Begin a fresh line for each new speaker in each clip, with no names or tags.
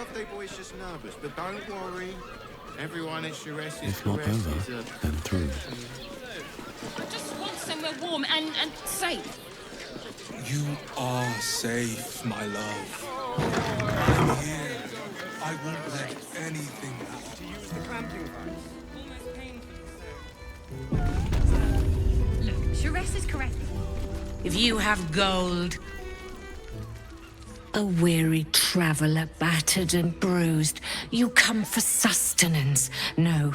birthday boy's just nervous, but don't worry. Everyone at Shire's
If not over, then through.
I just want somewhere warm and safe.
You are safe, my love. I'm here. I won't let anything happen.
To use the clamping device.
Look, Shire's is correct. If you have gold... A weary traveller, battered and bruised, you come for sustenance, no,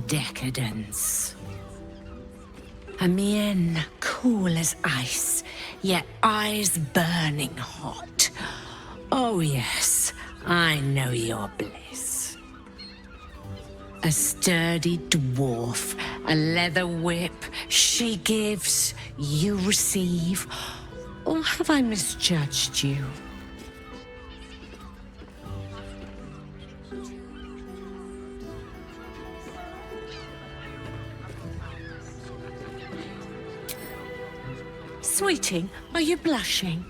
decadence. A mien cool as ice, yet eyes burning hot. Oh yes, I know your bliss. A sturdy dwarf, a leather whip, she gives, you receive. Or have I misjudged you? Sweeting, are you blushing?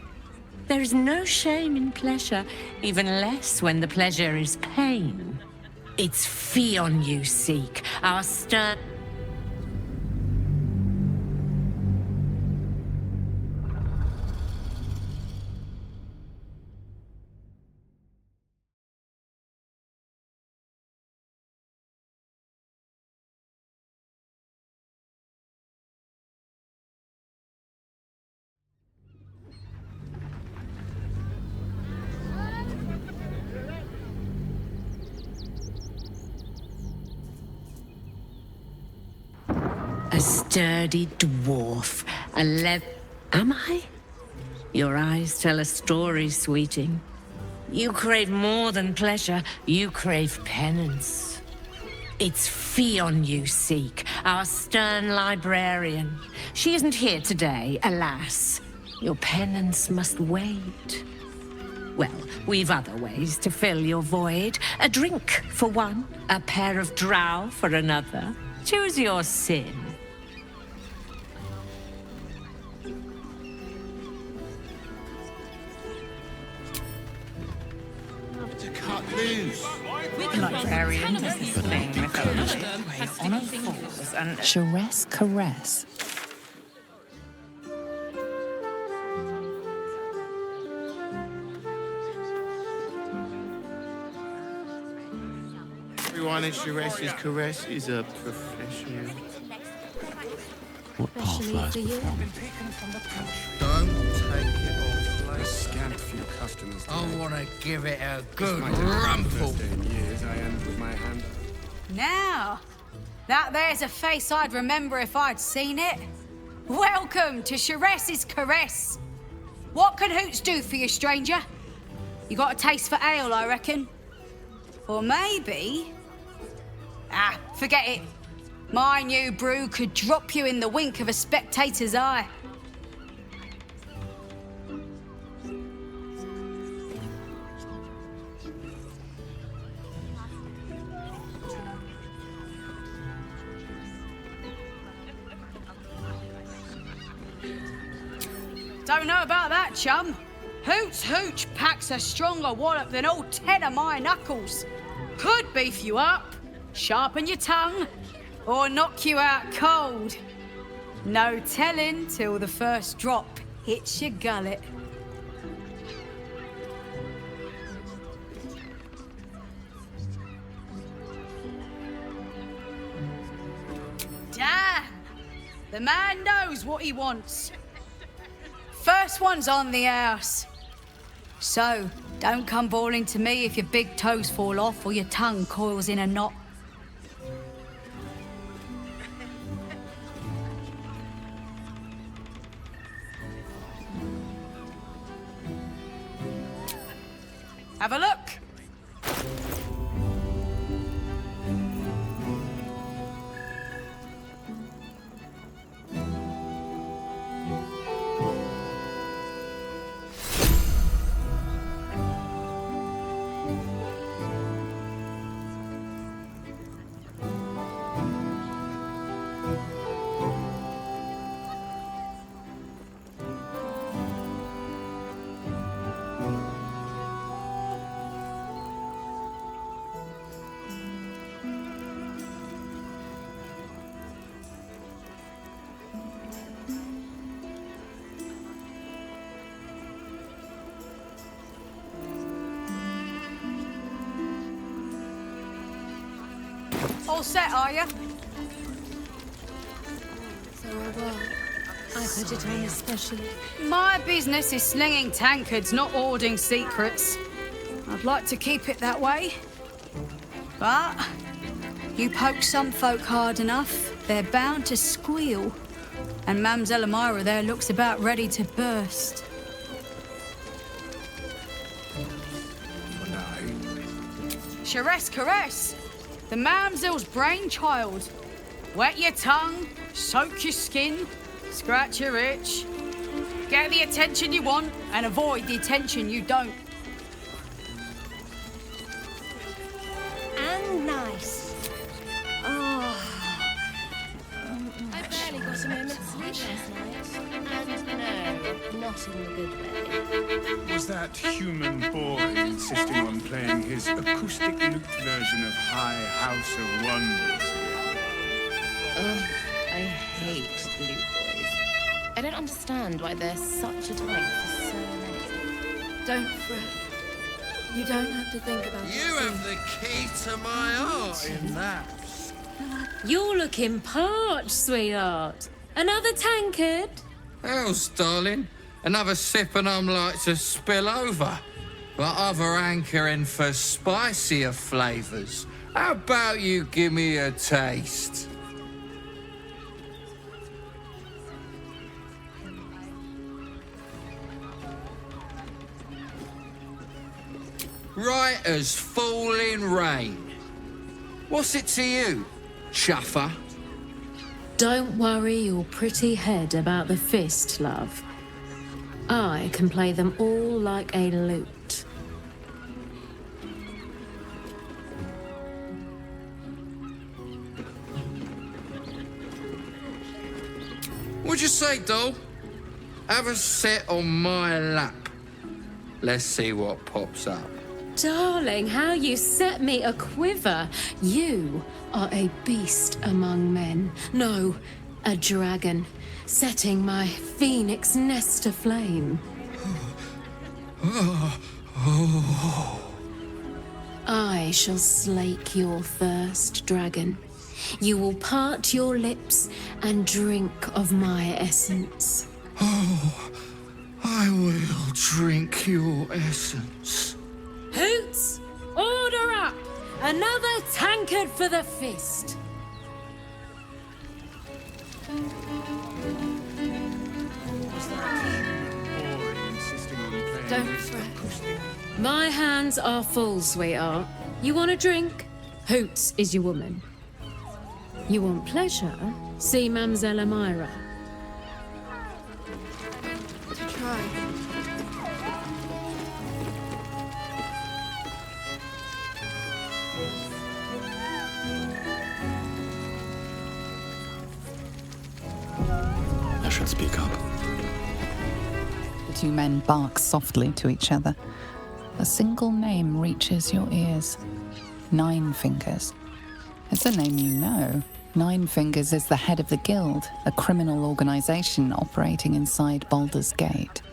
There is no shame in pleasure, even less when the pleasure is pain. It's Fion you seek, our stern... A sturdy dwarf, a Am I? Your eyes tell a story, sweeting. You crave more than pleasure, you crave penance. It's Fion you seek, our stern librarian. She isn't here today, alas. Your penance must wait. Well, we've other ways to fill your void. A drink for one, a pair of drow for another. Choose your sin.
Cut loose.
The librarian does this thing with a lip on a falls and...
Shire's caress.
Everyone at Shire's caress is a professional.
What path lies before me?
Don't take it off. A scant few customers.
I want to give it a good
My
rumple.
birthday in years, I end with my hand.
Now, that there's a face I'd remember if I'd seen it. Welcome to Shire's caress. What can Hoots do for you, stranger? You got a taste for ale, I reckon. Or maybe... Ah, forget it. My new brew could drop you in the wink of a spectator's eye. Don't know about that, chum. Hoots Hooch packs a stronger wallop than all 10 of my knuckles. Could beef you up, sharpen your tongue, or knock you out cold. No telling till the first drop hits your gullet. Damn! The man knows what he wants. First one's on the house. So, don't come bawling to me if your big toes fall off or your tongue coils in a knot. Have a look. All set, are you?
So I put it on especially.
My business is slinging tankards, not hoarding secrets. I'd like to keep it that way. But you poke some folk hard enough, they're bound to squeal. And Mamselle Elmira there looks about ready to burst. Charesse Caresse, the Mamselle's brainchild. Wet your tongue, soak your skin, scratch your itch. Get the attention you want and avoid the attention you don't.
And nice. Oh.
I barely got a moment's sleep last night. And no, not in the good way.
Was that human boy insisting on playing his acoustic lute version of High House of Wonders again?
Oh, I hate lute boys. I don't understand why they're such a type for so many.
Don't fret. You don't have to think about it.
You have the key to my heart in that.
You're looking parched, sweetheart. Another tankard?
Hells, darling. Another sip and I'm like to spill over. But other hankering for spicier flavours. How about you give me a taste? Right as falling rain. What's it to you, chuffer?
Don't worry your pretty head about the fist, love. I can play them all like a lute.
What'd you say, doll? Have a sit on my lap. Let's see what pops up.
Darling, how you set me a quiver. You are a beast among men. No, a dragon, setting my phoenix nest aflame. I shall slake your thirst, dragon. You will part your lips and drink of my essence.
Oh, I will drink your essence.
Hoots, order up! Another tankard for the fist.
Don't fret.
My hands are full, sweetheart. You want a drink? Hoots is your woman. You want pleasure? See Mamselle Elmira.
To try.
I should speak up.
The two men bark softly to each other. A single name reaches your ears. Nine Fingers. It's a name you know. Nine Fingers is the head of the Guild, a criminal organization operating inside Baldur's Gate.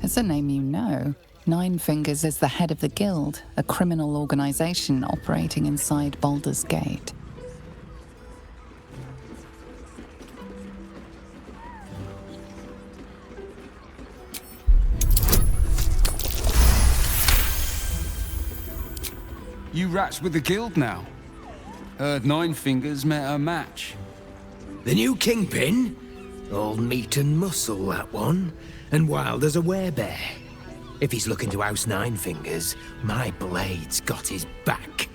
It's a name you know. Nine Fingers is the head of the Guild, a criminal organization operating inside Baldur's Gate.
You rats with the Guild now? Heard Nine Fingers met her match.
The new kingpin? All meat and muscle, that one. And wild as a werebear. If he's looking to oust Nine Fingers, my blade's got his back.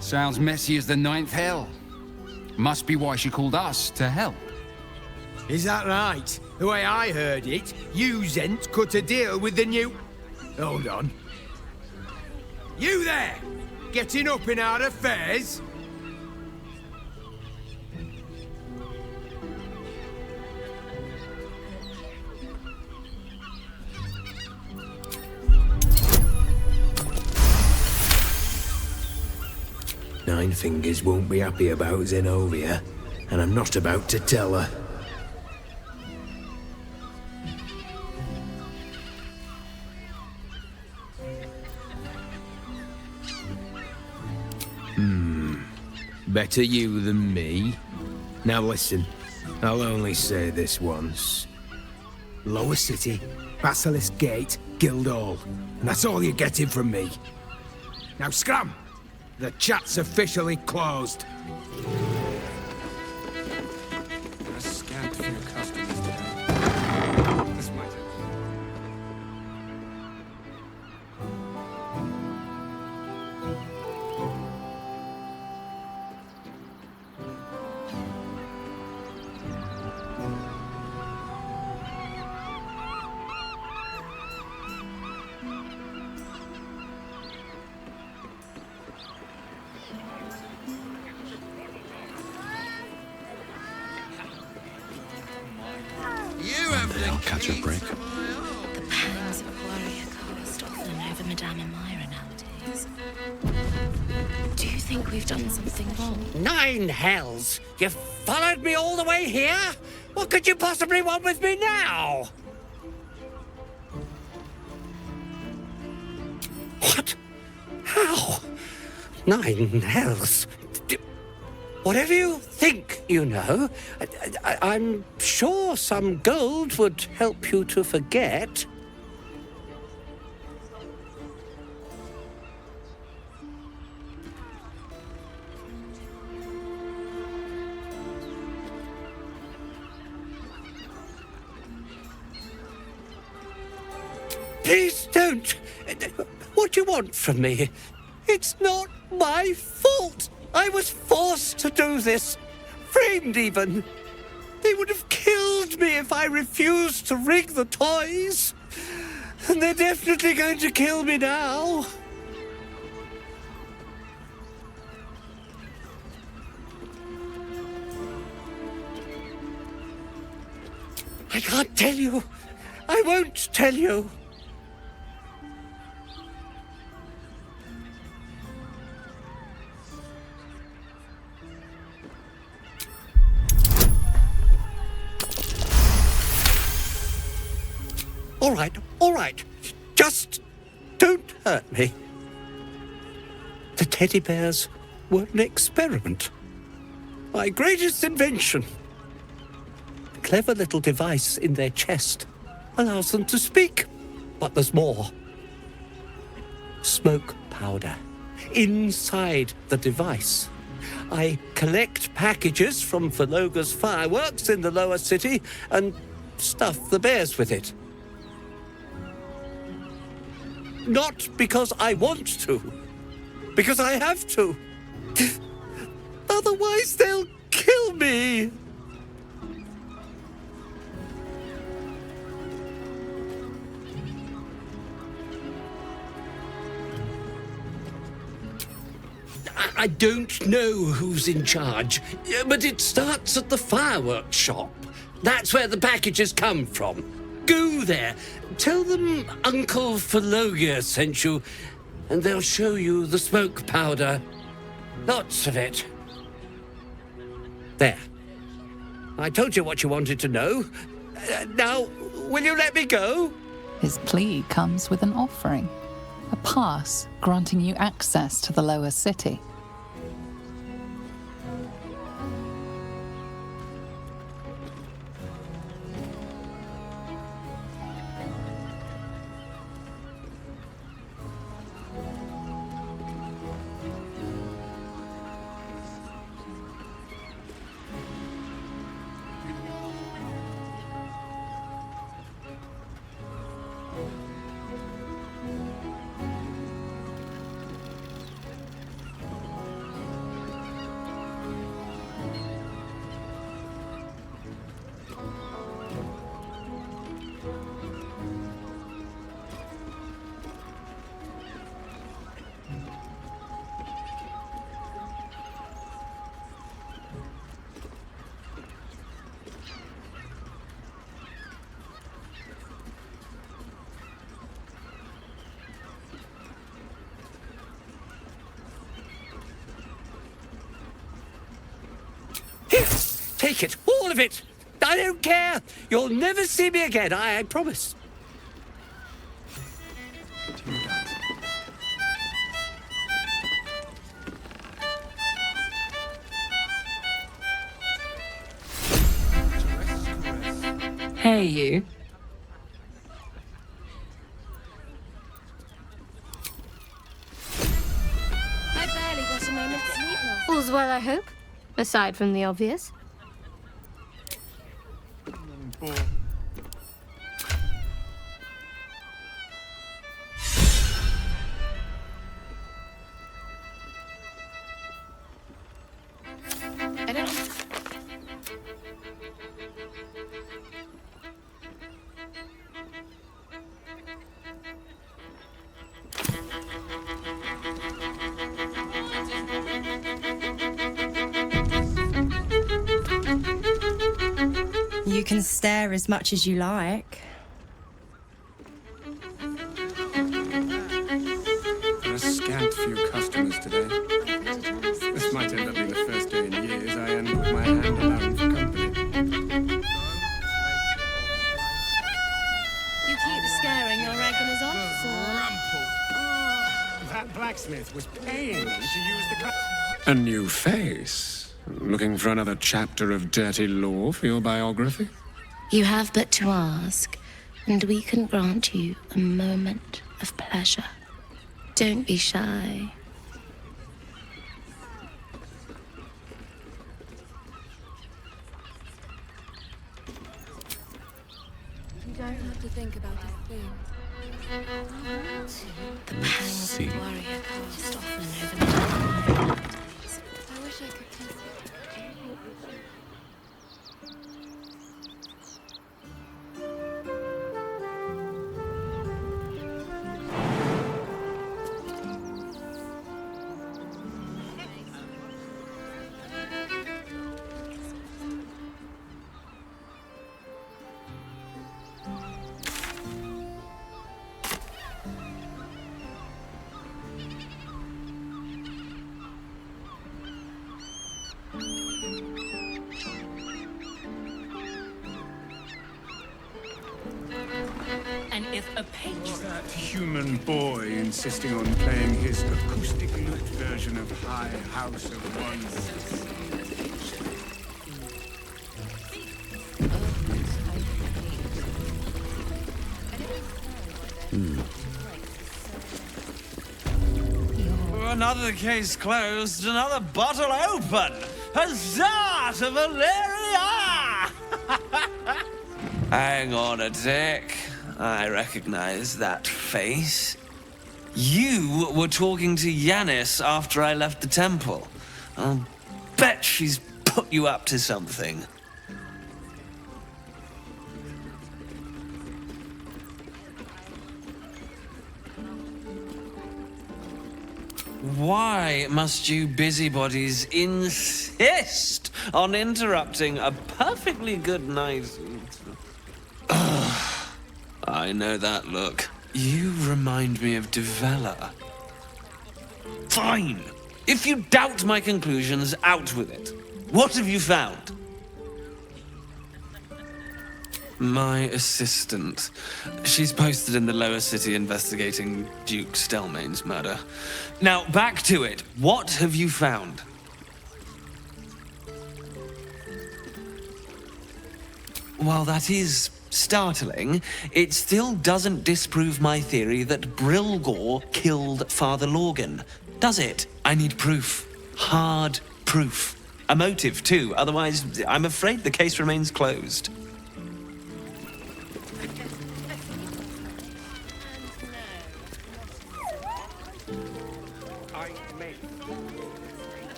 Sounds messy as the ninth hell. Must be why she called us to help.
Is that right? The way I heard it, you Zent cut a deal with the new... Hold on. You there! Getting up in our affairs? Nine Fingers won't be happy about Zenobia, and I'm not about to tell her. Better you than me. Now listen, I'll only say this once. Lower City, Basilisk Gate, Guildhall. And that's all you're getting from me. Now scram! The chat's officially closed.
A scant few customers today. This might help.
I'll catch a break.
The pangs of warrior cast often over Madame Amira nowadays. Do you think we've done something wrong?
9 hells! You've followed me all the way here? What could you possibly want with me now? What? How? 9 hells? Whatever you think you know, I'm sure some gold would help you to forget. Please don't. What do you want from me? It's not my fault. I was forced to do this. Framed even. They would have killed me if I refused to rig the toys. And they're definitely going to kill me now. I can't tell you. I won't tell you. All right. Just don't hurt me. The teddy bears were an experiment. My greatest invention. A clever little device in their chest allows them to speak. But there's more. Smoke powder inside the device. I collect packages from Verloga's fireworks in the lower city and stuff the bears with it. Not because I want to, because I have to. Otherwise, they'll kill me. I don't know who's in charge, but it starts at the fireworks shop. That's where the packages come from. Go there. Tell them Uncle Verloga sent you, and they'll show you the smoke powder. Lots of it. There. I told you what you wanted to know. Now, will you let me go?
His plea comes with an offering, a pass granting you access to the lower city.
Take it, all of it. I don't care. You'll never see me again, I promise.
Hey, you.
I barely got a moment's sleep last. All's well, I hope. Aside from the obvious. I don't.
You can stare as much as you like.
There are a scant few customers today. This might end up being the first day in years I end with my hand alone for company.
You keep scaring your regulars off, sir.
That blacksmith was paying me to use the cut. A new face? Looking for another chapter of dirty law for your biography?
You have but to ask, and we can grant you a moment of pleasure. Don't be shy. You don't have to think about a thing. The pangs of the warrior cast often over the I wish I could kiss you.
And if a patron...
That human boy insisting on playing his acoustic lute version of High House of Wonders.
Another case closed, another bottle open. Huzzah to Valeria! Hang on a tick. I recognize that face. You were talking to Yanis after I left the temple. I'll bet she's put you up to something. Why must you busybodies insist on interrupting a perfectly good night? I know that look. You remind me of Devella. Fine. If you doubt my conclusions, out with it. What have you found? My assistant. She's posted in the lower city investigating Duke Stelmane's murder. Now, back to it. What have you found? While that is startling, it still doesn't disprove my theory that Brilgor killed Father Lorgan, does it? I need proof. Hard proof. A motive, too. Otherwise, I'm afraid the case remains closed.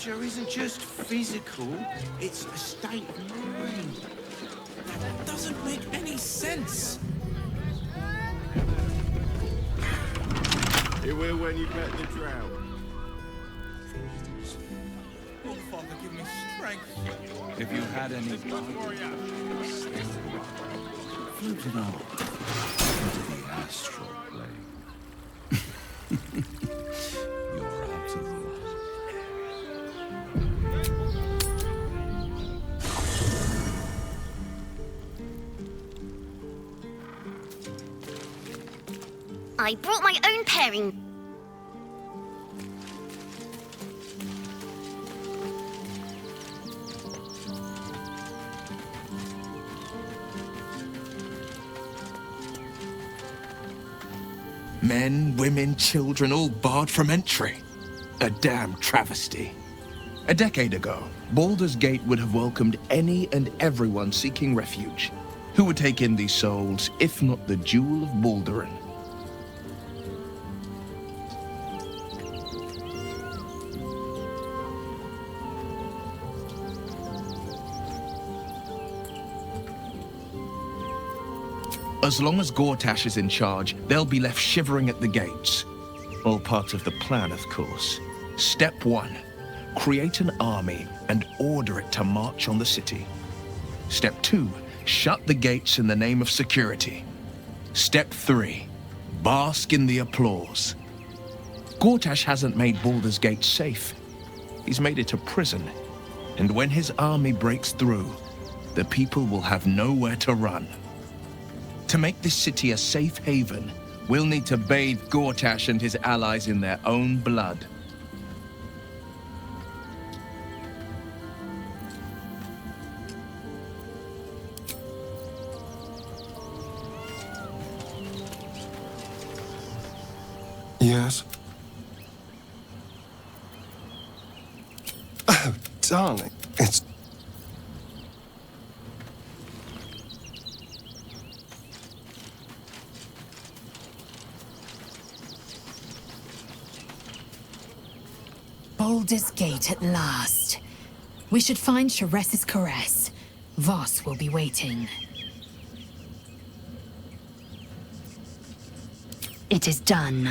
pleasure isn't just physical, it's a state of mind.
That doesn't make any sense.
It will when you met the drought.
Oh, Father, give me strength.
If you had any
Floated on into the astral plane. You're out of luck.
I brought my own pairing.
Men, women, children, all barred from entry. A damn travesty. A decade ago, Baldur's Gate would have welcomed any and everyone seeking refuge, who would take in these souls, if not the Jewel of Baldurin. As long as Gortash is in charge, they'll be left shivering at the gates. All part of the plan, of course. Step 1. Create an army and order it to march on the city. Step 2. Shut the gates in the name of security. Step 3. Bask in the applause. Gortash hasn't made Baldur's Gate safe. He's made it a prison. And when his army breaks through, the people will have nowhere to run. To make this city a safe haven, we'll need to bathe Gortash and his allies in their own blood.
Yes? Oh, darling, it's...
Baldur's Gate at last. We should find Sharess's caress. Voss will be waiting. It is done.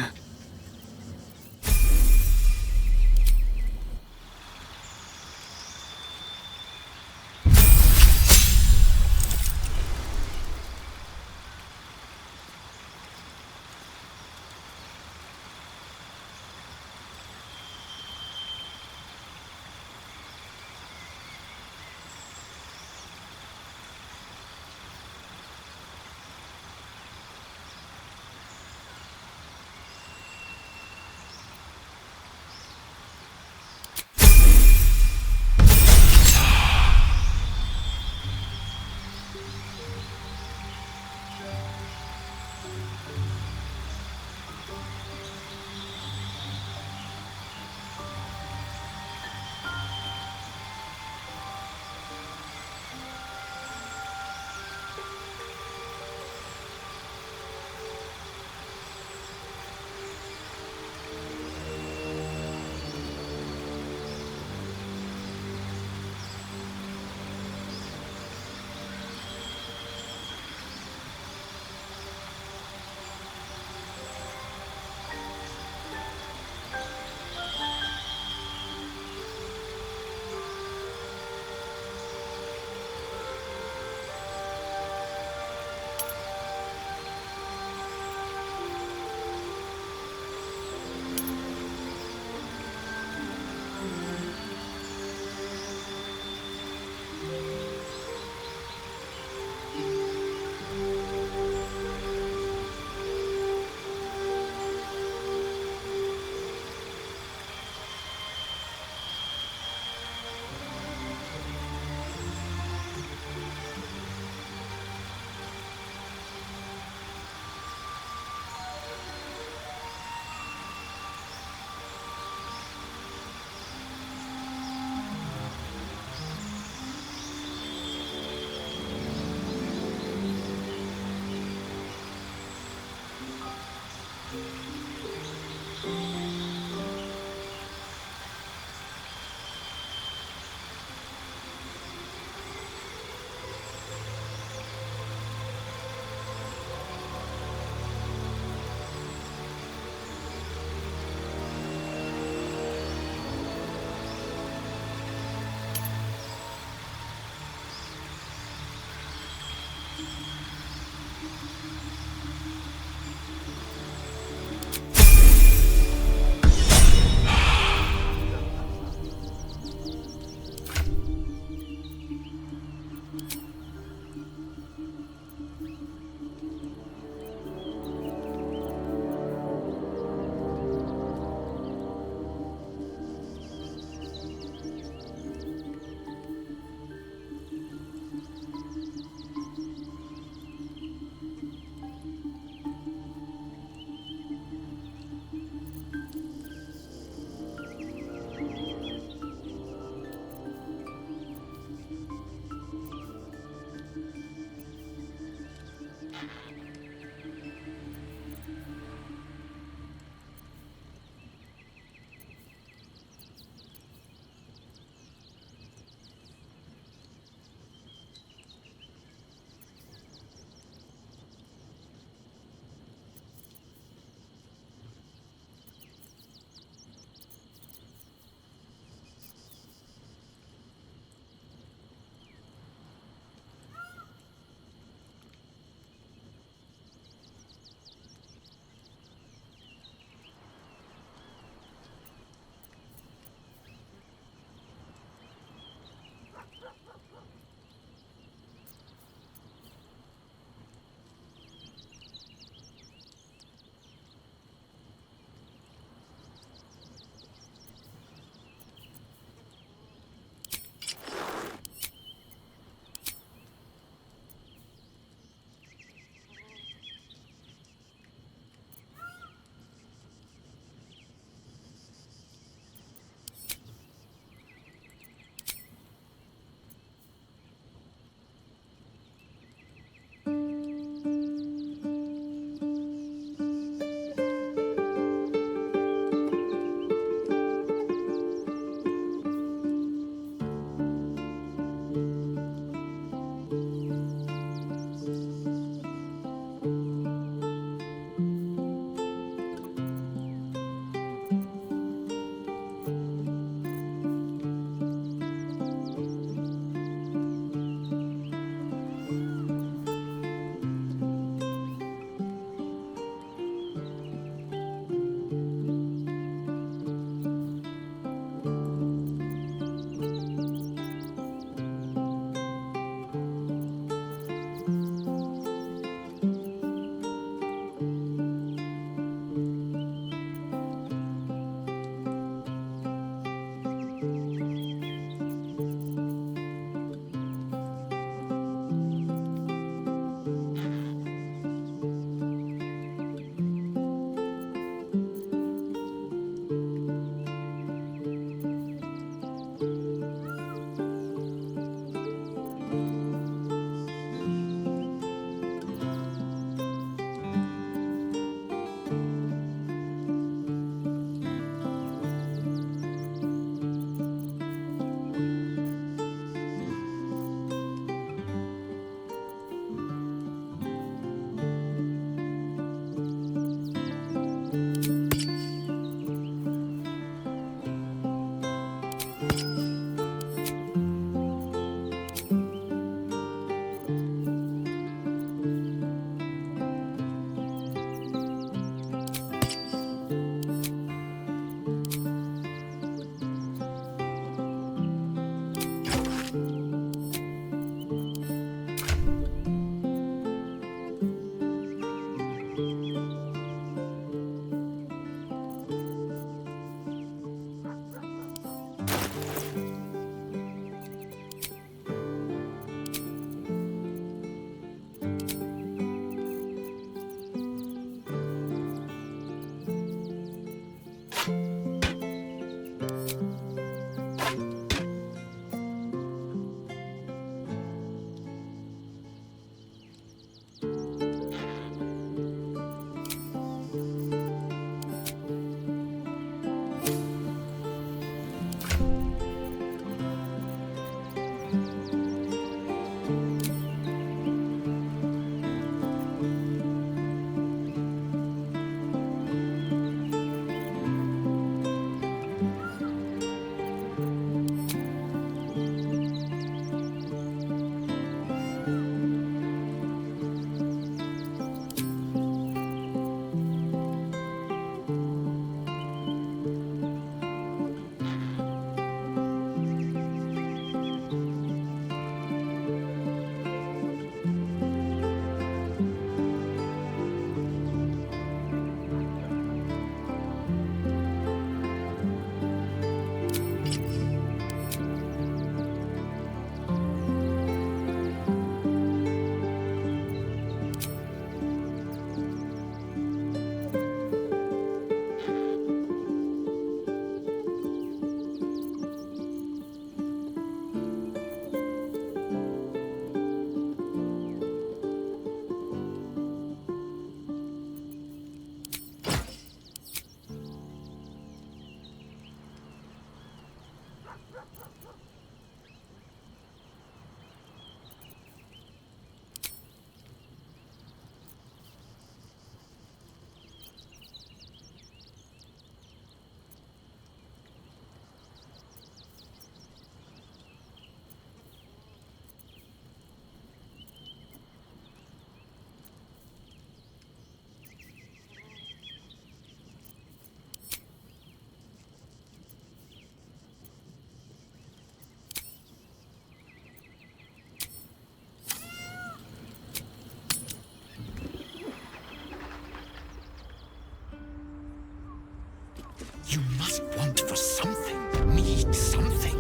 must want for something, need something.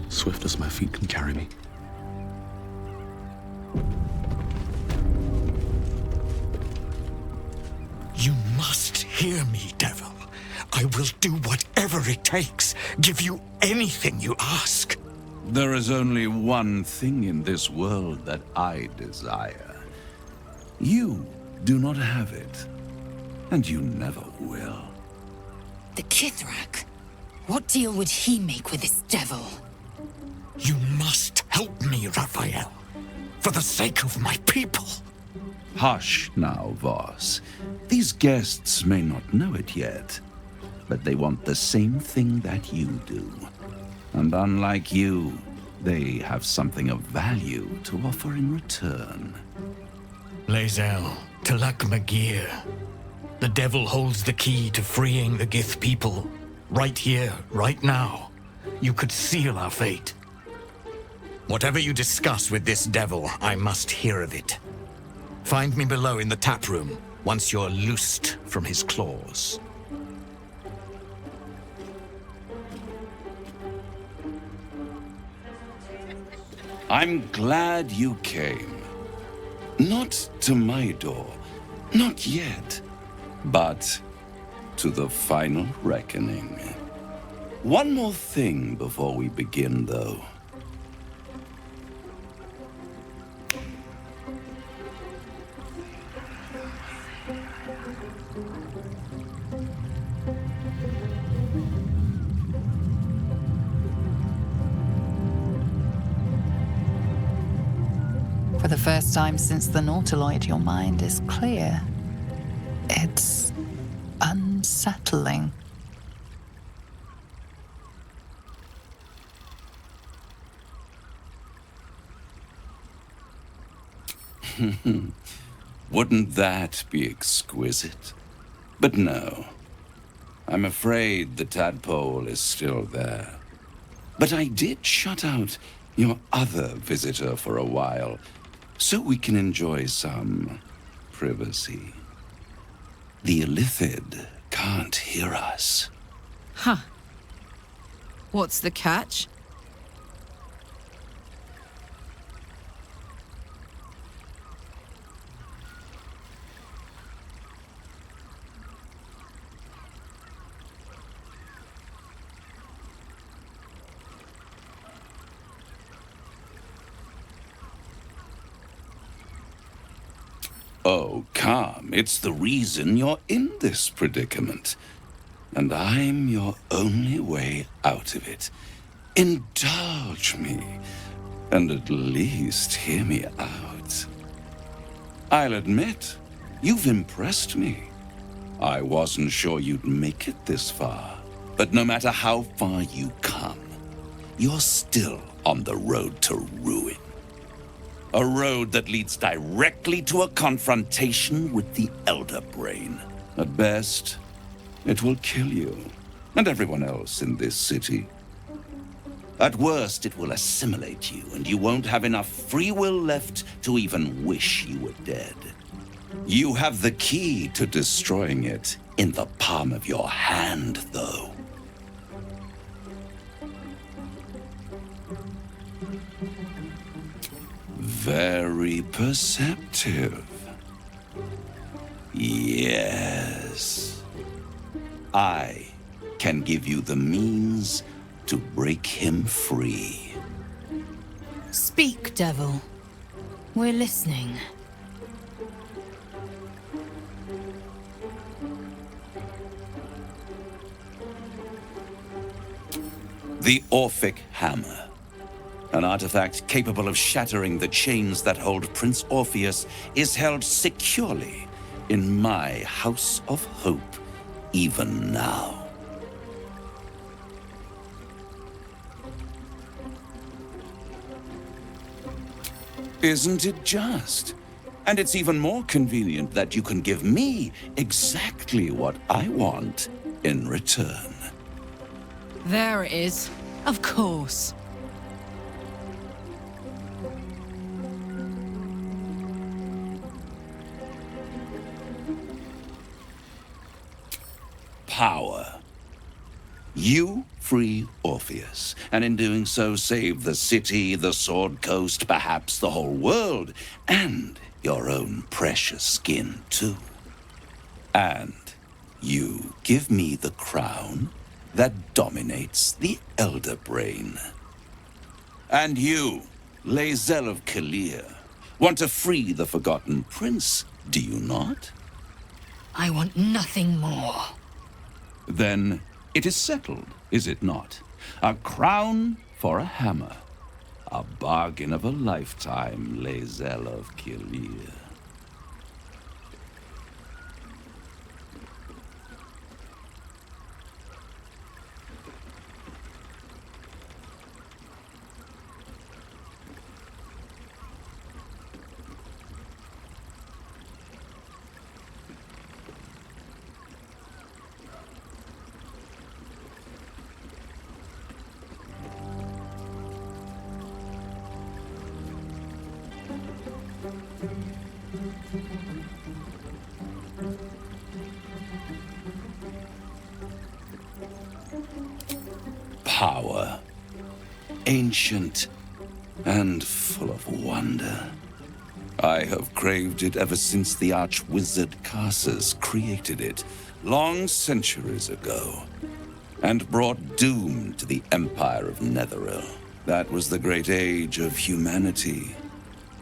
Swift as my feet can carry me.
You must hear me, devil. I will do whatever it takes, give you anything you ask.
There is only one thing in this world that I desire. You do not have it, and you never will.
The Kithrak? What deal would he make with this devil?
You must help me, Raphael, for the sake of my people.
Hush now, Voss. These guests may not know it yet, but they want the same thing that you do. And unlike you, they have something of value to offer in return.
Lae'zel, Talak Magir. The devil holds the key to freeing the Gith people. Right here, right now. You could seal our fate. Whatever you discuss with this devil, I must hear of it. Find me below in the tap room, once you're loosed from his claws.
I'm glad you came. Not to my door, not yet, but to the final reckoning. One more thing before we begin, though.
For the first time since the Nautiloid, your mind is clear. It's unsettling.
Wouldn't that be exquisite? But no. I'm afraid the tadpole is still there. But I did shut out your other visitor for a while, so we can enjoy some privacy. The Illithid can't hear us.
Huh. What's the catch?
Oh, come. It's the reason you're in this predicament. And I'm your only way out of it. Indulge me, and at least hear me out. I'll admit, you've impressed me. I wasn't sure you'd make it this far. But no matter how far you come, you're still on the road to ruin. A road that leads directly to a confrontation with the Elder Brain. At best, it will kill you, and everyone else in this city. At worst, it will assimilate you, and you won't have enough free will left to even wish you were dead. You have the key to destroying it in the palm of your hand, though. Very perceptive. Yes. I can give you the means to break him free.
Speak, devil. We're listening.
The Orphic Hammer. An artifact capable of shattering the chains that hold Prince Orpheus is held securely in my House of Hope, even now. Isn't it just? And it's even more convenient that you can give me exactly what I want in return.
There it is. Of course.
Power. You free Orpheus, and in doing so save the city, the Sword Coast, perhaps the whole world, and your own precious skin too. And you give me the crown that dominates the Elder Brain. And you, Lae'zel of Kalir, want to free the Forgotten Prince, do you not?
I want nothing more.
Then it is settled, is it not? A crown for a hammer. A bargain of a lifetime, Lae'zel of Kalir. Power. Ancient and full of wonder. I have craved it ever since the arch-wizard Karsus created it, long centuries ago, and brought doom to the Empire of Netheril. That was the great age of humanity,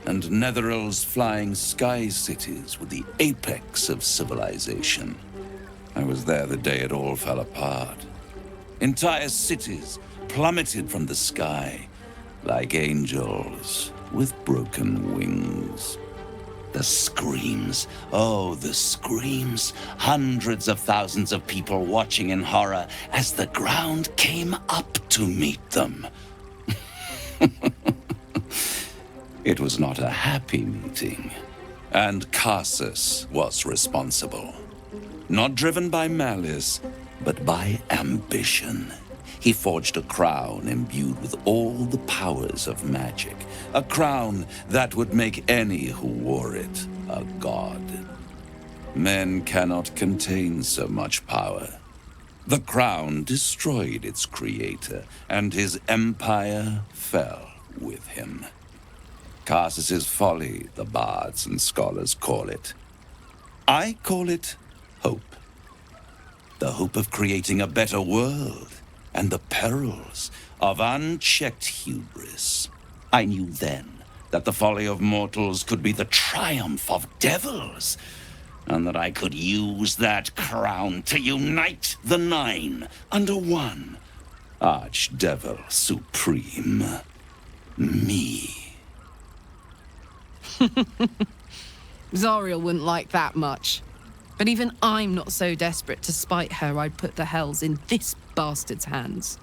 and Netheril's flying sky cities were the apex of civilization. I was there the day it all fell apart. Entire cities plummeted from the sky like angels with broken wings. The screams, oh, the screams. Hundreds of thousands of people watching in horror as the ground came up to meet them. It was not a happy meeting, and Karsus was responsible. Not driven by malice, but by ambition. He forged a crown imbued with all the powers of magic. A crown that would make any who wore it a god. Men cannot contain so much power. The crown destroyed its creator, and his empire fell with him. Karsus's folly, the bards and scholars call it. I call it hope. The hope of creating a better world, and the perils of unchecked hubris. I knew then that the folly of mortals could be the triumph of devils, and that I could use that crown to unite the Nine under one Archdevil Supreme. Me.
Zariel wouldn't like that much. But even I'm not so desperate to spite her I'd put the hells in this bastard's hands.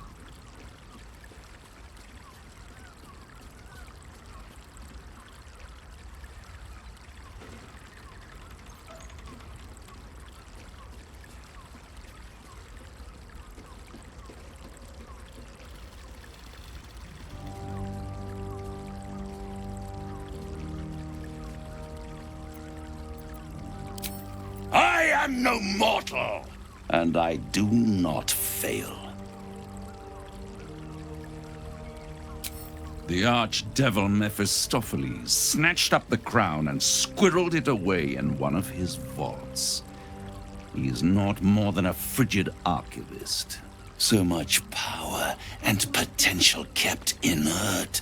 I am no mortal, and I do not fail. The archdevil Mephistopheles snatched up the crown and squirreled it away in one of his vaults. He is not more than a frigid archivist. So much power and potential kept inert.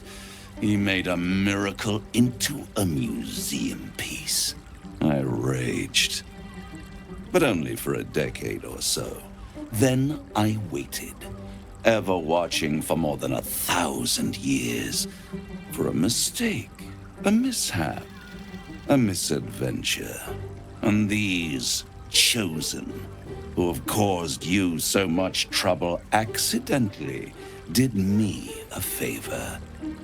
He made a miracle into a museum piece. I raged. But only for a decade or so. Then I waited, ever watching for more than 1,000 years, for a mistake, a mishap, a misadventure. And these chosen, who have caused you so much trouble accidentally, did me a favor.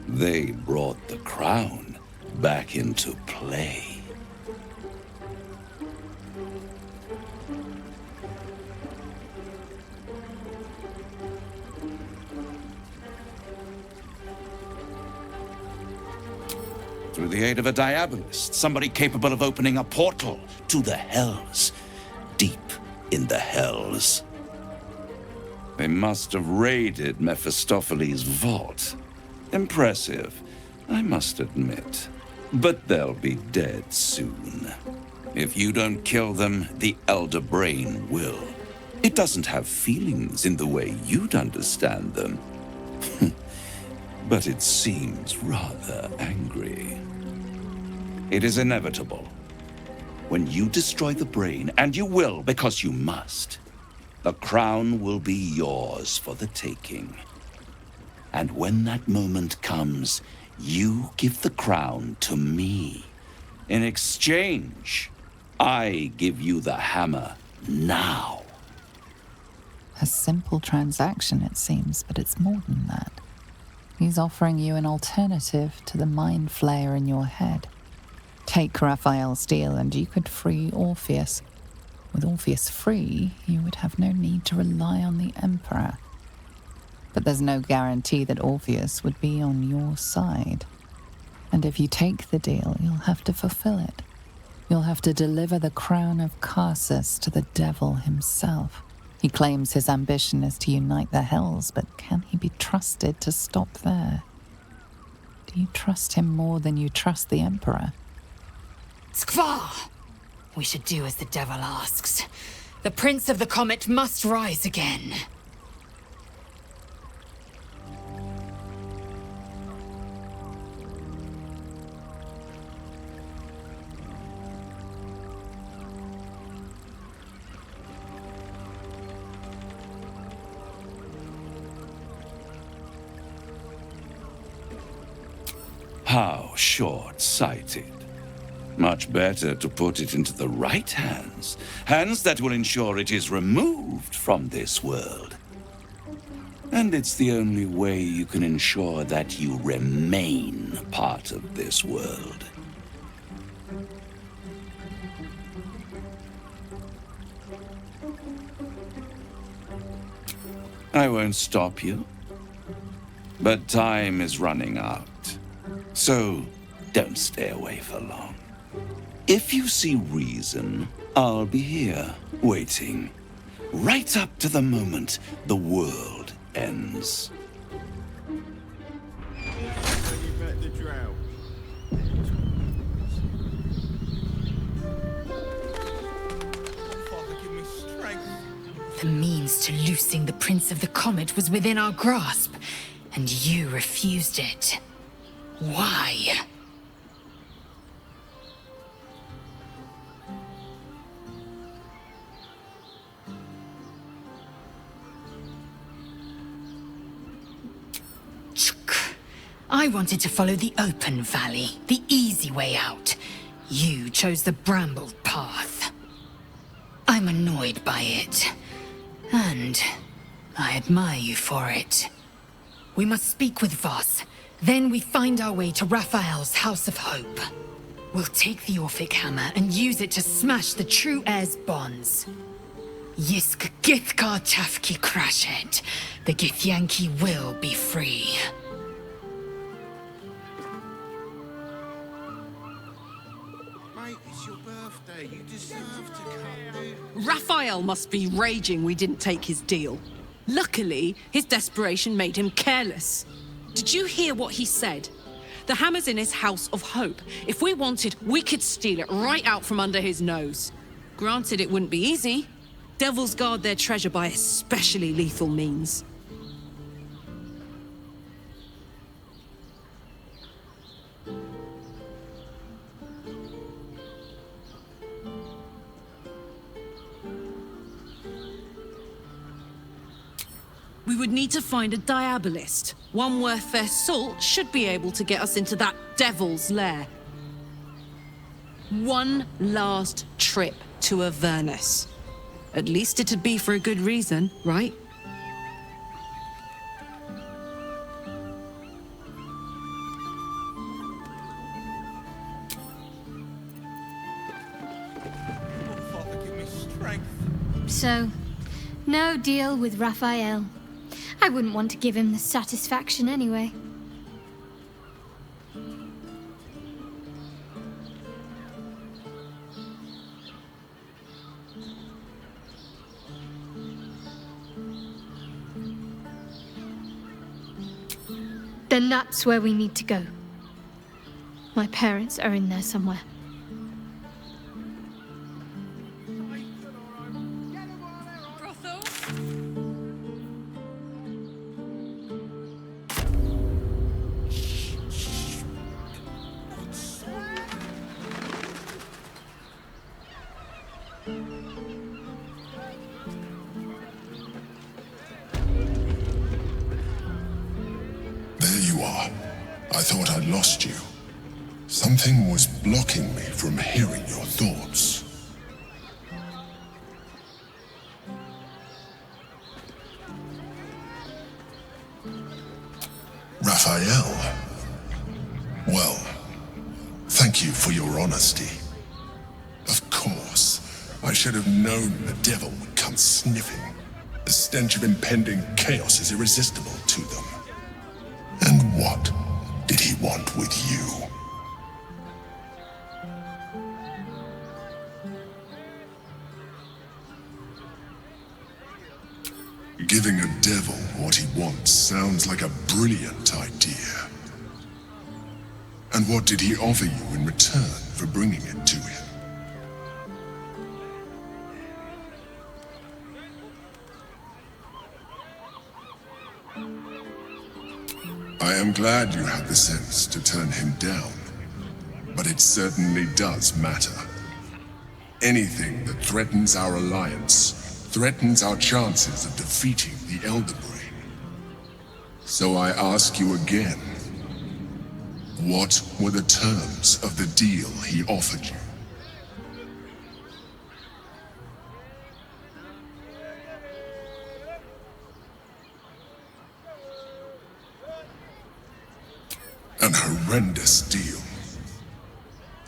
They brought the crown back into play. Through the aid of a diabolist, somebody capable of opening a portal to the Hells, deep in the Hells. They must have raided Mephistopheles' vault. Impressive, I must admit. But they'll be dead soon. If you don't kill them, the Elder Brain will. It doesn't have feelings in the way you'd understand them. But it seems rather angry. It is inevitable. When you destroy the brain, and you will because you must, the crown will be yours for the taking. And when that moment comes, you give the crown to me. In exchange, I give you the hammer now.
A simple transaction, it seems, but it's more than that. He's offering you an alternative to the mind flayer in your head. Take Raphael's deal and you could free Orpheus. With Orpheus free, you would have no need to rely on the Emperor. But there's no guarantee that Orpheus would be on your side. And if you take the deal, you'll have to fulfill it. You'll have to deliver the crown of Carsus to the devil himself. He claims his ambition is to unite the Hells, but can he be trusted to stop there? Do you trust him more than you trust the Emperor?
Skvar! We should do as the devil asks. The Prince of the Comet must rise again.
How short-sighted. Much better to put it into the right hands. Hands that will ensure it is removed from this world. And it's the only way you can ensure that you remain part of this world. I won't stop you. But time is running out. So, don't stay away for long. If you see reason, I'll be here, waiting. Right up to the moment the world ends.
The means to loosing the Prince of the Comet was within our grasp, and you refused it. Why? I wanted to follow the open valley, the easy way out. You chose the brambled path. I'm annoyed by it, and I admire you for it. We must speak with Voss. Then we find our way to Raphael's House of Hope. We'll take the Orphic Hammer and use it to smash the True Heir's bonds. Yisk Githkar Tafki Crashet. The Githyanki will be free.
Mate, it's your birthday. You deserve to come.
Raphael must be raging we didn't take his deal. Luckily, his desperation made him careless. Did you hear what he said? The hammer's in his House of Hope. If we wanted, we could steal it right out from under his nose. Granted, it wouldn't be easy. Devils guard their treasure by especially lethal means. We would need to find a diabolist. One worth their salt should be able to get us into that devil's lair. One last trip to Avernus. At least it'd be for a good reason, right?
So, no deal with Raphael. I wouldn't want to give him the satisfaction anyway. Then that's where we need to go. My parents are in there somewhere.
I thought I'd lost you. Something was blocking me from hearing your thoughts. Raphael. Well, thank you for your honesty. Of course, I should have known the devil would come sniffing. The stench of impending chaos is irresistible to them. And what did he want with you? Giving a devil what he wants sounds like a brilliant idea. And what did he offer you in return for bringing it to him? I am glad you had the sense to turn him down, but it certainly does matter. Anything that threatens our alliance threatens our chances of defeating the Elder Brain. So I ask you again, what were the terms of the deal he offered you? An horrendous deal.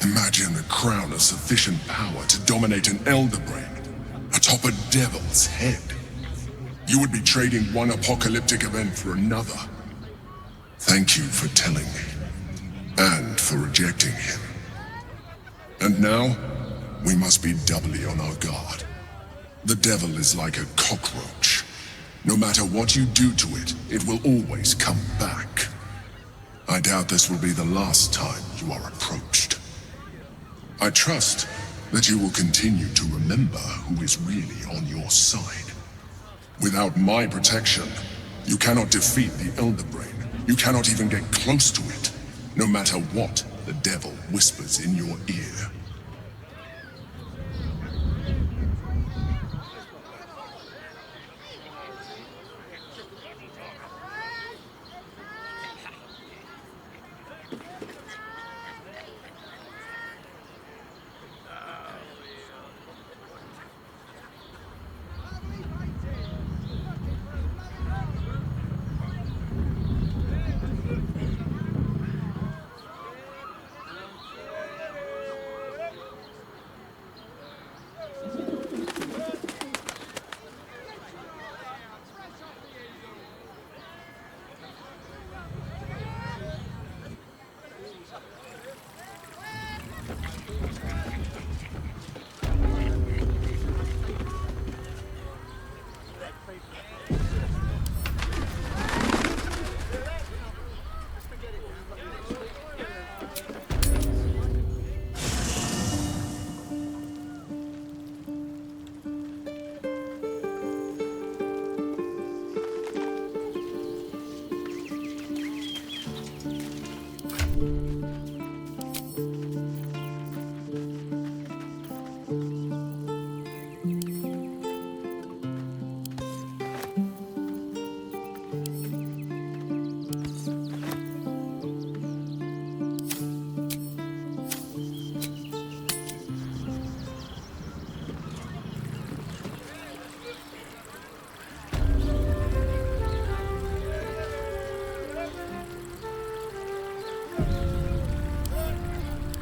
Imagine a crown of sufficient power to dominate an Elder Brain atop a devil's head. You would be trading one apocalyptic event for another. Thank you for telling me, and for rejecting him. And now, we must be doubly on our guard. The devil is like a cockroach. No matter what you do to it, it will always come back. I doubt this will be the last time you are approached. I trust that you will continue to remember who is really on your side. Without my protection, you cannot defeat the Elder Brain. You cannot even get close to it, no matter what the devil whispers in your ear.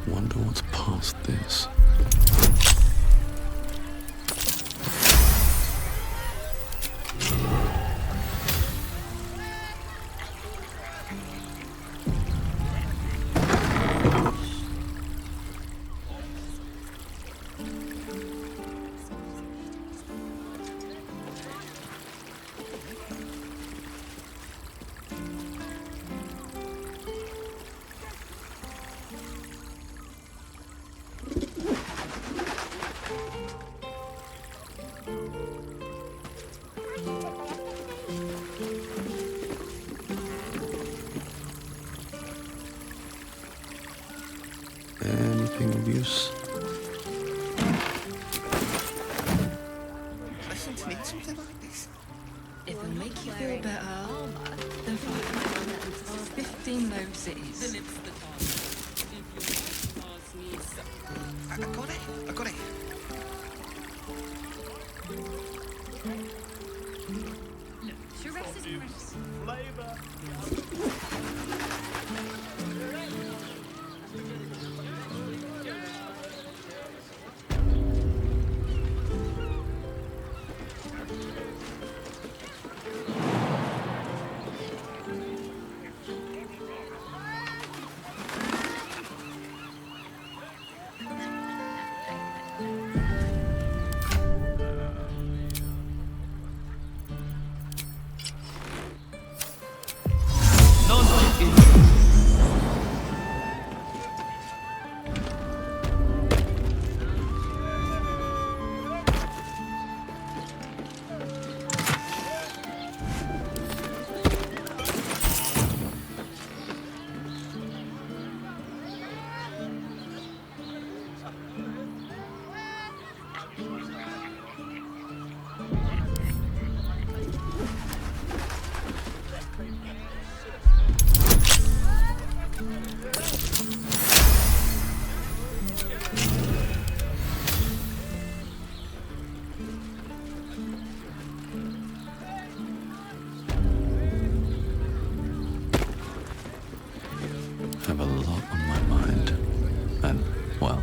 Wonder what's past this. Something of use.
Need something like this.
It'll make you feel better. The fire. 15 loaves it is.
I got it. I got it.
Have a lot on my mind. And, well,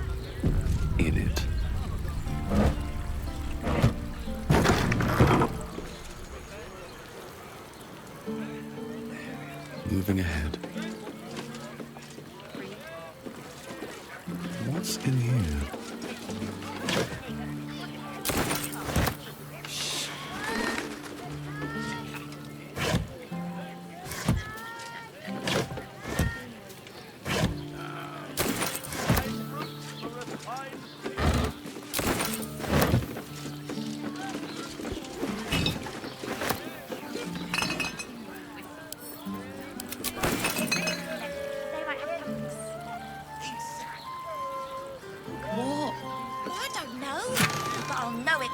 in it. Moving ahead. What's in here?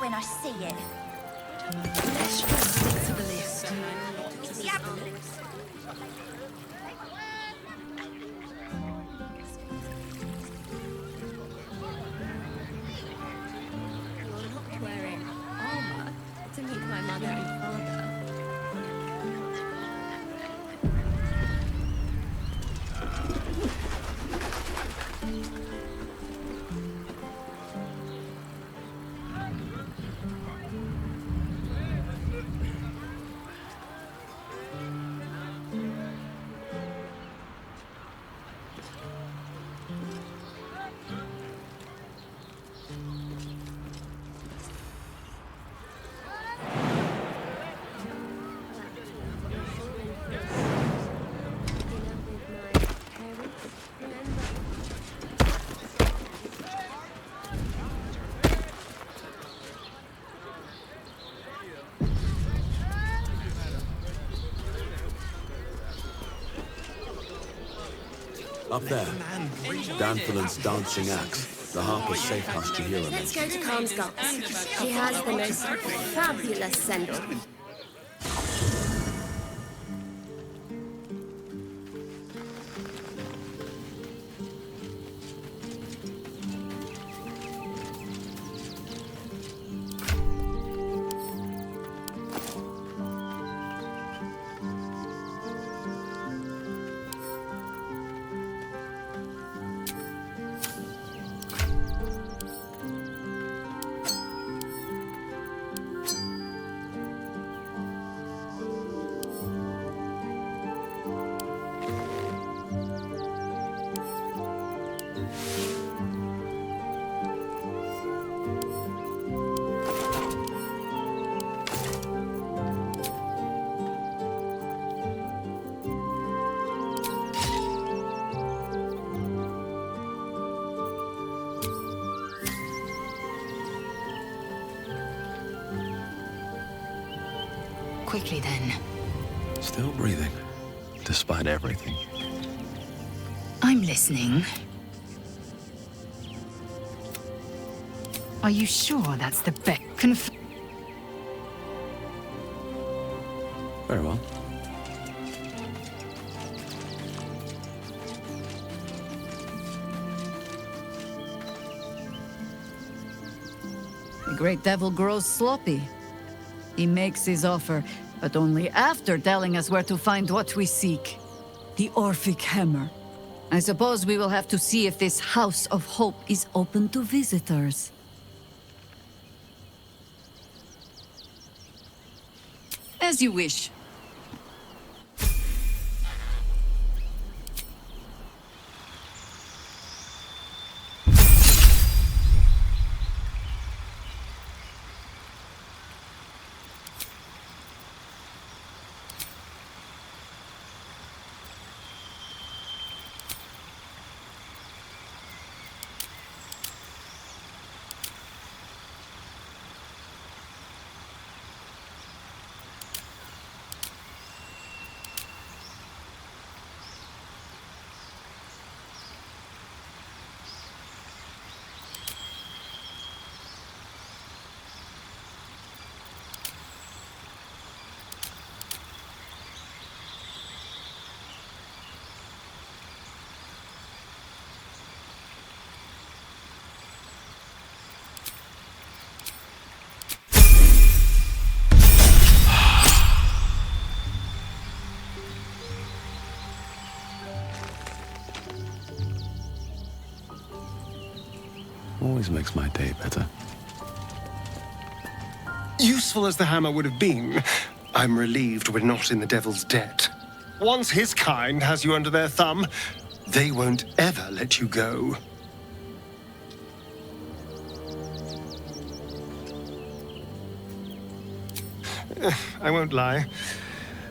When I see it.
Let's just stick to the list.
Wearing armor to meet my mother and father.
Up there, Danfiland's dancing axe. The harper's safe house to hear him.
Let's go to Calmscott's. She has the most fabulous sendal.
Quickly then.
Still breathing, despite everything.
I'm listening. Are you sure that's the best?
Very well.
The great devil grows sloppy. He makes his offer, but only after telling us where to find what we seek. The Orphic Hammer. I suppose we will have to see if this House of Hope is open to visitors. As you wish.
Always makes my day better.
Useful as the hammer would have been, I'm relieved we're not in the devil's debt. Once his kind has you under their thumb, they won't ever let you go. I won't lie.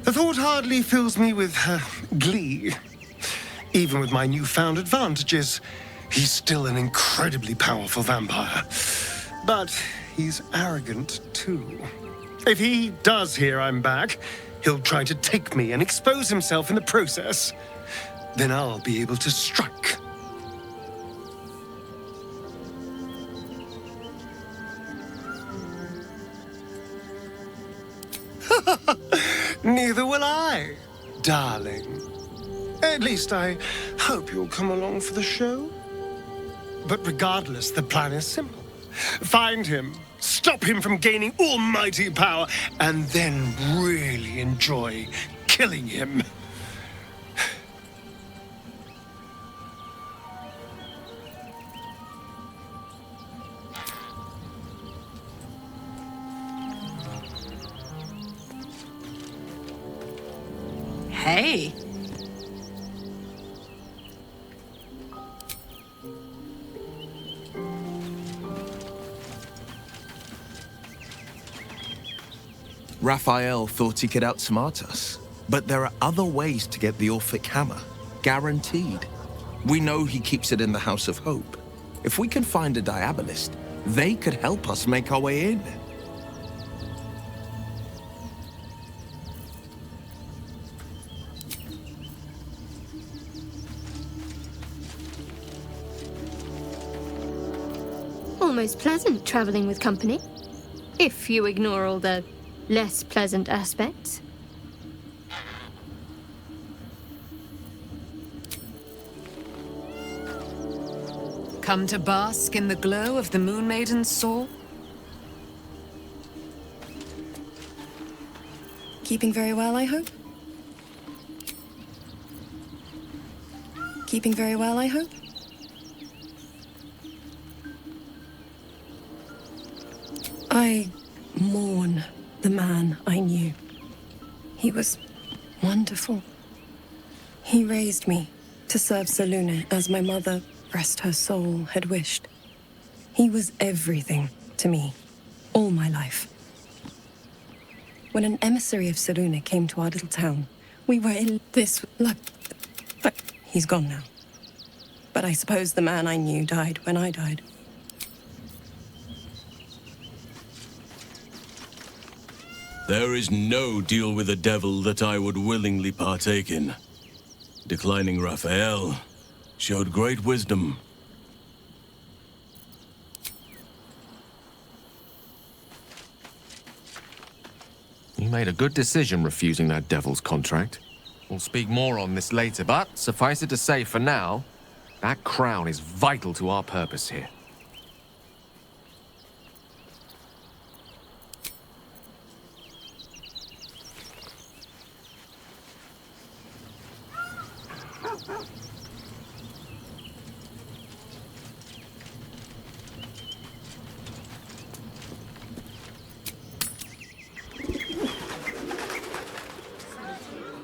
The thought hardly fills me with glee. Even with my newfound advantages, he's still an incredibly powerful vampire. But he's arrogant, too. If he does hear I'm back, he'll try to take me and expose himself in the process. Then I'll be able to strike. Neither will I, darling. At least I hope you'll come along for the show. But regardless, the plan is simple. Find him, stop him from gaining almighty power, and then really enjoy killing him.
Hey.
Raphael thought he could outsmart us. But there are other ways to get the Orphic Hammer. Guaranteed. We know he keeps it in the House of Hope. If we can find a Diabolist, they could help us make our way in.
Almost pleasant traveling with company, if you ignore all the less pleasant aspects.
Come to bask in the glow of the Moon Maiden's soul?
Keeping very well, I hope? Keeping very well, I hope? I mourn the man I knew. He was wonderful. He raised me to serve Selûne as my mother, rest her soul, had wished. He was everything to me, all my life. When an emissary of Selûne came to our little town, we were in this luck. But he's gone now. But I suppose the man I knew died when I died.
There is no deal with the devil that I would willingly partake in. Declining Raphael showed great wisdom.
made a good decision refusing that devil's contract. We'll speak more on this later, but suffice it to say for now, that crown is vital to our purpose here.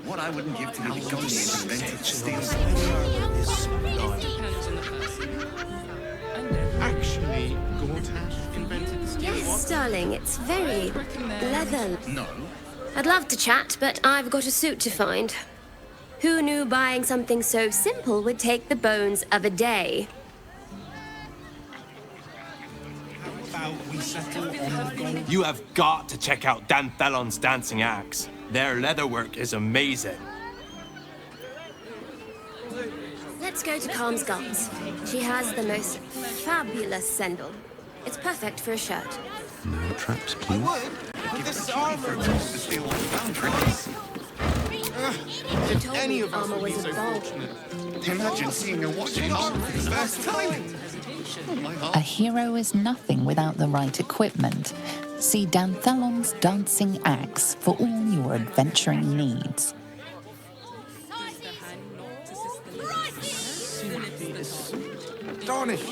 What I wouldn't give to be gone invented steel.
Actually, Gortash invented the steel
Yes,
watch?
darling, it's very leather.
No.
I'd love to chat, but I've got a suit to find. Who knew buying something so simple would take the bones of a day?
You have got to check out Dan Thelon's dancing axe. Their leatherwork is amazing.
Let's go to Calm's Gums. She has the most fabulous sendal. It's perfect for a shirt.
No traps, please.
This armor the steel watch boundaries.
He told me the armor was a gold.
Imagine seeing a watch in armor for the first time.
A hero is nothing without the right equipment. See Dan Thelon's dancing axe for all your adventuring needs.
Astonish!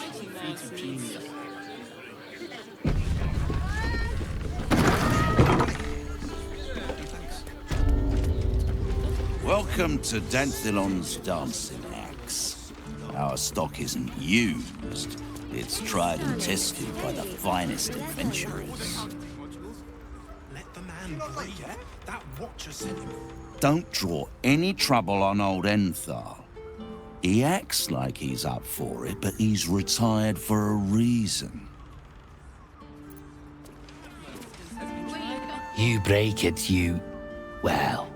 Welcome to Danthelon's dancing axe. Our stock isn't used. It's tried and tested by the finest adventurers.
Let the man breathe. That watcher sent him.
Don't draw any trouble on old Enthal. He acts like he's up for it, but he's retired for a reason.
You break it, you... Well,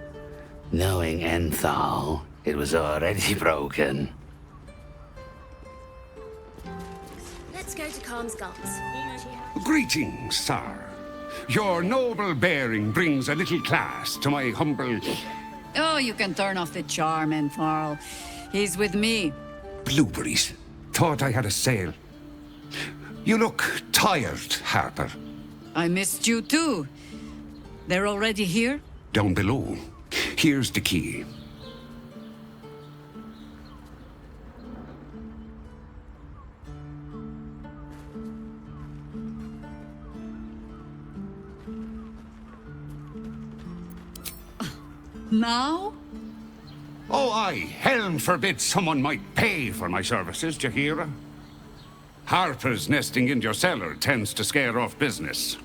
knowing Enthal, it was already broken.
Let's go to Calm's Gums.
Greetings, sir. Your noble bearing brings a little class to my humble...
Oh, you can turn off the charm, Enthal. He's with me.
Blueberries. Thought I had a sale. You look tired, Harper.
I missed you too. They're already here?
Down below. Here's the key.
Now?
Oh, aye. Helm forbid someone might pay for my services, Jahira. Harper's nesting in your cellar tends to scare off business.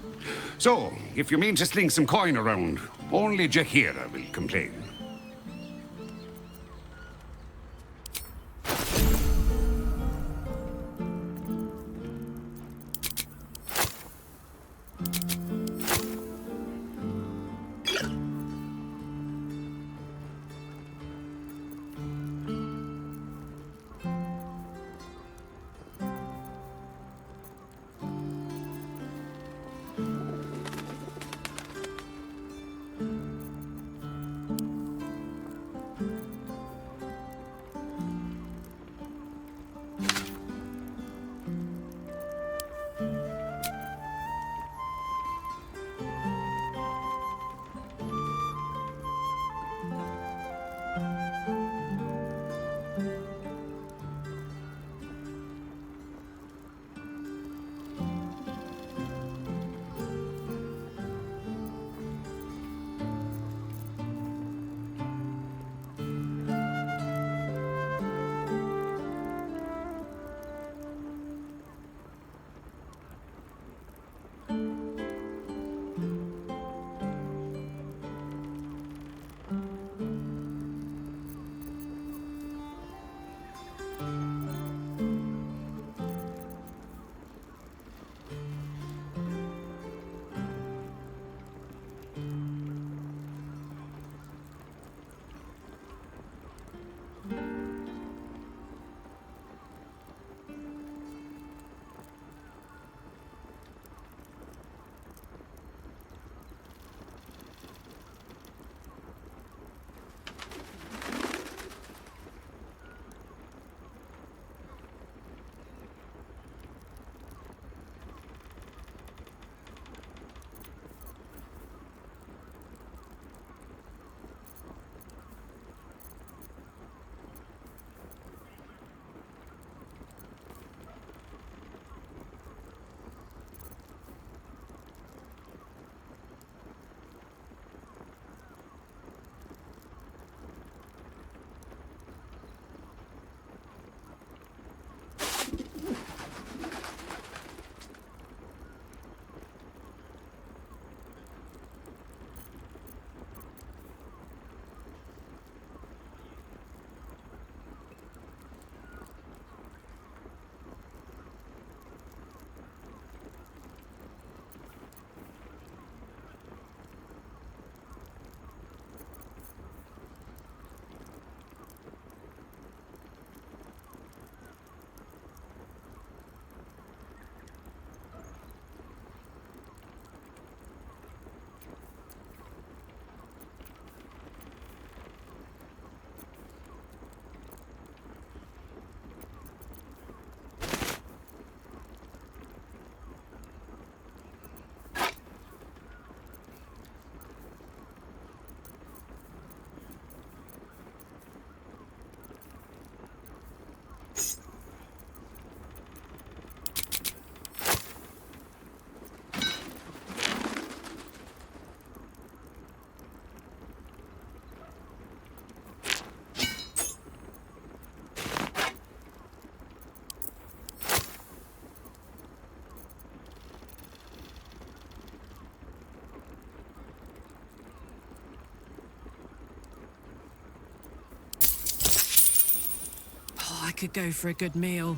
So, if you mean to sling some coin around, only Jahira will complain.
I could go for a good meal.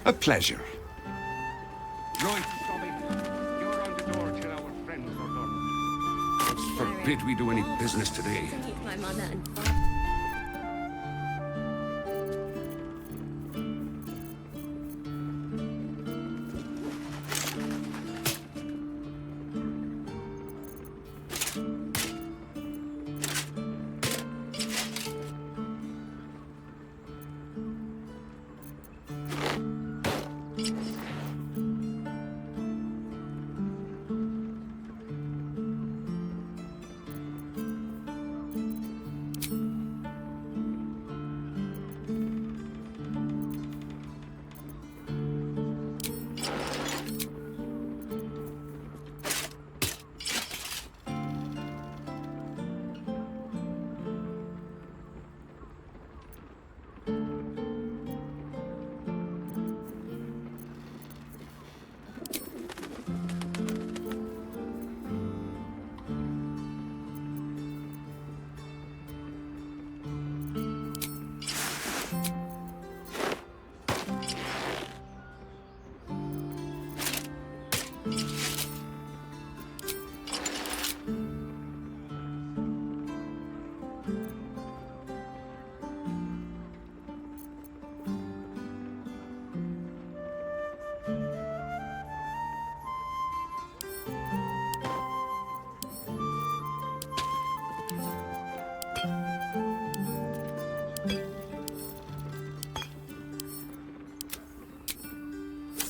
A pleasure. Right, Tommy. You're on the door till our friends are done. God forbid we do any business today.
My mother and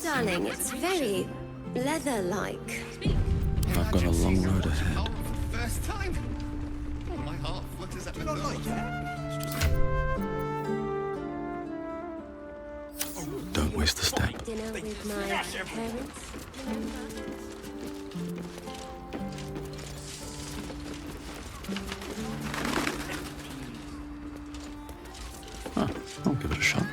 darling, it's very leather-like.
I've got a long road ahead.
First time. Oh, my heart flutters at the thought.
Don't waste a step.
Dinner with my parents.
I'll give it a shot.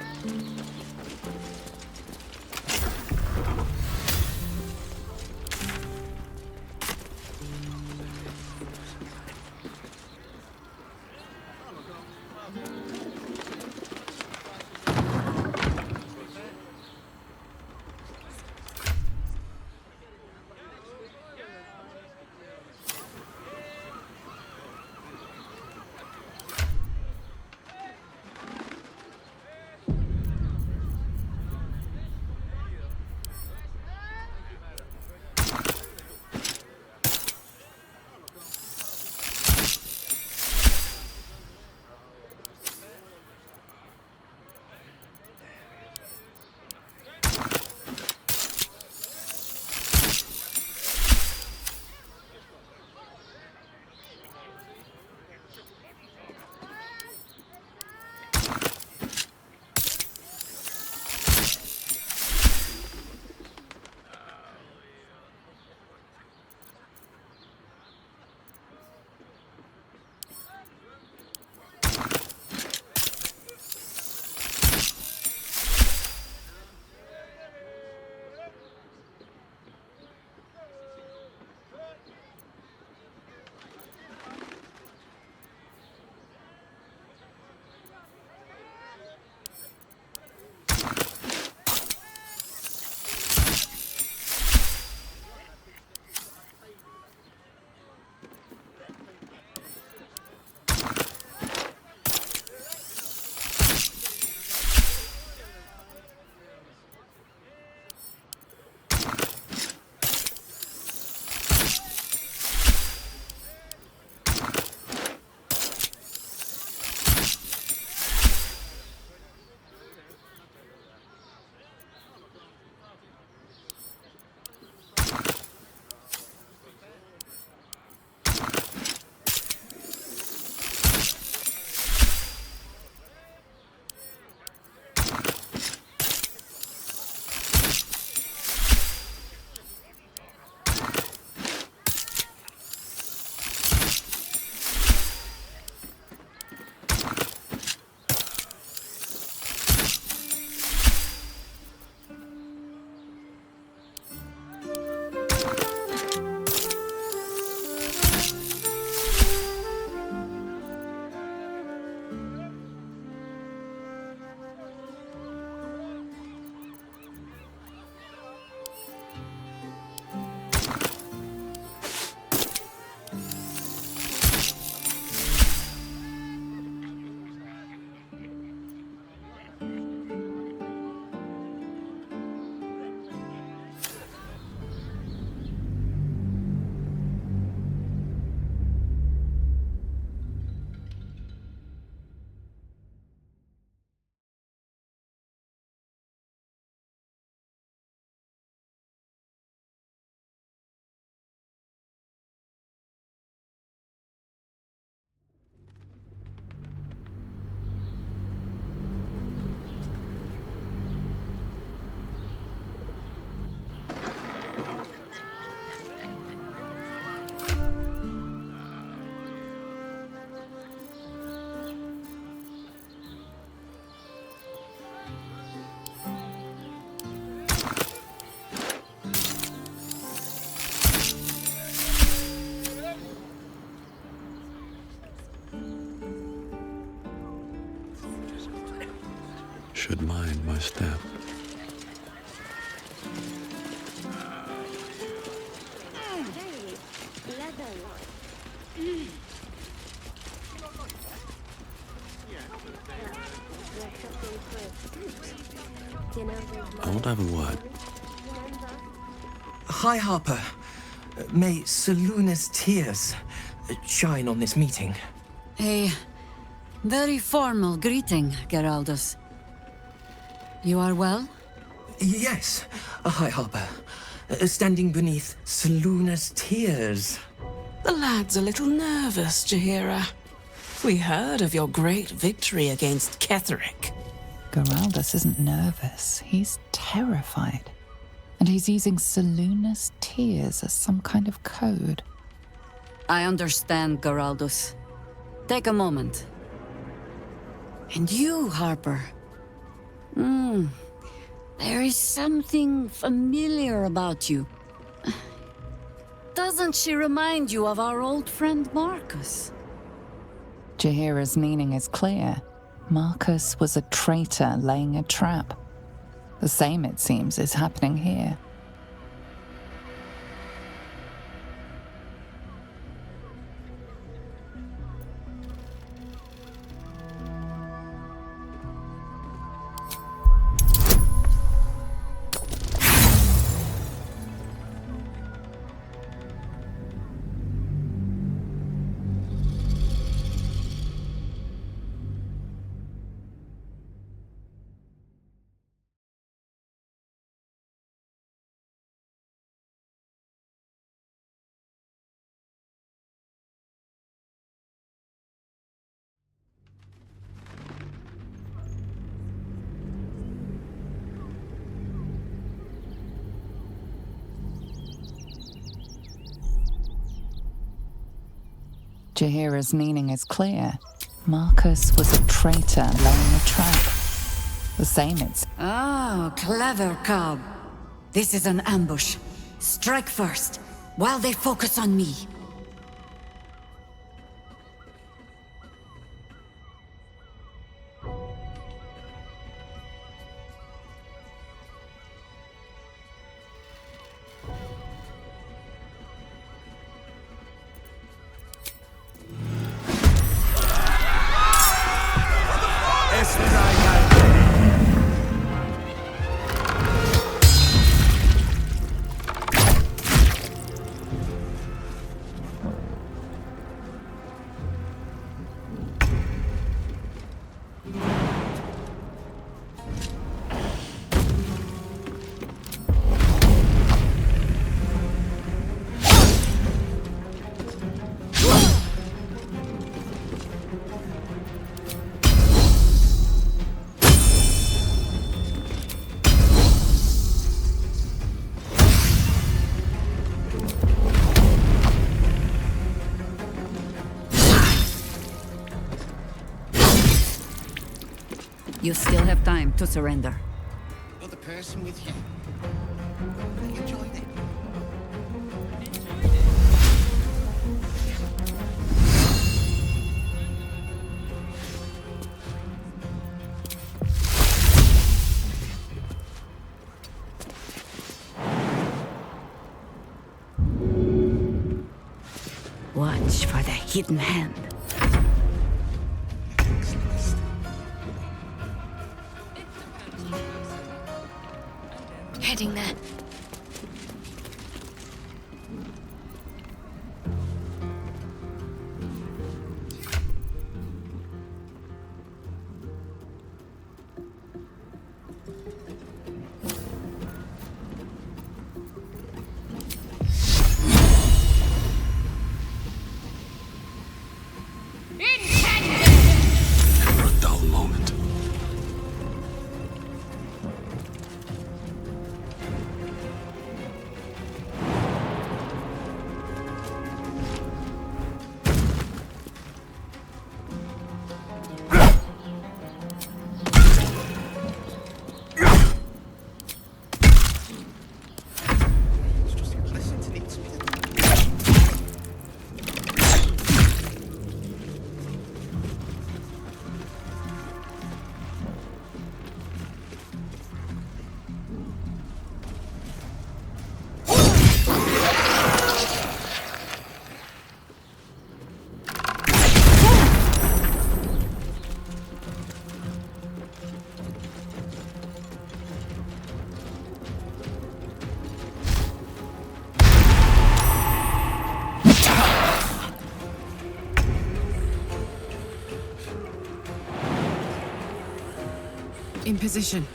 should mind my step. I want to have a word.
Hi, Harper. May Seluna's tears shine on this meeting.
A very formal greeting, Geraldus. You are well?
Yes. Hi, Harper. Standing beneath Seluna's tears.
The lad's a little nervous, Jaheira. We heard of your great victory against Ketheric.
Geraldus isn't nervous. He's terrified. And he's using Seluna's tears as some kind of code.
I understand, Geraldus. Take a moment. And you, Harper. There is something familiar about you. Doesn't she remind you of our old friend Marcus?
Jaheira's meaning is clear. Marcus was a traitor laying a trap. The same, it seems, is happening here. Jaheira's meaning is clear. Marcus was a traitor laying a trap. The same, it's...
Oh, clever cub. This is an ambush. Strike first, while they focus on me. You still have time to surrender.
You're the person with you. I enjoyed it.
Watch for the hidden hand.
Heading there.
Never a dull moment.
In position.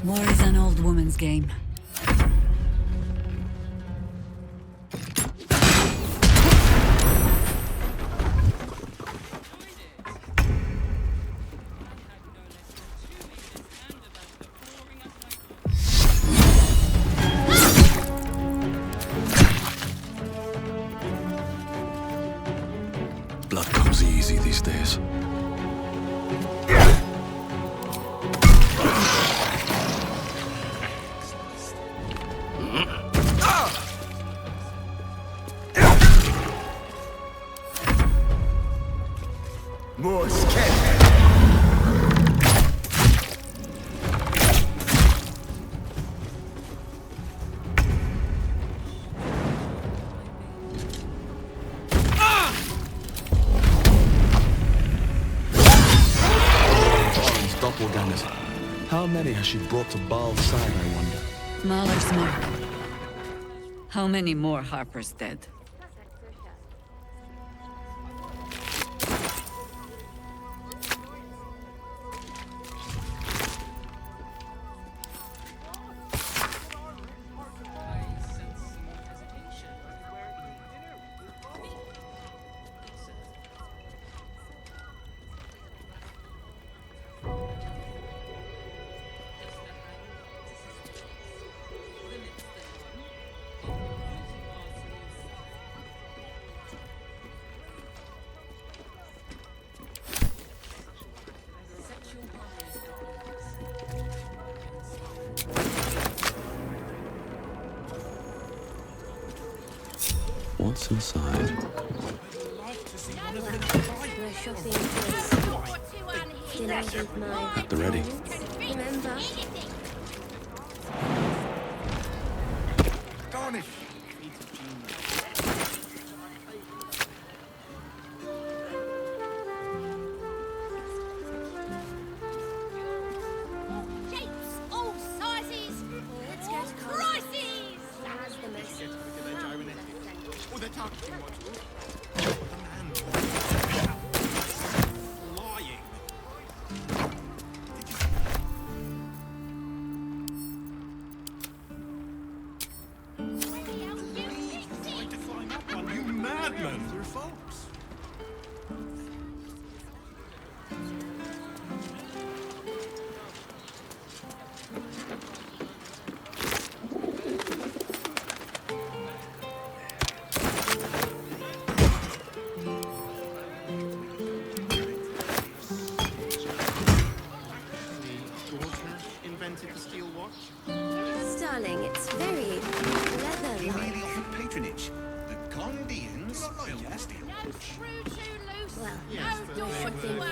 War is an old woman's game.
Blood comes easy these days.
More scared.
Doppelgangers. How many has she brought to Baal's side, I wonder?
Mahler's mark. How many more Harper's dead?
What's inside? At the ready.
Remember?
Garnish.
All sizes!
Let's go to
Crises!
That's the message.
Oh, they're targeting modules. The man. Lying. Trying to climb up one, you madman! They're folks. Invented the steel watch.
Darling, it's very leather-like.
Merely offered patronage. The Gondians.
Well,
yes,
no
but
door
they were-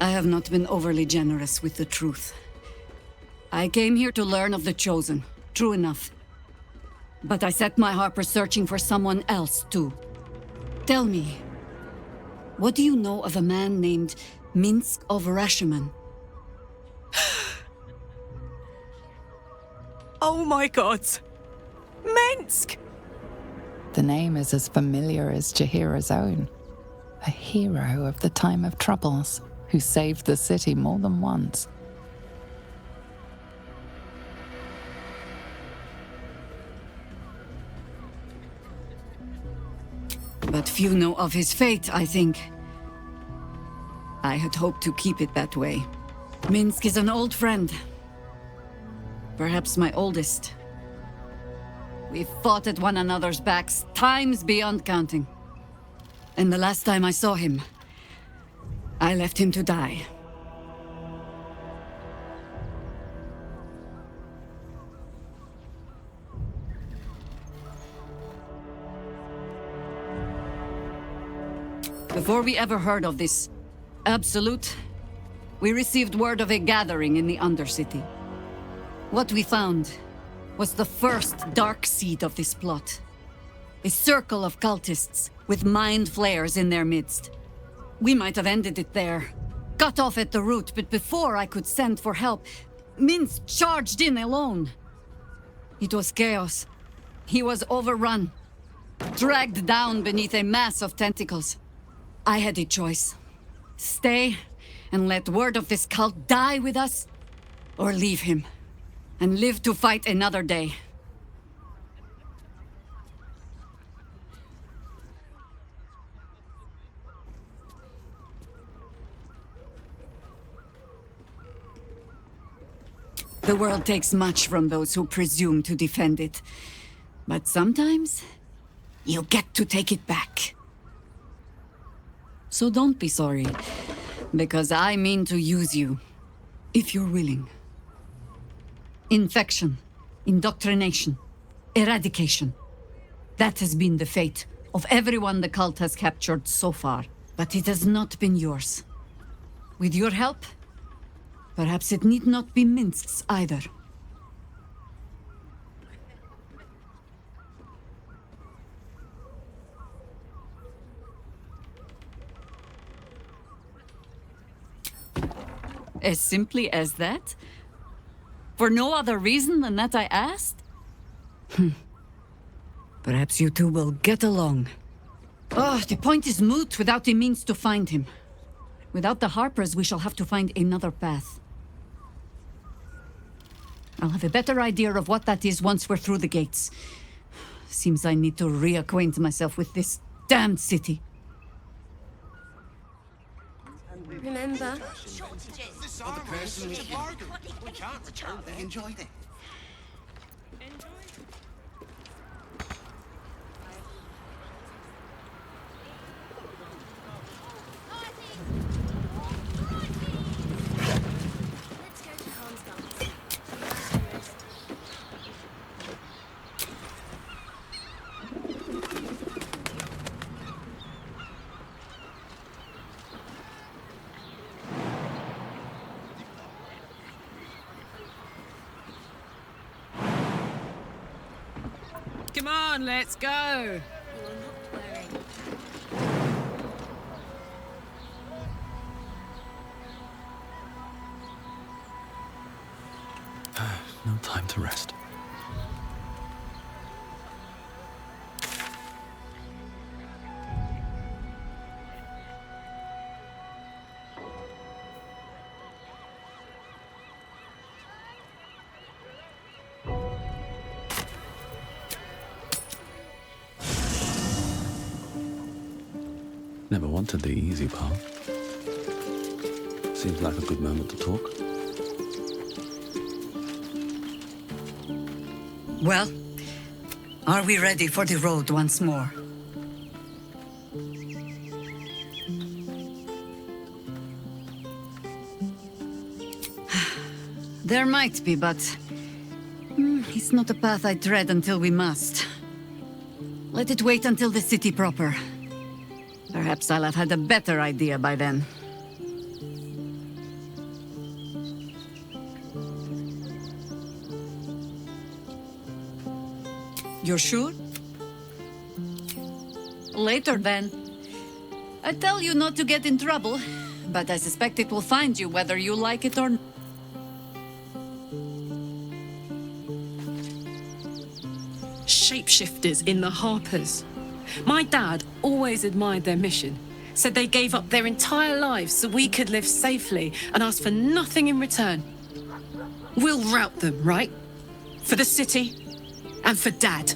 I have not been overly generous with the truth. I came here to learn of the Chosen, true enough. But I set my Harper searching for someone else, too. Tell me, what do you know of a man named Minsk of Rashomon?
Oh my god! Minsk!
The name is as familiar as Jaheira's own. A hero of the time of troubles, who saved the city more than once.
But few know of his fate, I think. I had hoped to keep it that way. Minsk is an old friend. Perhaps my oldest. We fought at one another's backs, times beyond counting. And the last time I saw him, I left him to die. Before we ever heard of this Absolute, we received word of a gathering in the Undercity. What we found was the first dark seed of this plot. A circle of cultists with mind flayers in their midst. We might have ended it there, cut off at the root, but before I could send for help, Minsk charged in alone. It was chaos. He was overrun, dragged down beneath a mass of tentacles. I had a choice. Stay and let word of this cult die with us, or leave him and live to fight another day. The world takes much from those who presume to defend it. But sometimes, you get to take it back. So don't be sorry, because I mean to use you, if you're willing. Infection, indoctrination, eradication. That has been the fate of everyone the cult has captured so far. But it has not been yours. With your help, perhaps it need not be Minsk's either. As simply as that? For no other reason than that I asked? Perhaps you two will get along. Oh, the point is moot without a means to find him. Without the Harpers, we shall have to find another path. I'll have a better idea of what that is once we're through the gates. Seems I need to reacquaint myself with this damned city.
Remember?
The person we can't return. They enjoyed it.
Come on, let's go.
No time to rest. Never wanted the easy path. Seems like a good moment to talk.
Well, are we ready for the road once more? There might be, but it's not a path I tread until we must. Let it wait until the city proper. Perhaps I'll have had a better idea by then. You're sure? Later, then. I tell you not to get in trouble, but I suspect it will find you whether you like it or not.
Shapeshifters in the Harpers. My dad always admired their mission. Said they gave up their entire lives so we could live safely and asked for nothing in return. We'll rout them, right? For the city and for Dad.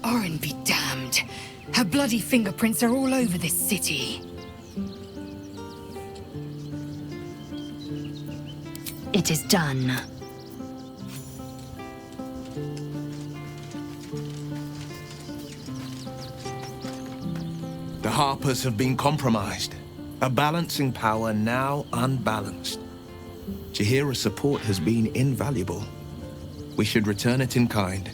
Orin be damned. Her bloody fingerprints are all over this city. It is done.
The Harpers have been compromised. A balancing power now unbalanced. Jaheira's support has been invaluable. We should return it in kind.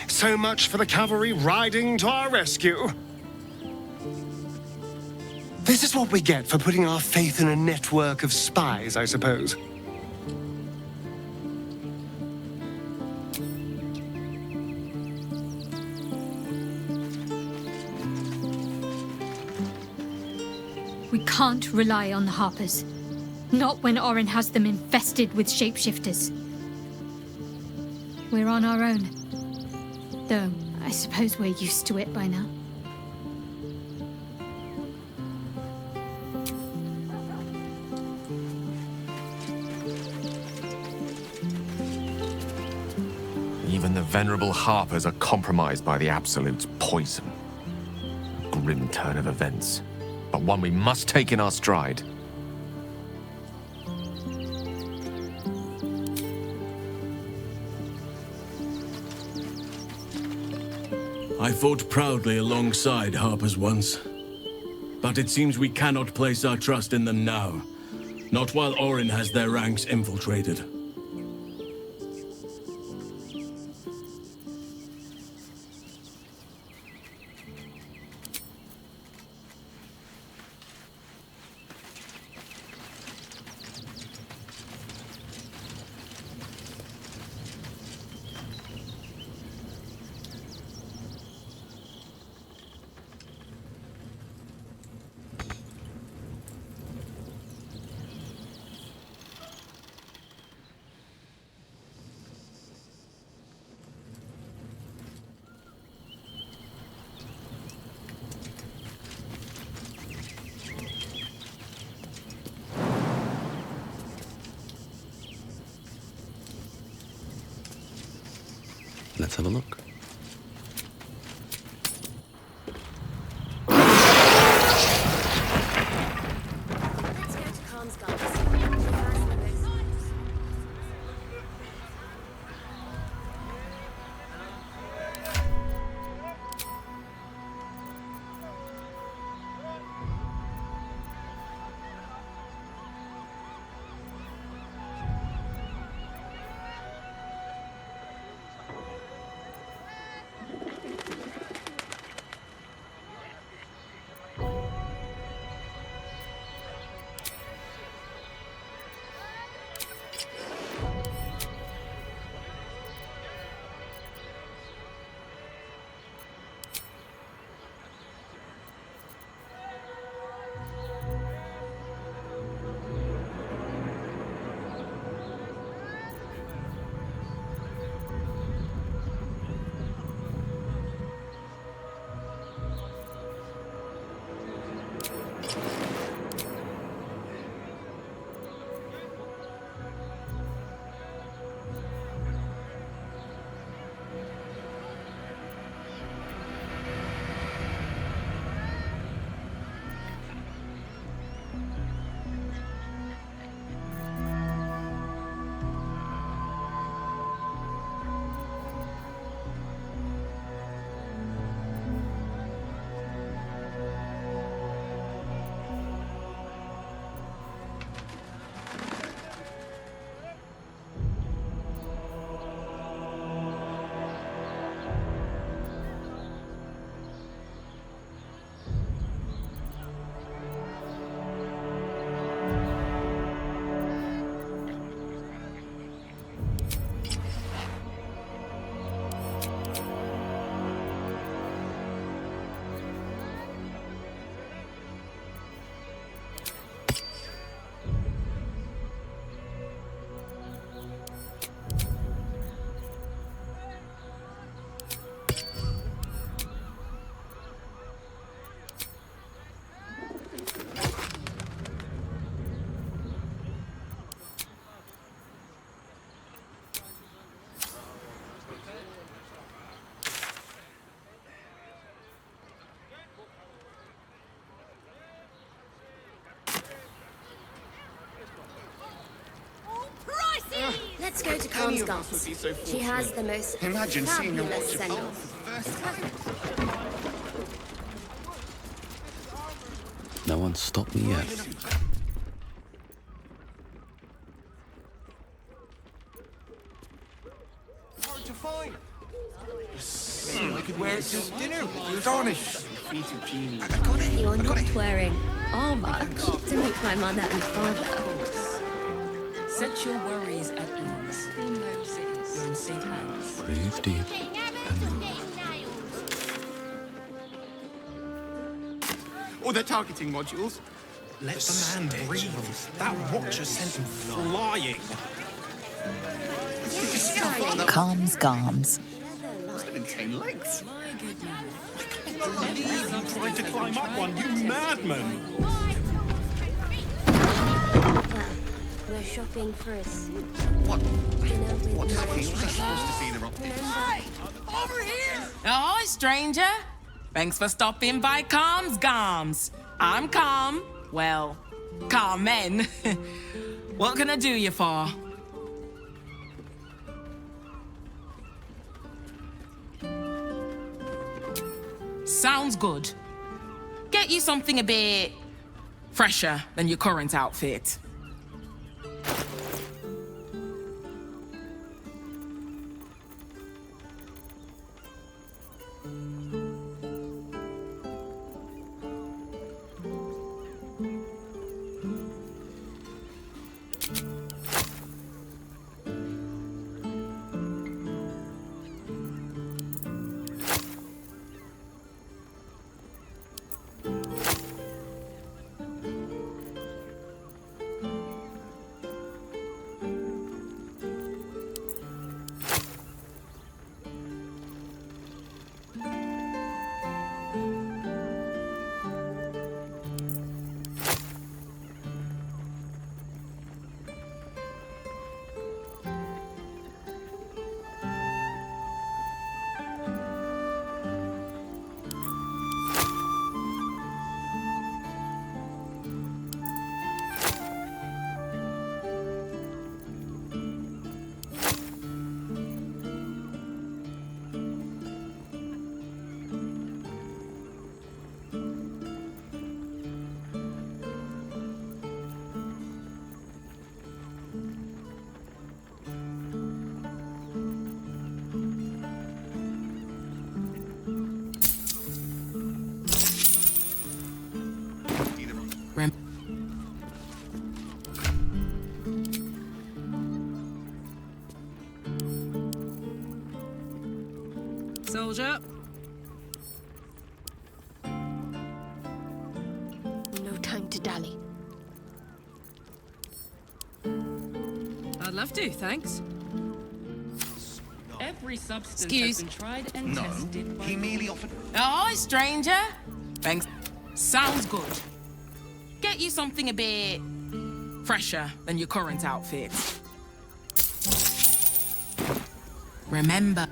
So much for the cavalry riding to our rescue. This is what we get for putting our faith in a network of spies, I suppose.
We can't rely on the Harpers. Not when Orin has them infested with shapeshifters. We're on our own. Though, I suppose we're used to it by now.
Even the venerable Harpers are compromised by the Absolute's poison. A grim turn of events, but one we must take in our stride.
I fought proudly alongside Harpers once. But it seems we cannot place our trust in them now. Not while Orin has their ranks infiltrated.
Let's have a look.
Let's go to Calm's Gardens. She has the most fabulous send-off.
No one's stopped me yet.
Hard to find. I could wear it to dinner with you. Astonished.
You're not wearing armor to make my mother and father.
Set your worries at ease. You're in safe hands.
Breathe deep and move.
Oh, they're targeting modules. Let the man breathe. That watcher sent him flying.
Calms Garms.
Insane legs. I can't believe you tried to climb up one, you madman!
We're shopping for a suit.
What happened? Was I supposed to see the rock?
Over here! Oh, stranger. Thanks for stopping by Calm's Garms. I'm Calm. Well, Carmen. What can I do you for? Sounds good. Get you something a bit fresher than your current outfit. Soldier.
No time to dally.
I'd love to, thanks.
Every substance has been tried and tested.
He merely offered.
Oh, stranger. Thanks. Sounds good. Get you something a bit fresher than your current outfit. Remember.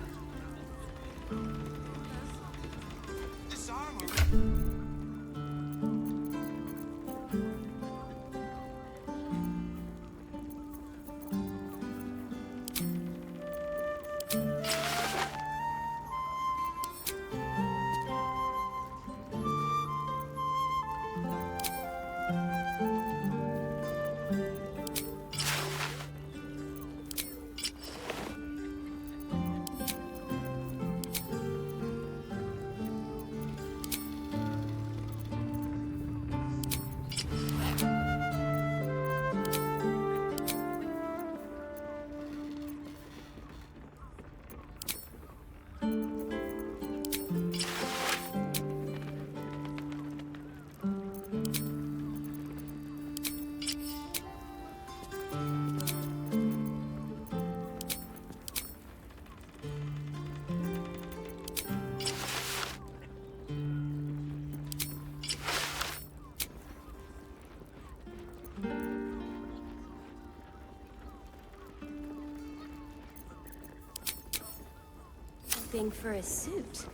For a suit.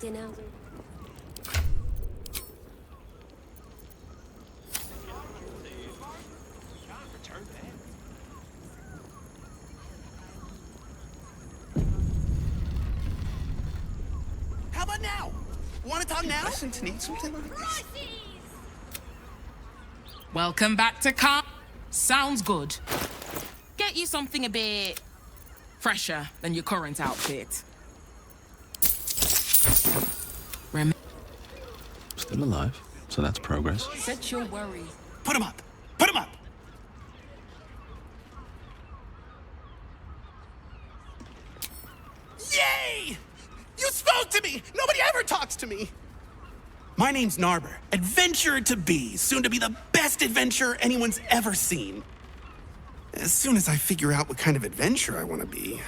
Dinner.
Want to talk now?
I seem to need something like this.
Welcome back to Car. Sounds good. Get you something a bit fresher than your current outfit.
Still alive, so that's progress.
Set your worries.
Put him up! Put him up! Yay! You spoke to me! Nobody ever talks to me! My name's Narber, adventurer to be, soon to be the best adventurer anyone's ever seen. As soon as I figure out what kind of adventurer I want to be.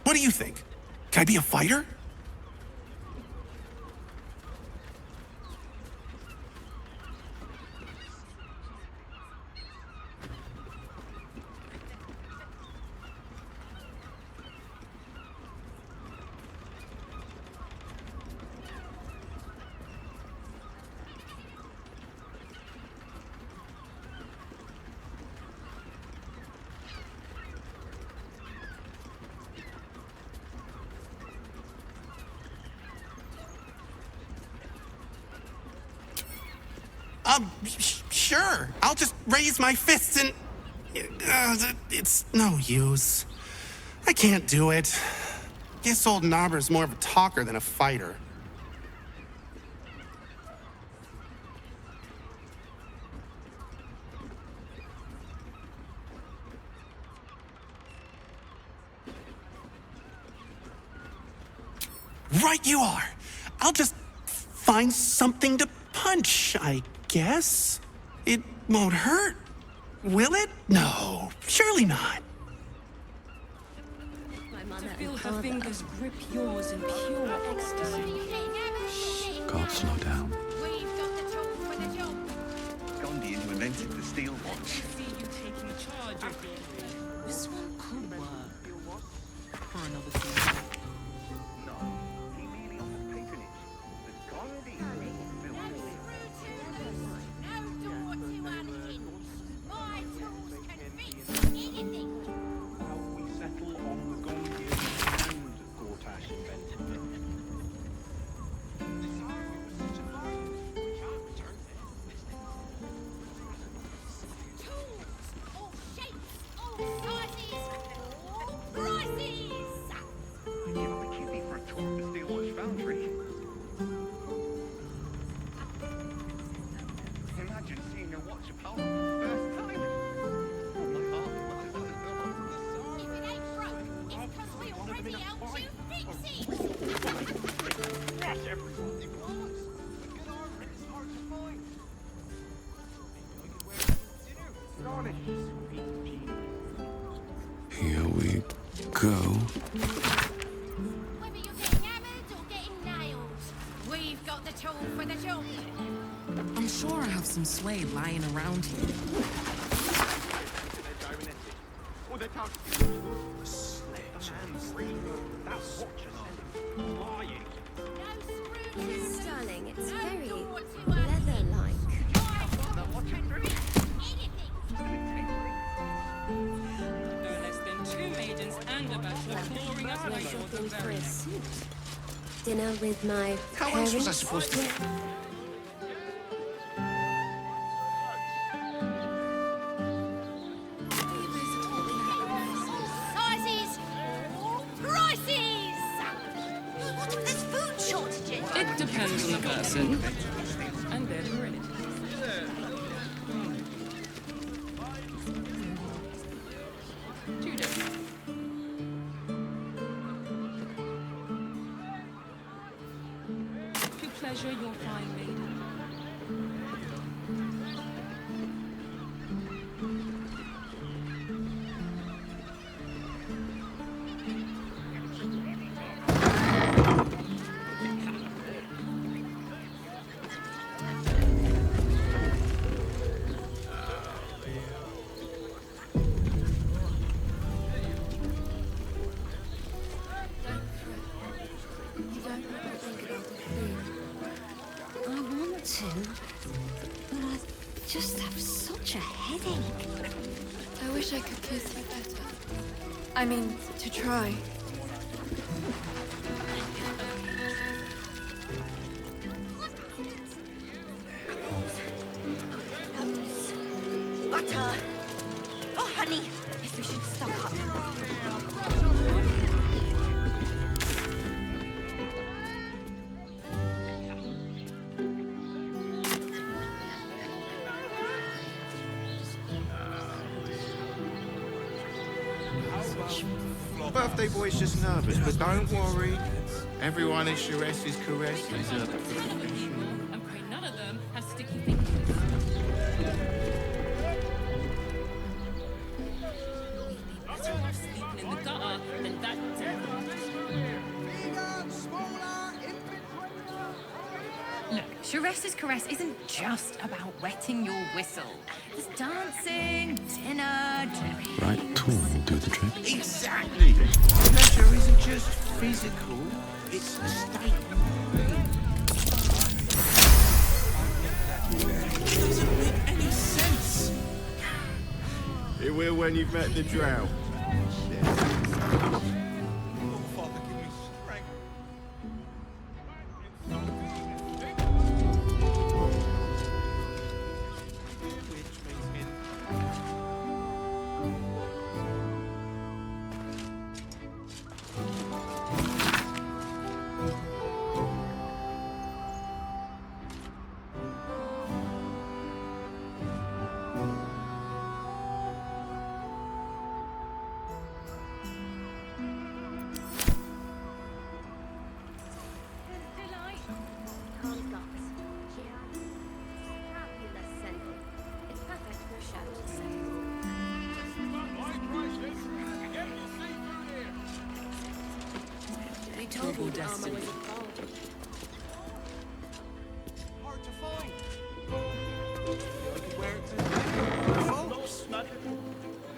What do you think? Can I be a fighter? Sure. I'll just raise my fists and... it's no use. I can't do it. Guess old Narber's more of a talker than a fighter. Right you are. I'll just find something to punch, I guess. It won't hurt, will it? No, surely not.
To feel her fingers grip yours in pure ecstasy.
God, slow down.
Gandhi who invented the steel watch.
This one could work for another season.
He merely offers patronage. But Gandhi built how we settle on the Gandhi and Gortash invented it. Imagine seeing your watch of power for the first time. Oh, my heart flutters at the thought of the
If it ain't broke, it's because we already helped you fix it.
Yes, everyone.
Here we go.
Whether you're getting hammered or getting nailed, we've got the tool for the job.
I'm sure I have some suede lying around here.
Or they're talking. That's what you're lying.
Darling, it's very leather-like.
No less than 2 maidens and a bachelor clawing us away
Something
with the
for
very
a suit. Dinner with my
How else was I
parents?
supposed to...
Sizes! Prices! There's food shortages!
It depends on the person and their heredity. To pleasure your fine maiden.
I want to, but I just have such a headache.
I wish I could kiss you better. I mean, to try.
water. Oh, honey, if we should stock up.
Birthday boy's just nervous, but don't worry. Everyone is Sharess's caress.
I'm afraid none of them have sticky fingers. Better off sleeping in the gutter than that.
Look, Sharess's caress isn't just about wetting your whistle. There's dancing, dinner,
Right tool will do the trick.
Exactly. Pleasure isn't just physical, it's a state of mind. It doesn't make any sense. It will when you've met the drought.
Global destiny.
Hard to find.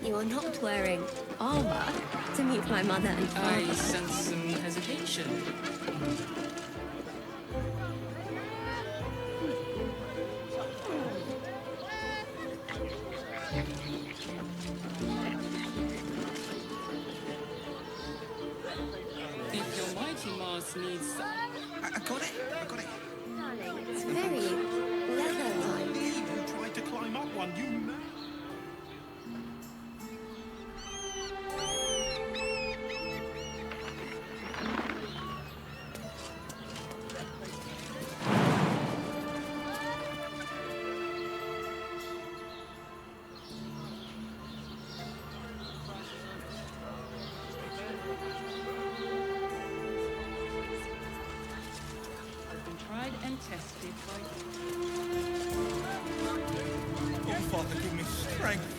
You are not wearing armor to meet my mother and father.
I sense some hesitation. If your mighty Mars needs...
I got it.
Darling, it's very leather-like.
You tried to climb up one, you know.
Tried and tested by...
Oh, Father, give me strength.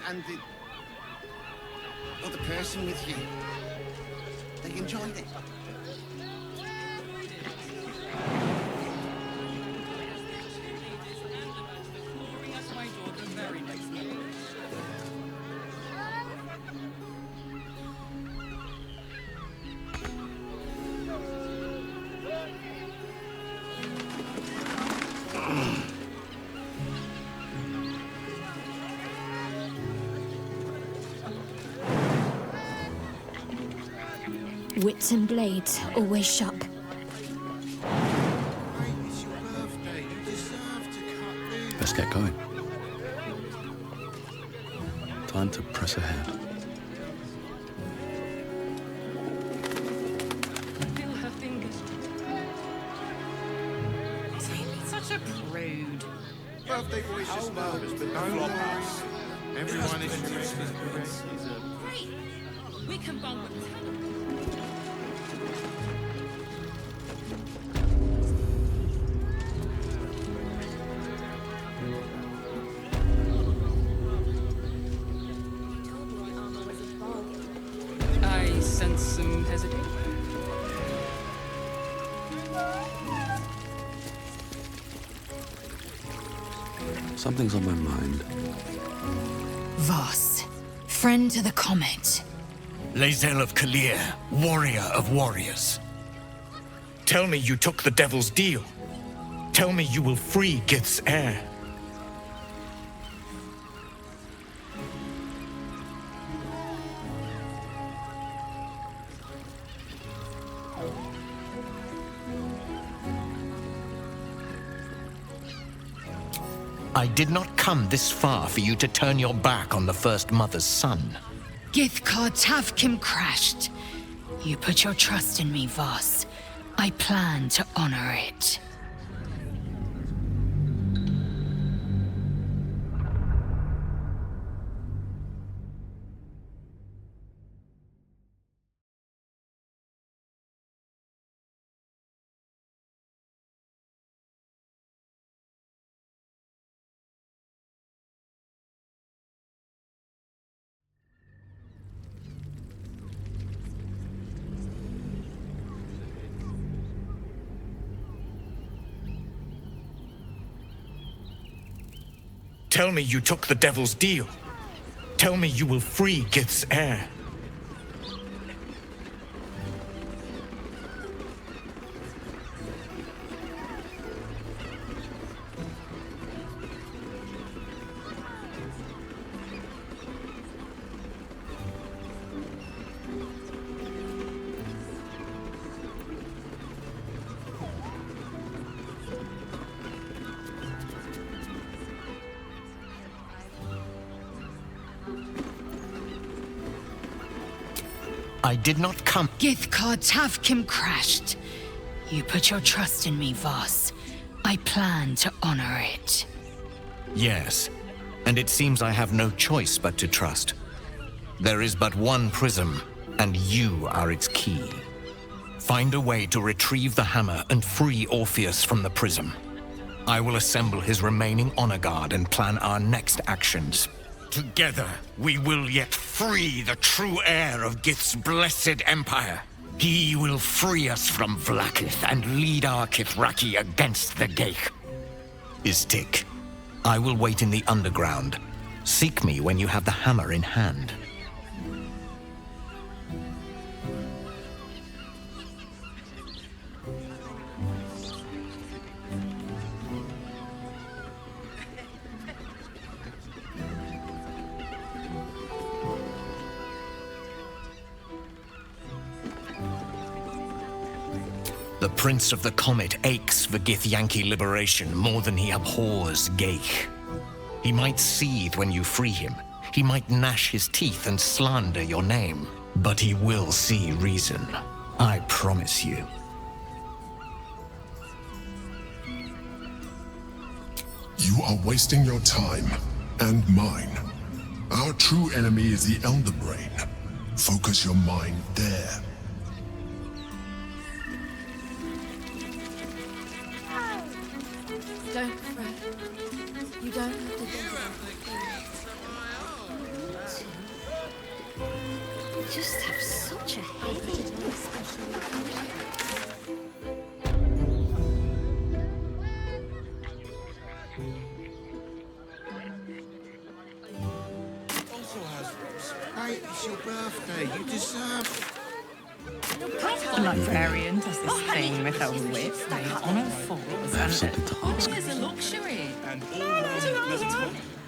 And the other person with you, they enjoyed it.
Wits and blades, always sharp.
It's your birthday. You deserve to cut loose.
Let's get going. Time to press ahead.
Feel her fingers.
Such a prude.
Birthday boy's just nervous, but don't worry. Everyone is Sharess's caress.
Great! We can bond with I sense some hesitation.
Something's on my mind.
Voss, friend to the comet.
Lae'zel of Kalir, warrior of warriors. Tell me you took the devil's deal. Tell me you will free Gith's heir. I did not come this far for you to turn your back on the First Mother's son.
Githcard Tavkim crashed. You put your trust in me, Voss. I plan to honor it.
Tell me you took the Devil's deal. Tell me you will free Gith's heir. I did not come.
Githcard Tavkim crashed. You put your trust in me, Voss. I plan to honor it.
Yes, and it seems I have no choice but to trust. There is but one prism, and you are its key. Find a way to retrieve the hammer and free Orpheus from the prism. I will assemble his remaining honor guard and plan our next actions. Together, we will yet free the true heir of Gith's blessed empire. He will free us from Vlaakith and lead our Kithraki against the Geich. Istik, I will wait in the underground. Seek me when you have the hammer in hand. The Prince of the Comet aches for Githyanki liberation more than he abhors Geich. He might seethe when you free him. He might gnash his teeth and slander your name. But he will see reason. I promise you.
You are wasting your time, and mine. Our true enemy is the Elder Brain. Focus your mind there.
Don't fret. You don't have to do that.
You just have such a heavy
Hey, it's your birthday. You deserve.
The librarian does this thing with her whip on her fours.
I have something to ask.
It's a luxury.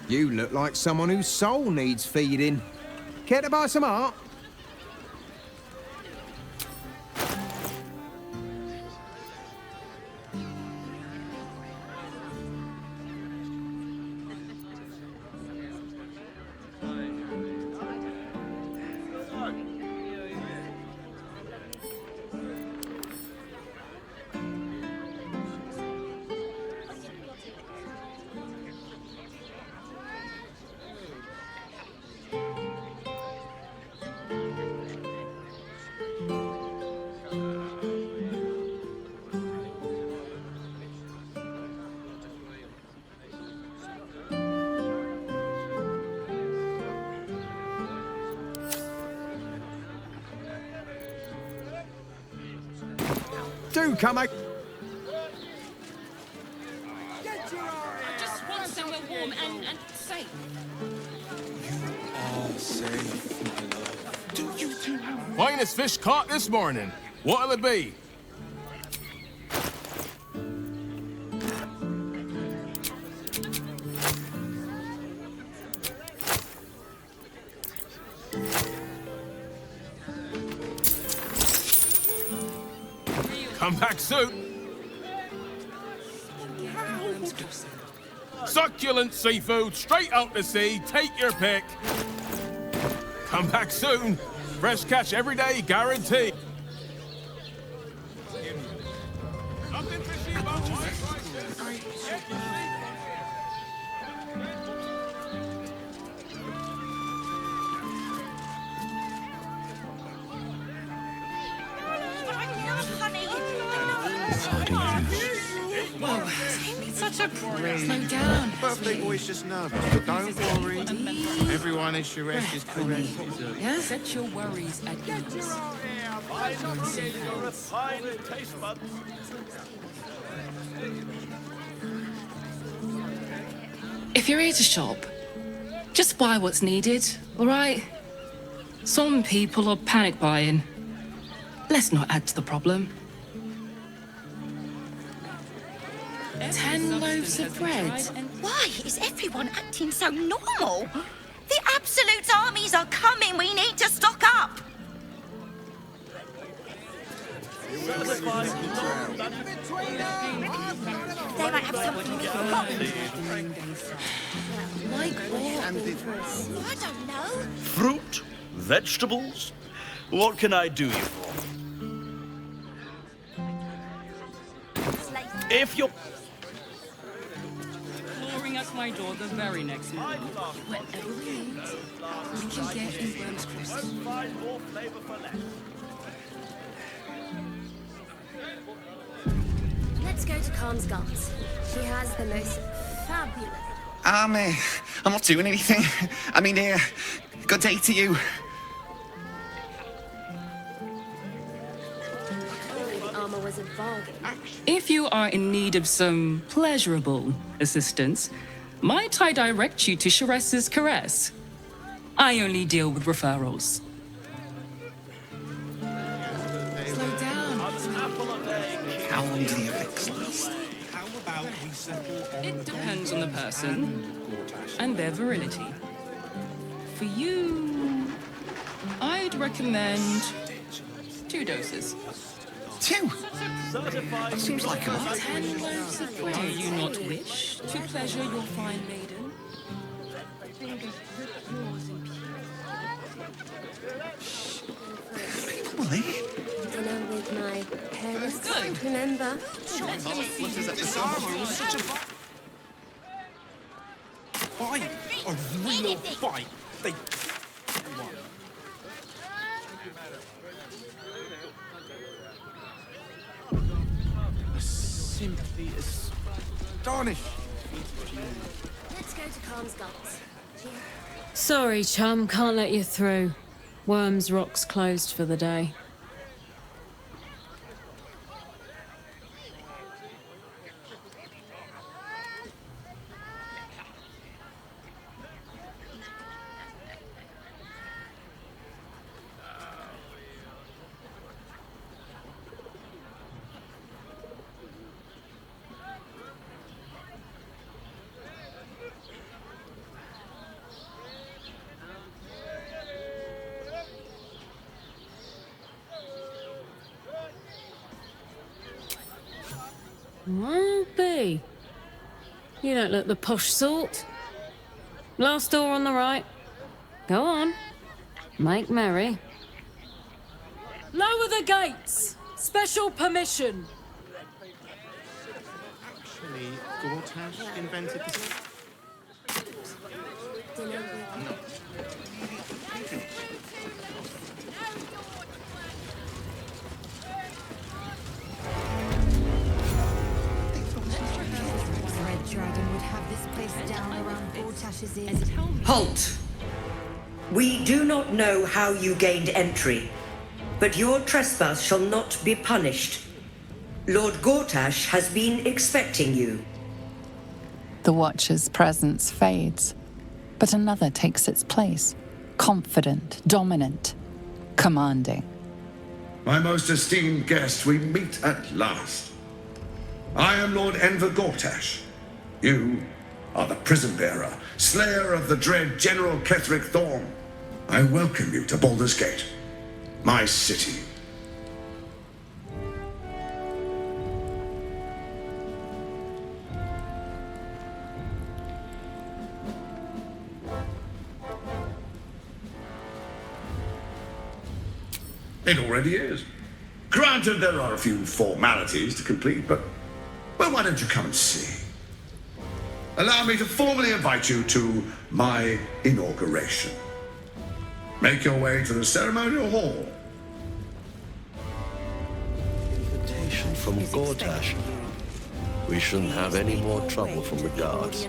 You look like someone whose soul needs feeding. Care to buy some art? Do come out.
I just want somewhere warm and safe.
Oh, safe, my love. Do you two have...
Finest fish caught this morning. What'll it be? Come back soon.
Succulent seafood, straight out to sea. Take your pick. Come back soon. Fresh catch every day, guaranteed.
Such a prick. Slow down.
Birthday boy's just nervous, but don't worry. Everyone is Sharess is correct.
Yeah? Set your worries at ease. If you're here to shop, just buy what's needed, all right? Some people are panic buying. Let's not add to the problem.
10 loaves of bread. Why is everyone acting so normal? The Absolute armies are coming. We need to stock up. They might have something we've forgotten. Like what? I don't know.
Fruit? Vegetables? What can I do you for? If you're...
Flooring at my door the very next morning. Whatever we need, we can get in Worms Crossing.
Let's go to Calm's Gums. She has the most fabulous...
I'm not doing anything. I mean, good day to you.
The armor was a bargain.
If you are in need of some pleasurable assistance, might I direct you to Sharess's Caress? I only deal with referrals.
Slow down.
How long do the effects last?
It depends on the person and their virility. For you, I'd recommend 2 doses.
2? That seems like a lot.
10 loaves of bread. Do you not wish to pleasure your fine maiden?
Dinner with my parents. Remember?
What is that? This armor was such a fight. A real fight. They won. Simply astonishing.
Let's go to Calm's Gums.
Sorry, chum, can't let you through. Worms Rock's closed for the day. Won't be. You don't look the posh sort. Last door on the right. Go on. Make merry.
Lower the gates! Special permission!
Actually, Gortash invented this.
Red Dragon would have this place down around Gortash's ears.
Halt! We do not know how you gained entry, but your trespass shall not be punished. Lord Gortash has been expecting you.
The Watcher's presence fades, but another takes its place. Confident, dominant, commanding.
My most esteemed guest, we meet at last. I am Lord Enver Gortash. You are the prison bearer, slayer of the dread General Ketheric Thorn. I welcome you to Baldur's Gate, my city. It already is. Granted, there are a few formalities to complete, but well, why don't you come and see? Allow me to formally invite you to my inauguration. Make your way to the ceremonial hall.
Invitation from Gortash. We shouldn't have any more trouble from the guards.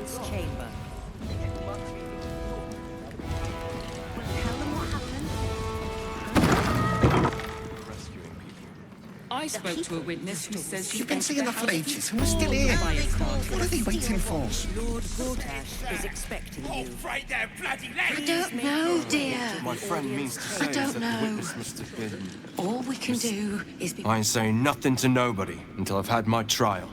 I spoke to a witness who says
You've been seeing that for ages, and we're still here. What are they waiting for?
Lord Gortash is expecting you.
Right there, bloody
I don't know, dear.
My friend means to say
I don't
is that
know.
the witness must have been...
All we can do is be...
I ain't saying nothing to nobody until I've had my trial.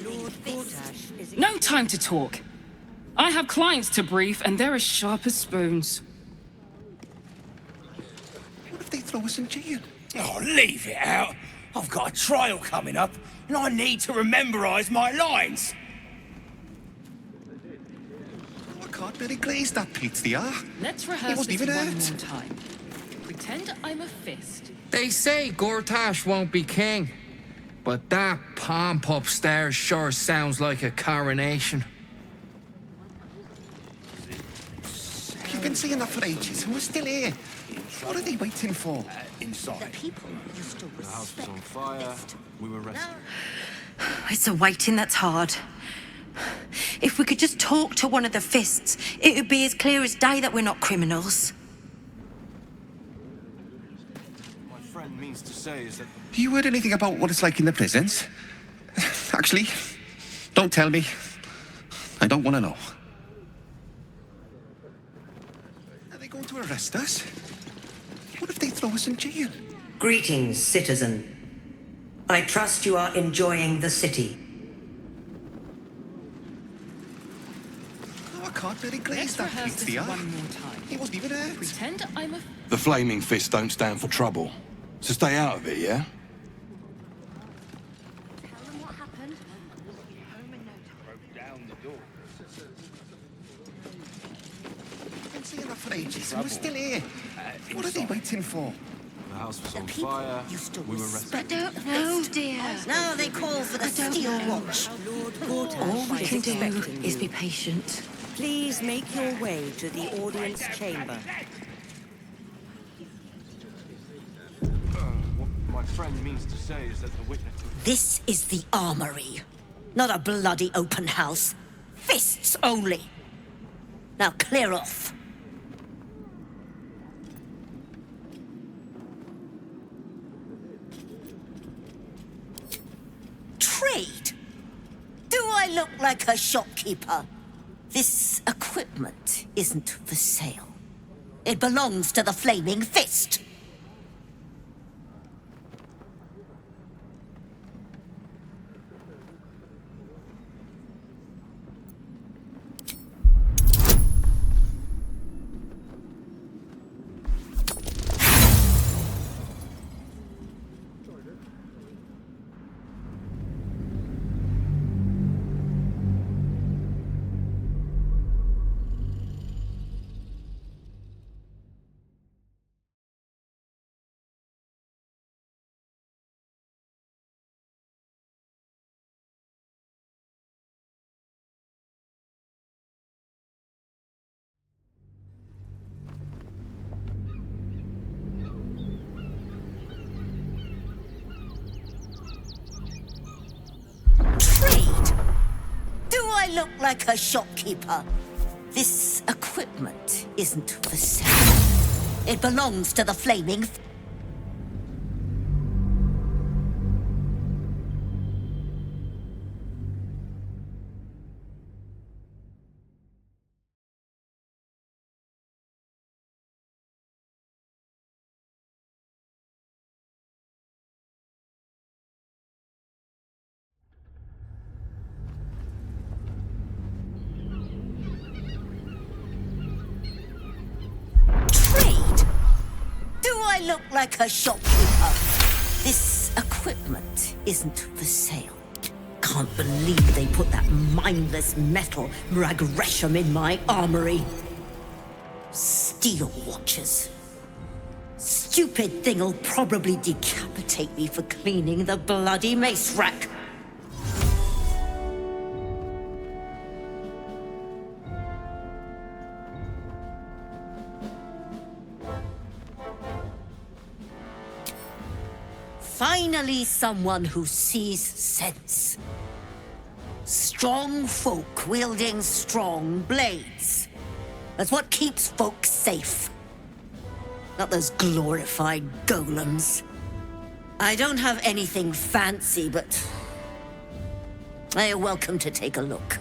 Lord Gortash is
No time to talk. I have clients to brief, and they're as sharp as spoons.
What if they throw us in jail?
Oh, leave it out. I've got a trial coming up, and I need to rememberize my lines.
I can't really glaze that pizza.
Let's
He
rehearse
wasn't
this
even
one
hurt.
more time. Pretend I'm a fist.
They say Gortash won't be king, but that pomp upstairs sure sounds like a coronation.
You've been saying that for ages, and we're still here. What are they waiting for?
Inside.
people used to
The house was on fire. We were rescued.
It's the waiting that's hard. If we could just talk to one of the fists, it would be as clear as day that we're not criminals.
My friend means to say is that...
Have you heard anything about what it's like in the prisons? Actually, don't tell me. I don't want to know. Are they going to arrest us? What if they throw us in jail?
Greetings, citizen. I trust you are enjoying the city.
Oh, I can't really glaze
Let's
that
rehearse this
pizza.
one more time.
He wasn't even hurt.
Pretend I'm a...
The Flaming Fist don't stand for trouble. So stay out of it, yeah?
Tell them what happened. Home in no time.
I've been saying that for ages, and we're still here. What are they waiting for?
The house was on fire. We were rescued.
I don't know, dear.
Now they call for the Steel Watch. Lord Gortash
All we can
is
do
expecting
is
you.
be patient.
Please make your way to the audience chamber.
What my friend means to say is that the witness...
This is the armory, not a bloody open house. Fists only. Now clear off. Trade? Do I look like a shopkeeper? This equipment isn't for sale. It belongs to the Flaming Fist. Trade? Do I look like a shopkeeper? This equipment isn't for sale. It belongs to the Flaming Fist. Look like a shopkeeper. This equipment isn't for sale. Can't believe they put that mindless metal Ragresham in my armory. Steel Watchers. Stupid thing'll probably decapitate me for cleaning the bloody mace rack. Finally, someone who sees sense. Strong folk wielding strong blades. That's what keeps folk safe. Not those glorified golems. I don't have anything fancy, but they are welcome to take a look.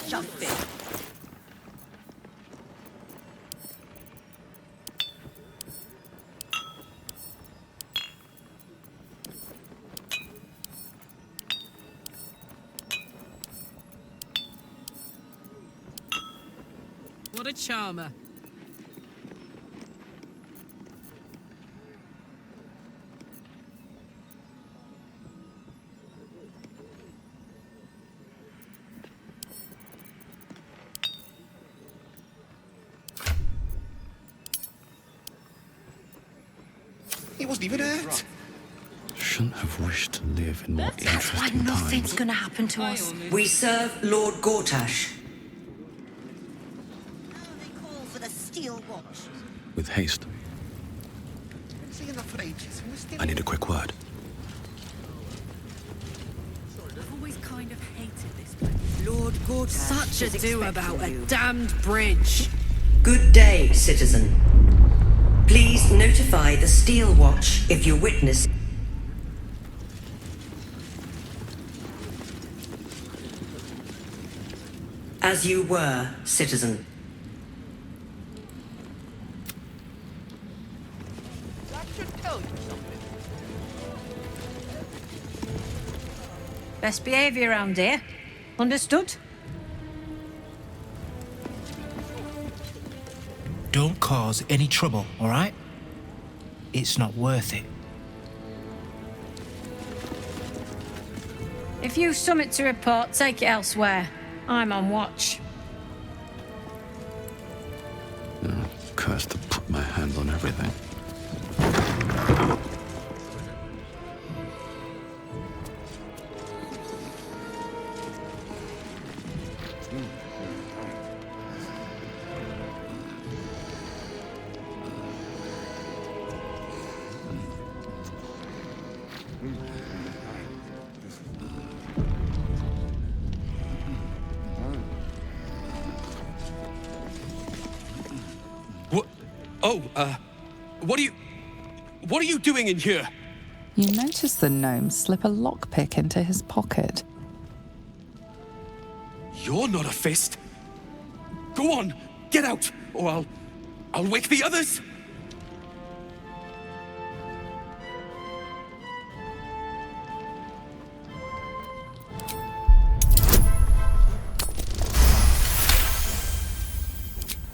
Jump in.
What a charmer.
He wasn't even hurt.
Shouldn't have wished to live in more
That's why
interesting
nothing's
times.
gonna happen to us. We serve Lord Gortash. For the Steel Watch.
With haste. I need a quick word.
I've always kind of hated this place.
Lord Gortash.
Such
is
a do
expecting
about
you.
a damned bridge.
Good day, citizen. Please notify the Steel Watch if you witness. As you were, citizen.
That should tell you something.
Best behaviour around here. Understood?
Don't cause any trouble, all right? It's not worth it.
If you've something to report, take it elsewhere. I'm on watch.
Cursed to put my hands on everything.
What are you doing in here?
You notice the gnome slip a lockpick into his pocket.
You're not a fist. Go on, get out, or I'll wake the others.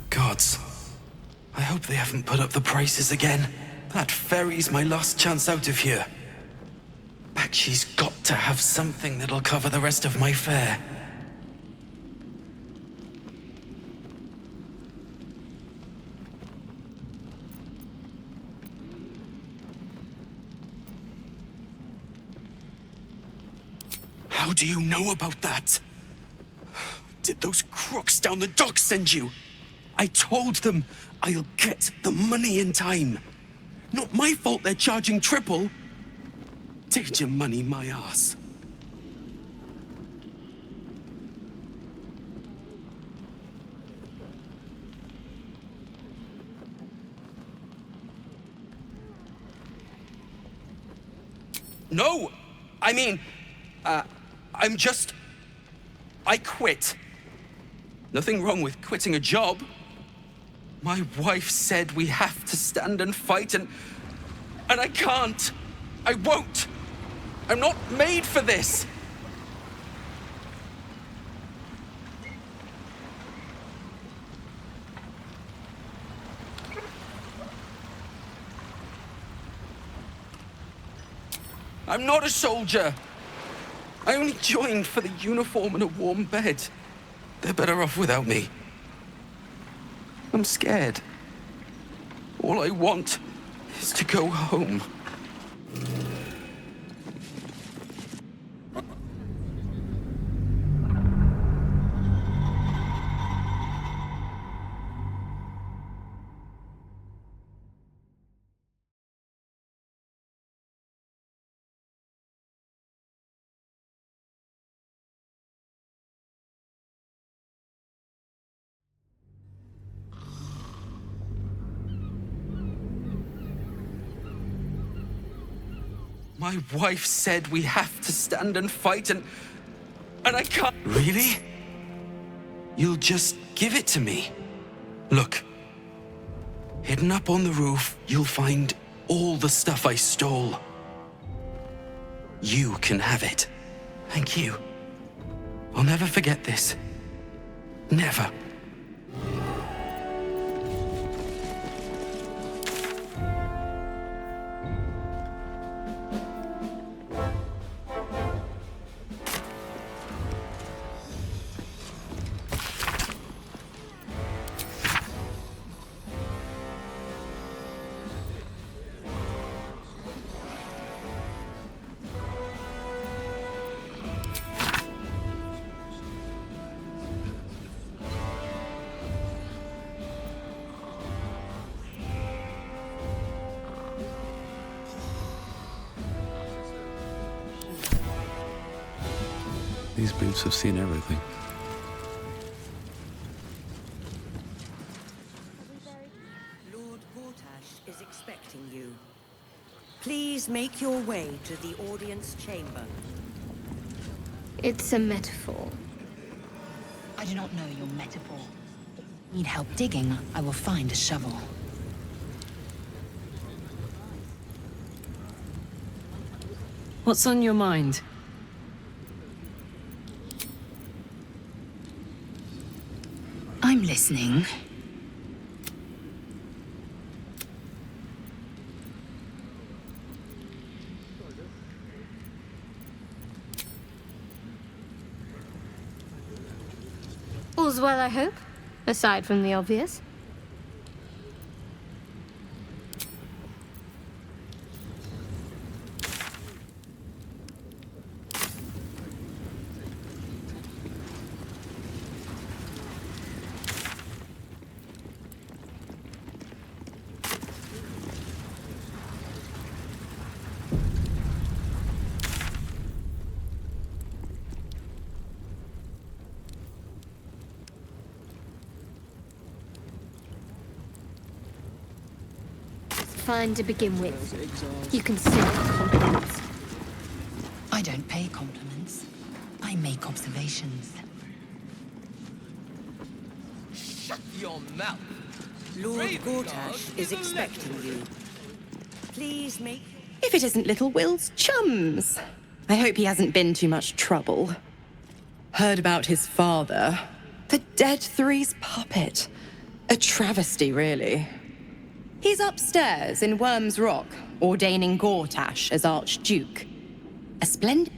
Gods. I hope they haven't put up the prices again. That ferry's my last chance out of here. Bakshi's got to have something that'll cover the rest of my fare. How do you know about that? Did those crooks down the dock send you? I told them I'll get the money in time. Not my fault they're charging triple. Take your money, my ass.
No! I mean, I quit. Nothing wrong with quitting a job. My wife said we have to stand and fight, and I can't. I won't. I'm not made for this. I'm not a soldier. I only joined for the uniform and a warm bed. They're better off without me. I'm scared. All I want is to go home. My wife said we have to stand and fight, and I can't.
Really? You'll just give it to me? Look. Hidden up on the roof, you'll find all the stuff I stole. You can have it. Thank you. I'll never forget this. Never.
These boots have seen everything.
Lord Gortash is expecting you. Please make your way to the audience chamber.
It's a metaphor.
I do not know your metaphor. Need help digging? I will find a shovel.
What's on your mind?
I'm listening.
All's well, I hope, aside from the obvious. Fine to begin with. You can sell compliments.
I don't pay compliments. I make observations.
Shut your mouth. Lord Gortash is expecting you. Please make...
If it isn't little Will's chums. I hope he hasn't been too much trouble. Heard about his father. The Dead Three's puppet. A travesty, really. He's upstairs in Worm's Rock, ordaining Gortash as Archduke. A splendid...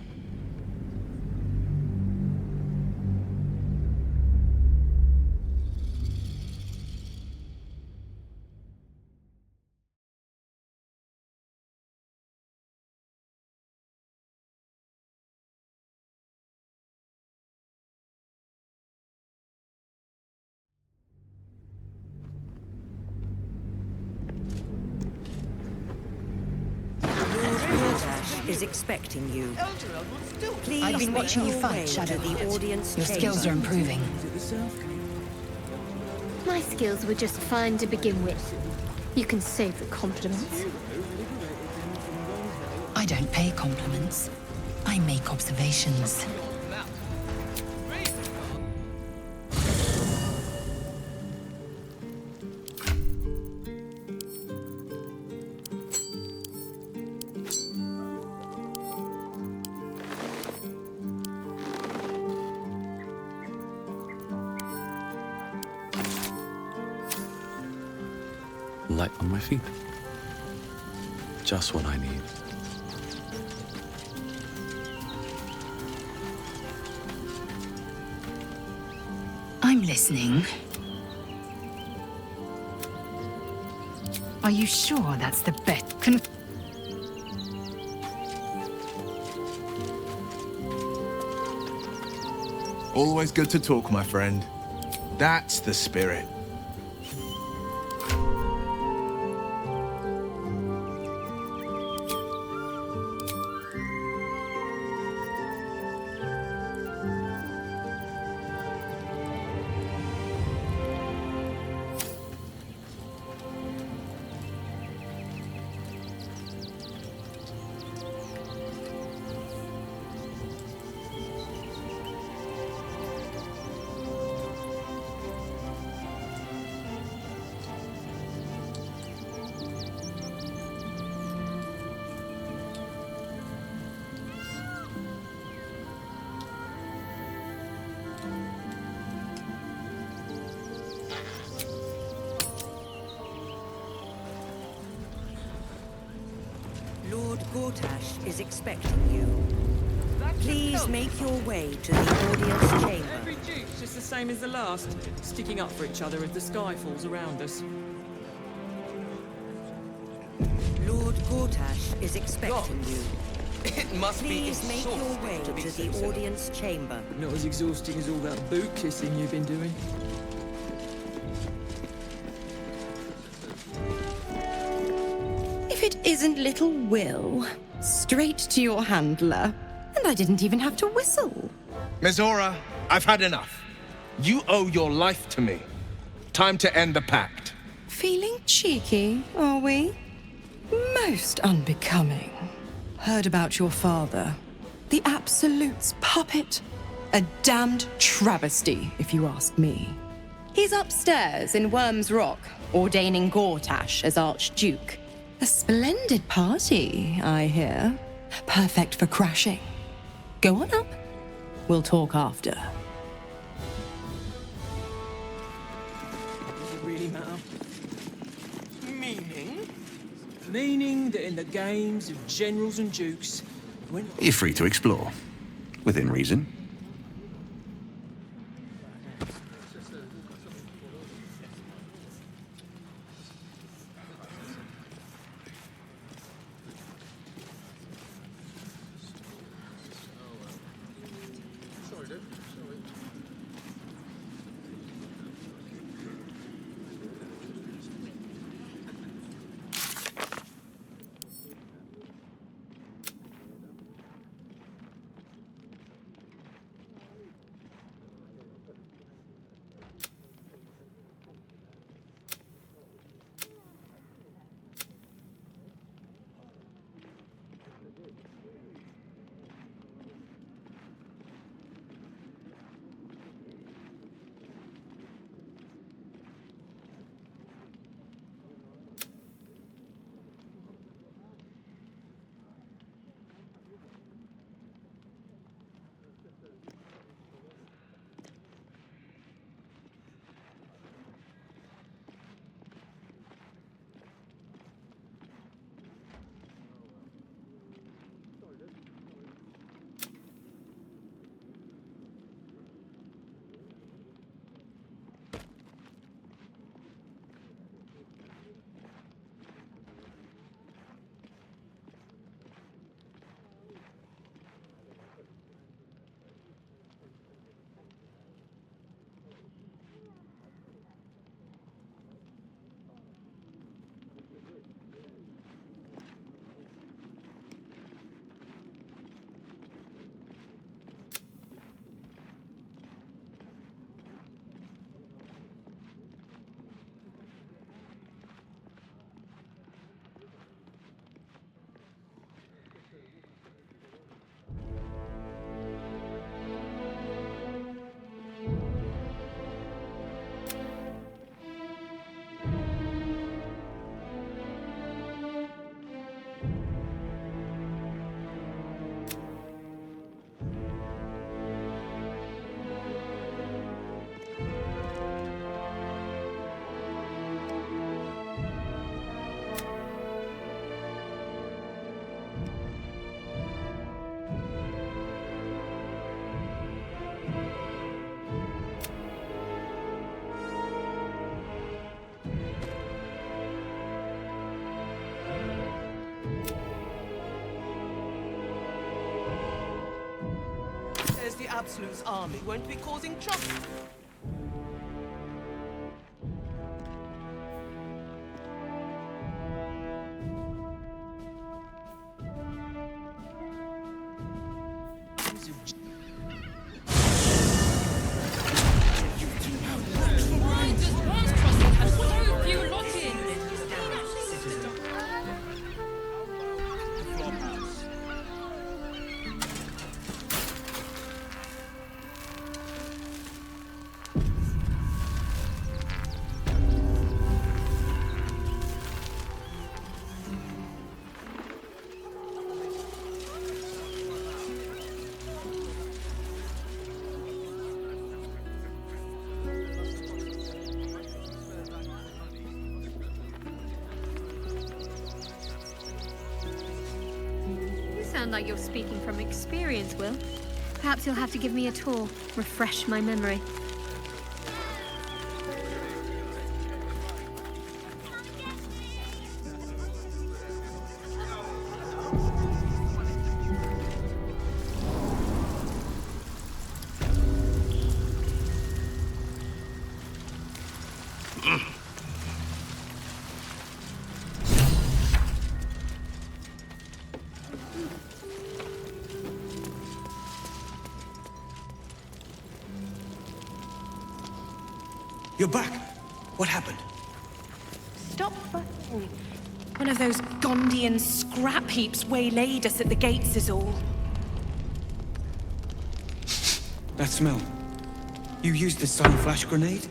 is expecting you. Please
I've been
make
watching you
your
fight,
way
Shadow.
to the audience
Your skills are
chamber.
improving.
My skills were just fine to begin with. You can save the compliments.
I don't pay compliments. I make observations.
Light on my feet. Just what I need.
I'm listening. Are you sure that's the best?
Always good to talk, my friend. That's the spirit.
Lord Gortash is expecting you. Please make your way to the audience chamber.
Every duke's just the same as the last, sticking up for each other as the sky falls around us.
Lord Gortash is expecting you.
It must
Please
be
make your way
exhausting to be
to
so
the
silly.
audience chamber.
Not as exhausting as all that boot kissing you've been doing.
If it isn't little Will, straight to your handler. And I didn't even have to whistle.
Mizora, I've had enough. You owe your life to me. Time to end the pact.
Feeling cheeky, are we? Most unbecoming. Heard about your father. The Absolute's puppet. A damned travesty, if you ask me. He's upstairs in Worm's Rock, ordaining Gortash as Archduke. A splendid party, I hear. Perfect for crashing. Go on up. We'll talk after.
Does it really matter?
Meaning?
Meaning that in the games of generals and dukes, when
You're free to explore. Within reason.
Absolute's army won't be causing trouble.
Sound like you're speaking from experience, Will. Perhaps you'll have to give me a tour, refresh my memory.
You're back. What happened?
Stop fussing. One of those Gondian scrap heaps waylaid us at the gates is all.
That smell. You used the sun flash grenade?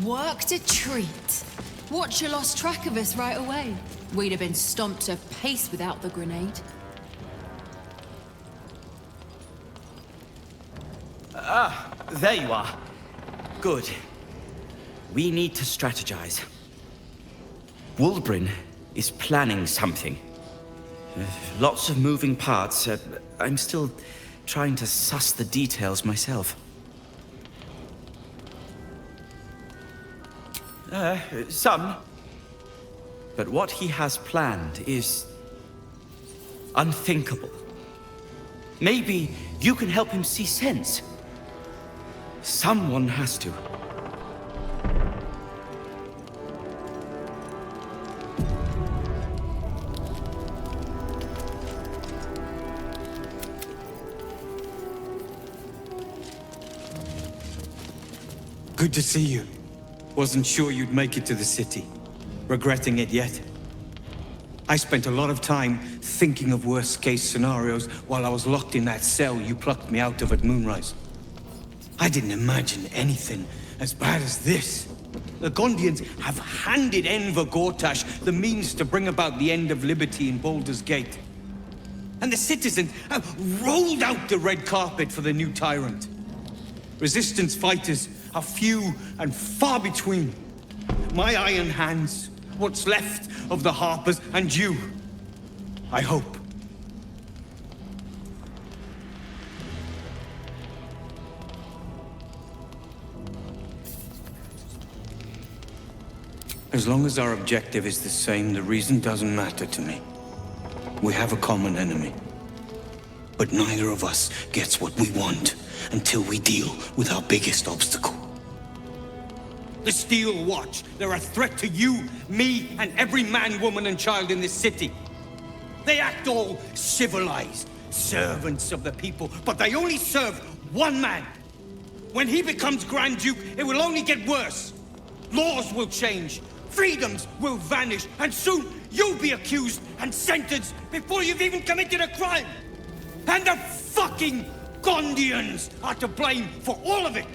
Worked a treat. Watcher lost track of us right away. We'd have been stomped to pace without the grenade.
Ah, there you are. Good. We need to strategize. Wulbrin is planning something. Lots of moving parts. I'm still trying to suss the details myself. Some. But what he has planned is unthinkable. Maybe you can help him see sense. Someone has to.
Good to see you. Wasn't sure you'd make it to the city. Regretting it yet? I spent a lot of time thinking of worst-case scenarios while I was locked in that cell you plucked me out of at Moonrise. I didn't imagine anything as bad as this. The Gondians have handed Enver Gortash the means to bring about the end of liberty in Baldur's Gate. And the citizens have rolled out the red carpet for the new tyrant. Resistance fighters are few and far between. My iron hands, what's left of the Harpers, and you. I hope. As long as our objective is the same, the reason doesn't matter to me. We have a common enemy. But neither of us gets what we want until we deal with our biggest obstacle. The Steel Watch. They're a threat to you, me, and every man, woman, and child in this city. They act all civilized, servants of the people, but they only serve one man. When he becomes Grand Duke, it will only get worse. Laws will change, freedoms will vanish, and soon you'll be accused and sentenced before you've even committed a crime. And the fucking Gondians are to blame for all of it.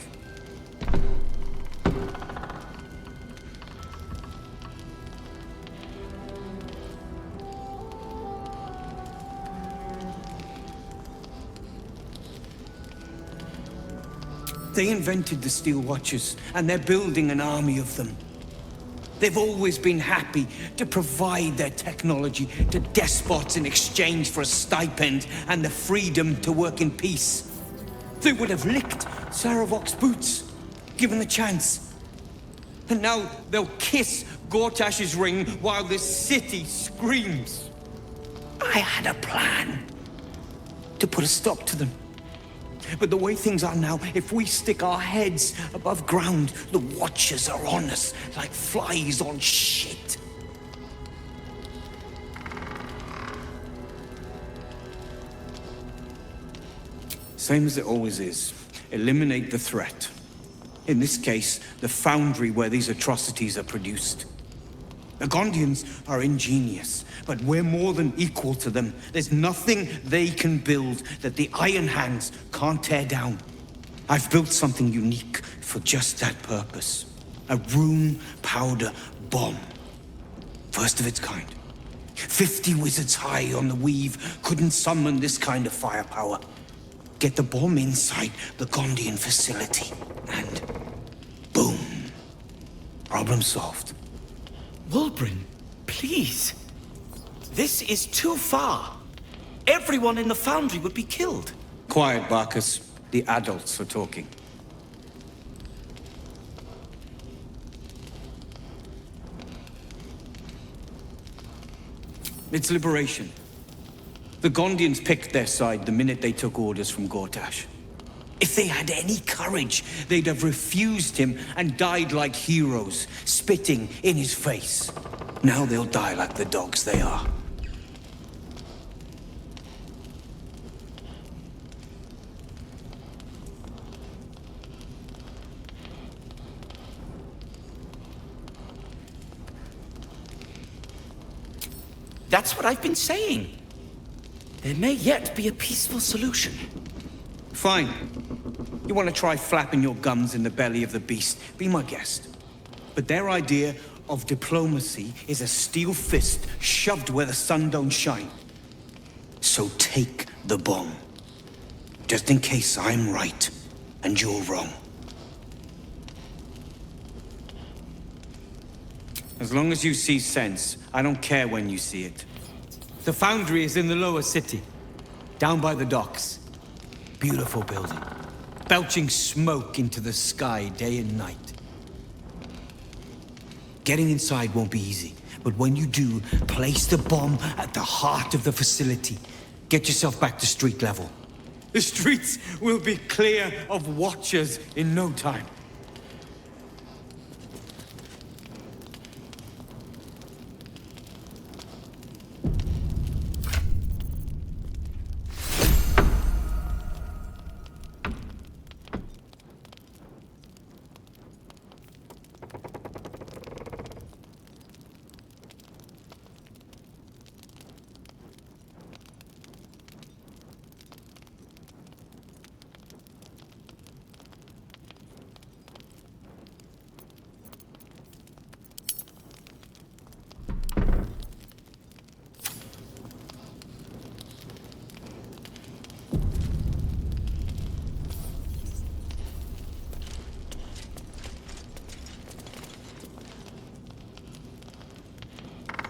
They invented the Steel Watchers, and they're building an army of them. They've always been happy to provide their technology to despots in exchange for a stipend and the freedom to work in peace. They would have licked Saravok's boots, given the chance. And now they'll kiss Gortash's ring while the city screams. I had a plan to put a stop to them.
But the way things are now, if we stick our heads above ground, the Watchers are on us like flies on shit. Same as it always is. Eliminate the threat. In this case, the foundry where these atrocities are produced. The Gondians are ingenious, but we're more than equal to them. There's nothing they can build that the Iron Hands can't tear down. I've built something unique for just that purpose. A rune powder bomb. First of its kind. 50 wizards high on the weave couldn't summon this kind of firepower. Get the bomb inside the Gondian facility, and boom. Problem solved.
Wulbren, please. This is too far. Everyone in the foundry would be killed.
Quiet, Barkus. The adults are talking. It's liberation. The Gondians picked their side the minute they took orders from Gortash. If they had any courage, they'd have refused him and died like heroes, spitting in his face. Now they'll die like the dogs they are.
That's what I've been saying. There may yet be a peaceful solution.
Fine. You want to try flapping your gums in the belly of the beast? Be my guest. But their idea of diplomacy is a steel fist shoved where the sun don't shine. So take the bomb. Just in case I'm right and you're wrong. As long as you see sense, I don't care when you see it. The foundry is in the lower city, down by the docks. Beautiful building, belching smoke into the sky day and night. Getting inside won't be easy, but when you do, place the bomb at the heart of the facility. Get yourself back to street level. The streets will be clear of Watchers in no time.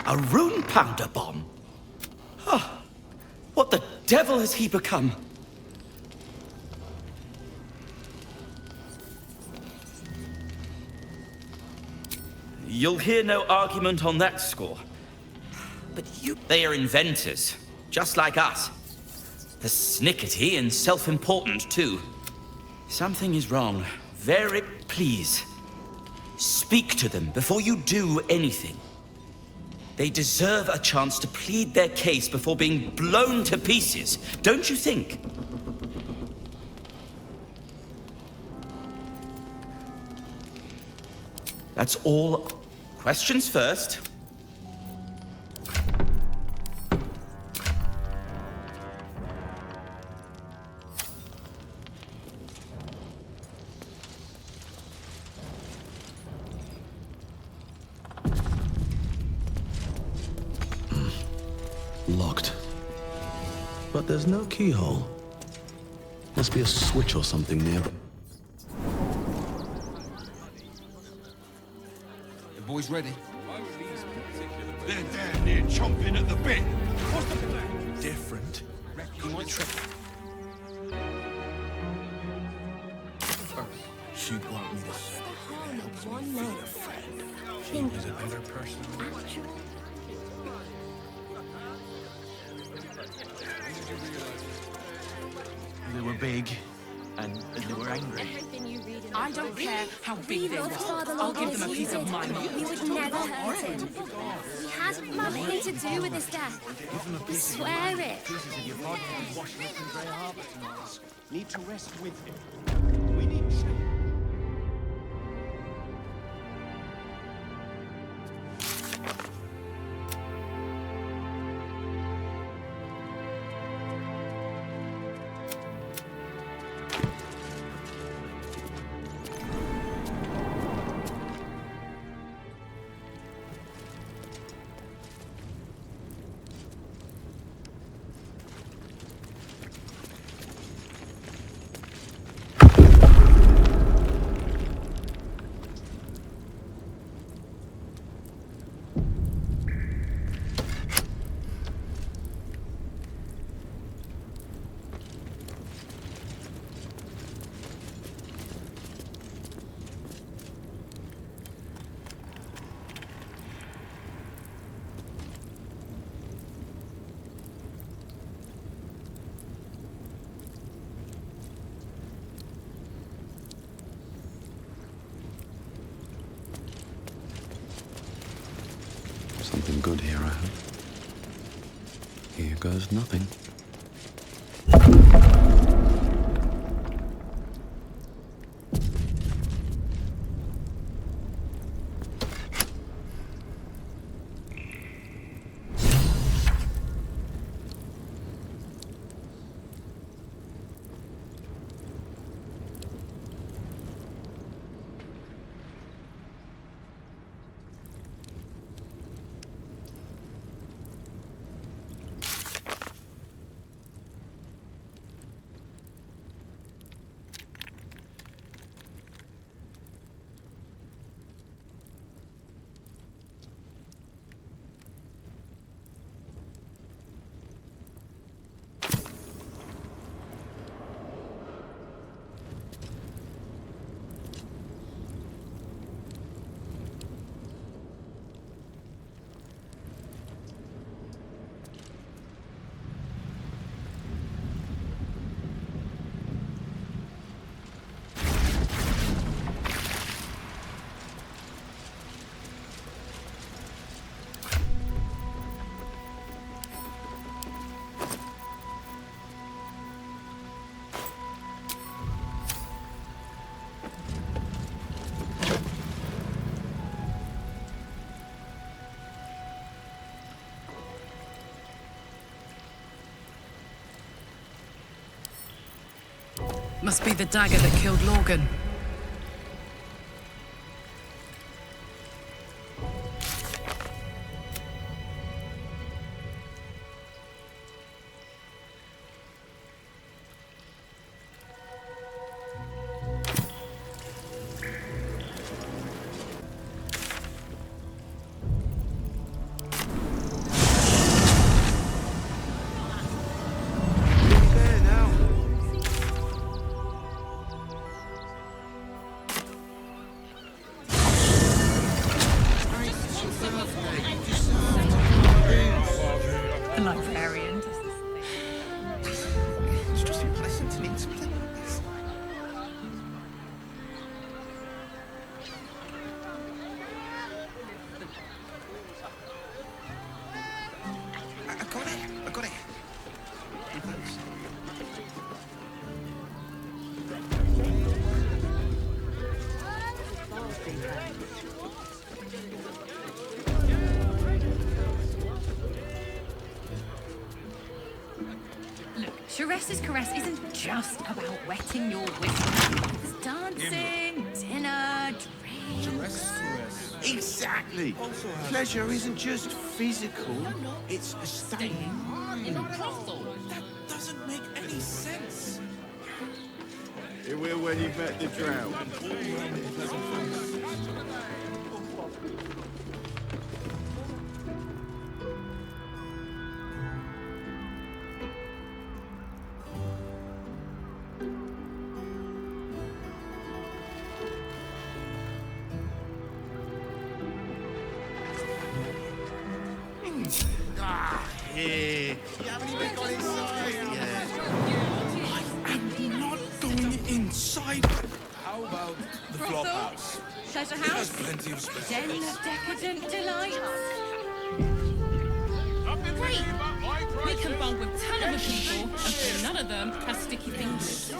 A rune powder bomb? Oh, what the devil has he become? You'll hear no argument on that score. But they are inventors, just like us. They're snickety and self-important, too. Something is wrong. Varric, please. Speak to them before you do anything. They deserve a chance to plead their case before being blown to pieces, don't you think? That's all. Questions first.
Locked. But there's no keyhole. Must be a switch or something nearby.
The boys ready? They're down here chomping at the bit. What's the plan?
Different.
He might trip.
She want me to say
One man.
Think is a better person.
They were big,
and they were angry.
Everything you read in
I don't care how big they were. I'll give them a piece of my mind.
We would never hurt him. He had nothing to do with his death. We swear it.
Pieces of your body washing up in Grey Harbour tonight. Need to rest with him. We need to.
Something good here, I hope. Here goes nothing.
Must be the dagger that killed Lorgan.
Shares's caress isn't just about wetting your whistle. It's dancing, dinner, drinks.
Exactly. Pleasure isn't just physical, it's a state of mind.
That doesn't make any sense.
It will when you've met the drought.
Here. You haven't even gone inside yet. I am not going
Brothel, pleasure house,
Plenty of space.
den of decadent delights.
Great! We can bunk with ton of people, and for none of them has sticky fingers.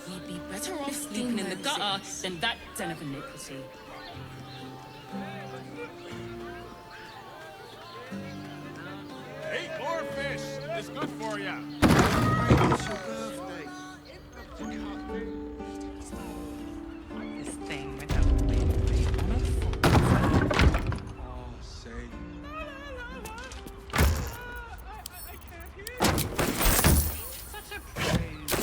We'd be better off sleeping in the gutter than that den of iniquity.
Eat more fish. It's good for you.
It's your birthday.
This thing without me on a phone.
Oh, say.
Such a praise.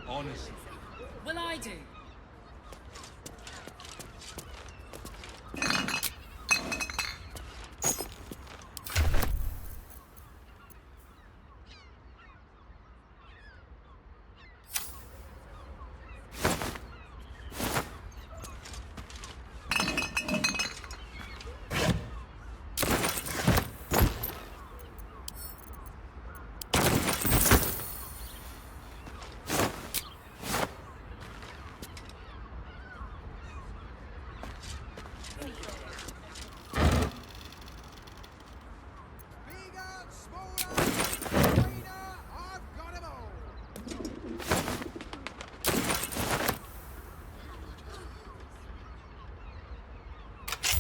Honestly.
Will I do?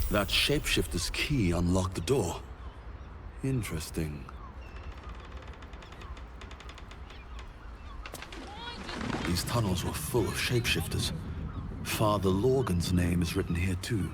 That shapeshifter's key unlocked the door. Interesting. These tunnels were full of shapeshifters. Father Lorgan's name is written here too.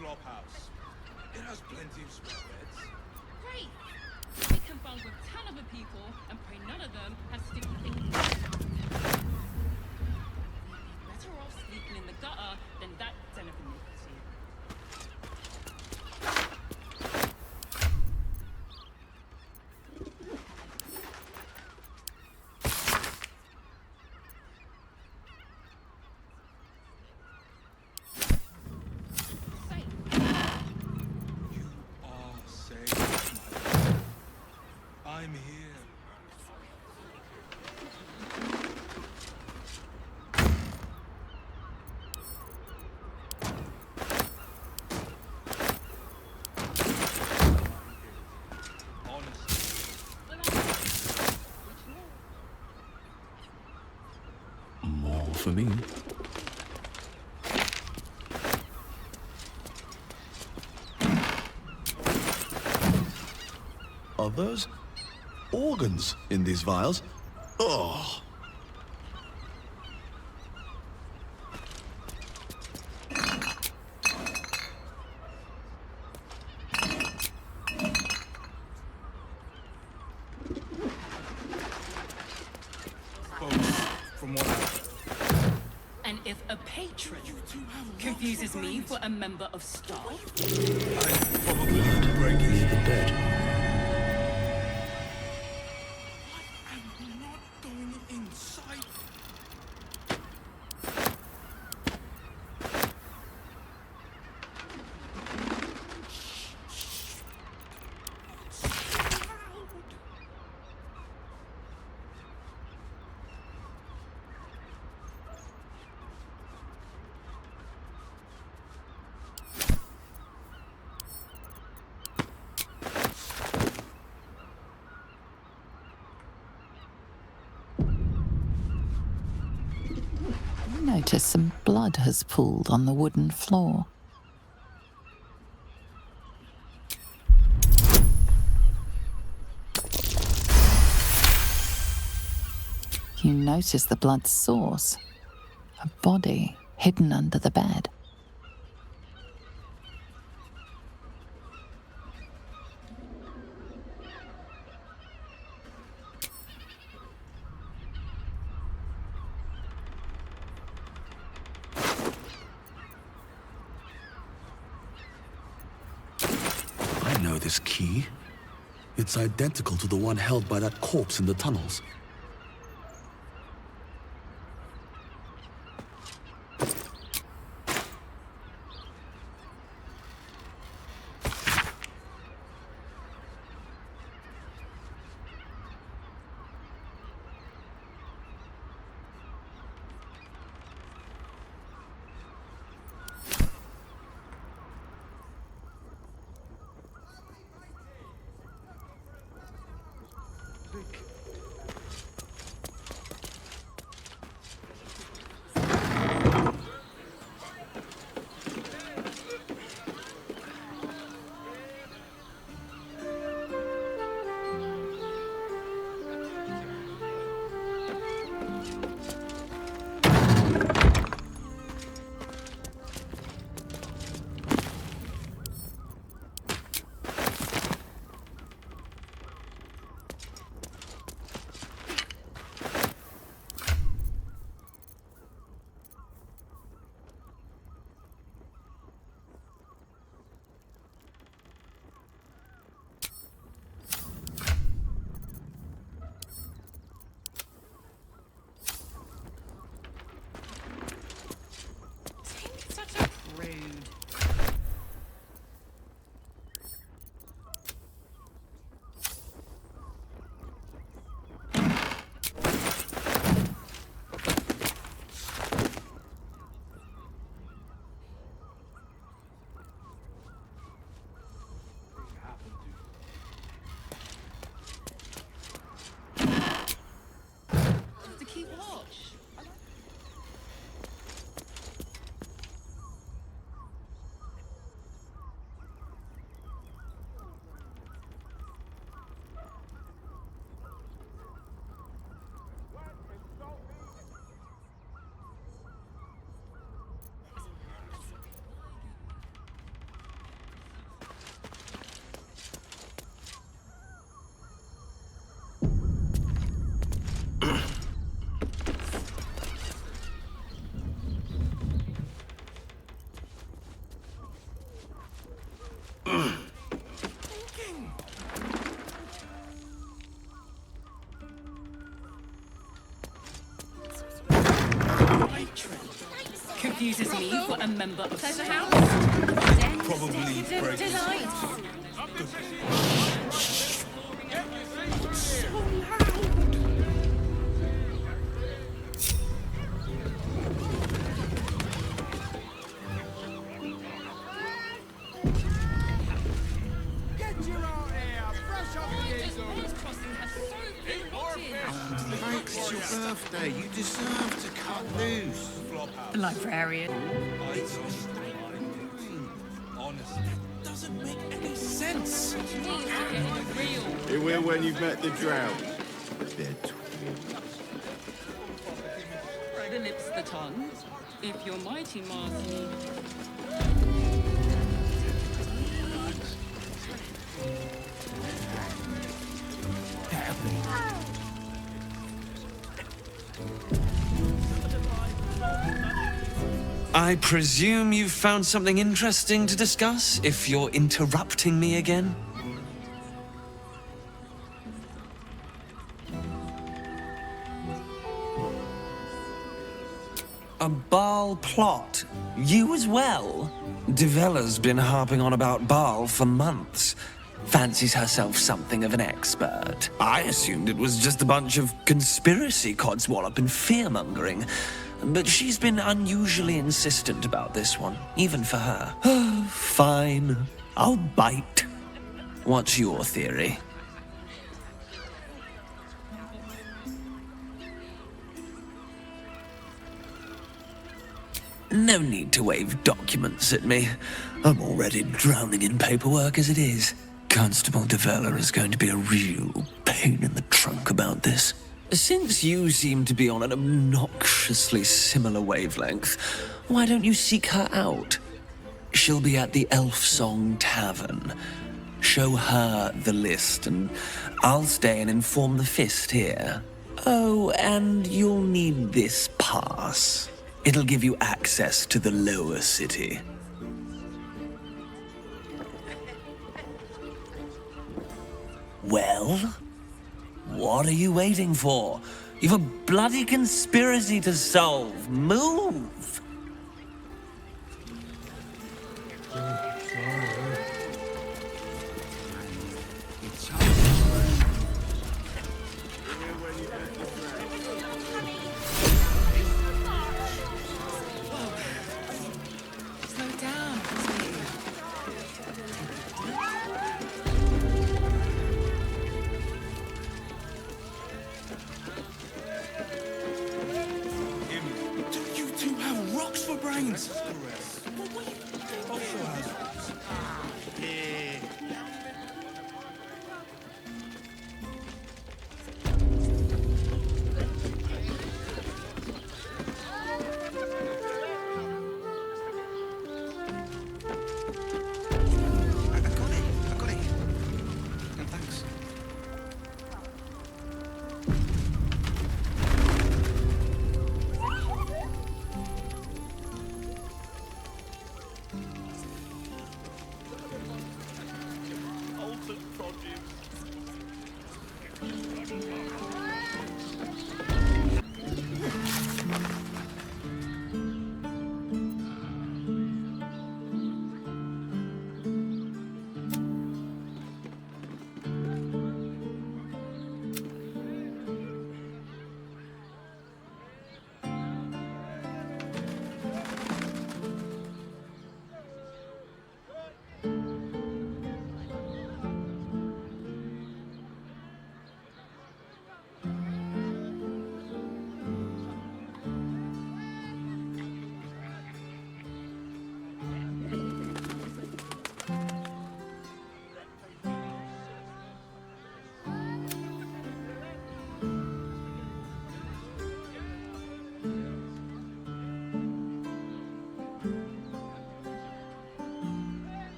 Flophouse. It has plenty of spare beds.
Great! We can bunk with ton of people, and pray none of them has sticky fingers. We'd be better off sleeping in the gutter than that den of iniquity.
I'm here.
More for me. Others? organs in these vials. Oh.
And if a patron confuses me for a member of staff,
Probably need to break the dead.
Notice some blood has pooled on the wooden floor. You notice the blood's source, a body hidden under the bed.
I know this key. It's identical to the one held by that corpse in the tunnels.
confuses me for a member of
Pleasure
staff.
house.
Probably
Delight.
Thanks, it's your birthday. You deserve to cut loose.
Librarian.
Honestly, that doesn't make any sense.
sense.
It will when you've met the drought.
The lips, the tongue. If you're mighty, Marcy.
I presume you've found something interesting to discuss, if you're interrupting me again? A Baal plot? You as well? Devella's been harping on about Baal for months. Fancies herself something of an expert. I assumed it was just a bunch of conspiracy codswallop and fear-mongering. But she's been unusually insistent about this one, even for her. Fine, I'll bite. What's your theory? No need to wave documents at me. I'm already drowning in paperwork as it is. Constable Devella is going to be a real pain in the trunk about this. Since you seem to be on an obnoxiously similar wavelength, why don't you seek her out? She'll be at the Elf Song Tavern. Show her the list, and I'll stay and inform the Fist here. Oh, and you'll need this pass. It'll give you access to the lower city. Well? What are you waiting for? You've a bloody conspiracy to solve. Move!
Slow down, sweetie.
You two have rocks for brains.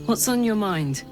What's on your mind?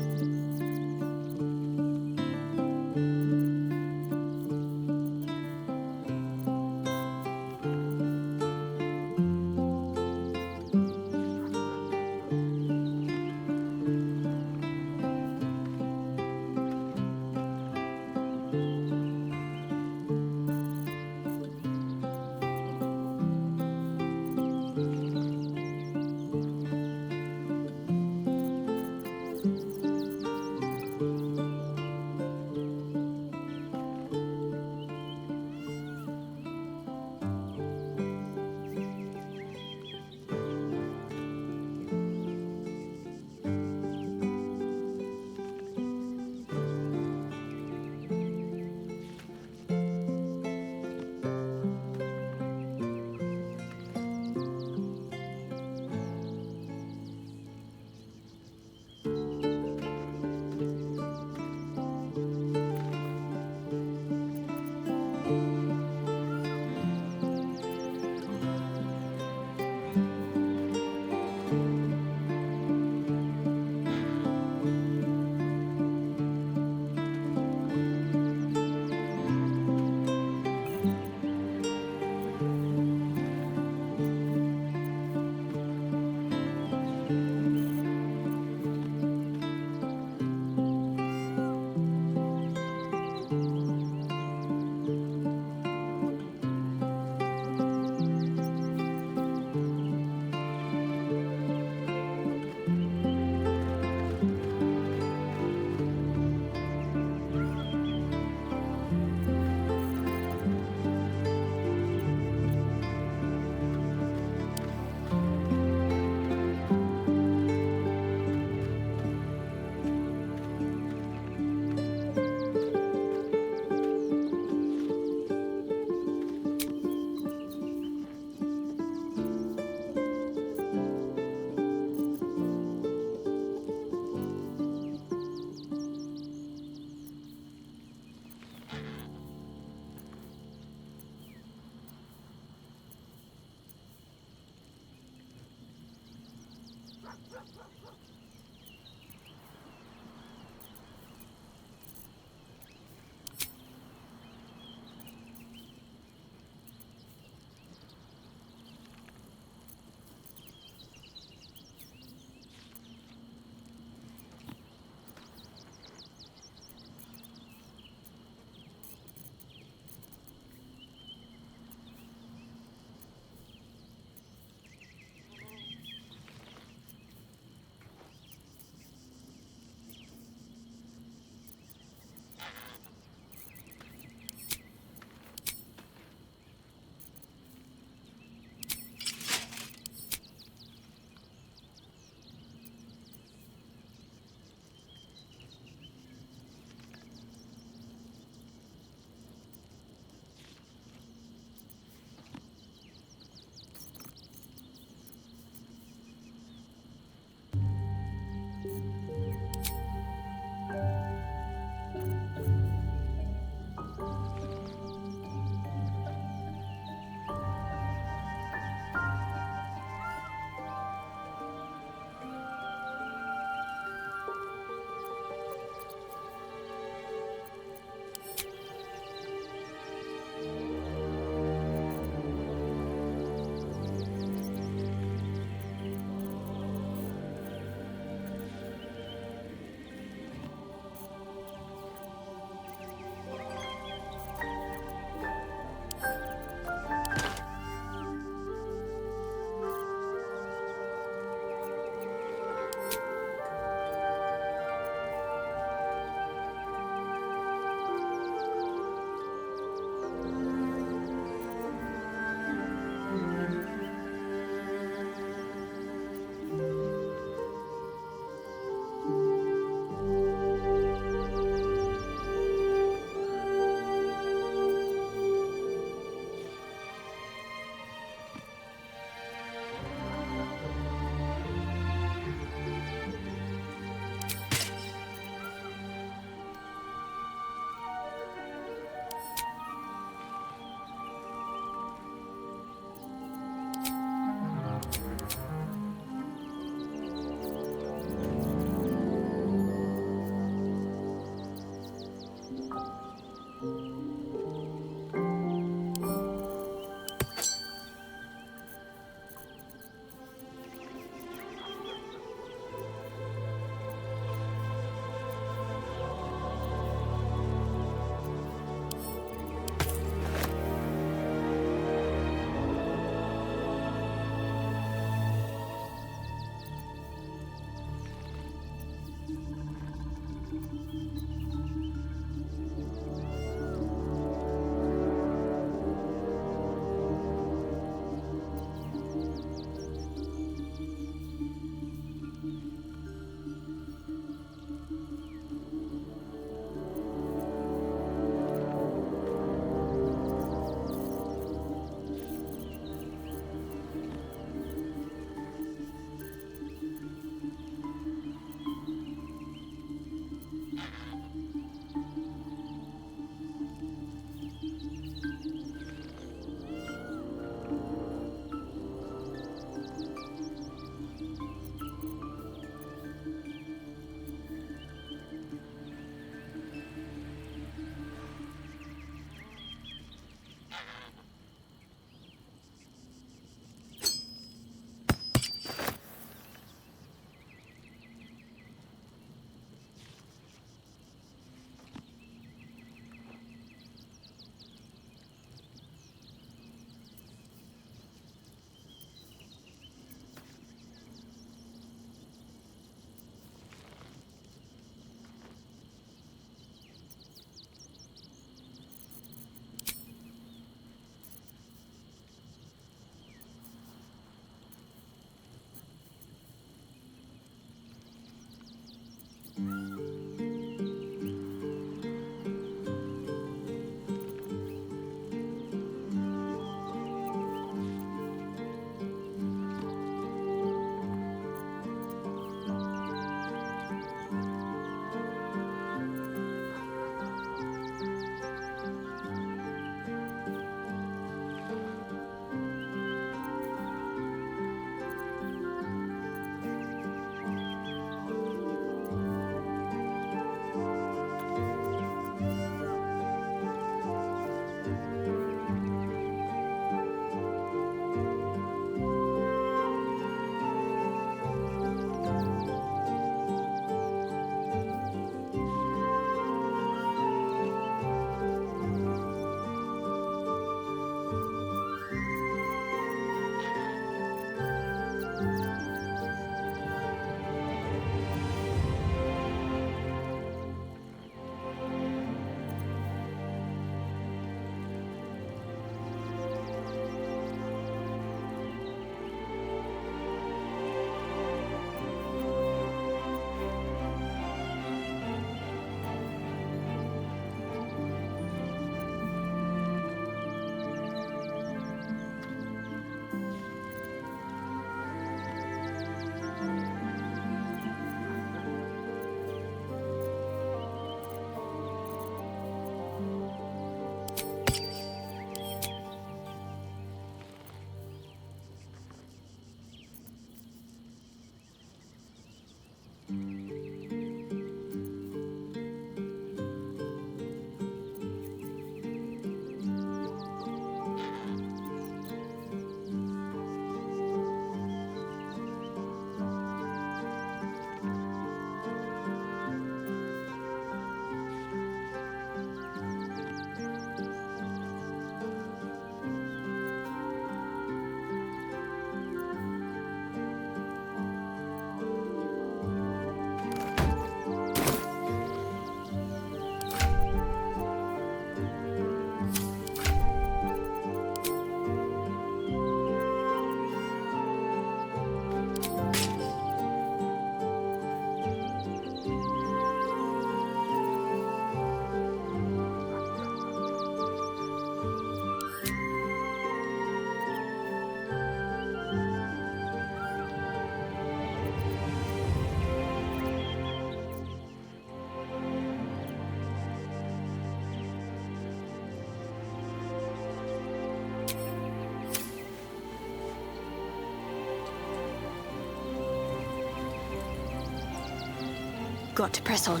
Got to press on.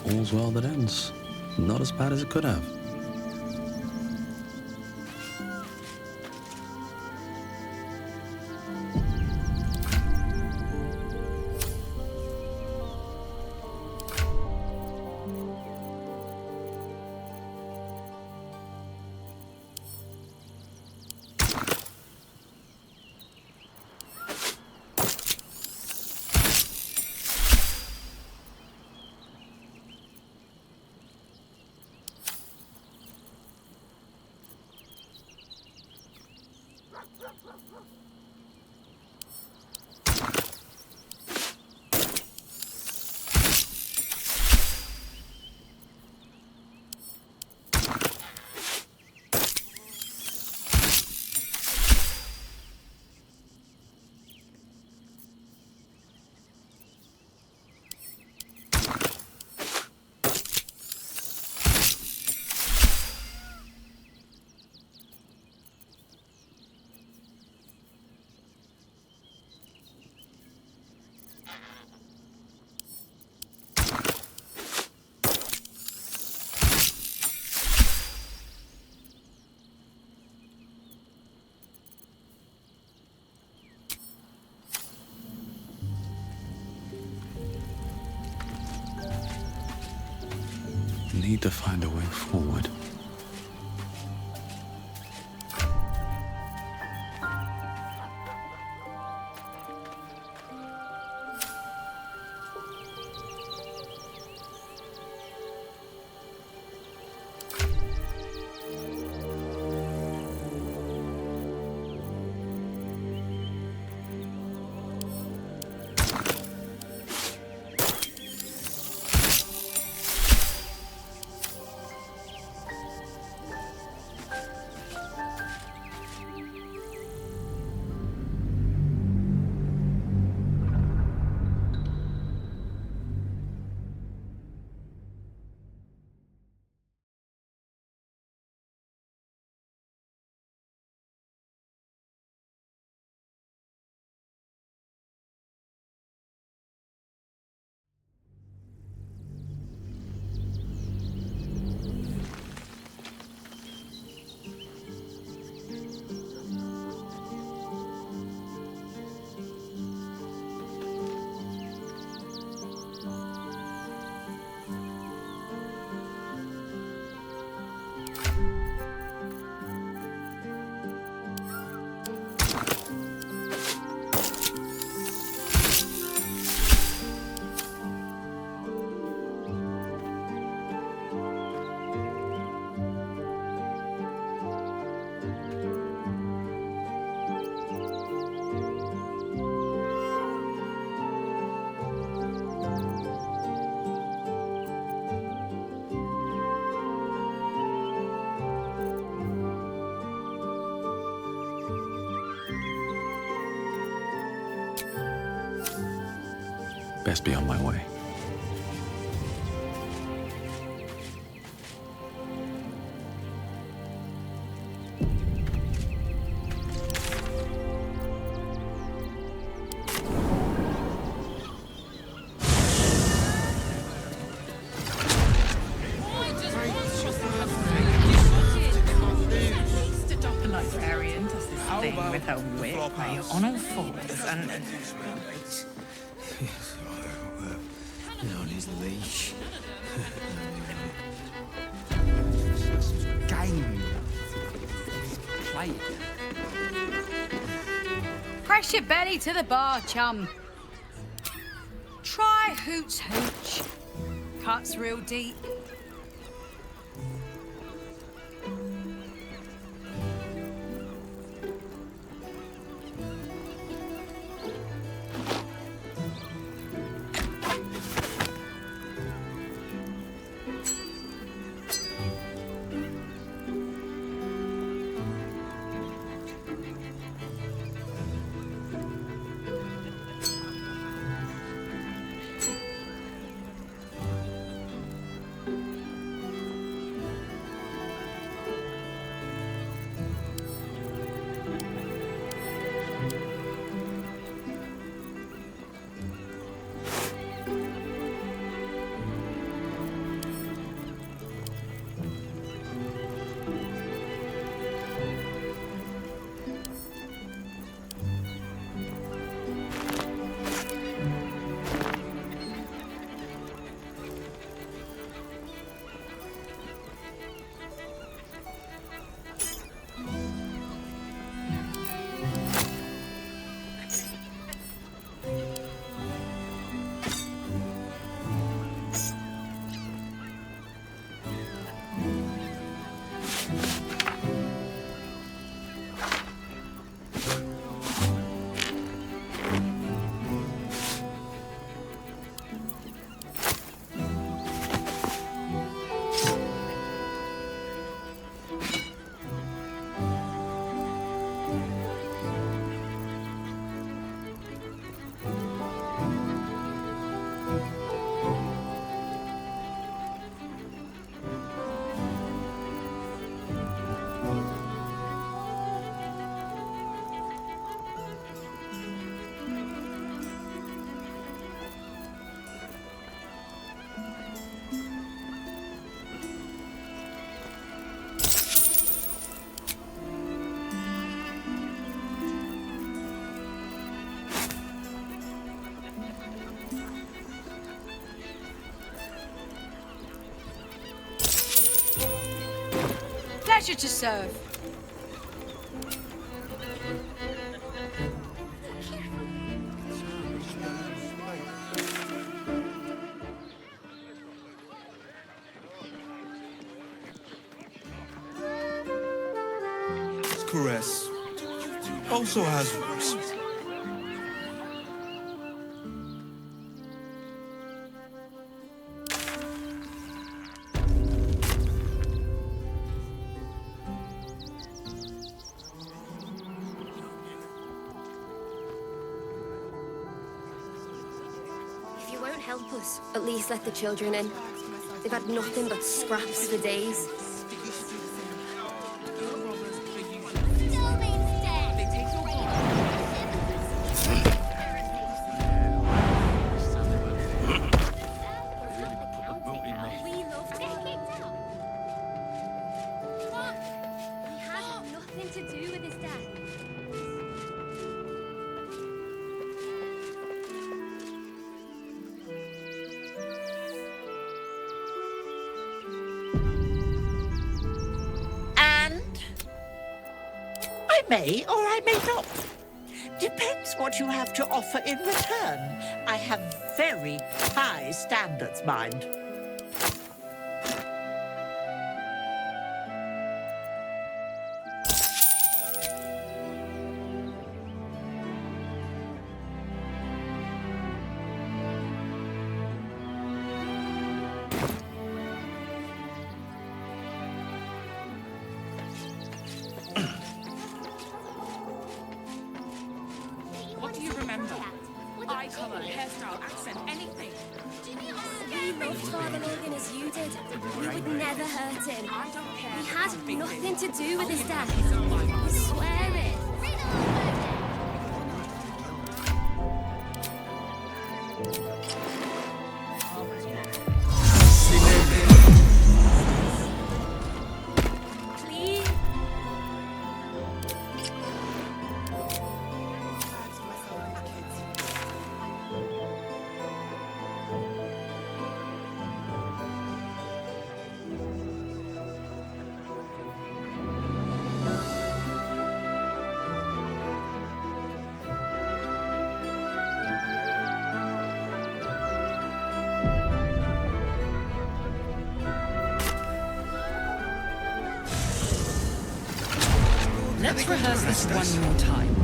All's well that ends. Not as bad as it could have. Need to find a way forward.
best be on my way.
With her whip, on her fours, and...
On his leash.
Game.
Play.
Press your belly to the bar, chum. Try Hoots Hooch. Cuts real deep. Pleasure to serve.
Caress also has roots.
If you won't help us, at least let the children in. They've had nothing but scraps for days.
May or I may not. Depends what you have to offer in return. I have very high standards, mind.
What do you remember? Eye color, hairstyle, accent, anything.
loved Father Morgan as you did, we would never hurt him. We had nothing to do with his death. I swear it.
Let's rehearse this one more time.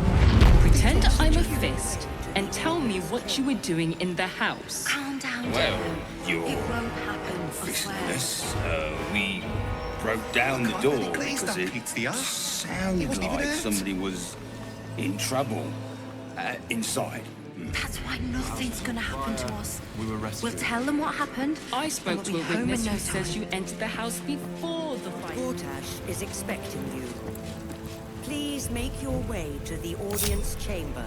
Pretend I'm a fist and tell me what you were doing in the house.
Calm down.
Well,
It won't happen, I swear.
We broke down the door because it sounded like somebody was in trouble inside.
That's why nothing's gonna happen to us.
We were rescued.
We'll tell them what happened.
I spoke to a witness who says you entered the house before the fight.
Gortash is expecting you. Please make your way to the audience chamber.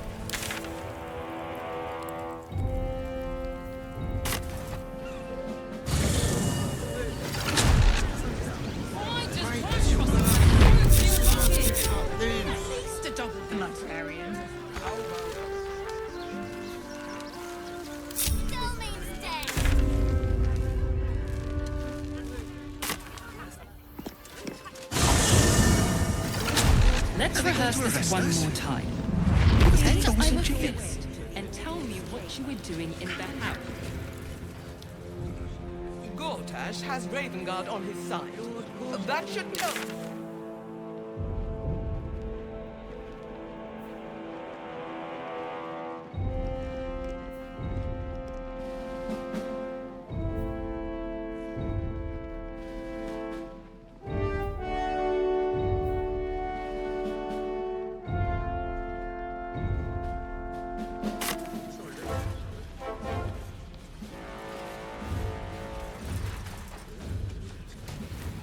At least a double blood variant.
Let's rehearse this one more time. Pretend I'm a fist and tell me what you were doing in the house.
Gortash has Ravengard on his side. That should tell.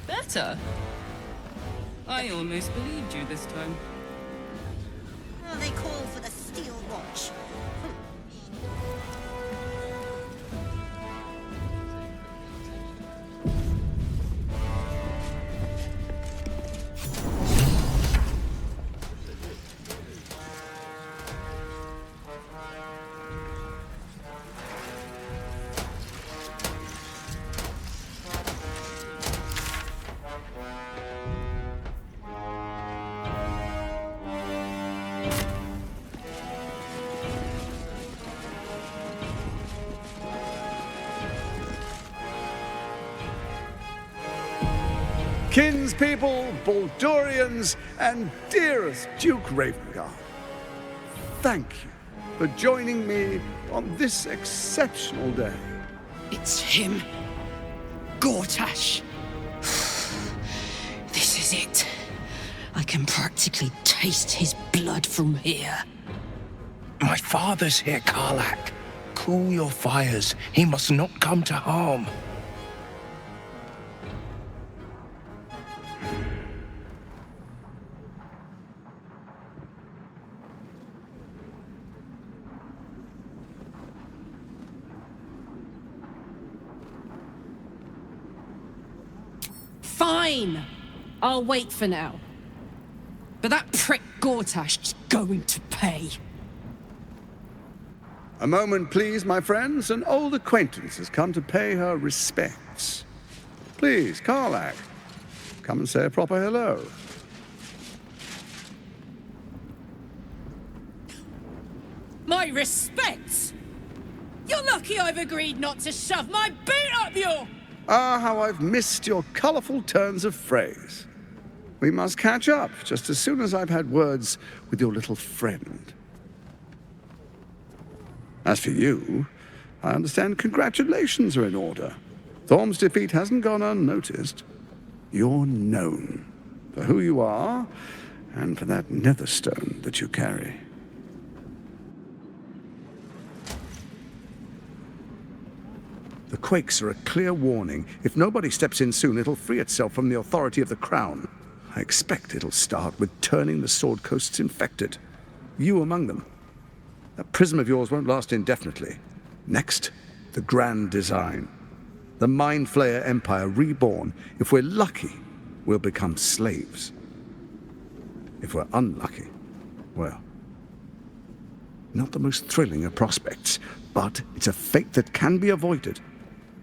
Better? I almost believed you this time.
They call for the steel watch.
Kinspeople, Baldurians, and dearest Duke Ravengard, thank you for joining me on this exceptional day.
It's him. Gortash. This is it. I can practically taste his blood from here.
My father's here, Karlach. Cool your fires. He must not come to harm.
Fine. I'll wait for now. But that prick Gortash is going to pay.
A moment, please, my friends. An old acquaintance has come to pay her respects. Please, Karlach, come and say a proper hello.
My respects? You're lucky I've agreed not to shove my boot up your...
Ah, how I've missed your colourful turns of phrase. We must catch up just as soon as I've had words with your little friend. As for you, I understand congratulations are in order. Thorm's defeat hasn't gone unnoticed. You're known for who you are and for that netherstone that you carry. The quakes are a clear warning. If nobody steps in soon, it'll free itself from the authority of the Crown. I expect it'll start with turning the Sword Coasts infected. You among them. That prism of yours won't last indefinitely. Next, the grand design. The Mind Flayer Empire reborn. If we're lucky, we'll become slaves. If we're unlucky, well, not the most thrilling of prospects, but it's a fate that can be avoided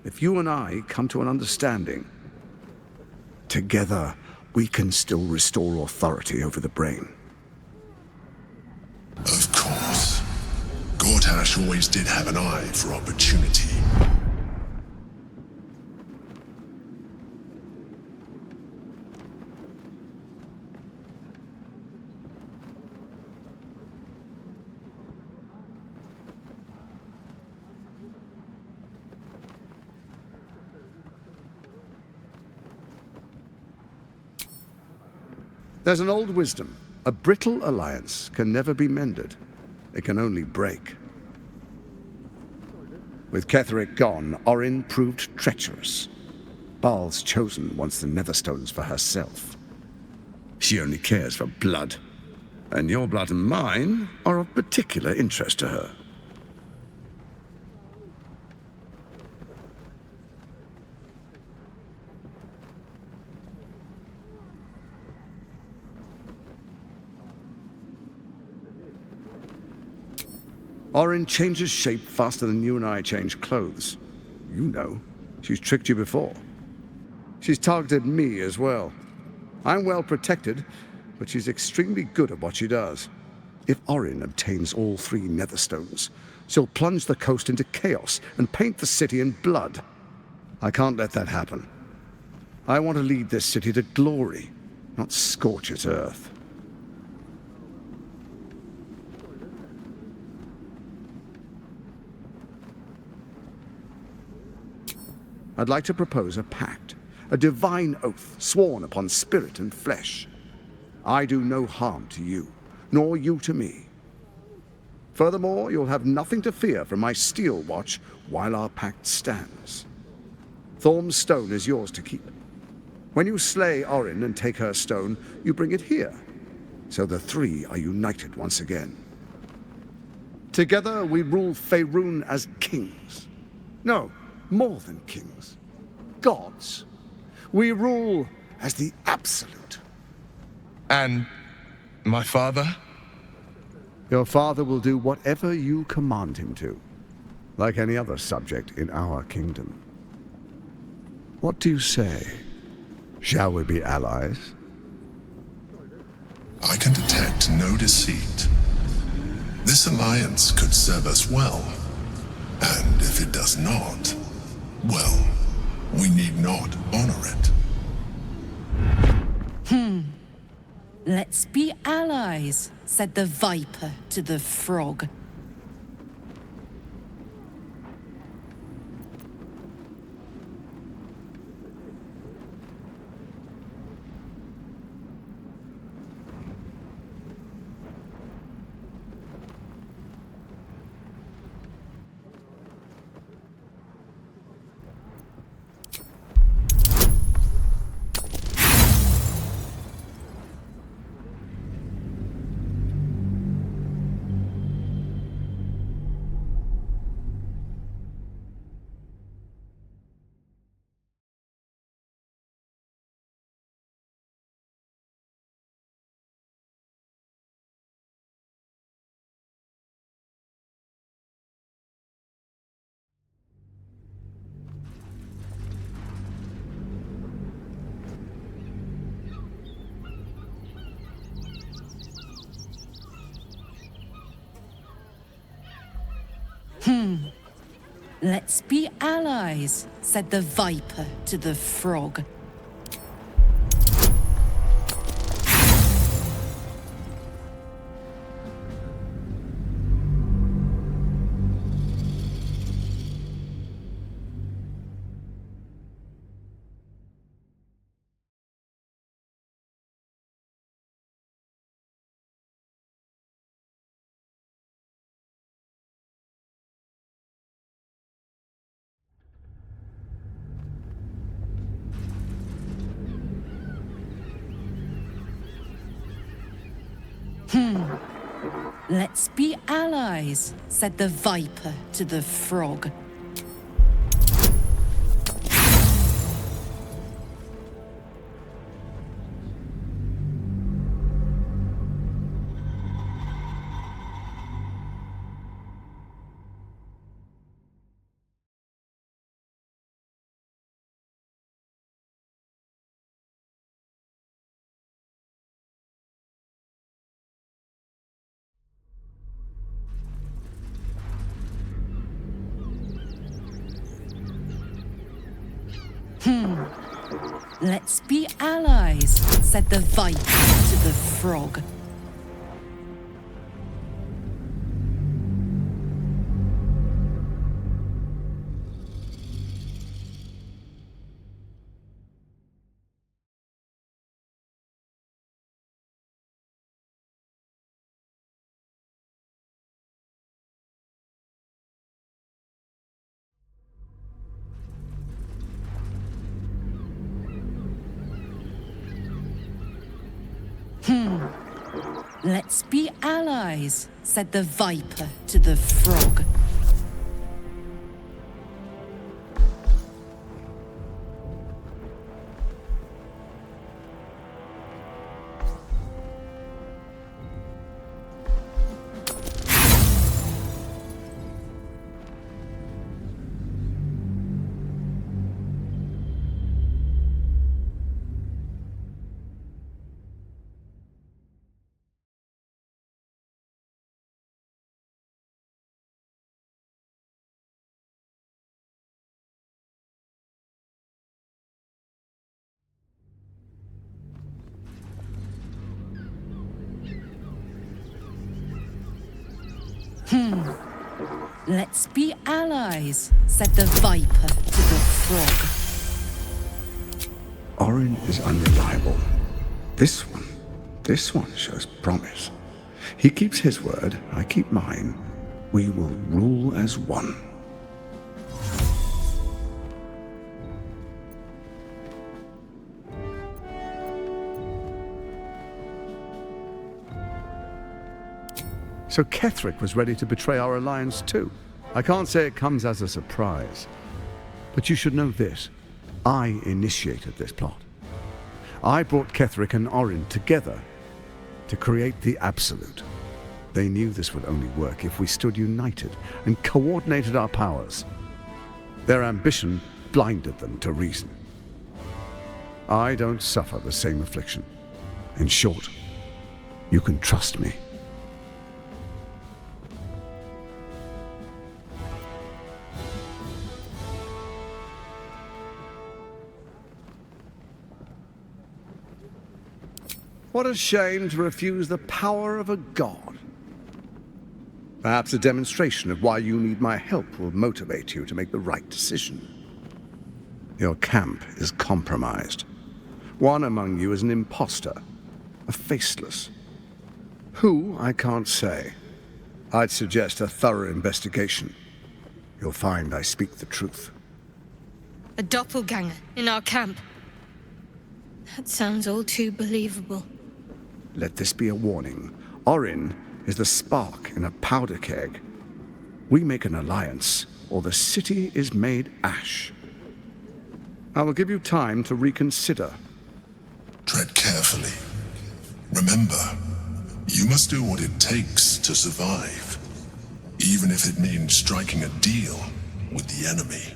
if you and I come to an understanding. Together, we can still restore authority over the brain.
Of course. Gortash always did have an eye for opportunity.
There's an old wisdom. A brittle alliance can never be mended. It can only break. With Ketheric gone, Orin proved treacherous. Baal's chosen wants the Netherstones for herself. She only cares for blood. And your blood and mine are of particular interest to her. Orin changes shape faster than you and I change clothes. You know, she's tricked you before. She's targeted me as well. I'm well protected, but she's extremely good at what she does. If Orin obtains all 3 Netherstones, she'll plunge the coast into chaos and paint the city in blood. I can't let that happen. I want to lead this city to glory, not scorch its earth. I'd like to propose a pact, a divine oath sworn upon spirit and flesh. I do no harm to you, nor you to me. Furthermore, you'll have nothing to fear from my steel watch while our pact stands. Thorm's stone is yours to keep. When you slay Orin and take her stone, you bring it here, so the 3 are united once again. Together we rule Faerun as kings. No, more than kings. Gods. We rule as the absolute.
And my father?
Your father will do whatever you command him to, like any other subject in our kingdom. What do you say? Shall we be allies?
I can detect no deceit. This alliance could serve us well. And if it does not, well, we need not honor it.
Let's be allies, said the viper to the frog. Let's be allies, said the viper to the frog. Let's be allies, said the viper to the frog. Let's be allies, said the viper to the frog. Let's be allies, said the viper to the frog. Let's be allies, said the viper to the frog.
Orin is unreliable. This one shows promise. He keeps his word, I keep mine. We will rule as one. So Ketheric was ready to betray our alliance too. I can't say it comes as a surprise. But you should know this. I initiated this plot. I brought Ketheric and Orin together to create the Absolute. They knew this would only work if we stood united and coordinated our powers. Their ambition blinded them to reason. I don't suffer the same affliction. In short, you can trust me. What a shame to refuse the power of a god. Perhaps a demonstration of why you need my help will motivate you to make the right decision. Your camp is compromised. One among you is an imposter, a faceless. Who, I can't say. I'd suggest a thorough investigation. You'll find I speak the truth.
A doppelganger in our camp. That sounds all too believable.
Let this be a warning. Orin is the spark in a powder keg. We make an alliance, or the city is made ash. I will give you time to reconsider.
Tread carefully. Remember, you must do what it takes to survive, even if it means striking a deal with the enemy.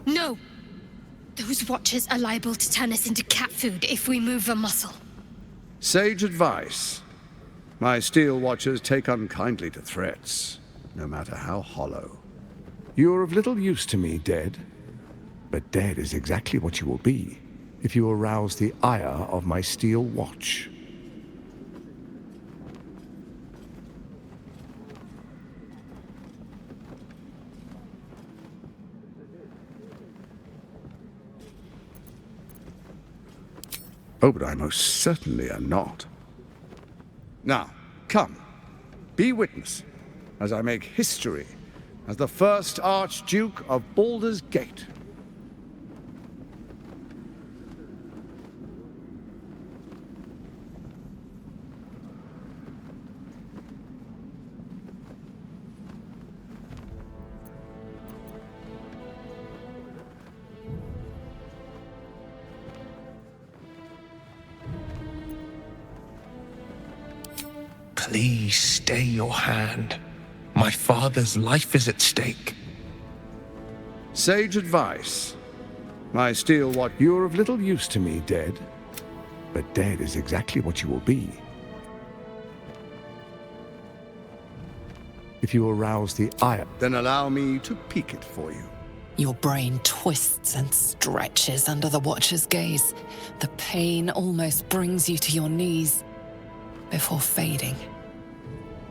No! Those watchers are liable to turn us into cat food if we move a muscle.
Sage advice. My steel watchers take unkindly to threats, no matter how hollow. You're of little use to me, dead. But dead is exactly what you will be if you arouse the ire of my steel watch. Oh, but I most certainly am not. Now, come, be witness. as I make history as the first Archduke of Baldur's Gate.
Please stay your hand. My father's life is at stake.
Sage advice. I steal what you're of little use to me, dead. But dead is exactly what you will be. If you arouse the ire, then allow me to peek it for you.
Your brain twists and stretches under the Watcher's gaze. The pain almost brings you to your knees before fading.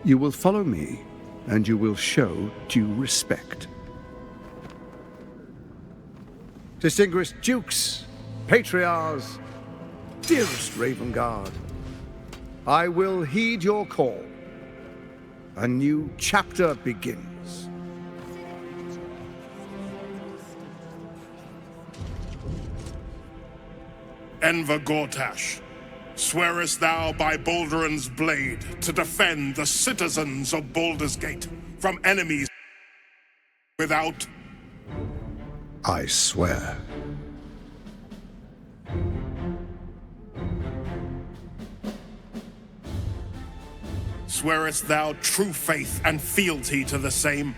You will follow me, and you will show due respect. Distinguished dukes, patriarchs, dearest Ravengard, I will heed your call. A new chapter begins.
Enver Gortash, swearest thou by Balduran's blade to defend the citizens of Baldur's Gate from enemies without?
I swear.
Swearest thou true faith and fealty to the same,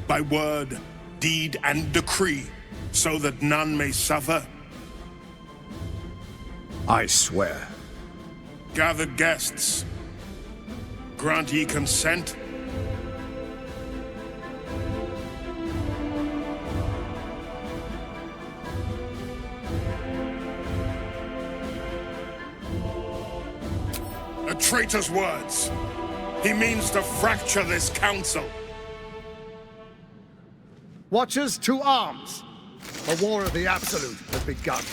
by word, deed, and decree, so that none may suffer?
I swear.
Gathered guests, grant ye consent? A traitor's words. He means to fracture this council.
Watchers to arms! The war of the Absolute has begun.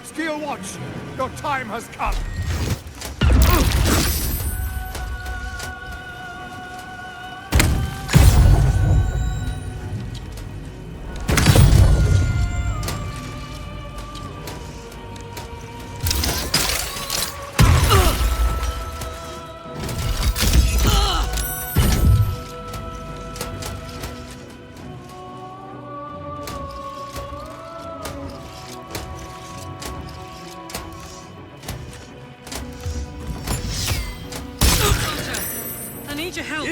Steel Watch, your time has come.
I need your help.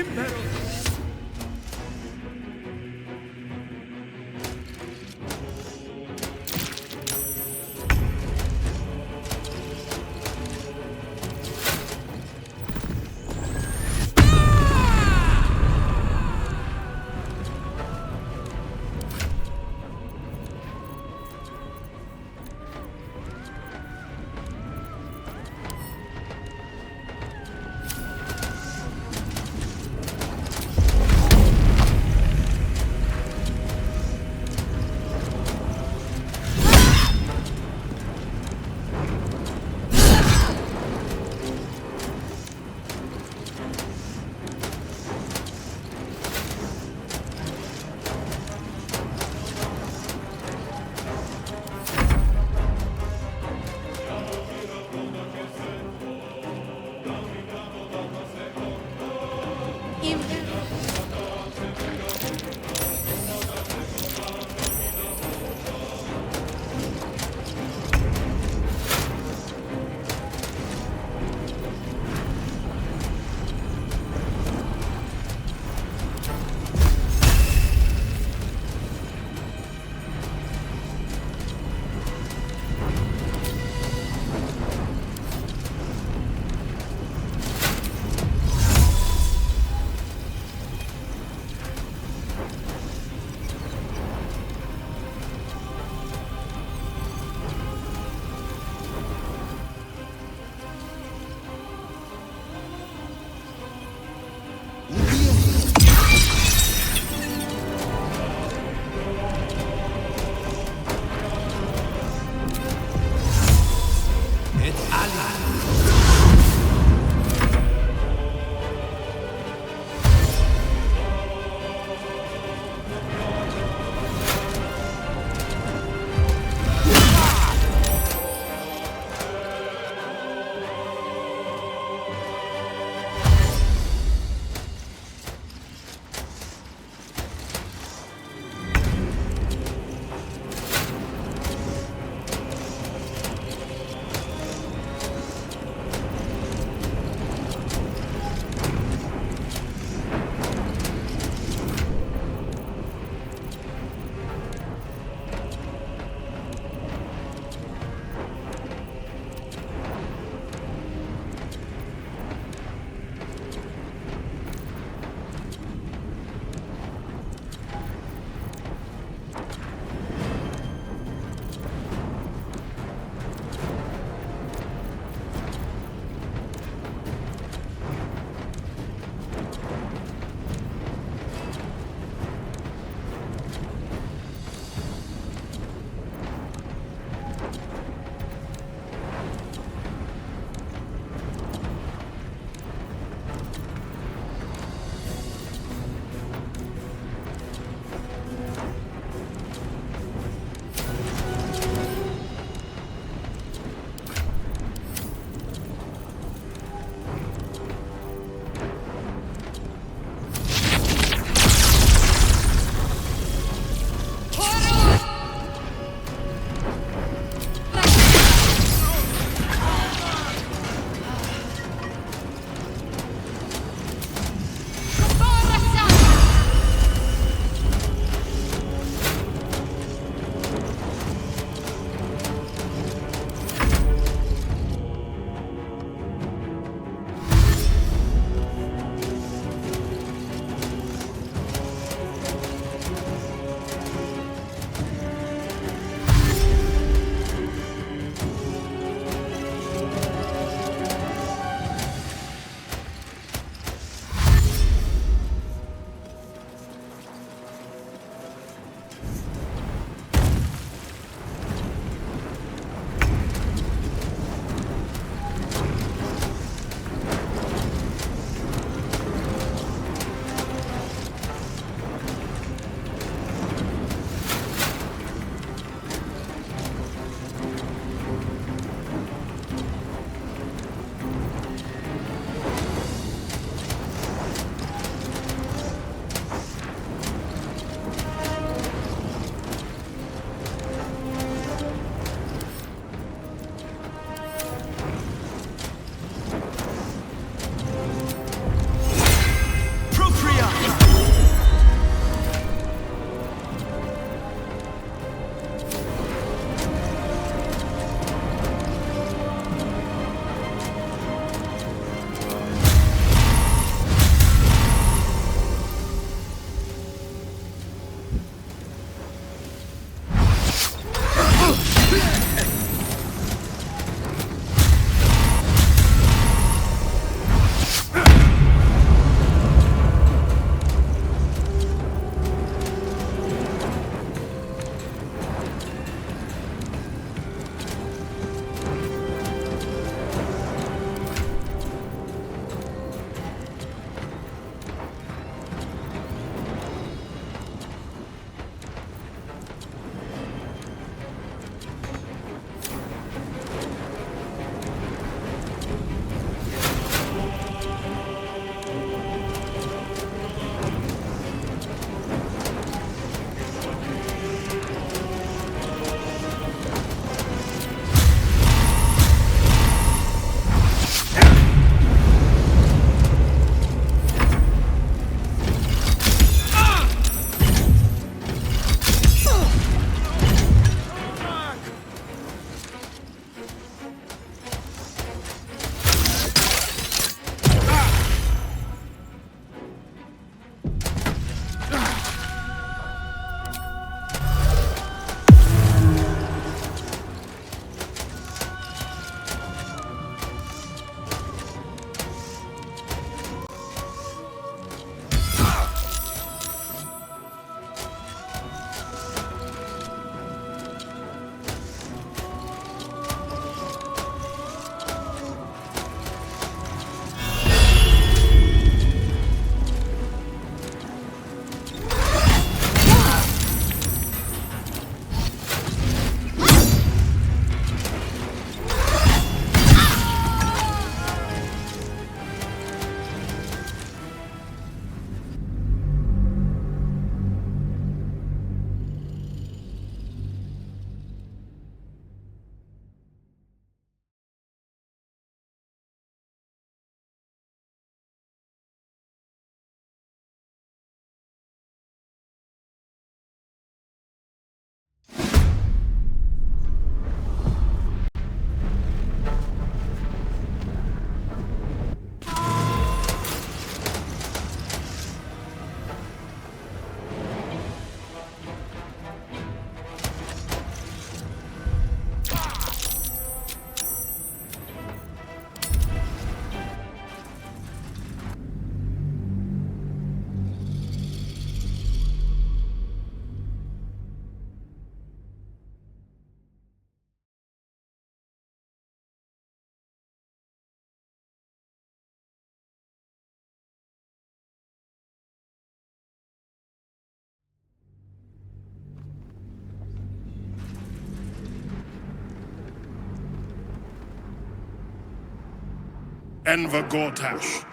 Enver Gortash,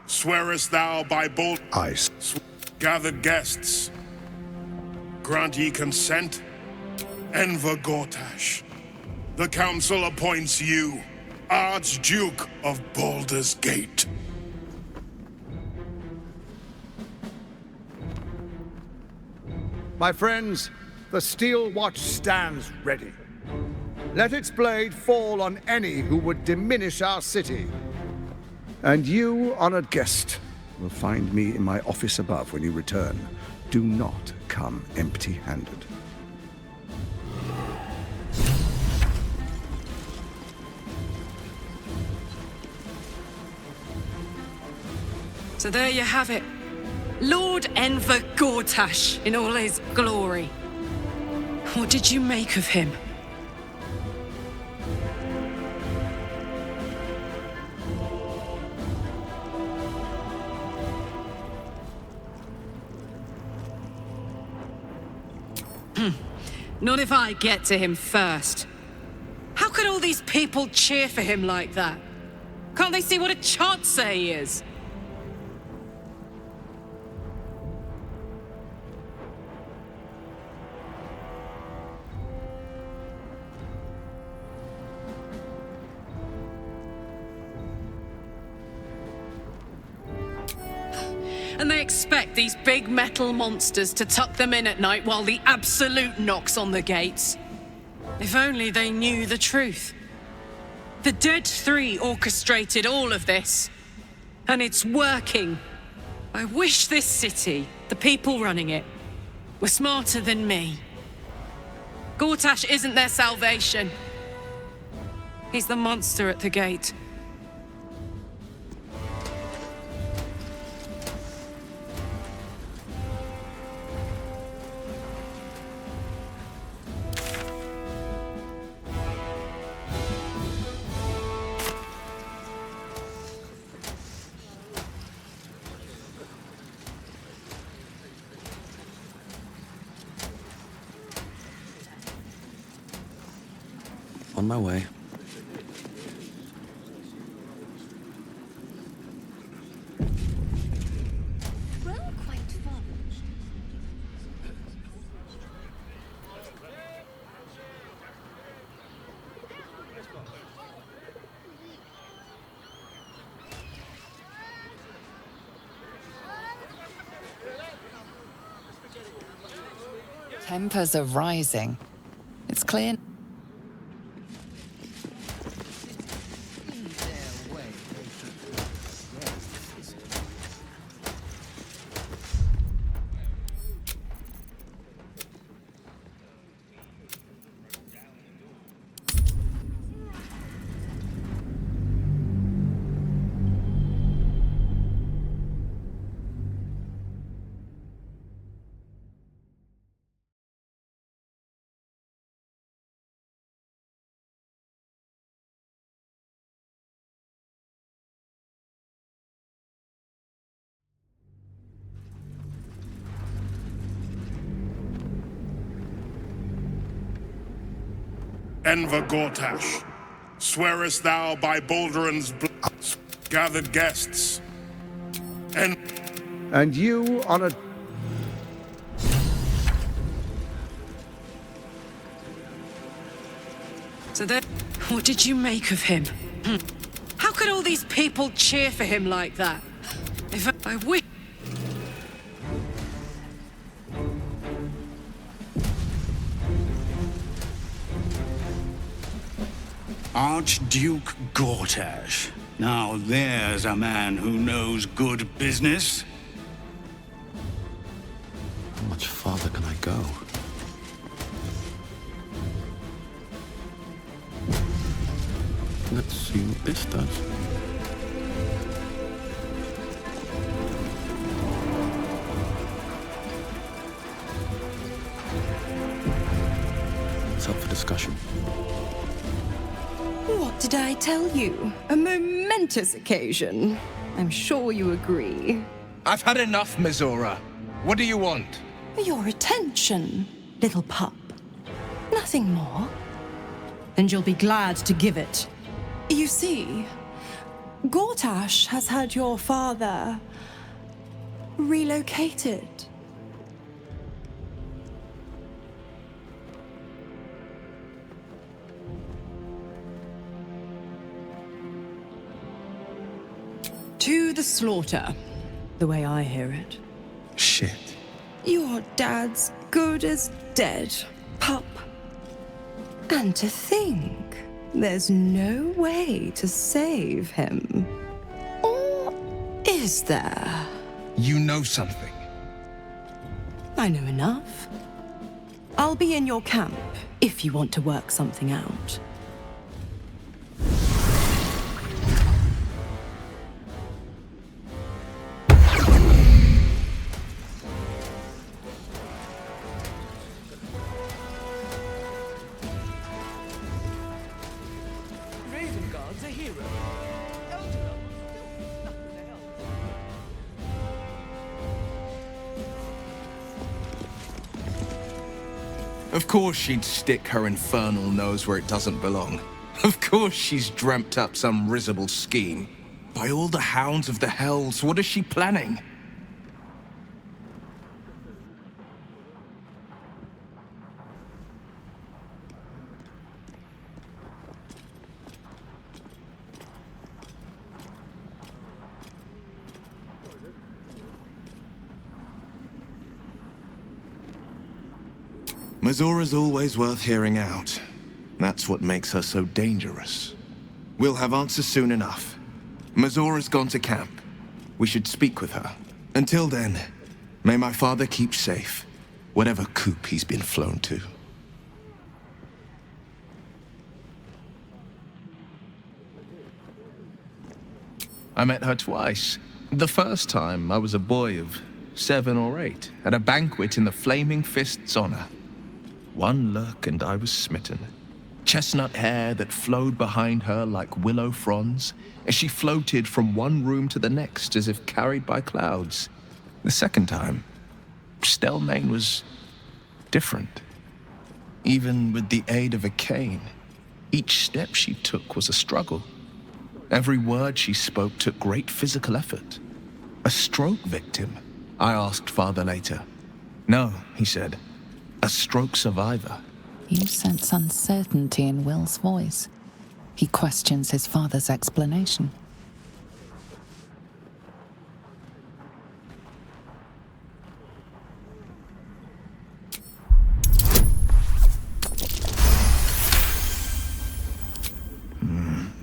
swearest thou by Baldur?
I
Gathered guests, grant ye consent? Enver Gortash, the council appoints you Archduke of Baldur's Gate.
My friends, the steel watch stands ready. Let its blade fall on any who would diminish our city. And you, honored guest, will find me in my office above when you return. Do not come empty-handed.
So there you have it. Lord Enver Gortash in all his glory. What did you make of him? Not if I get to him first. How could all these people cheer for him like that? Can't they see what a chancer he is? And they expect these big metal monsters to tuck them in at night while the Absolute knocks on the gates. If only they knew the truth. The Dead Three orchestrated all of this. And it's working. I wish this city, the people running it, were smarter than me. Gortash isn't their salvation. He's the monster at the gate.
On my way.
Tempers are rising. It's clear.
Enver Gortash, swearest thou by Baldur's blood? Gathered guests,
And you, honored...
So then, what did you make of him? How could all these people cheer for him like that? If I wish...
Archduke Gortash. Now there's a man who knows good business.
How much farther can I go? Let's see what this does. It's up for discussion.
What did I tell you? A momentous occasion. I'm sure you agree.
I've had enough, Mizora. What do you want?
Your attention, little pup. Nothing more. And you'll be glad to give it. You see, Gortash has had your father relocated.
To the slaughter, the way I hear it.
Shit.
Your dad's good as dead, pup. And to think, there's no way to save him. Or is there?
You know something.
I know enough. I'll be in your camp if you want to work something out.
Ravengard's a hero.
Of course she'd stick her infernal nose where it doesn't belong. Of course she's dreamt up some risible scheme. By all the hounds of the hells, what is she planning? Mazora's always worth hearing out. That's what makes her so dangerous. We'll have answers soon enough. Mazora's gone to camp. We should speak with her. Until then, may my father keep safe, whatever coop he's been flown to. I met her twice. The first time, I was a boy of 7 or 8, at a banquet in the Flaming Fist's honor. One look and I was smitten. Chestnut hair that flowed behind her like willow fronds, as she floated from one room to the next as if carried by clouds. The second time, Stelmane was different. Even with the aid of a cane, each step she took was a struggle. Every word she spoke took great physical effort. A stroke victim? I asked father later. No, he said. A stroke survivor.
You sense uncertainty in Will's voice. He questions his father's explanation.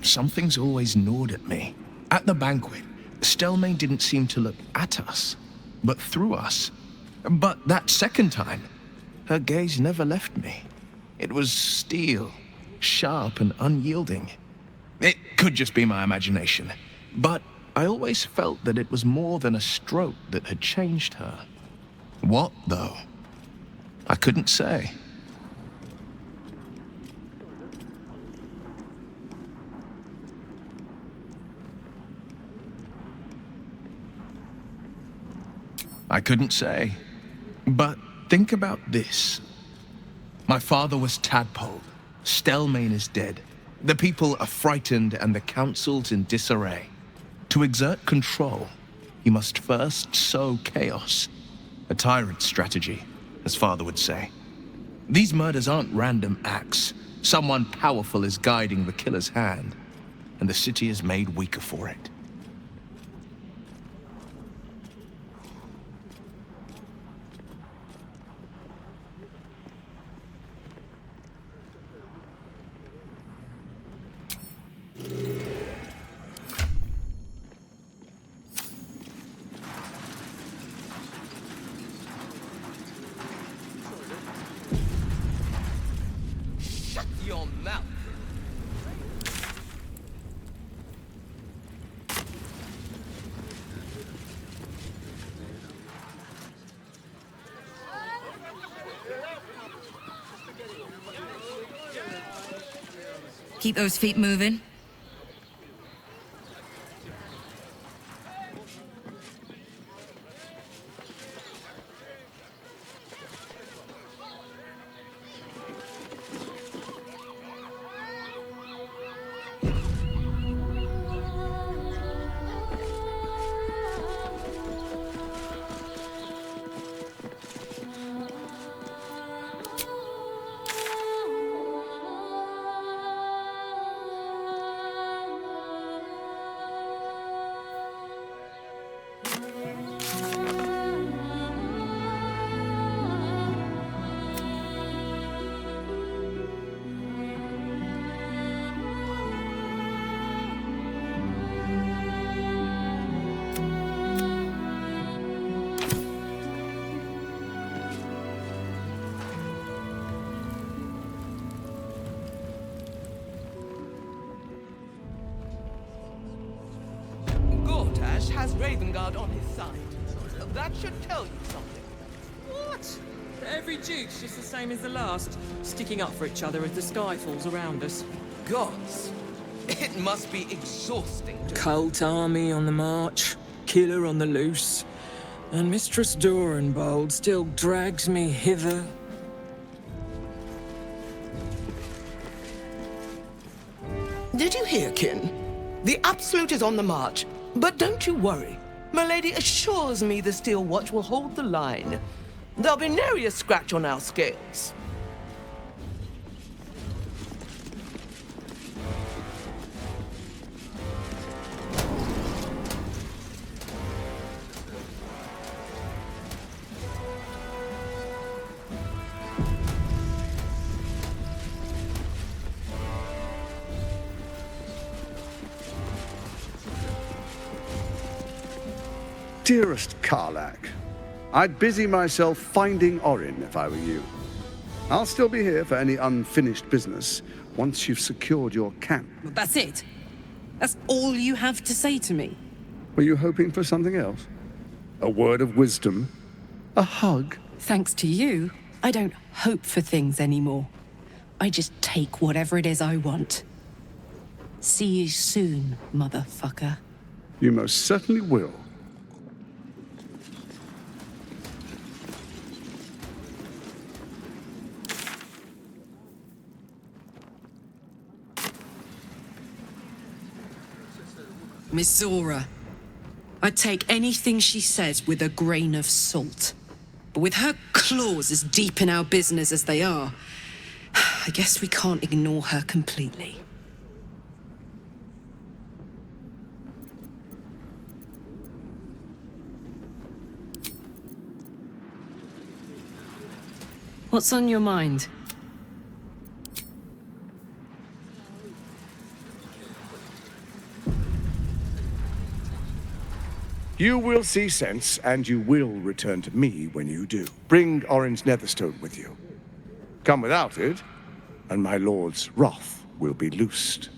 Something's always gnawed at me. At the banquet, Stelmane didn't seem to look at us, but through us. But that second time, her gaze never left me. It was steel, sharp and unyielding. It could just be my imagination, but I always felt that it was more than a stroke that had changed her. What, though? I couldn't say. I couldn't say. But think about this. My father was Tadpole. Stelmane is dead. The people are frightened and the council's in disarray. To exert control, you must first sow chaos. A tyrant's strategy, as father would say. These murders aren't random acts. Someone powerful is guiding the killer's hand, and the city is made weaker for it.
Your mouth.
Keep those feet moving.
Coroação has Ravengard on his side. That should tell you something.
What? Every duke's just the same as the last, sticking up for each other as the sky falls around us.
Gods, it must be exhausting to...
Cult army on the march, killer on the loose, and Mistress Dorenbold still drags me hither.
Did you hear, Kin? The Absolute is on the march, but don't you worry. Milady assures me the Steel Watch will hold the line. There'll be nary a scratch on our scales.
Dearest Karlach, I'd busy myself finding Orin if I were you. I'll still be here for any unfinished business once you've secured your camp.
That's it? That's all you have to say to me?
Were you hoping for something else? A word of wisdom? A hug?
Thanks to you, I don't hope for things anymore. I just take whatever it is I want. See you soon, motherfucker.
You most certainly will.
Miss Zora, I'd take anything she says with a grain of salt. But with her claws as deep in our business as they are, I guess we can't ignore her completely.
What's on your mind?
You will see sense, and you will return to me when you do. Bring Orin's Netherstone with you. Come without it, and my lord's wrath will be loosed.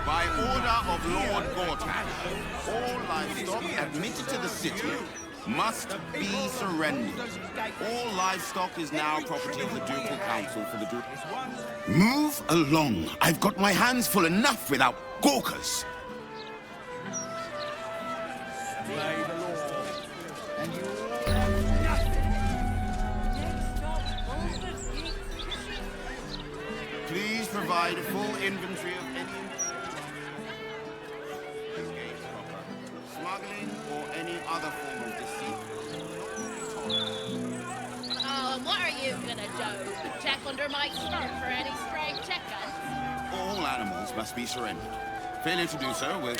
By order of Lord Gortash, all livestock admitted to the city must be surrendered. All livestock is now property of the Ducal Council for the Duke. Move along. I've got my hands full enough without gawkers. Please provide a full inventory of any
under my skirt for any stray chickens.
All animals must be surrendered. Failure to do so will...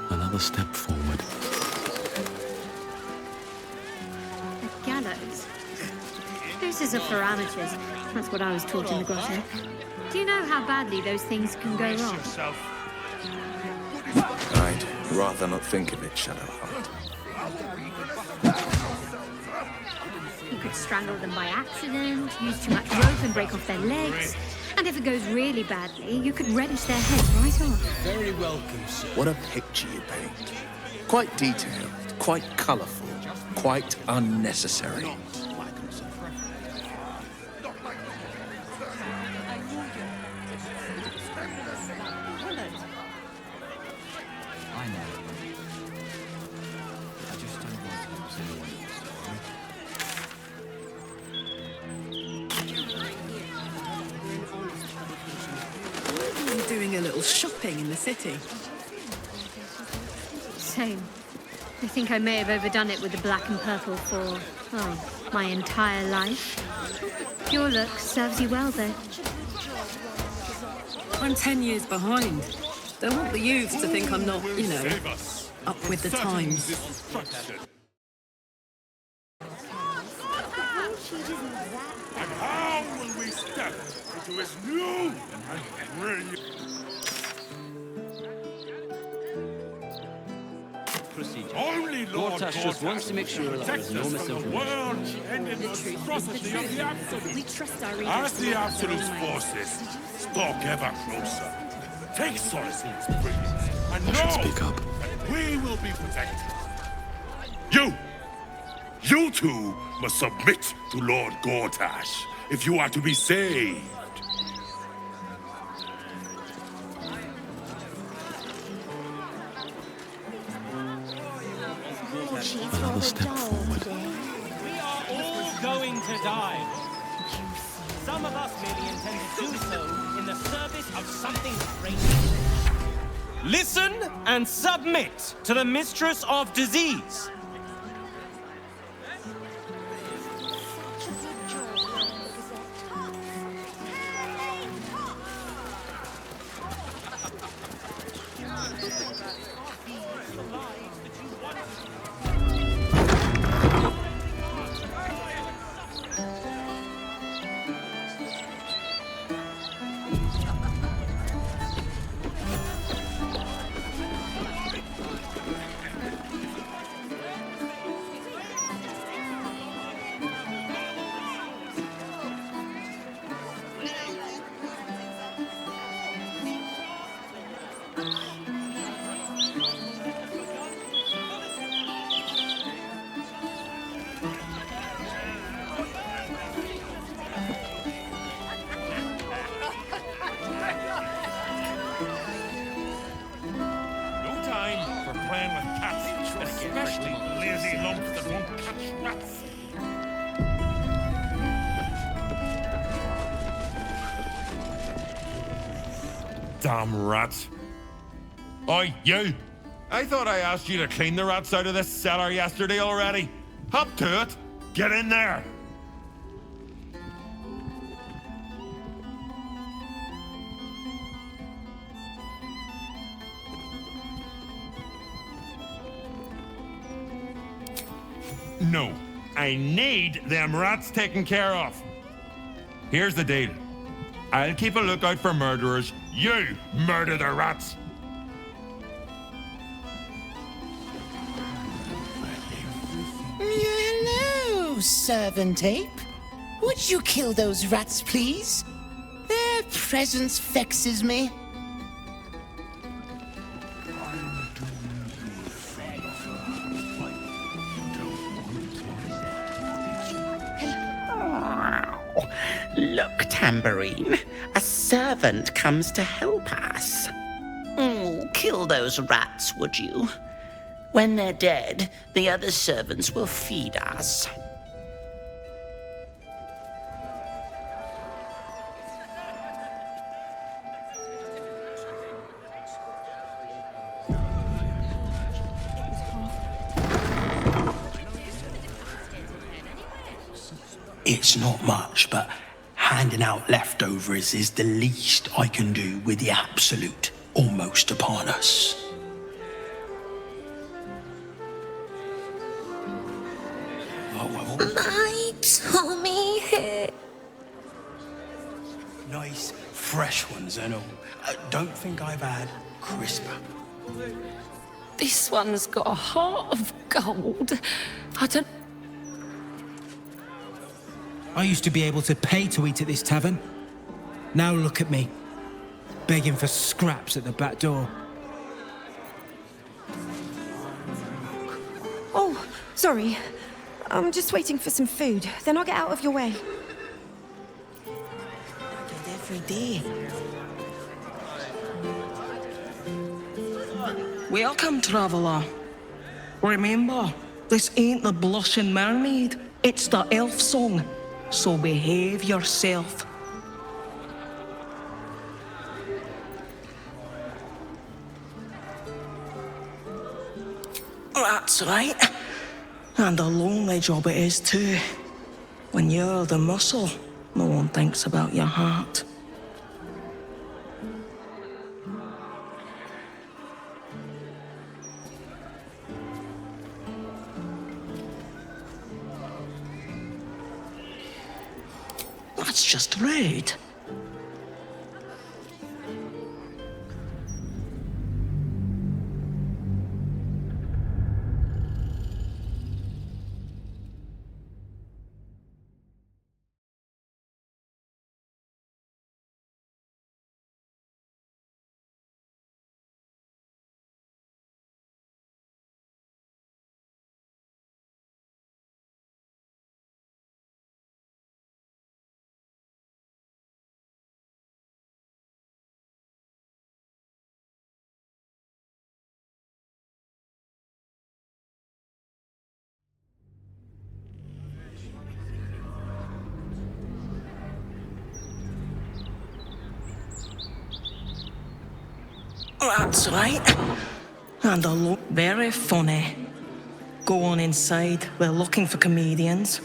Another step forward.
A gallows? Doses are for amateurs. That's what I was taught in the grotto. Do you know how badly those things can go wrong?
I'd rather not think of it, Shadowheart.
You could strangle them by accident, use too much rope and break off their legs. And if it goes really badly, you could reddish their heads right off.
Very welcome, sir.
What a picture you paint. Quite detailed, quite colourful, quite unnecessary.
I know. I just don't want to lose anyone
We're doing a little shopping in the city.
Same. I think I may have overdone it with the black and purple for, oh, my entire life. Your look serves you well, though.
I'm 10 years behind. Don't want the youths to think I'm not, you know, up with the times.
And how will we step into his new and brilliant... Only Lord
Gortash just wants to make sure that there's no misinformation.
world and in the monstrosity of the Absolute.
We trust our
As the Absolute's forces stalk ever closer, take solace in its brilliance, and know that we will be protected. You two must submit to Lord Gortash if you are to be saved.
Another step forward.
We are all going to die. Some of us merely intend to do so in the service of something greater. Listen and submit to the Mistress of Disease.
Damn rats. Oi, you! I thought I asked you to clean the rats out of this cellar yesterday already. Hop to it. Get in there. No, I need them rats taken care of. Here's the deal. I'll keep a lookout for murderers. You murder the rats.
Hello, Servant Ape. Would you kill those rats, please? Their presence vexes me.
Look, Tambourine, a servant comes to help us.
Kill those rats, would you? When they're dead, the other servants will feed us.
It's not much, but handing out leftovers is the least I can do with the absolute almost upon us.
My tummy hurt.
Nice, fresh ones and all. Don't think I've had crisper.
This one's got a heart of gold. I don't...
I used to be able to pay to eat at this tavern. Now look at me, begging for scraps at the back door.
Oh, sorry. I'm just waiting for some food. Then I'll get out of your way.
Every day.
Welcome, traveller. Remember, this ain't the blushing mermaid. It's the elf song. So behave yourself. That's right. And a lonely job it is too. When you're the muscle, no one thinks about your heart. That's just right. That's right. And a look very funny. Go on inside. We're looking for comedians.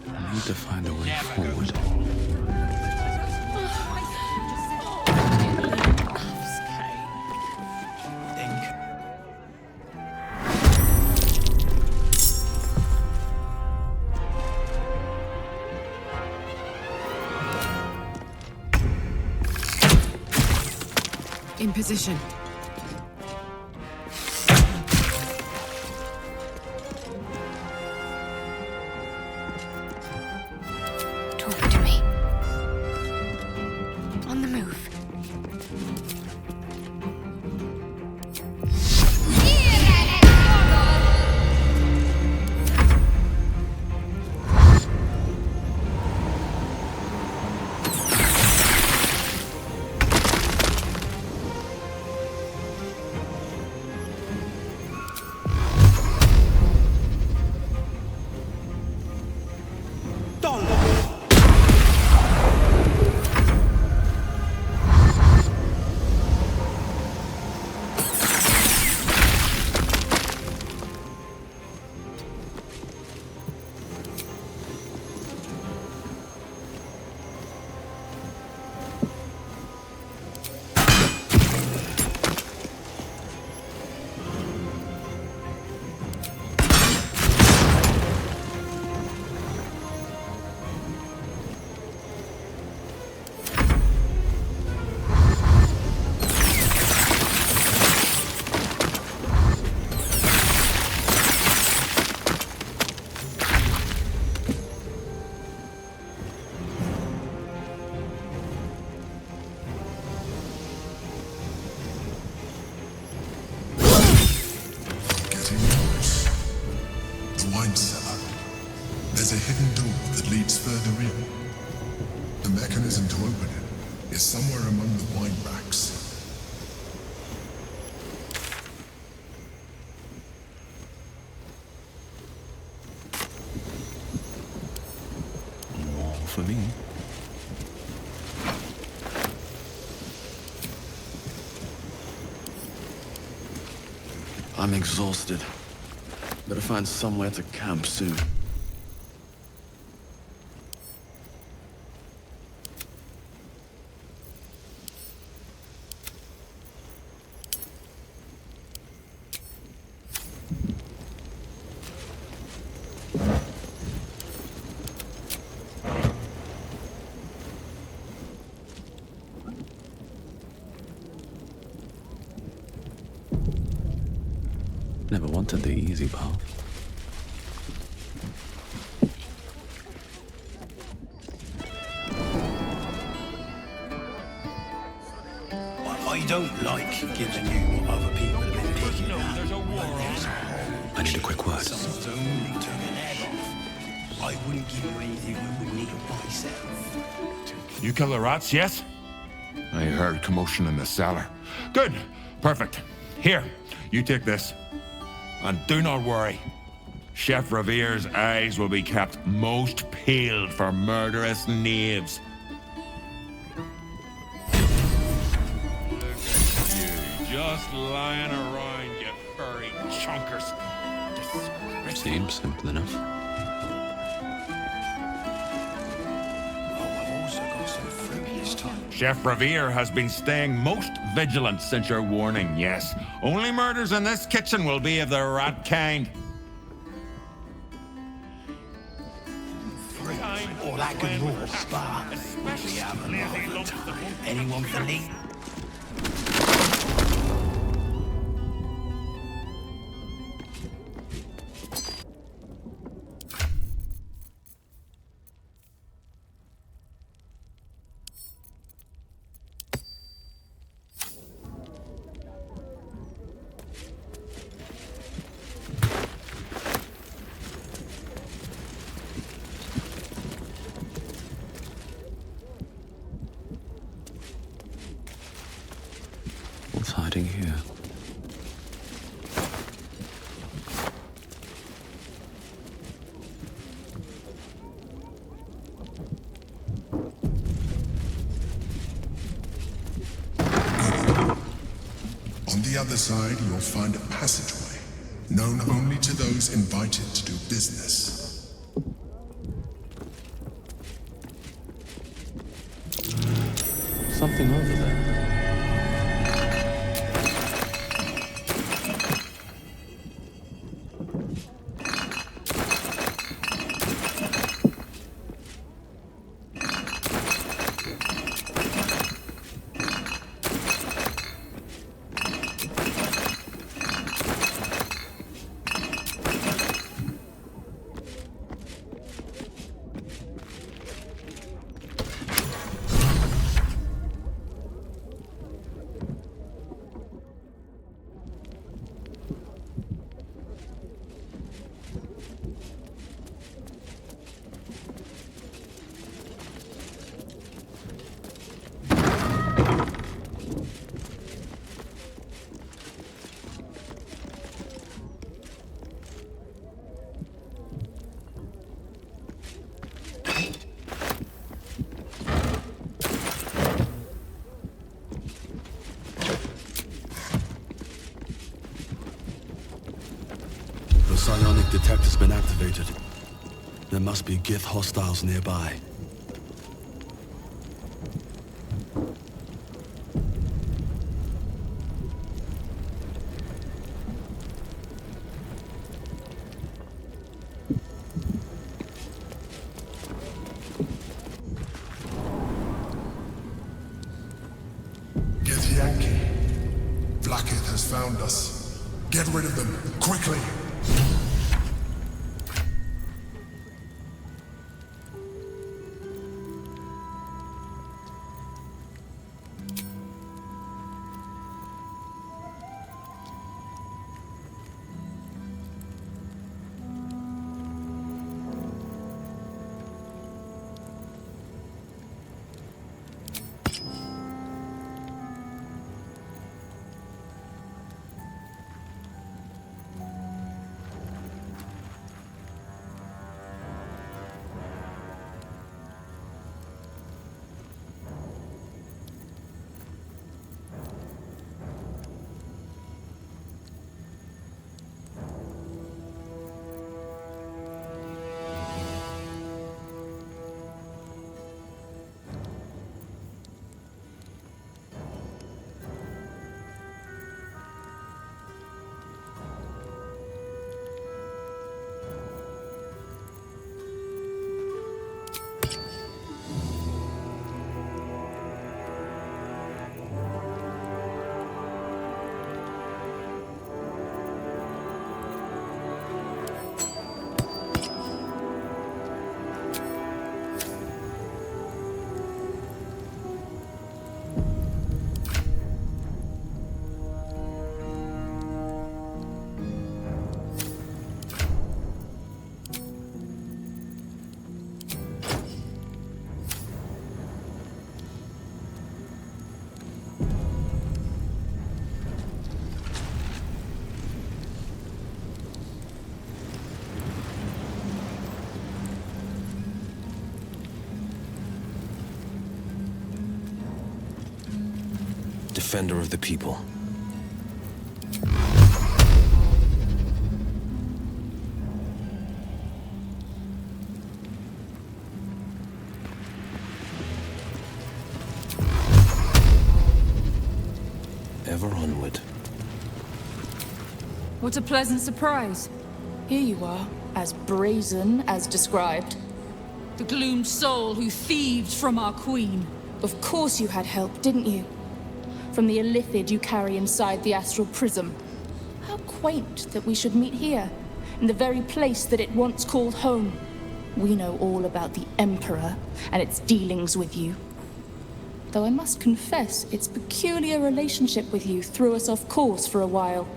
I need to find a way forward.
In position.
Talk to me. On the move.
wine cellar. There's a hidden door that leads further in. The mechanism to open it is somewhere among the wine racks.
All for me.
I'm exhausted. Better find somewhere to camp soon. Never wanted the easy path.
I don't like giving you what other people have been picking at.
I need a quick word.
Someone's only took an head off. I wouldn't give you anything I would need myself.
You kill the rats, yes? I heard commotion in the cellar. Good. Perfect. Here, you take this. And do not worry. Chef Revere's eyes will be kept most peeled for murderous knaves. Look at you, just lying around, you furry chunkers.
Seems simple enough.
I've also got some fruit this time.
Chef Revere has been staying most vigilant since your warning, yes. Only murders in this kitchen will be of the rat kind.
Fruit or that good raw spa. We have a lot of time. Anyone for Lee?
What's hiding here?
On the other side, you'll find a passageway, known only to those invited to do business.
Something over there. The psionic detector's been activated. There must be Gith hostiles nearby.
Githyanki. Blackith has found us. Get rid of them, quickly!
defender of the people. Ever onward.
What a pleasant surprise. Here you are, as brazen as described. The gloomed soul who thieved from our queen. Of course you had help, didn't you? From the illithid you carry inside the astral prism. How quaint that we should meet here, in the very place that it once called home. We know all about the Emperor and its dealings with you. Though I must confess, its peculiar relationship with you threw us off course for a while.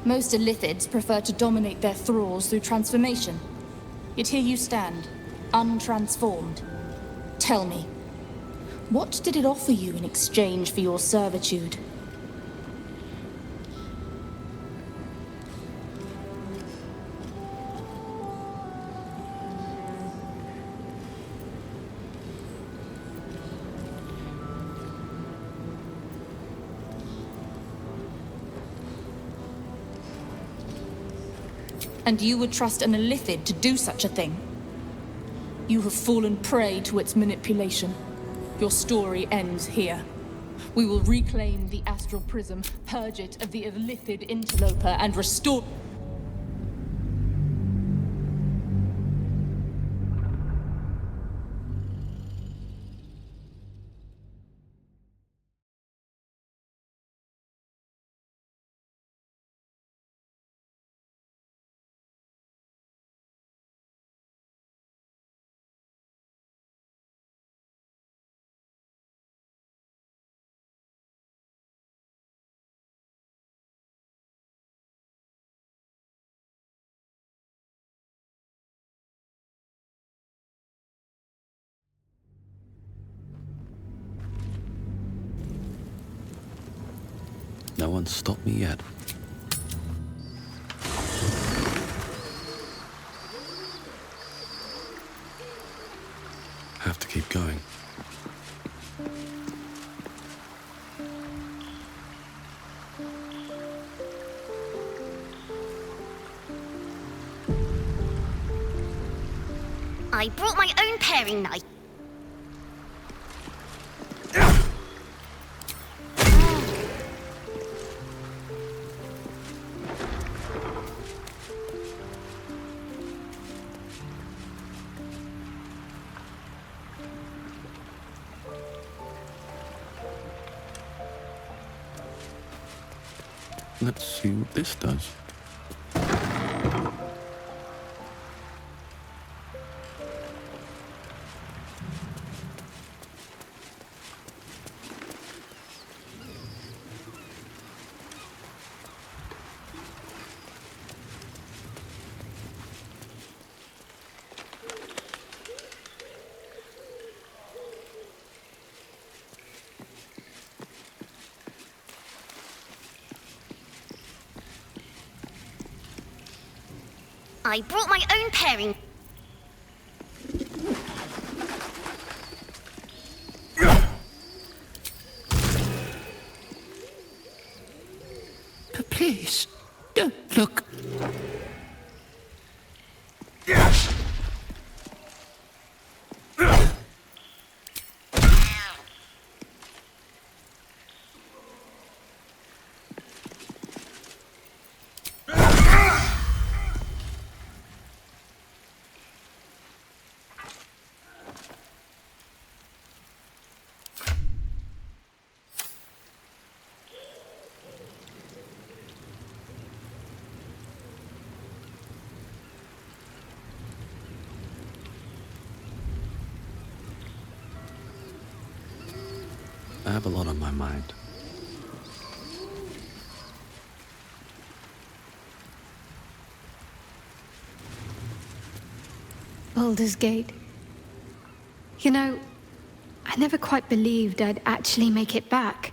Most illithids prefer to dominate their thralls through transformation. Yet here you stand, untransformed. Tell me, what did it offer you in exchange for your servitude? And you would trust an illithid to do such a thing? You have fallen prey to its manipulation. Your story ends here. We will reclaim the astral prism, purge it of the illithid interloper, and restore...
No one's stopped me yet. Have to keep going.
I brought my own paring knife.
Let's see what this does.
I brought my own paring.
But please, don't look.
I have a lot on my mind.
Baldur's Gate. You know, I never quite believed I'd actually make it back.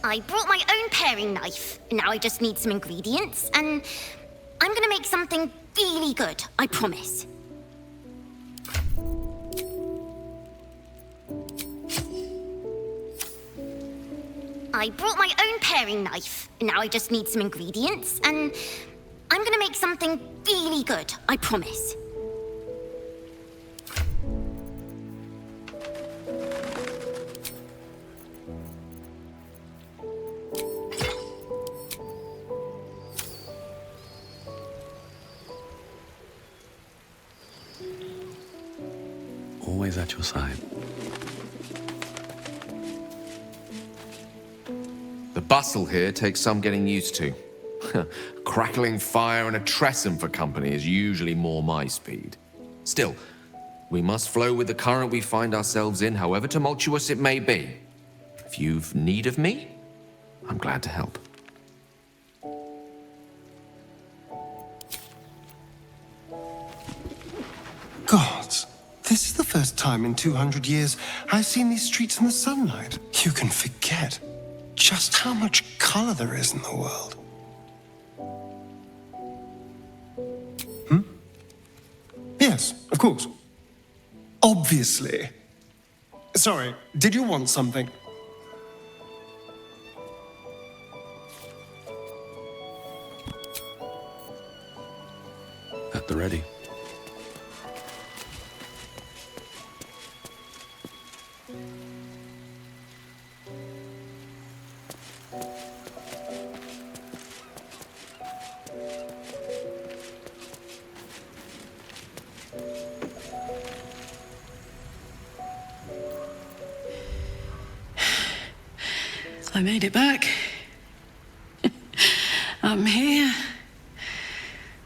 I brought my own paring knife. Now I just need some ingredients, and I'm gonna make something really good, I promise. I brought my own paring knife. Now I just need some ingredients, and I'm gonna make something really good, I promise.
Always at your side.
The bustle here takes some getting used to. Crackling fire and a tresson for company is usually more my speed. Still, we must flow with the current we find ourselves in, however tumultuous it may be. If you've need of me, I'm glad to help.
Gods, this is the first time in 200 years I've seen these streets in the sunlight. You can forget just how much color there is in the world. Yes, of course. Obviously. Sorry, did you want something?
At the ready.
I made it back. I'm here.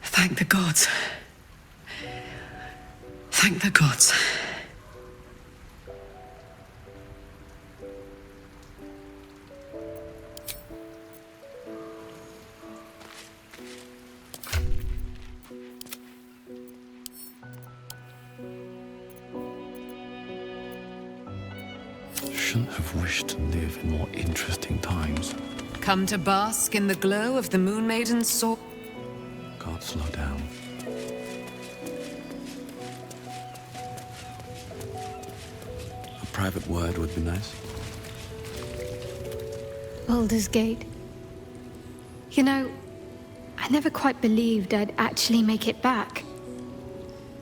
Thank the gods. Thank the gods.
Shouldn't have wished to live in more interesting times.
Come to bask in the glow of the Moon Maiden's sword.
God, slow down. A private word would be nice.
Baldur's Gate. You know, I never quite believed I'd actually make it back.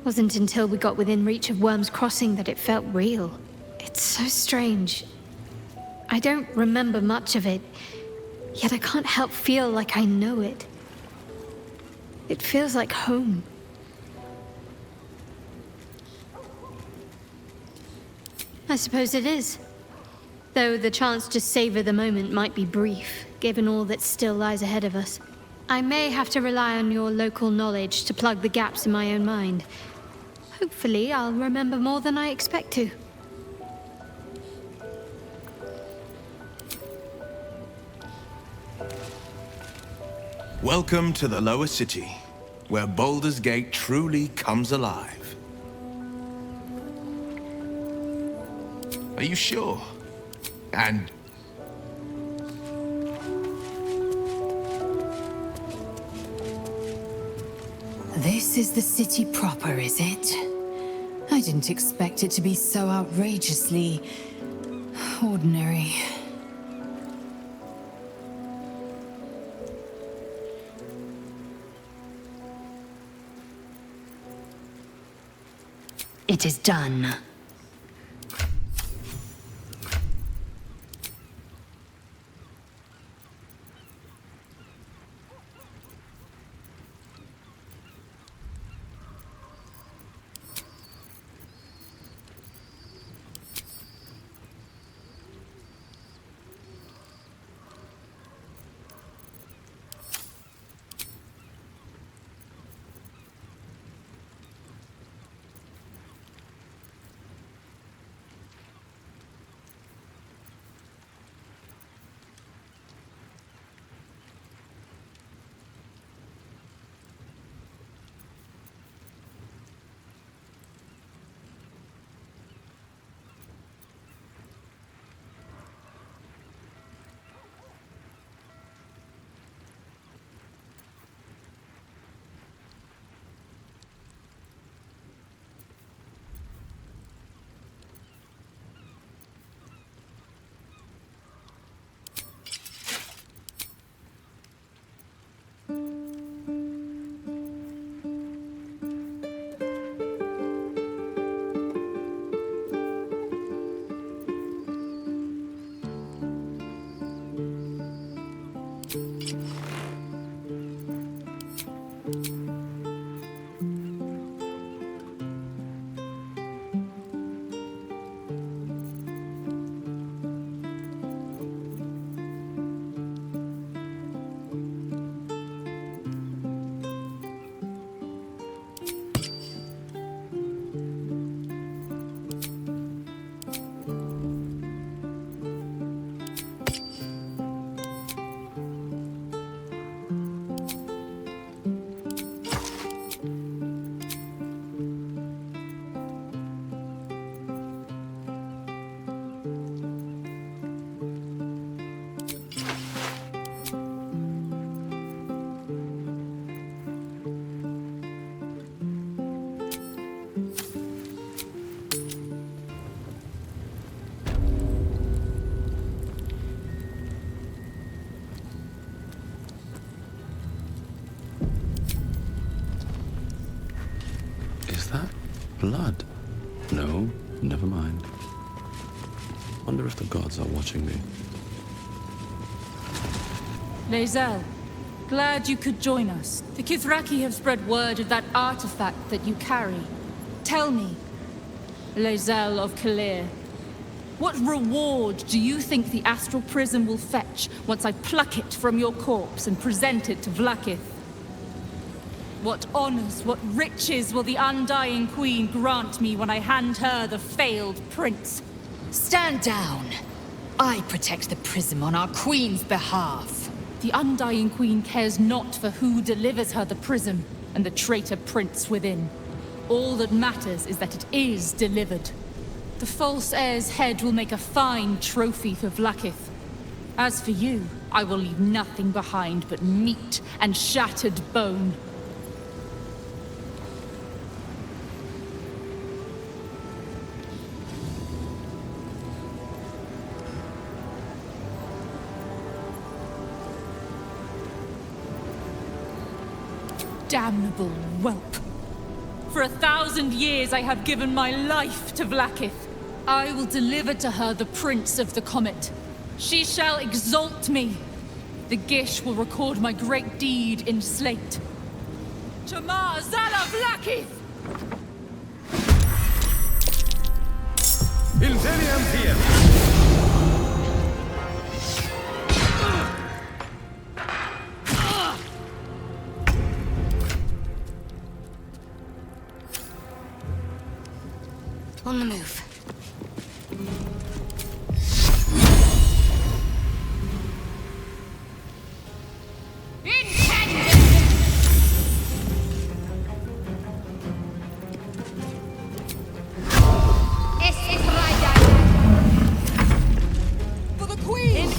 Wasn't until we got within reach of Worm's Crossing that it felt real. It's so strange. I don't remember much of it, yet I can't help feel like I know it. It feels like home. I suppose it is. Though the chance to savor the moment might be brief, given all that still lies ahead of us. I may have to rely on your local knowledge to plug the gaps in my own mind. Hopefully, I'll remember more than I expect to.
Welcome to the lower city, where Baldur's Gate truly comes alive. Are you sure? And...
This is the city proper, is it? I didn't expect it to be so outrageously... ordinary.
It is done.
Blood? No, never mind. Wonder if the gods are watching me.
Lae'zel, glad you could join us. The Kithraki have spread word of that artifact that you carry. Tell me, Lae'zel of Kalir, what reward do you think the astral prism will fetch once I pluck it from your corpse and present it to Vlaakith? What honors, what riches will the Undying Queen grant me when I hand her the failed prince?
Stand down. I protect the prism on our queen's behalf.
The Undying Queen cares not for who delivers her the prism and the traitor prince within. All that matters is that it is delivered. The false heir's head will make a fine trophy for Vlaakith. As for you, I will leave nothing behind but meat and shattered bone. Damnable whelp. For 1,000 years I have given my life to Vlaakith. I will deliver to her the Prince of the Comet. She shall exalt me. The Gish will record my great deed in slate. Tamar Zala Vlaakith!
Imperium Fiat!
On the move.
For the Queen!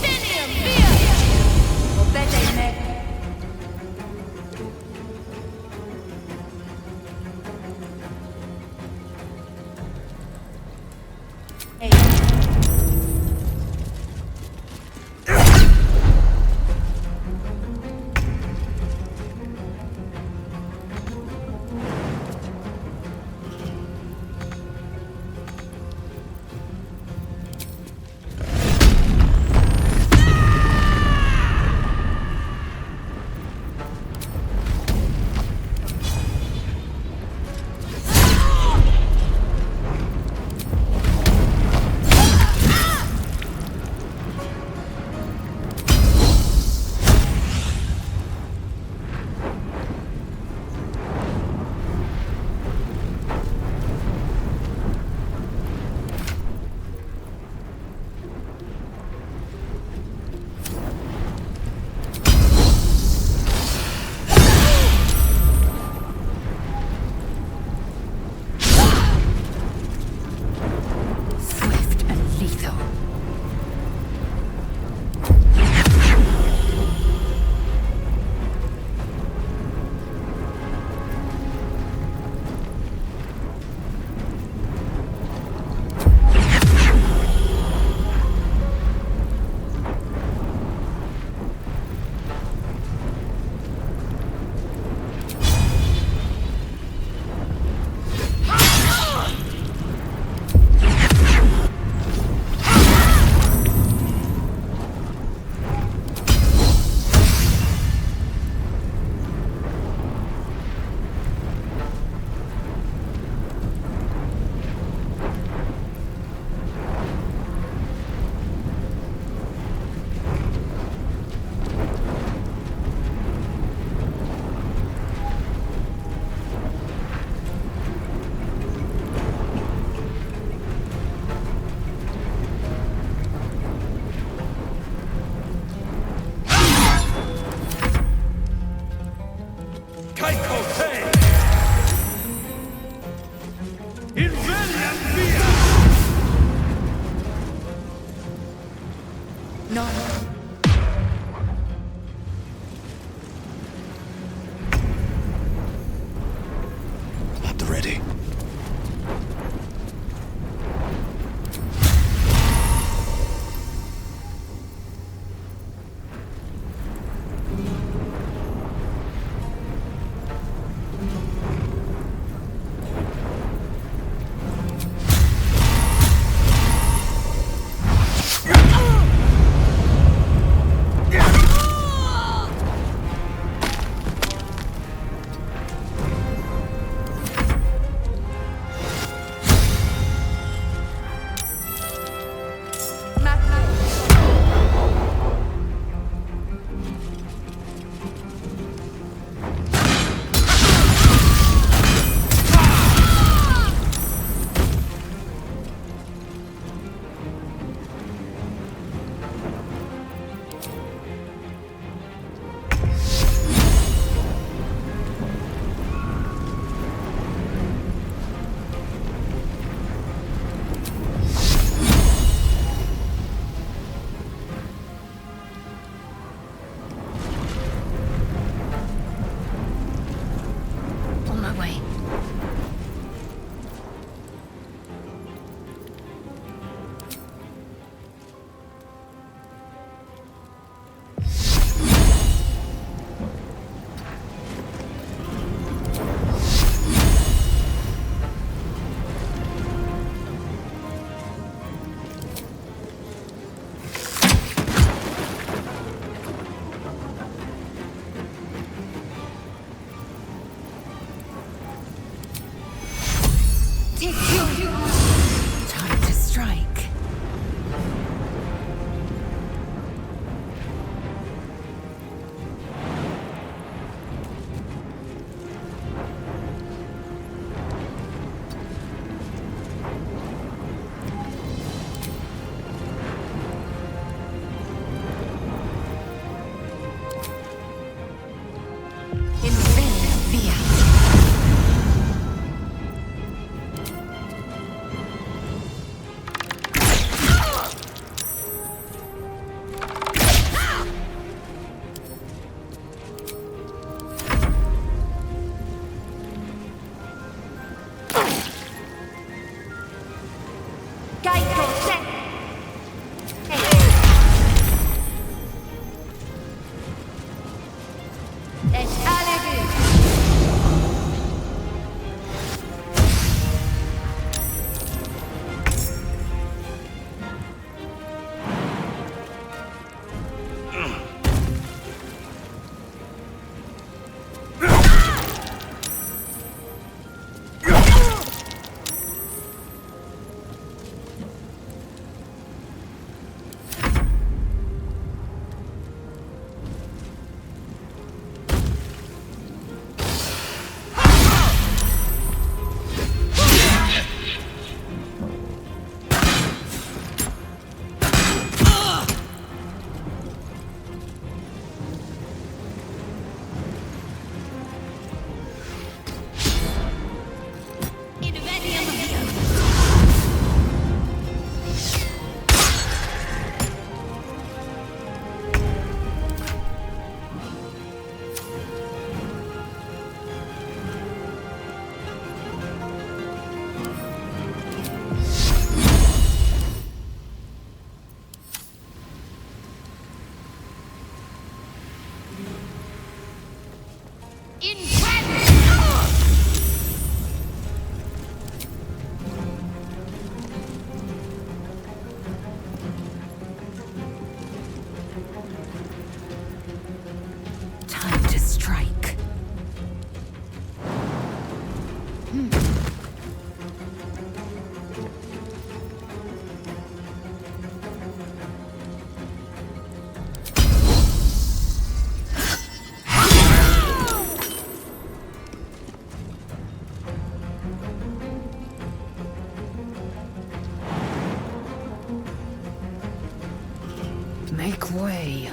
Make way.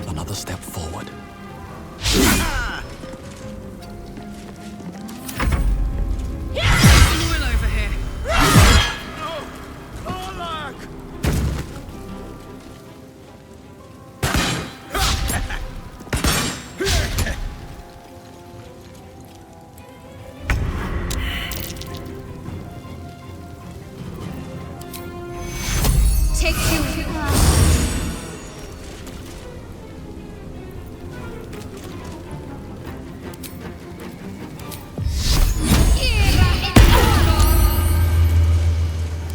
Another step forward.
Oil over here.
Take two.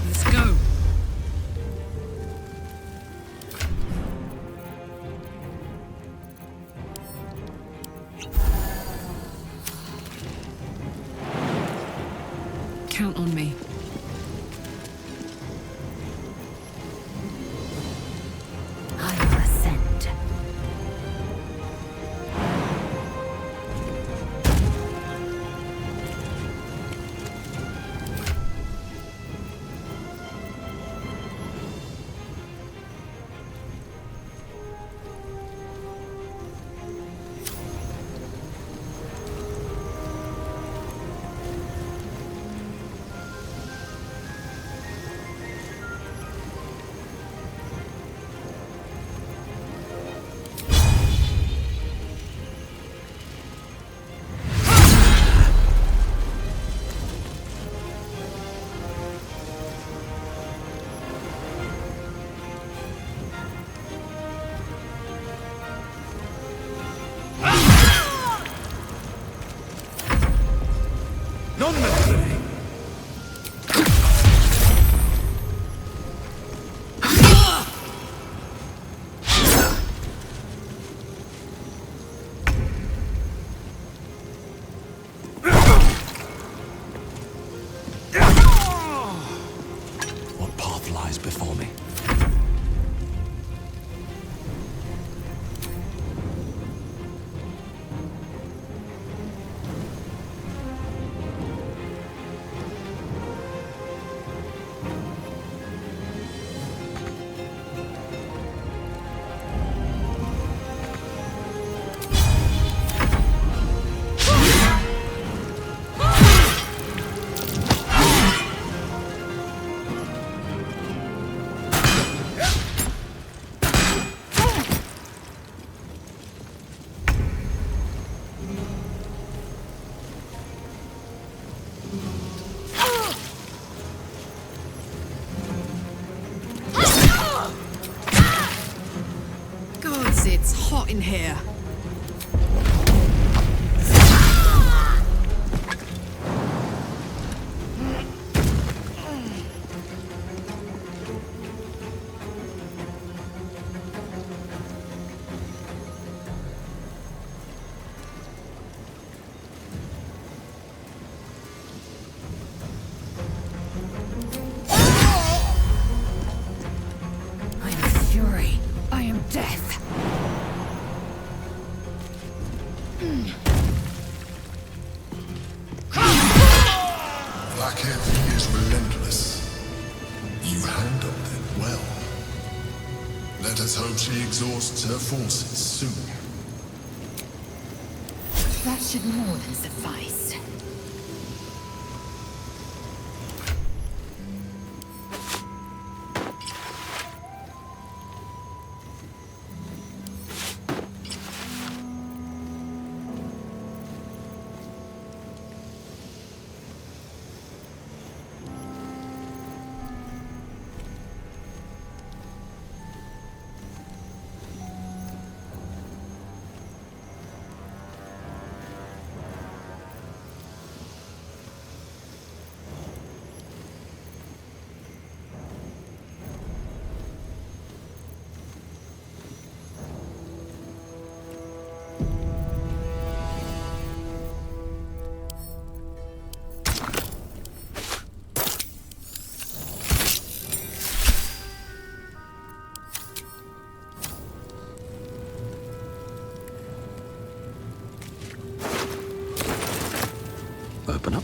Let's go. Count on me.
I will ascend.
What path lies before me?
Jeez, it's hot in here.
Blackhead is relentless. You handled it well. Let us hope she exhausts her forces soon.
That should more than suffice.
Open up.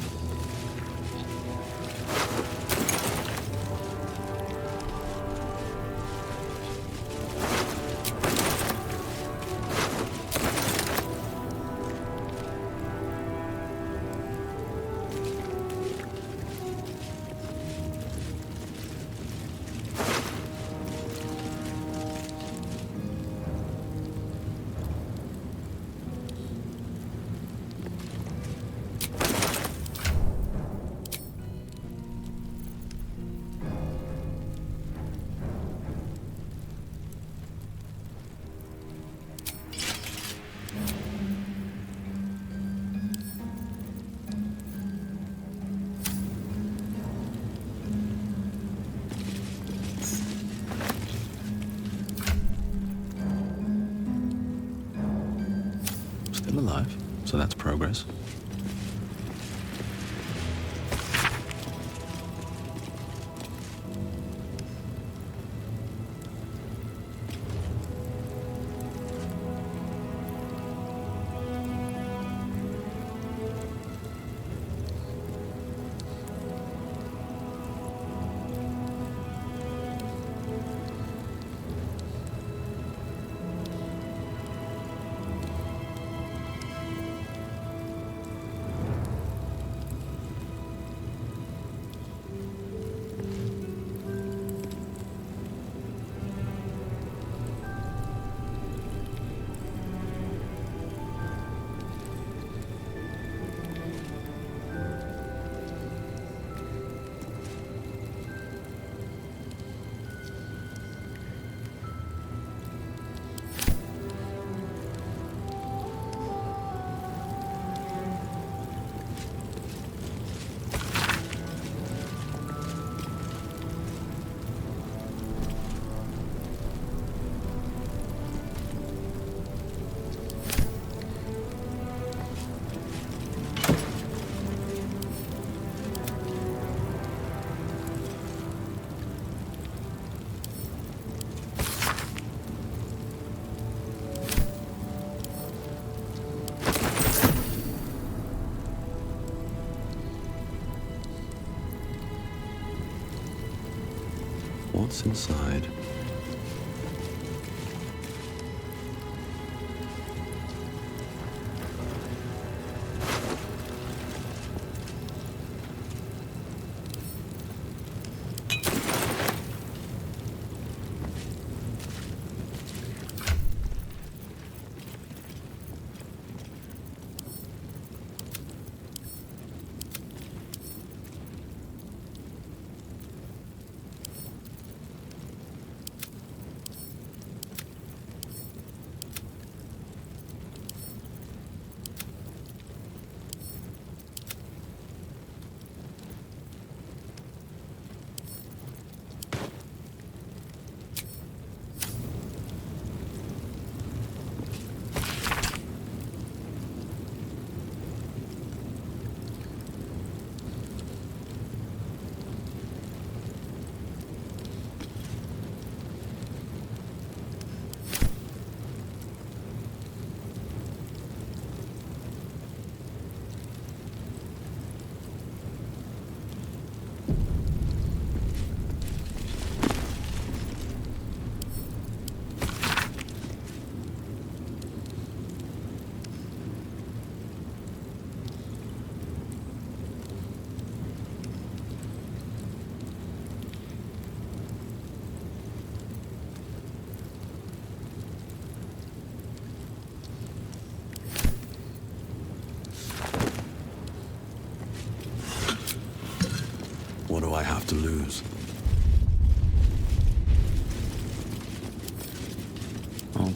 Still alive, so that's progress. What's inside?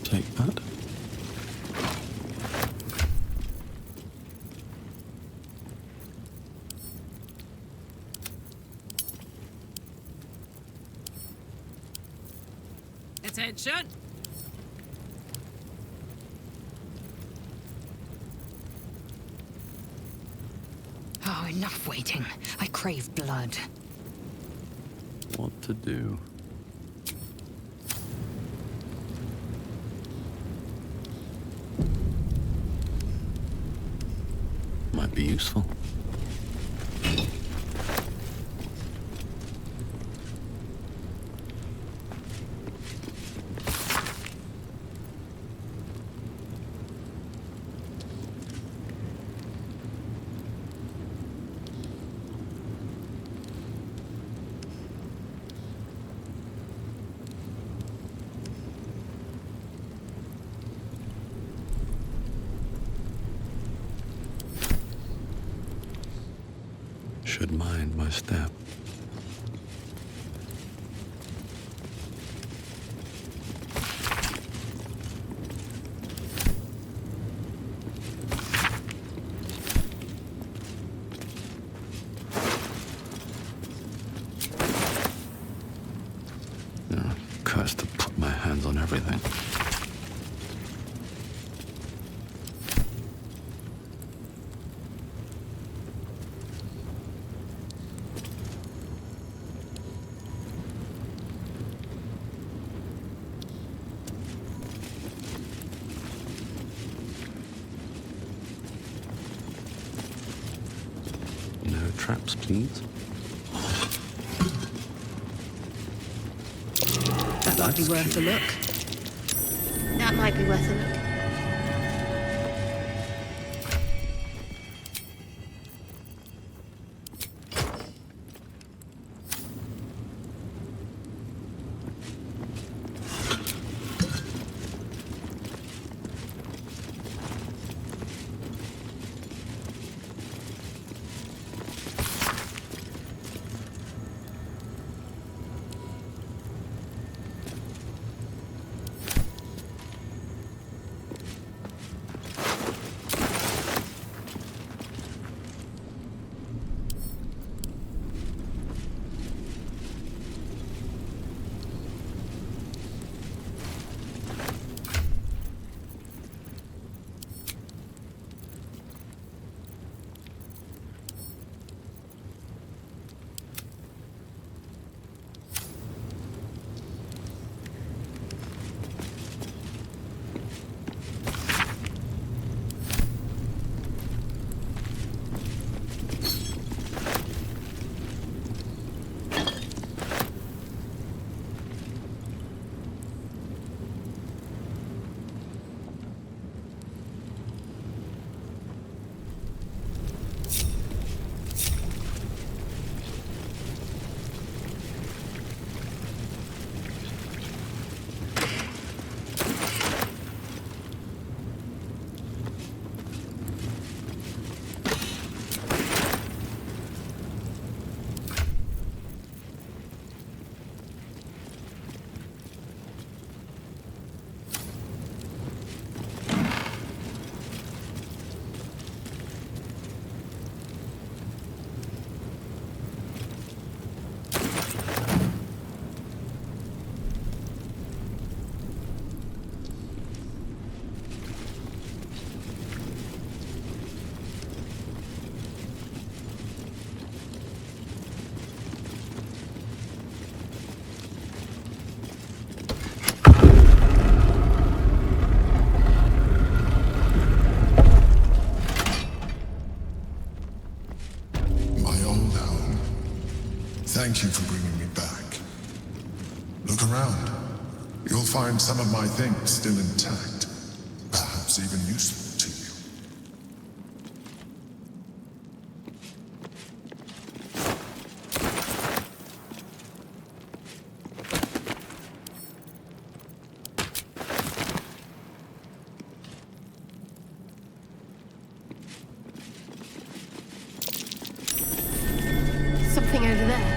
Take that.
Attention!
Oh, enough waiting. I crave blood.
What to do? Might be useful. Should mind my step. Curse to put my hands on everything. No traps, please.
That might be worth a look.
That might be worth a look.
Thank you for bringing me back. Look around. You'll find some of my things still intact. Perhaps even useful to you.
Something over there.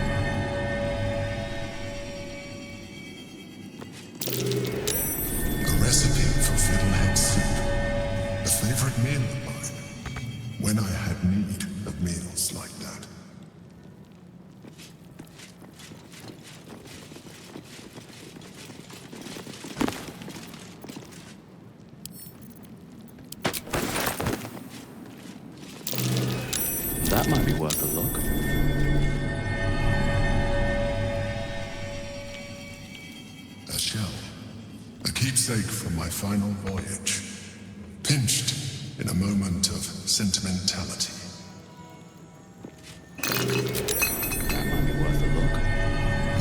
A recipe. shell. A keepsake from my final voyage. Pinched in a moment of sentimentality.
That might be worth a look.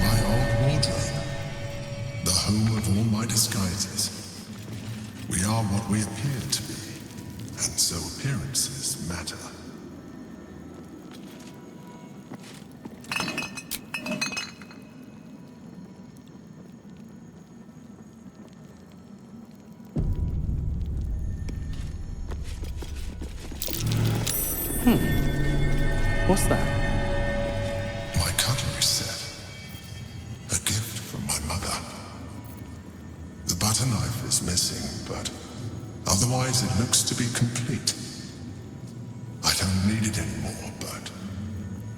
My old wardrobe. The home of all my disguises. We are what we appear to be, and so appearances matter.
What's that?
My cutlery set. A gift from my mother. The butter knife is missing, but otherwise it looks to be complete. I don't need it anymore, but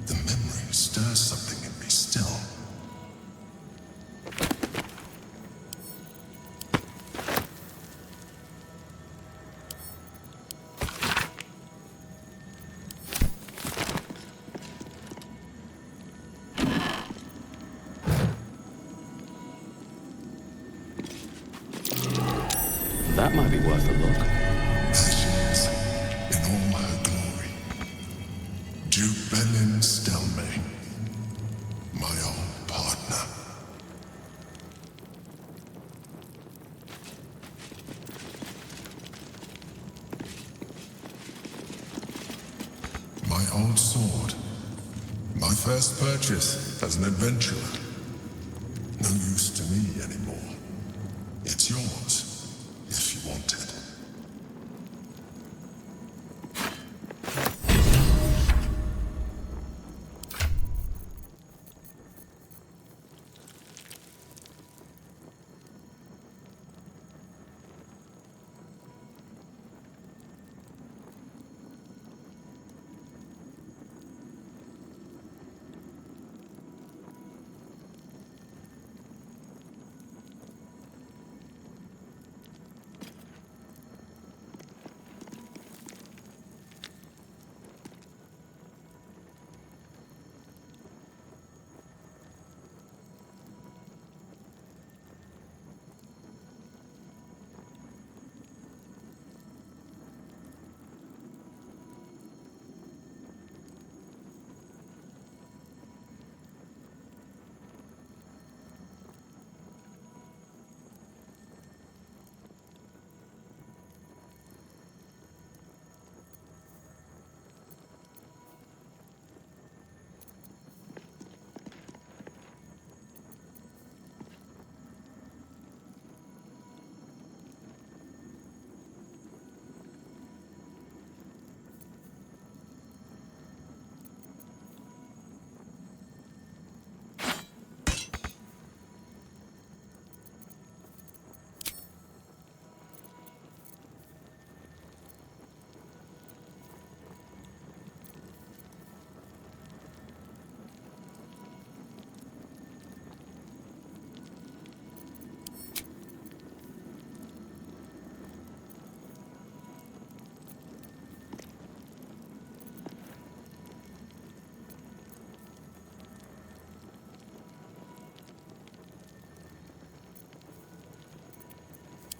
the memory stirs something in me still.
That might be worth a look.
There she is, in all her glory. Jubelin Stelmane, my old partner. My old sword. My first purchase as an adventurer. No use to me anymore. It's yours. If you want it.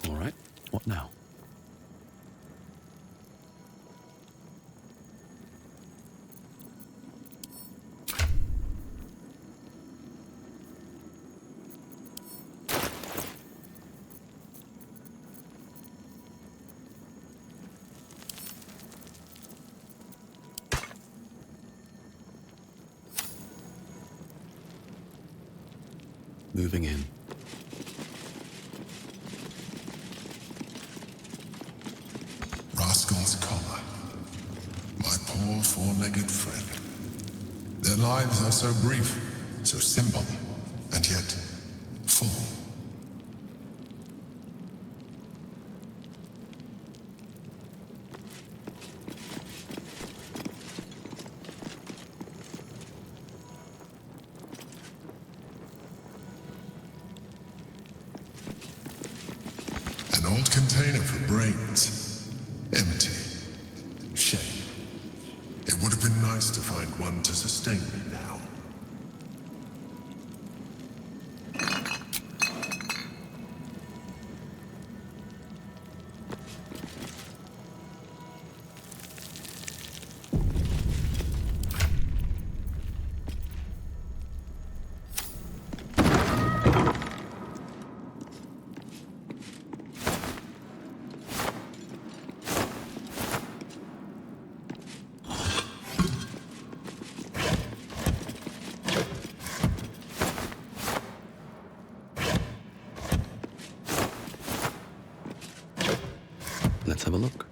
All right, what now? Moving in.
Rascal's collar. My poor four-legged friend. Their lives are so brief, so simple, and yet full. An old container for brains. Empty. Shame. It would have been nice to find one to sustain me now.
Let's have a look.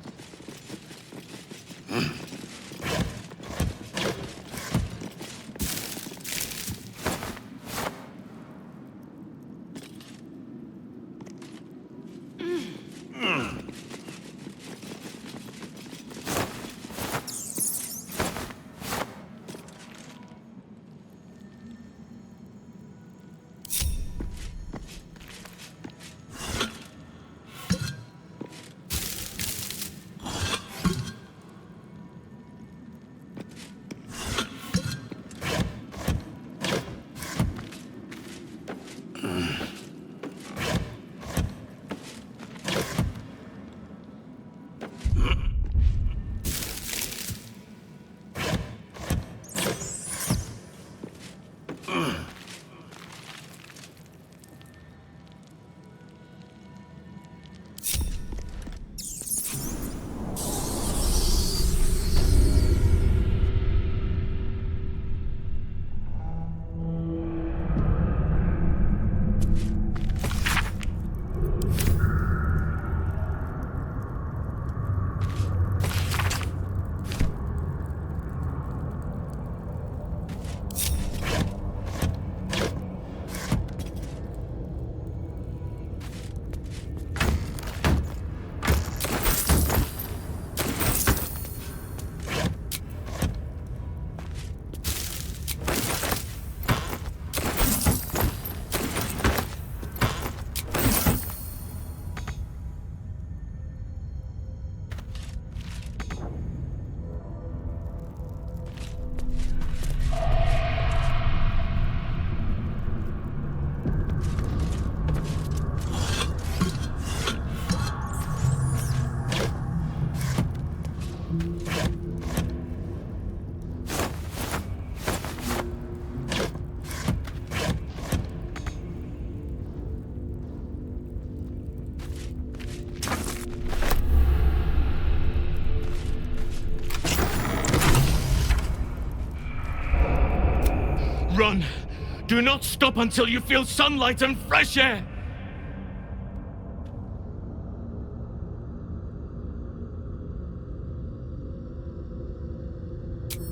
Run! Do not stop until you feel sunlight and fresh air!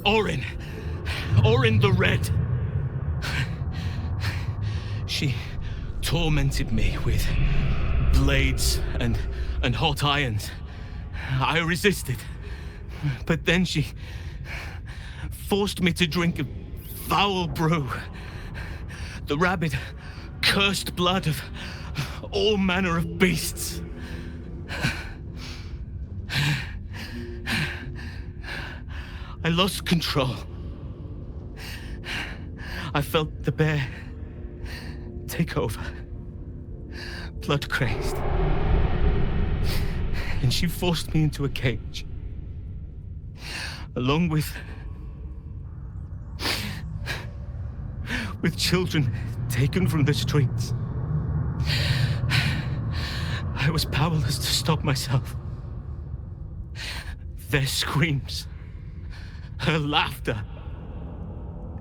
Orin the Red. She tormented me with blades and hot irons. I resisted, but then she forced me to drink a foul brew. The rabid, cursed blood of all manner of beasts. I lost control. I felt the bear take over, blood crazed. And she forced me into a cage, along with children taken from the streets. I was powerless to stop myself. Their screams, her laughter,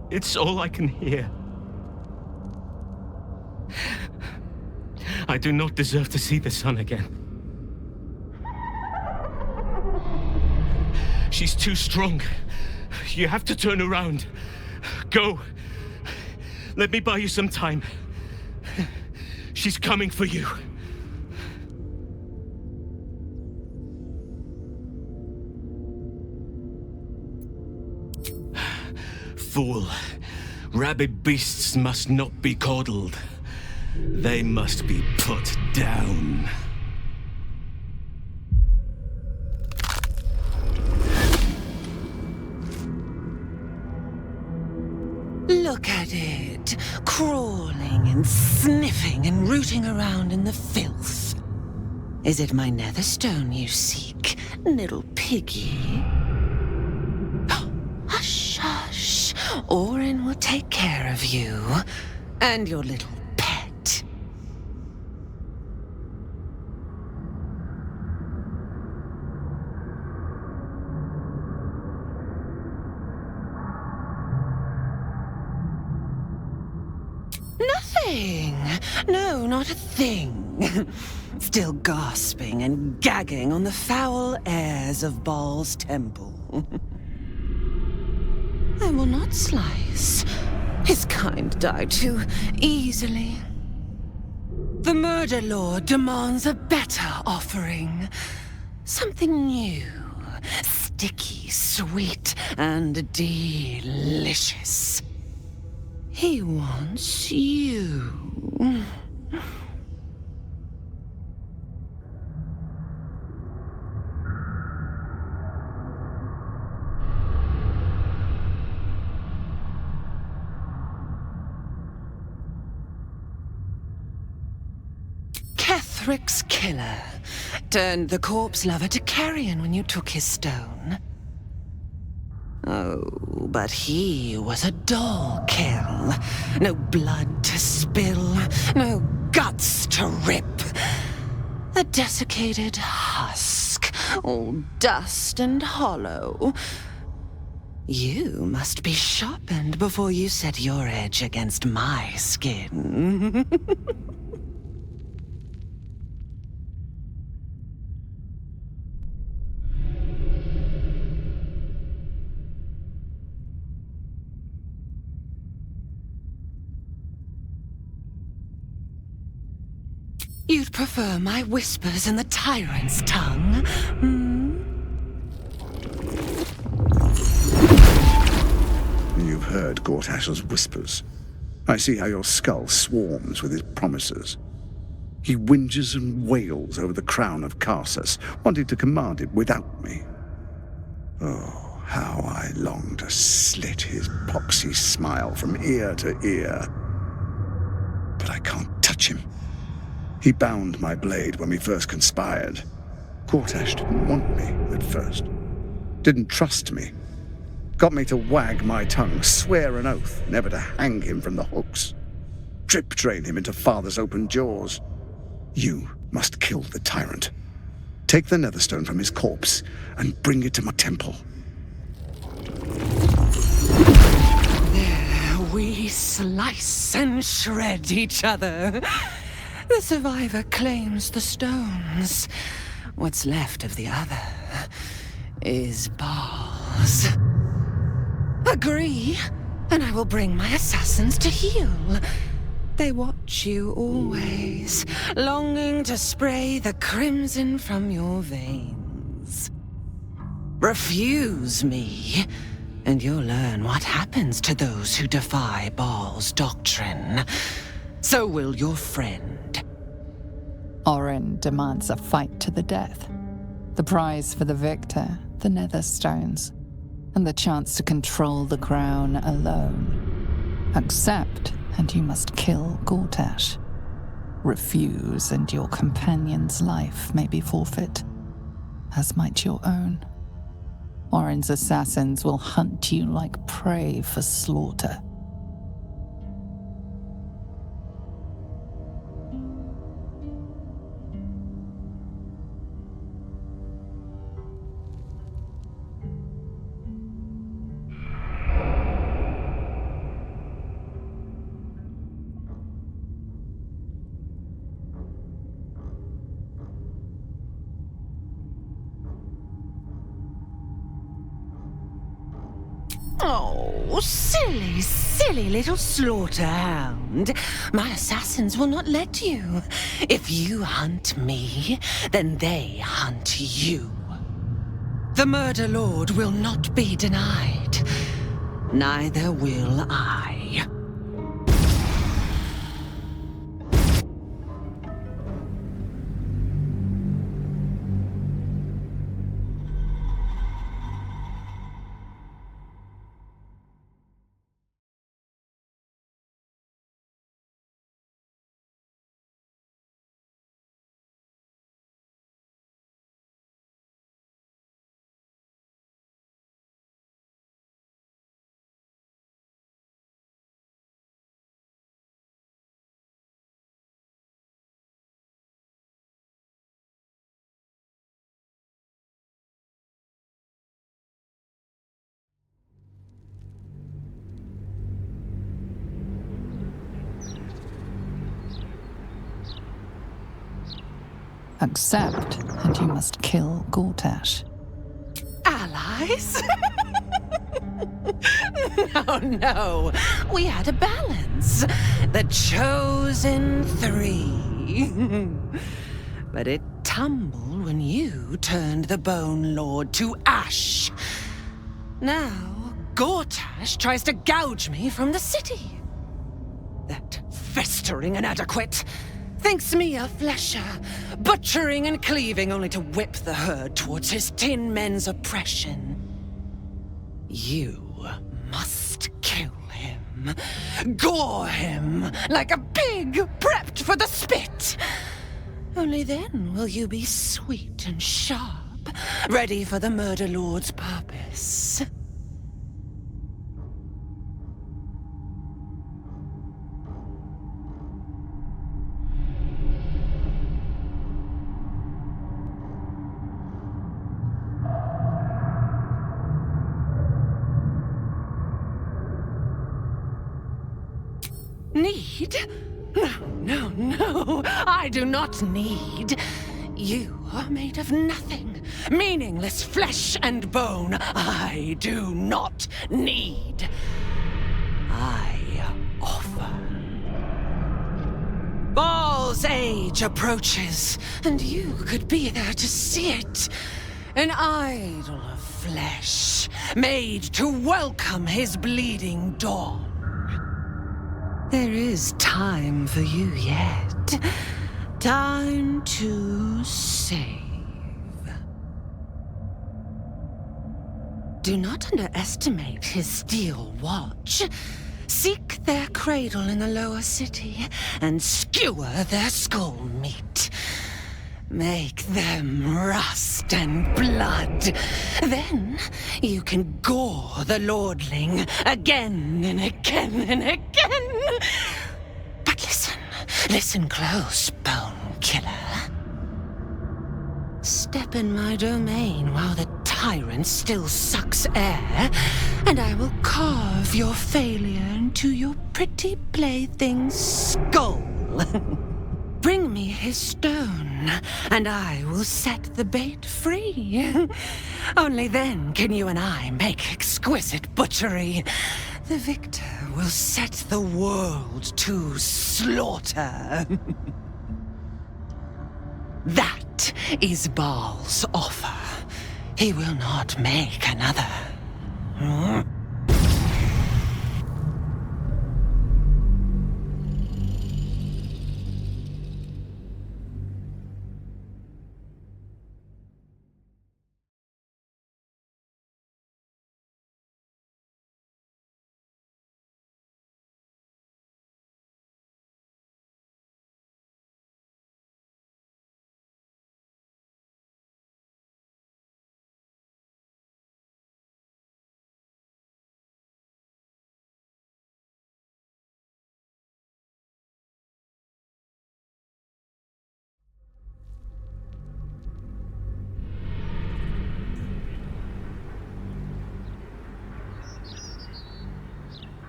it's all I can hear. I do not deserve to see the sun again. She's too strong. You have to turn around. Go. Let me buy you some time. She's coming for you. Fool. Rabid beasts must not be coddled. They must be put down.
Look at it, crawling and sniffing and rooting around in the filth. Is it my netherstone you seek, little piggy? Hush, hush. Orin will take care of you and your little pet. Nothing. No, not a thing. Still gasping and gagging on the foul airs of Baal's temple. I will not slice. His kind die too easily. The Murder Lord demands a better offering. Something new, sticky, sweet, and delicious. He wants you. Ketherick's killer turned the corpse lover to carrion when you took his stone. Oh, but he was a dull kill. No blood to spill, no guts to rip. A desiccated husk, all dust and hollow. You must be sharpened before you set your edge against my skin. You'd prefer my whispers and the tyrant's tongue?
You've heard Gortash's whispers. I see how your skull swarms with his promises. He whinges and wails over the crown of Karsus, wanting to command it without me. Oh, how I long to slit his poxy smile from ear to ear. But I can't touch him. He bound my blade when we first conspired. Gortash didn't want me at first. Didn't trust me. Got me to wag my tongue, swear an oath never to hang him from the hooks. Drip drain him into father's open jaws. You must kill the tyrant. Take the netherstone from his corpse and bring it to my temple.
There we slice and shred each other. The survivor claims the stones. What's left of the other is Baal's. Agree, and I will bring my assassins to heal. They watch you always, longing to spray the crimson from your veins. Refuse me, and you'll learn what happens to those who defy Baal's doctrine. So will your friend.
Orin demands a fight to the death. The prize for the victor, the Netherstones, and the chance to control the crown alone. Accept, and you must kill Gortash. Refuse, and your companion's life may be forfeit, as might your own. Orin's assassins will hunt you like prey for slaughter.
Oh, silly, silly little slaughterhound. My assassins will not let you. If you hunt me, then they hunt you. The Murder Lord will not be denied. Neither will I.
Accept, and you must kill Gortash.
Allies? No. We had a balance. The chosen three. But it tumbled when you turned the Bone Lord to ash. Now, Gortash tries to gouge me from the city. That festering inadequate thinks me a flesher, butchering and cleaving only to whip the herd towards his tin men's oppression. You must kill him. Gore him like a pig prepped for the spit. Only then will you be sweet and sharp, ready for the Murder Lord's purpose. Need? No. I do not need. You are made of nothing. Meaningless flesh and bone. I do not need. I offer. Baal's age approaches, and you could be there to see it. An idol of flesh, made to welcome his bleeding dawn. There is time for you yet. Time to save. Do not underestimate his steel watch. Seek their cradle in the lower city and skewer their skull meat. Make them rust and blood. Then you can gore the lordling again and again and again. But listen close, Bone Killer. Step in my domain while the tyrant still sucks air, and I will carve your failure into your pretty plaything's skull. Bring me his stone, and I will set the bait free. Only then can you and I make exquisite butchery. The victor will set the world to slaughter. That is Baal's offer. He will not make another.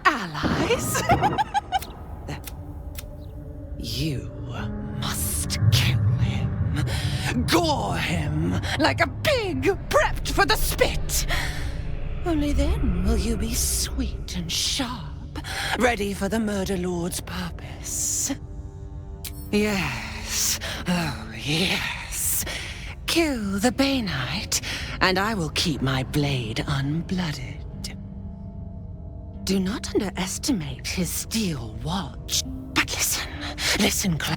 Allies? You must kill him. Gore him like a pig prepped for the spit. Only then will you be sweet and sharp, ready for the Murder Lord's purpose. Yes, oh yes. Kill the Banite, and I will keep my blade unblooded. Do not underestimate his steel watch. But listen close.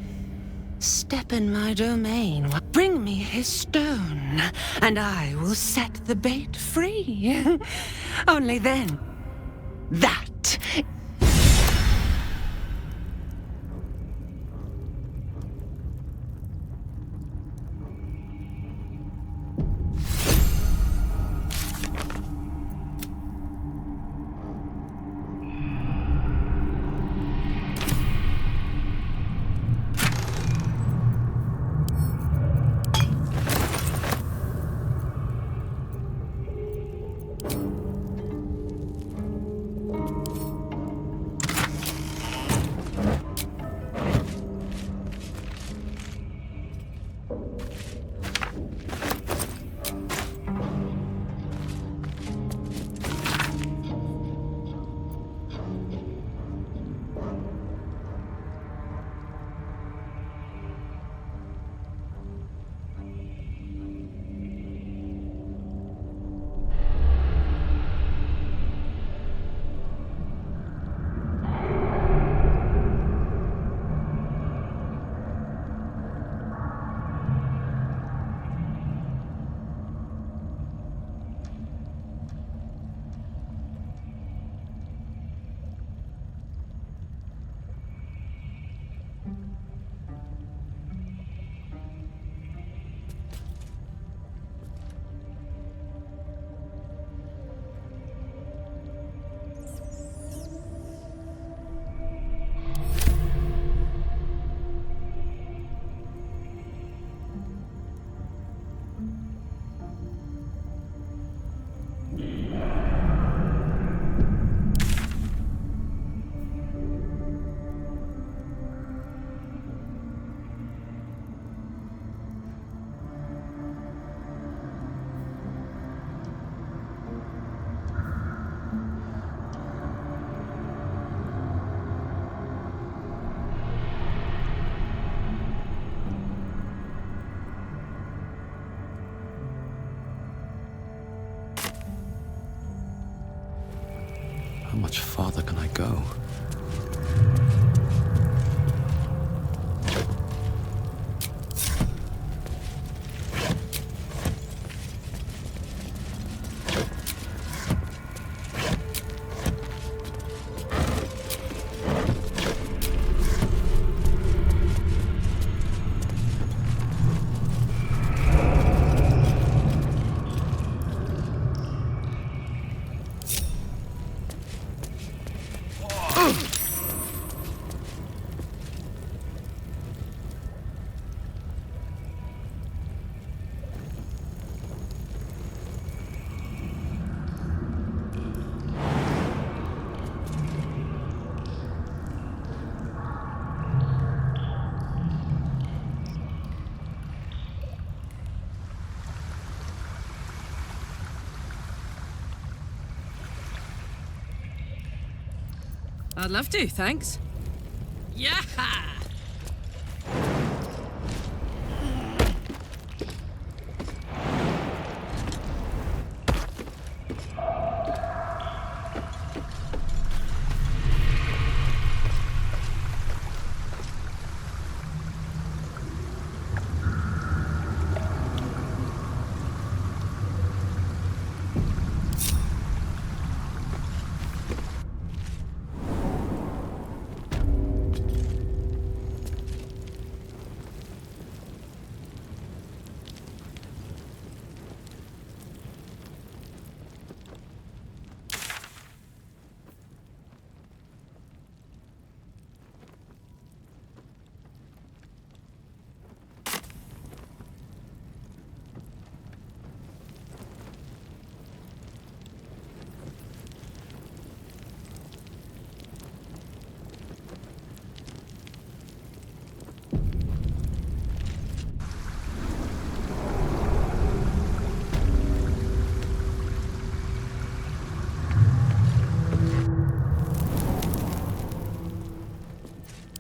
Step in my domain. Bring me his stone, and I will set the bait free. Only then, that.
much farther can I go?
I'd love to, thanks. Yeah!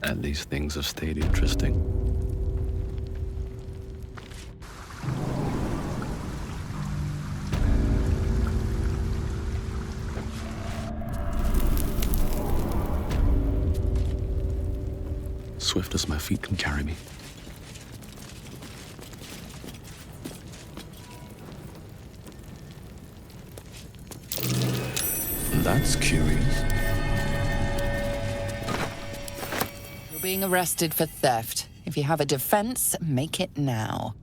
And these things have stayed interesting. Swift as my feet can carry me. That's curious.
You're being arrested for theft. If you have a defense, make it now.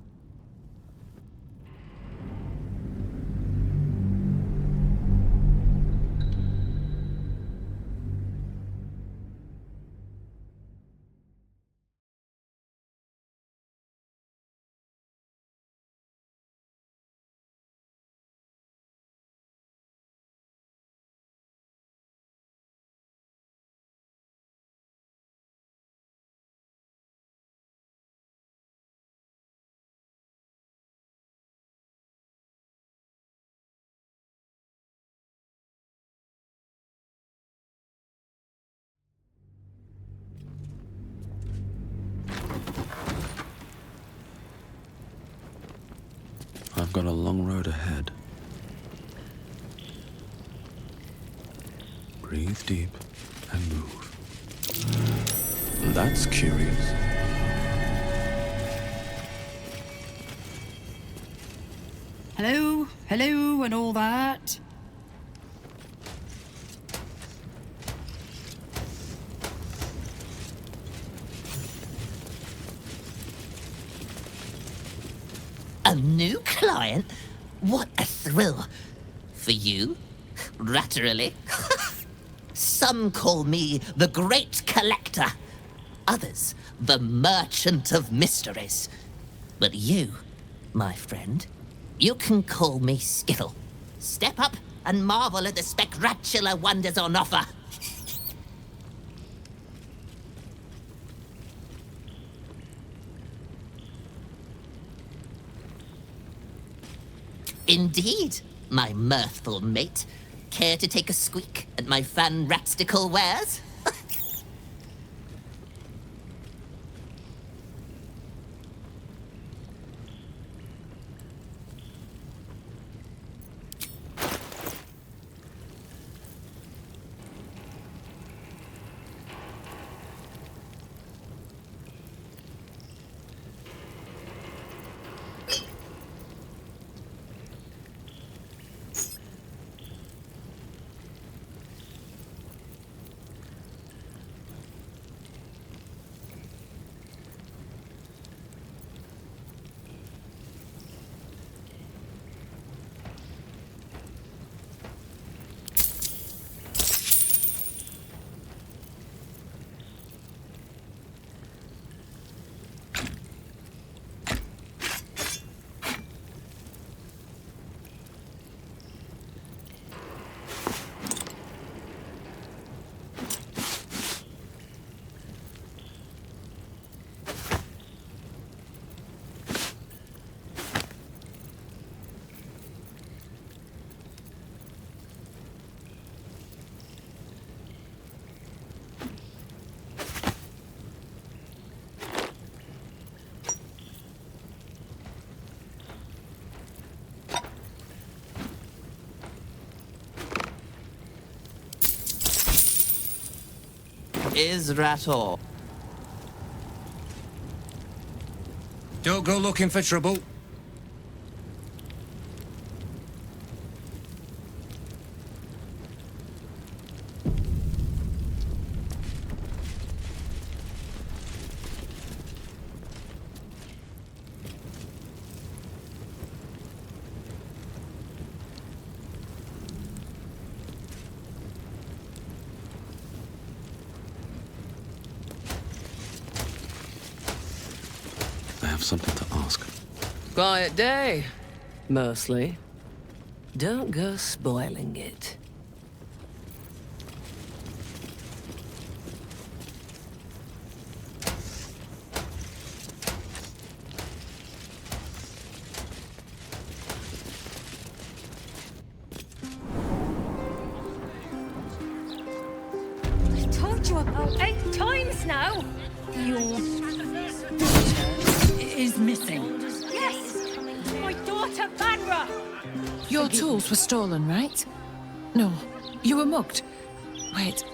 I've got a long road ahead. Breathe deep and move. That's curious.
Hello, hello, and all that.
A new client? What a thrill. For you? Latterly? Some call me the Great Collector. Others, the Merchant of Mysteries. But you, my friend, you can call me Skittle. Step up and marvel at the spectacular wonders on offer. Indeed, my mirthful mate. Care to take a squeak at my fan-ratstical wares? is Rator.
Don't go looking for trouble.
I have something to ask.
Quiet day, mostly. Don't go spoiling it.
I've told you about 8 times now.
Your is missing.
Yes, my daughter Vanra.
Your tools were stolen, right? No, you were mugged. Wait,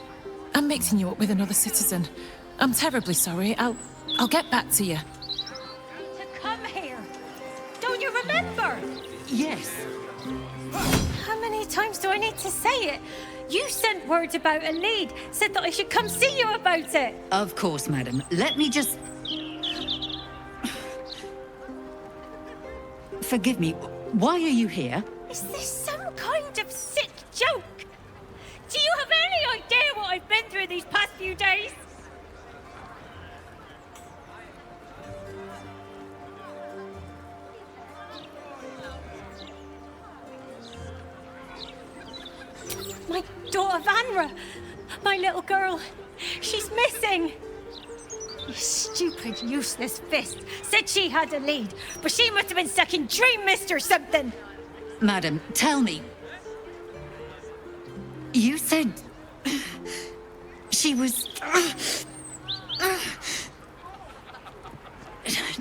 I'm mixing you up with another citizen. I'm terribly sorry. I'll get back to you.
To come here. Don't you remember?
Yes.
How many times do I need to say it? You sent word about a lead, said that I should come see you about it.
Of course, madam. Let me just... Forgive me, why are you here?
Is this some kind of sick joke? Do you have any idea what I've been through these past few days? My daughter Vanra, my little girl, she's missing. You stupid, useless fist said she had a lead, but she must have been stuck in Dream Mist or something.
Madam, tell me. You said... she was...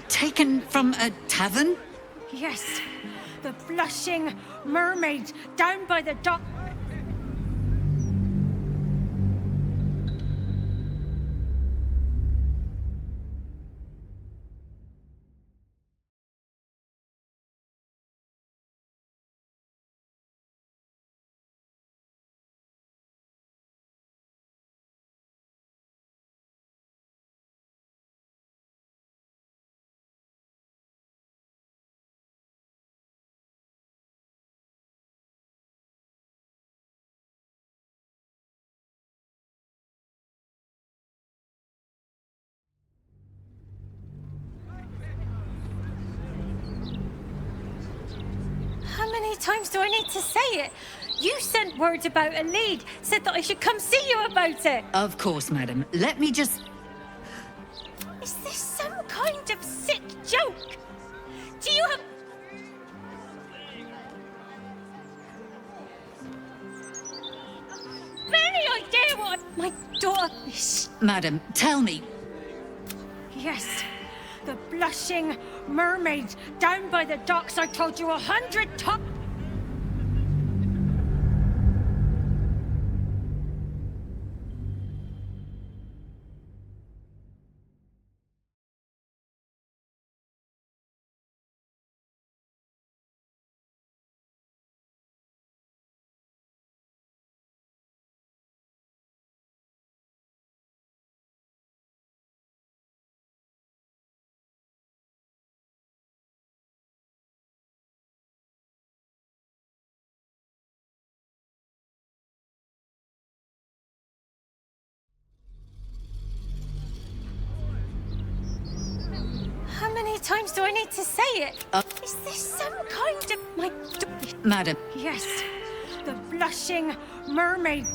taken from a tavern?
Yes, the blushing mermaid down by the dock. How many times do I need to say it? You sent word about a lead, said that I should come see you about it.
Of course, madam. Let me just...
Is this some kind of sick joke? Do you have... any idea what my daughter...
Madam, tell me.
Yes, the blushing mermaid down by the docks I told you 100 times. How many times do I need to say it? Is this some kind of my...
Madam.
Yes, the blushing mermaid.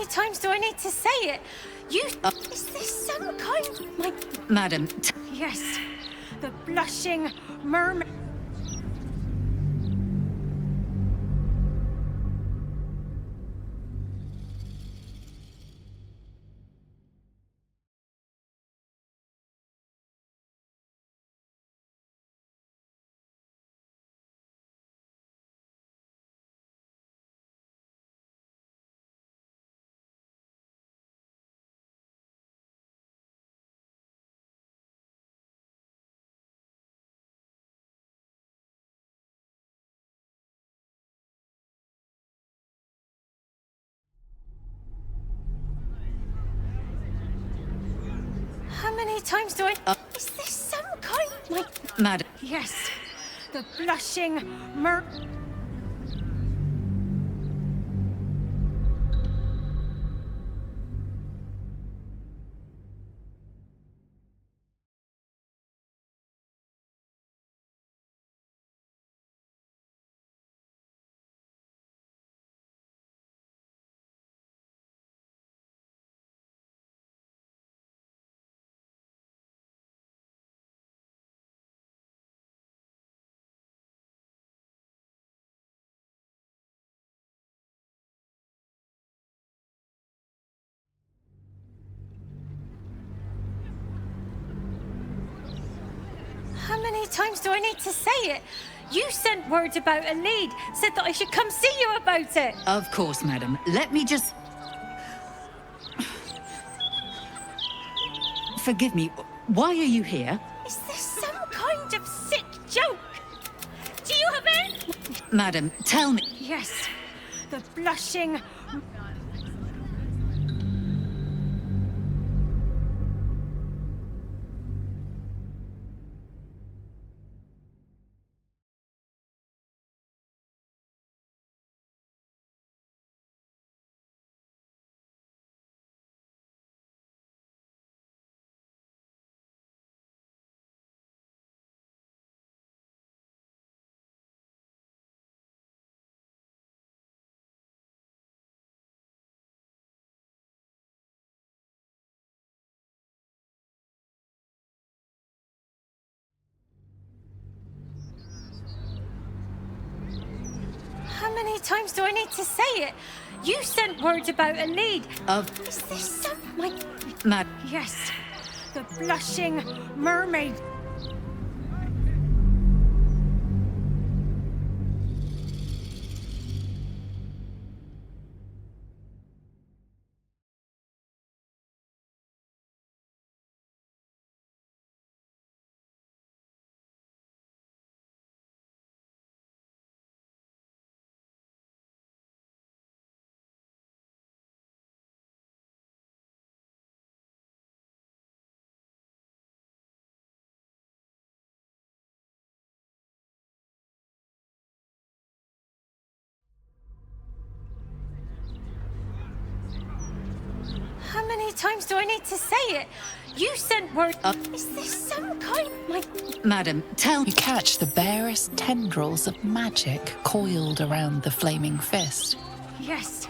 many times do I need to say it? Is this some kind...
Madam,
Yes, the blushing mermaid... How many times do I... Is this some kind...
Madam.
Yes, the blushing mer... How many times do I need to say it? You sent word about a lead, said that I should come see you about it.
of course, madam. Let me just... Forgive me, why are you here?
Is this some kind of sick joke? Do you have it?
Madam, tell me...
Yes, the blushing... How many times do I need to say it? You sent word about a lead. Is this some...
Mad...
Yes, the blushing mermaid... How many times do I need to say it? You sent word... Is this some kind...
Madam, tell me...
You catch the barest tendrils of magic coiled around the flaming fist.
Yes,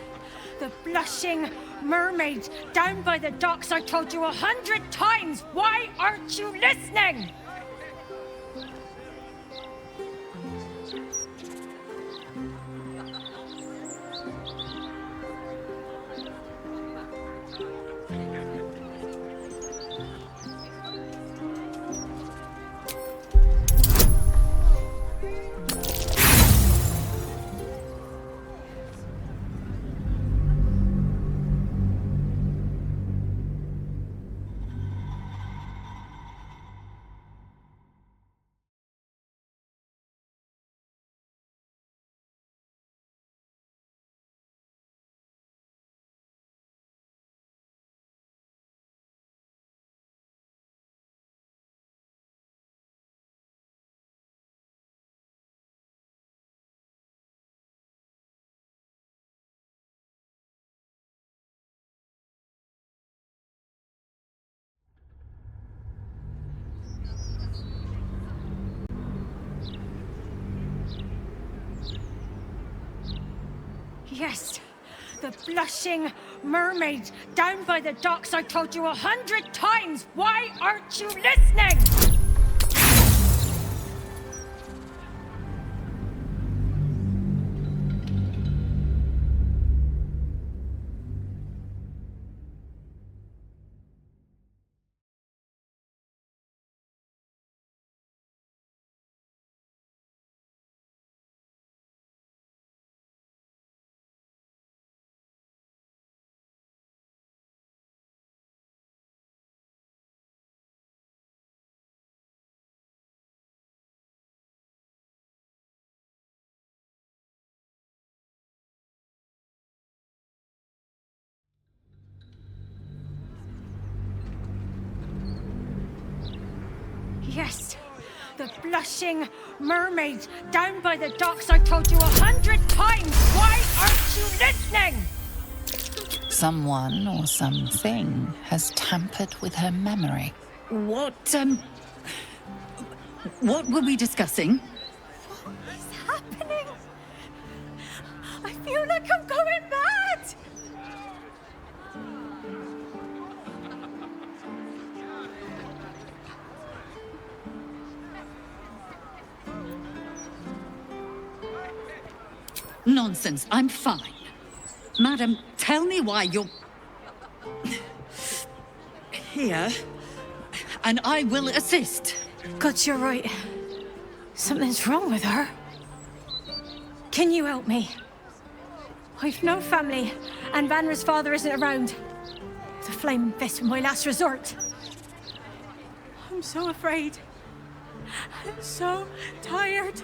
the blushing mermaid down by the docks. I told you 100 times. Why aren't you listening? Yes, The blushing mermaid down by the docks. I told you 100 times. Why aren't you listening? Yes, the blushing mermaid down by the docks. I told you 100 times. Why aren't you listening?
Someone or something has tampered with her memory.
What were we discussing?
What is happening? I feel like I'm going mad.
Nonsense, I'm fine. Madam, tell me why you're here, and I will assist.
God, you're right. Something's wrong with her. Can you help me? I've no family, and Vanra's father isn't around. The Flaming Fist was my last resort. I'm so afraid. I'm so tired.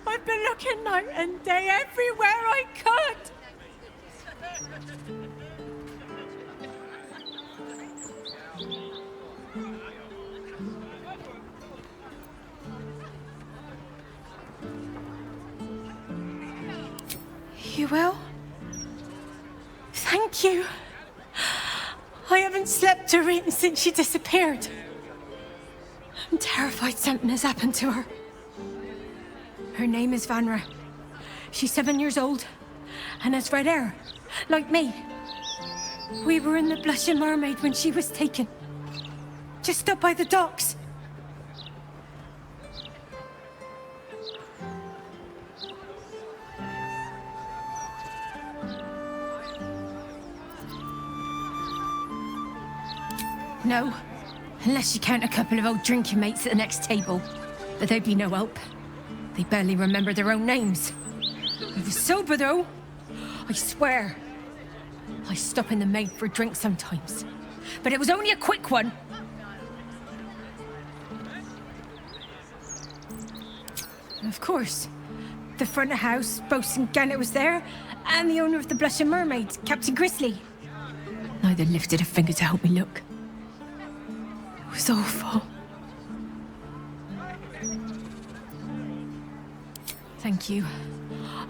I've been looking night and day everywhere I could. You will? Thank you. I haven't slept or eaten since she disappeared. I'm terrified something has happened to her. Her name is Vanra. She's 7 years old and has red hair, like me. We were in the Blushing Mermaid when she was taken. Just up by the docks. No, unless you count a couple of old drinking mates at the next table. But they'd be no help. They barely remember their own names. I was sober, though. I swear. I stop in the maid for a drink sometimes. But it was only a quick one. Of course. The front of house, Bosun Gannet was there, and the owner of the Blushing Mermaid, Captain Grizzly. Neither lifted a finger to help me look. It was awful. Thank you.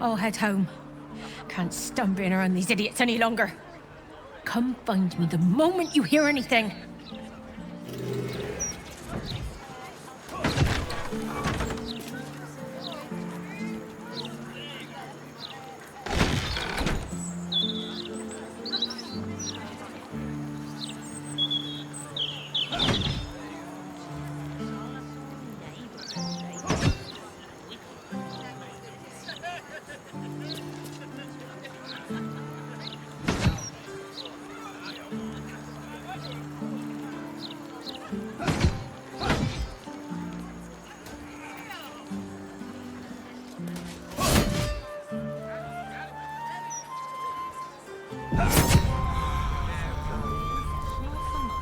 I'll head home. Can't stand being around these idiots any longer. Come find me the moment you hear anything.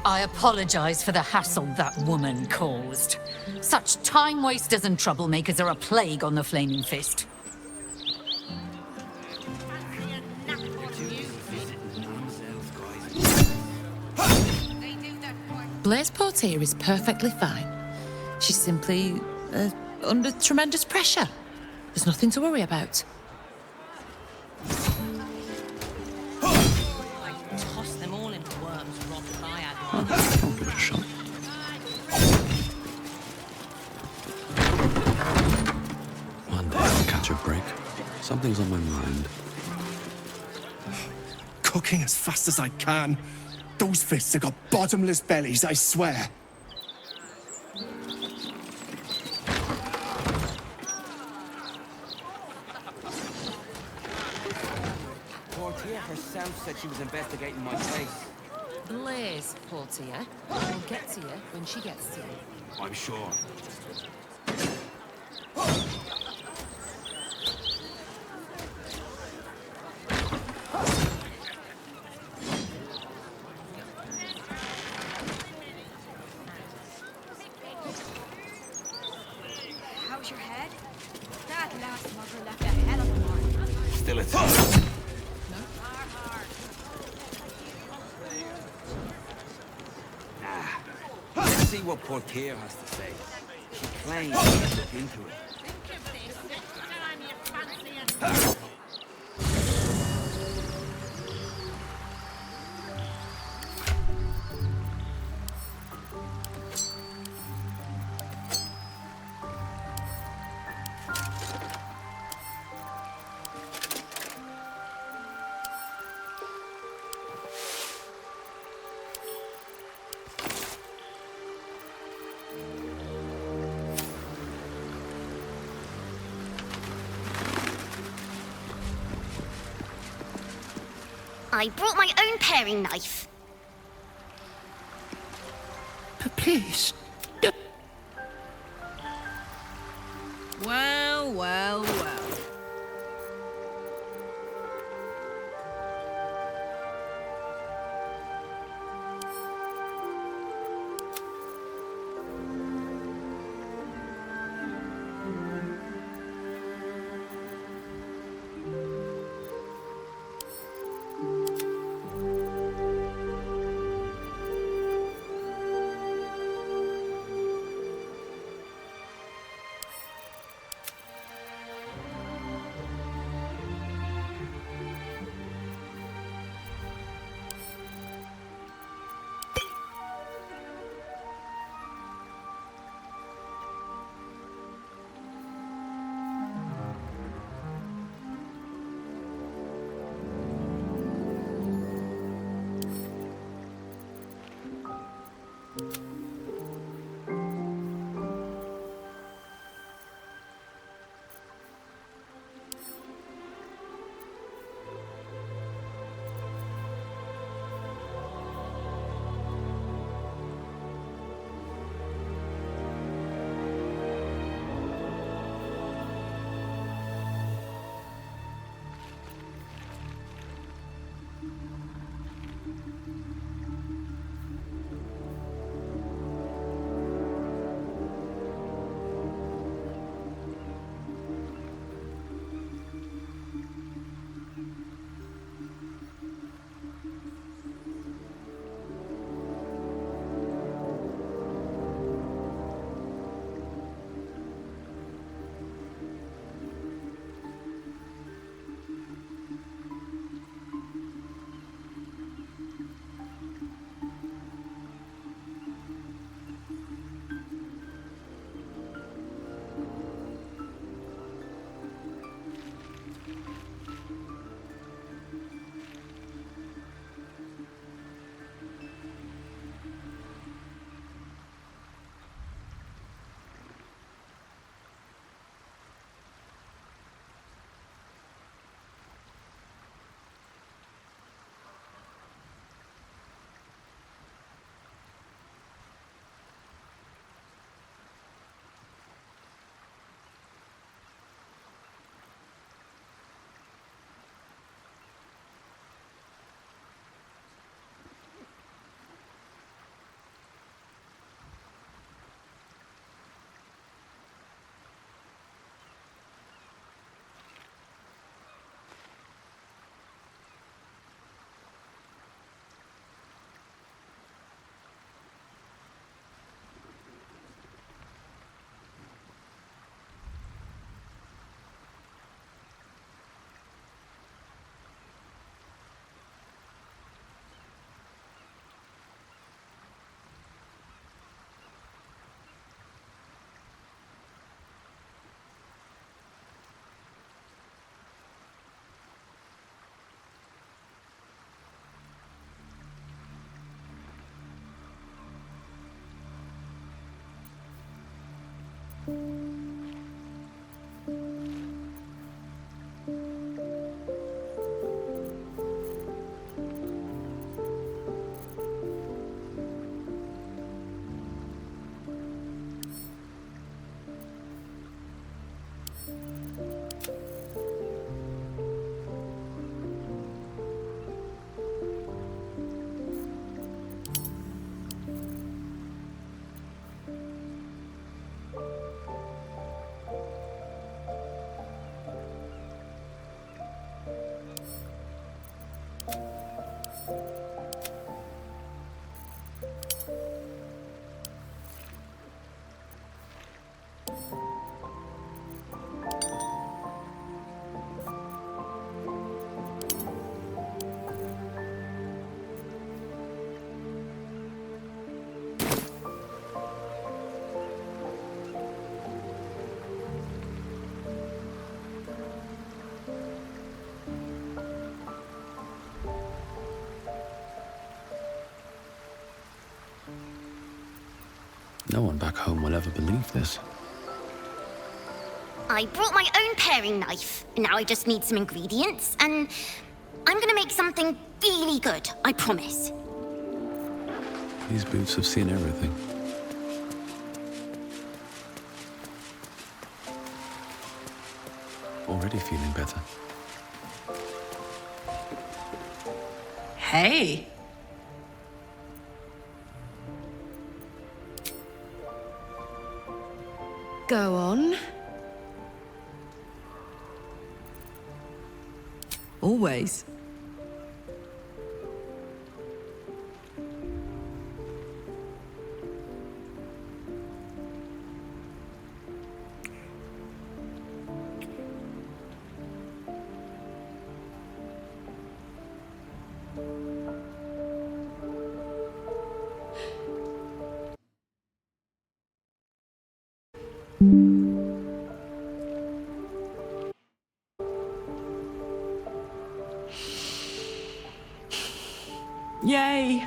I apologize for the hassle that woman caused. Such time wasters and troublemakers are a plague on the Flaming Fist. Blaise Portier is perfectly fine. She's simply under tremendous pressure. There's nothing to worry about.
I'll give it a shot. One day I'll catch a break. Something's on my mind.
Cooking as fast as I can. Those fists have got bottomless bellies, I swear.
Portia herself said she was investigating my case.
Blaze, Portia. We'll get to you when she gets to you.
I'm sure.
How's your head? That last mother left a hell of a mark.
Still it's... Let's see what Portier has to say. She claims to look into it.
I brought my own paring knife.
Please.
Well, well, well.
No one back home will ever believe this.
I brought my own paring knife. Now I just need some ingredients, and I'm gonna make something really good, I promise.
These boots have seen everything. Already feeling better.
Hey. Go on. Always. Yay!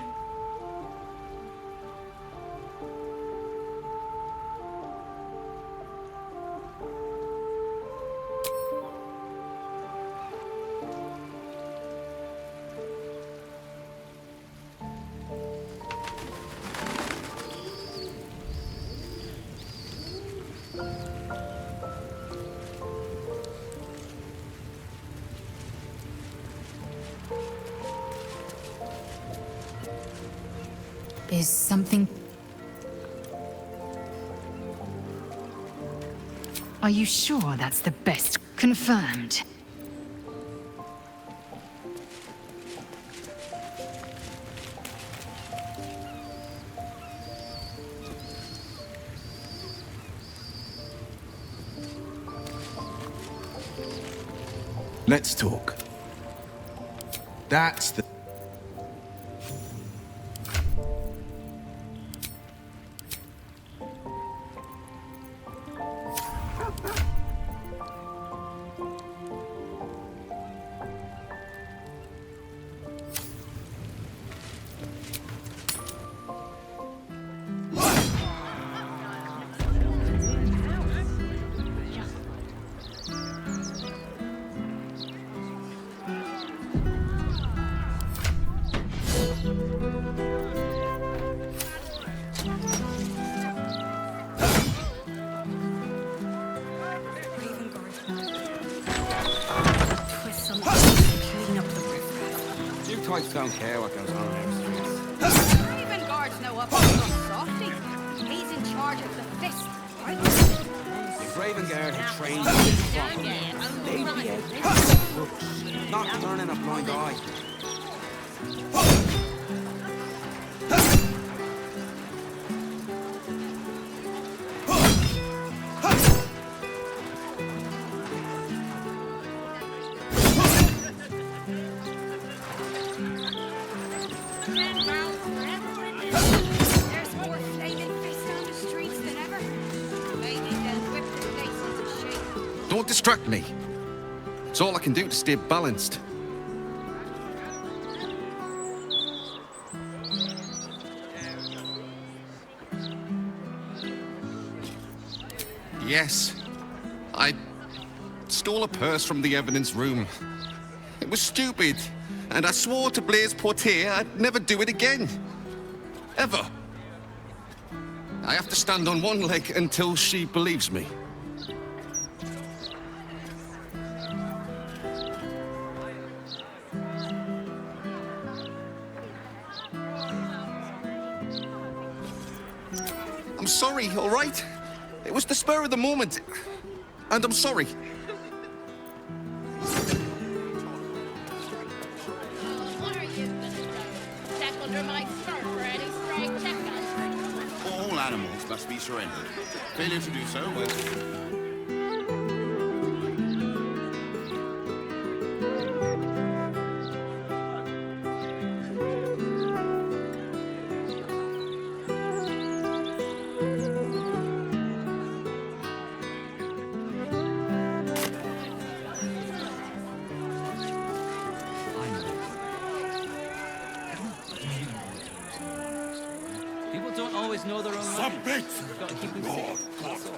Is something... Are you sure that's the best? Confirmed.
Let's talk. That's the...
Don't care what goes on in our streets.
Even guards know up on Softy. He's in charge of the fist, right?
If Ravengard had trained in this properly, they'd be out there, not turning a blind eye.
Don't distract me. It's all I can do to stay balanced. Yes. I stole a purse from the evidence room. It was stupid, and I swore to Blaise Portier I'd never do it again. Ever. I have to stand on one leg until she believes me. I'm sorry, all right? It was the spur of the moment. And I'm sorry.
What are you gonna do? Check under my skirt for any stray chickens?
All animals must be surrendered. Failure to do so will...
People don't always know their own mind. Got to keep them secret. That's all.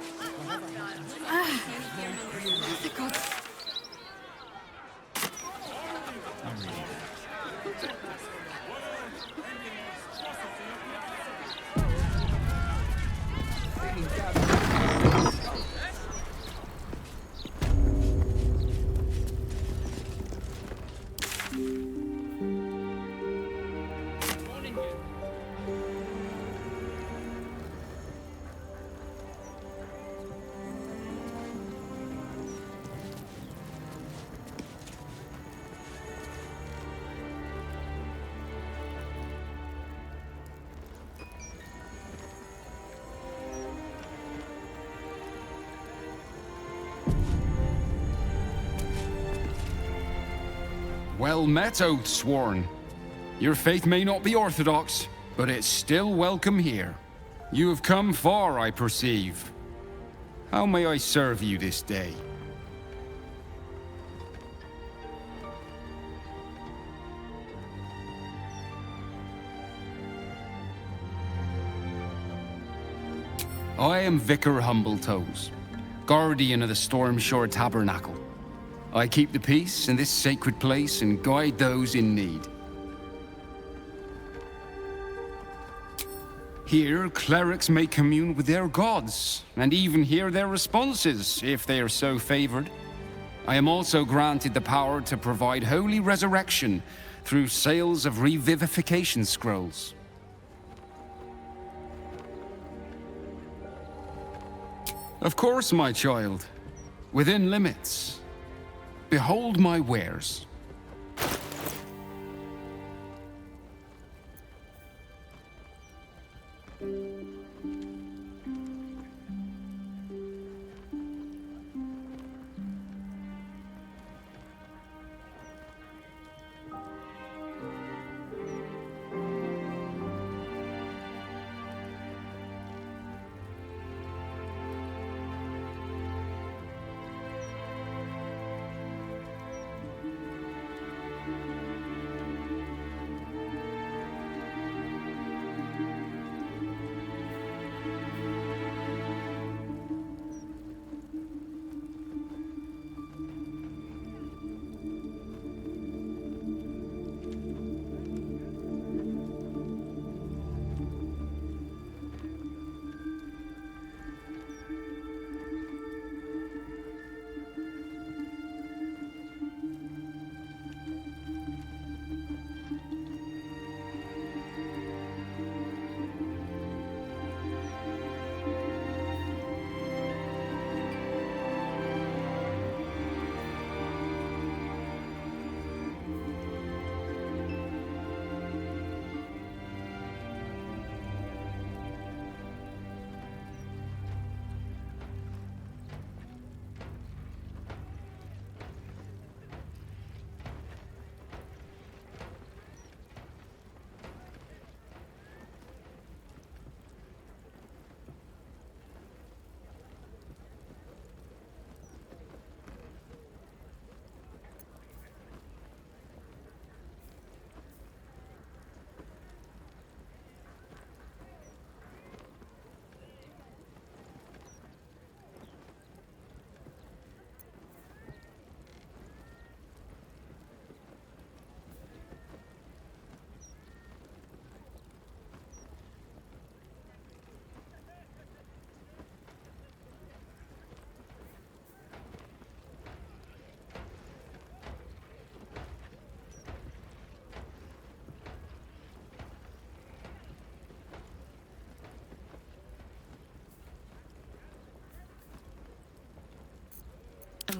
Well met, oath sworn. Your faith may not be orthodox, but it's still welcome here. You have come far, I perceive. How may I serve you this day? I am Vicar Humbletoes, guardian of the Stormshore Tabernacle. I keep the peace in this sacred place and guide those in need. Here, clerics may commune with their gods, and even hear their responses, if they are so favored. I am also granted the power to provide holy resurrection through sales of revivification scrolls. Of course, my child. Within limits. Behold my wares.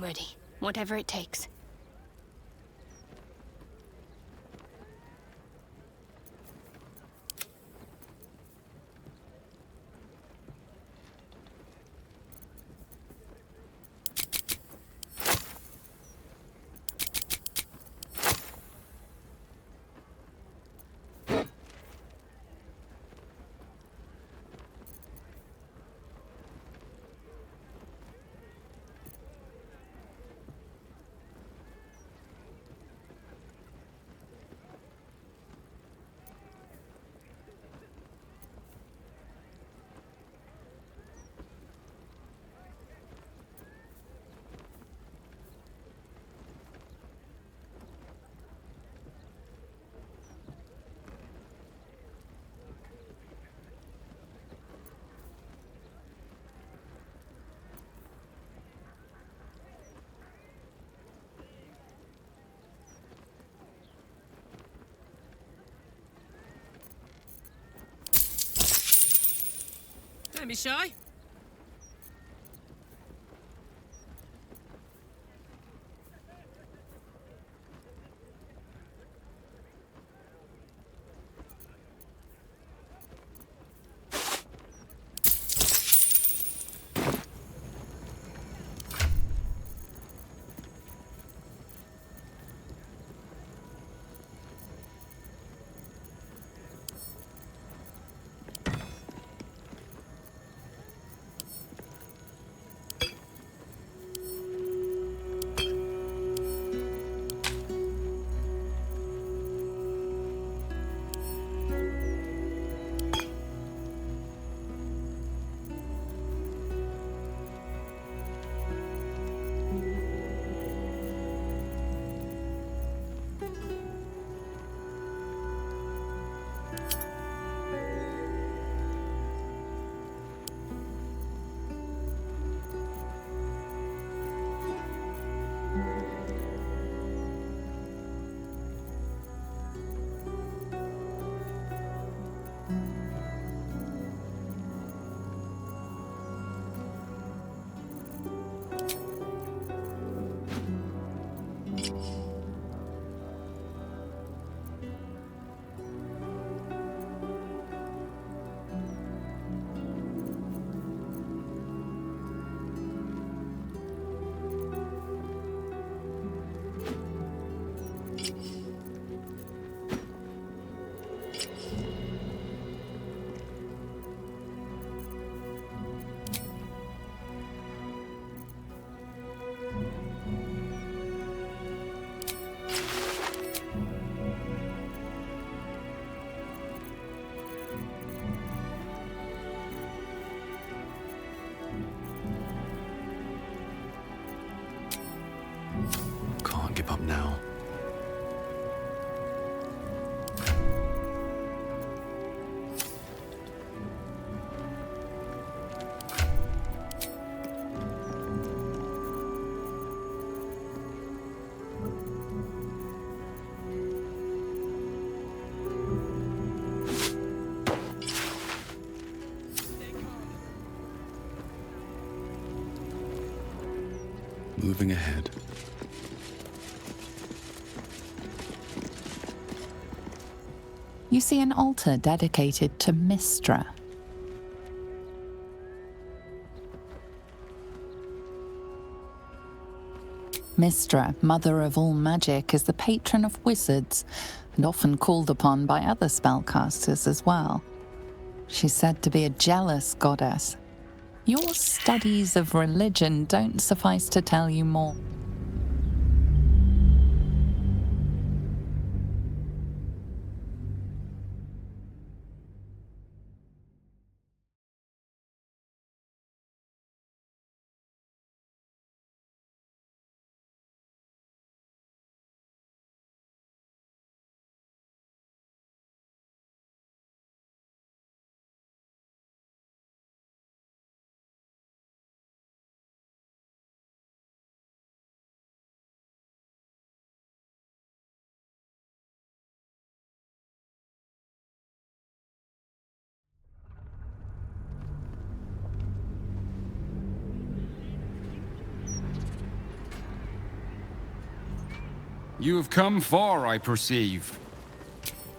ready, whatever it takes.
Don't be shy.
Can't give up now. Moving ahead.
You see an altar dedicated to Mistra. Mistra, mother of all magic, is the patron of wizards and often called upon by other spellcasters as well. She's said to be a jealous goddess. Your studies of religion don't suffice to tell you more.
You have come far, I perceive.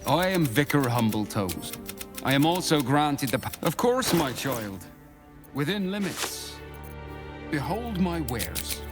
I am Vicar Humbletoes. I am also granted the Of course, my child. Within limits. Behold my wares.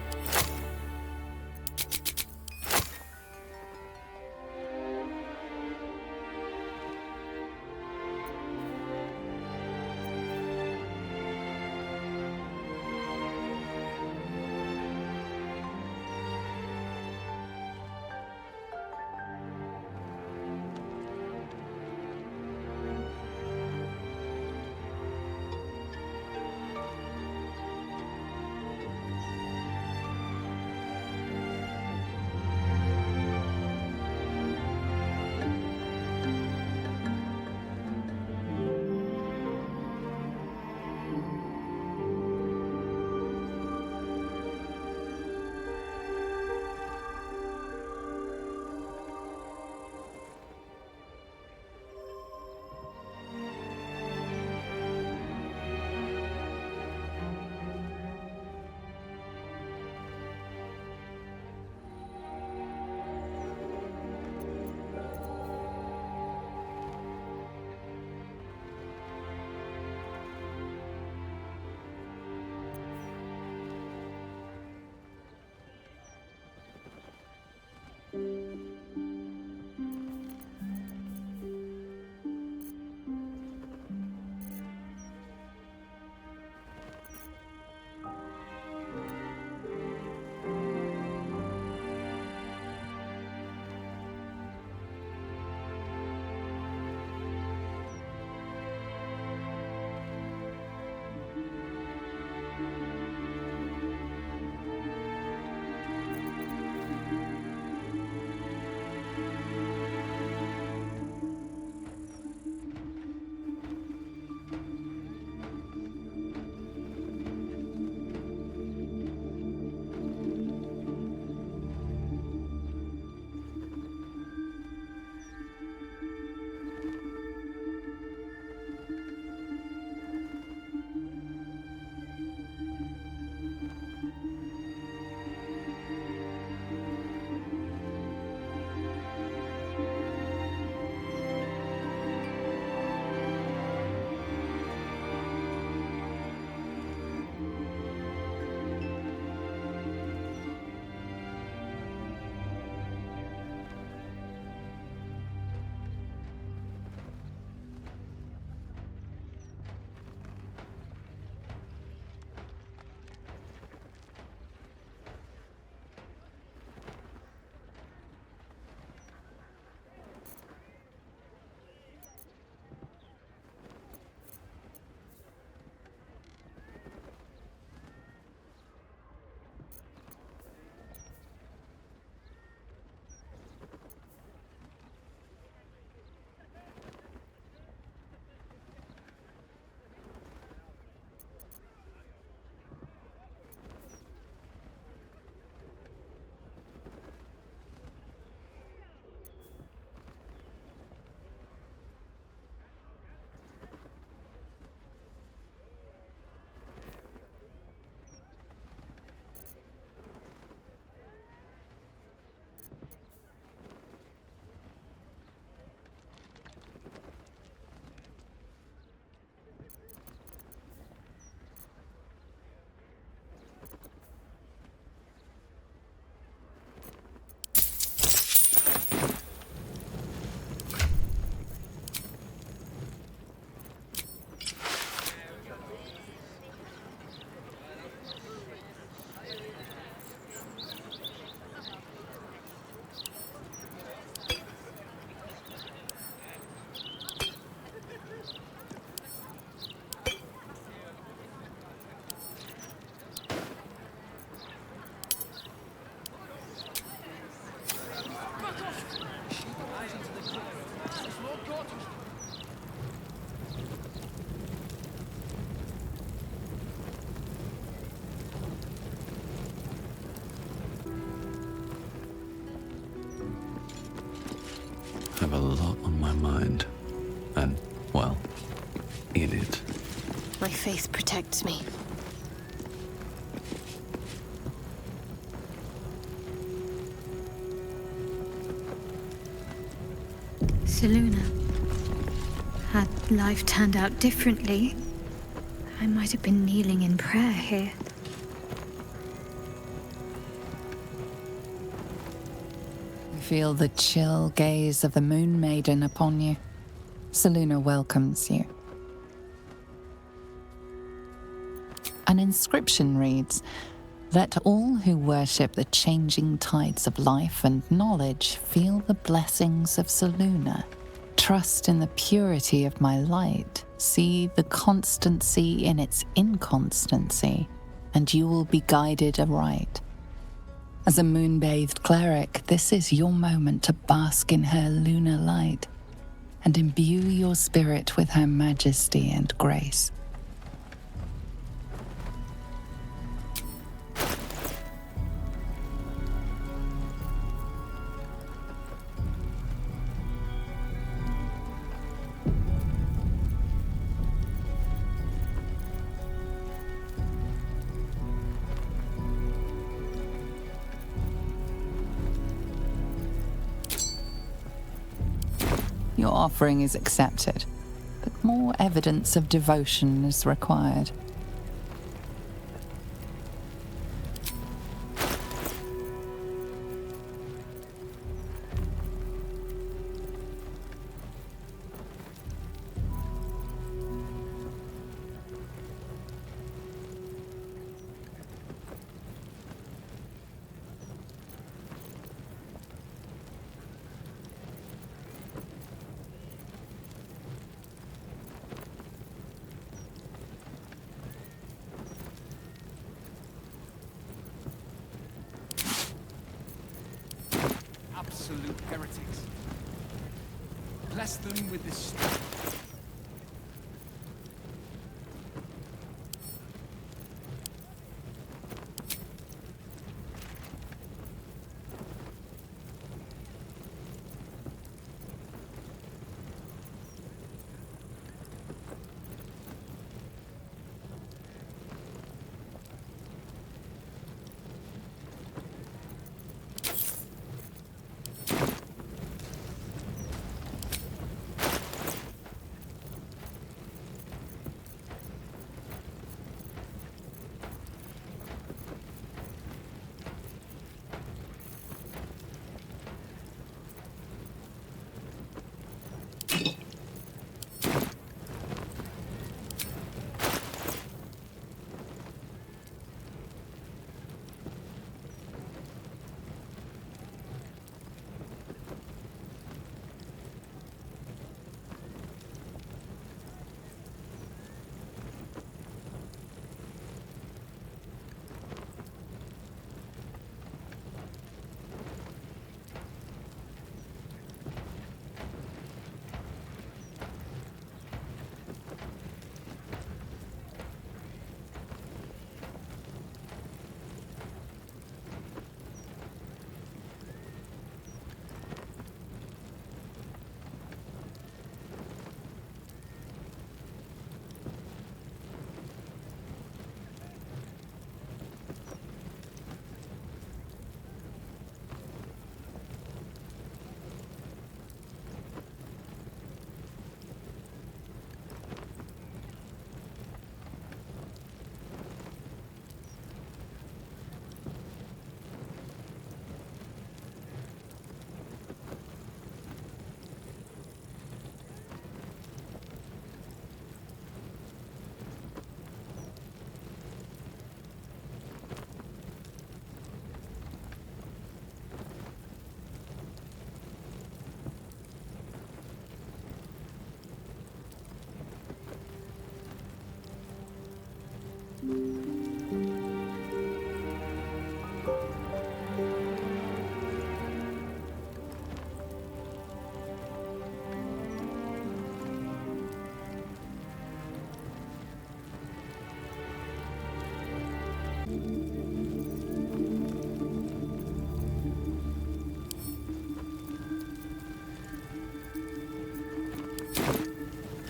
have a lot on my mind. And, well, in it.
My faith protects me.
Seluna. Had life turned out differently, I might have been kneeling in prayer here.
You feel the chill gaze of the Moon Maiden upon you. Seluna welcomes you. An inscription reads, "Let all who worship the changing tides of life and knowledge feel the blessings of Seluna. Trust in the purity of my light. See the constancy in its inconstancy, and you will be guided aright." As a moon-bathed cleric, this is your moment to bask in her lunar light and imbue your spirit with her majesty and grace. Your offering is accepted, but more evidence of devotion is required.
Absolute heretics. Bless them with this strength.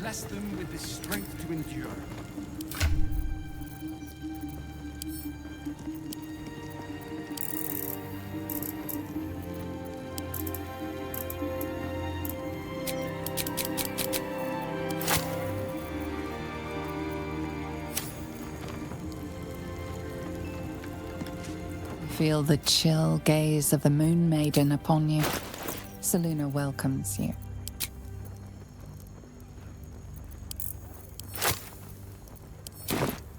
Bless them with the strength to endure.
Feel the chill gaze of the Moon Maiden upon you. Seluna welcomes you.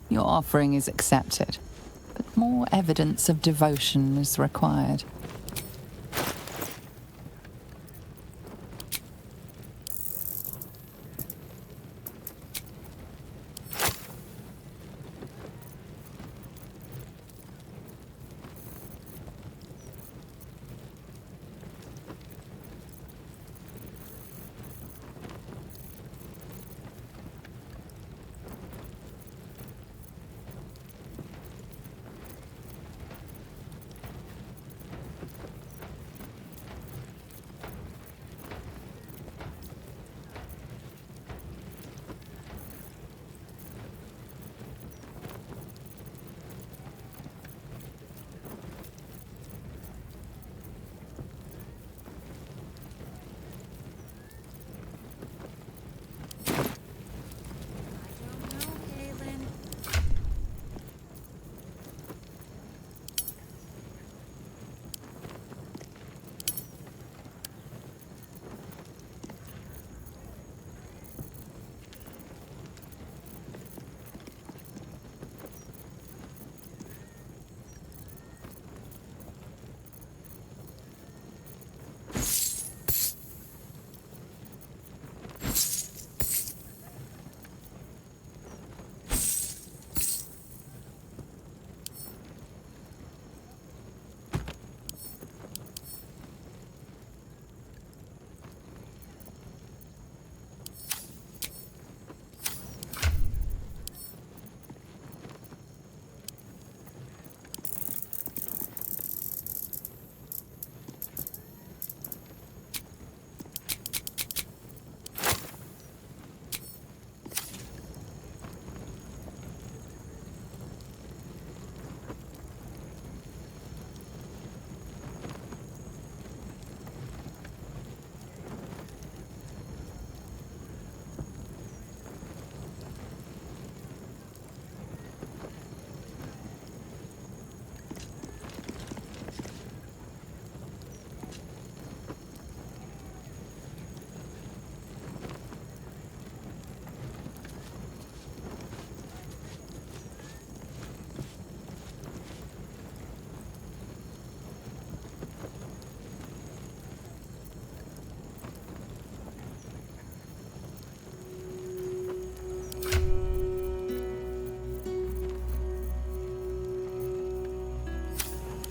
Your offering is accepted, but more evidence of devotion is required.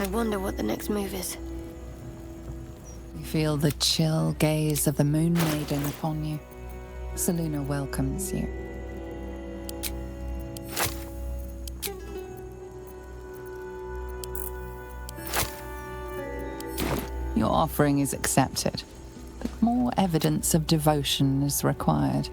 I wonder what the next move is.
You feel the chill gaze of the Moon Maiden upon you. Seluna welcomes you. Your offering is accepted, but more evidence of devotion is required.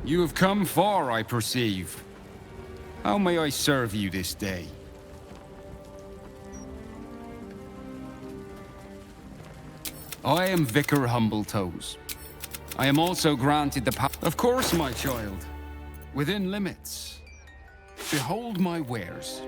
You have come far, I perceive. How may I serve you this day? I am Vicar Humbletoes. I am also granted the power. Of course, my child. Within limits. Behold my wares.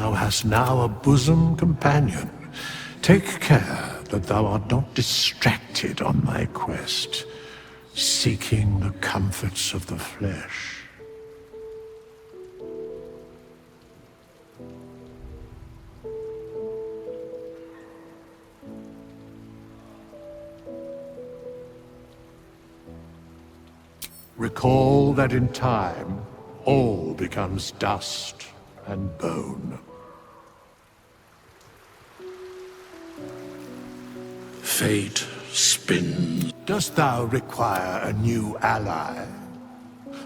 Thou hast now a bosom companion. Take care that thou art not distracted on thy quest, seeking the comforts of the flesh. Recall that in time, all becomes dust and bone. Fate spins. Dost thou require a new ally?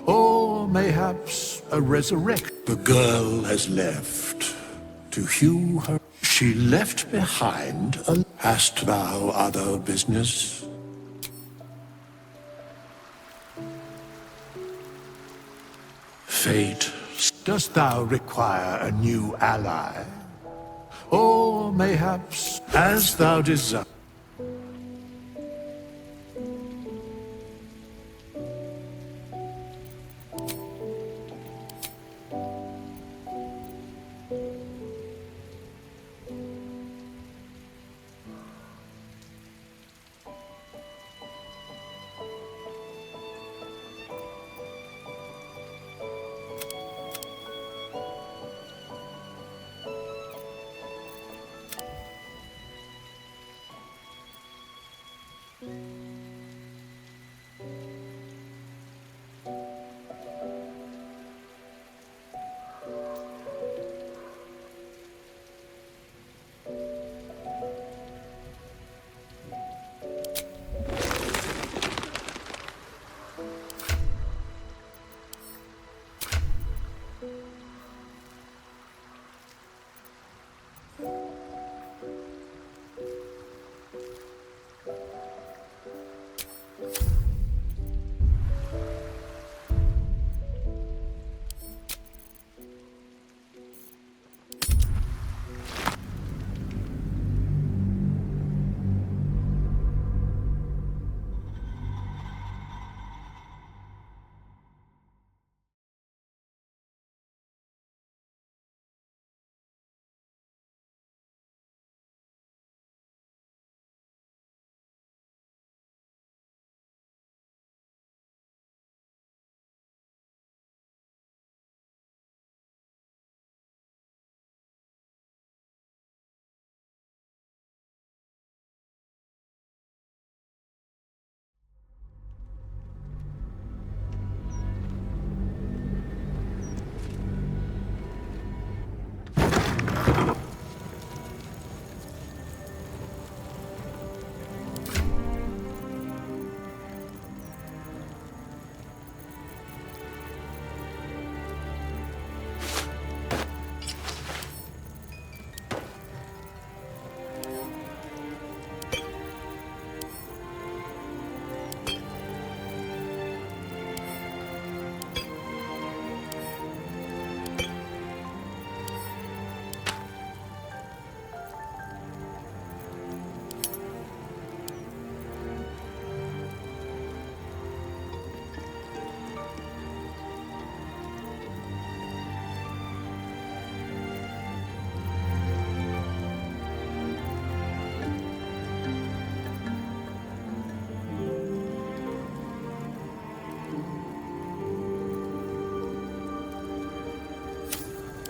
Or mayhaps a resurrect? The girl has left to hew her. She left behind a... Hast thou other business? Fate. Dost thou require a new ally? Or mayhaps as thou desire?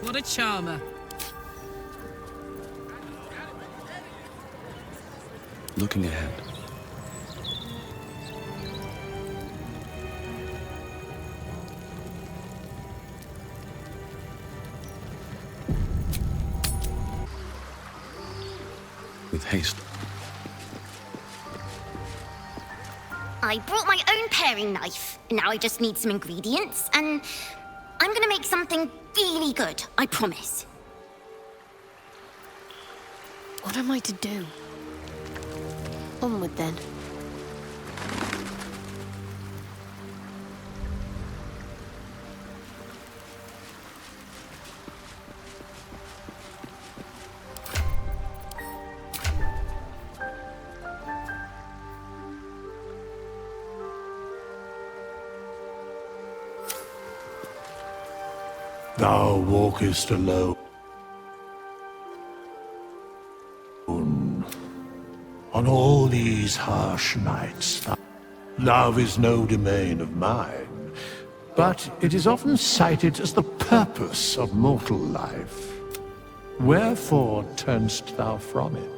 What a charmer.
Looking ahead. With haste.
I brought my own paring knife. Now I just need some ingredients, and I'm gonna make something really good, I promise.
What am I to do? Onward then.
Thou walkest alone. all these harsh nights, love is no domain of mine, but it is often cited as the purpose of mortal life. Wherefore turnst thou from it?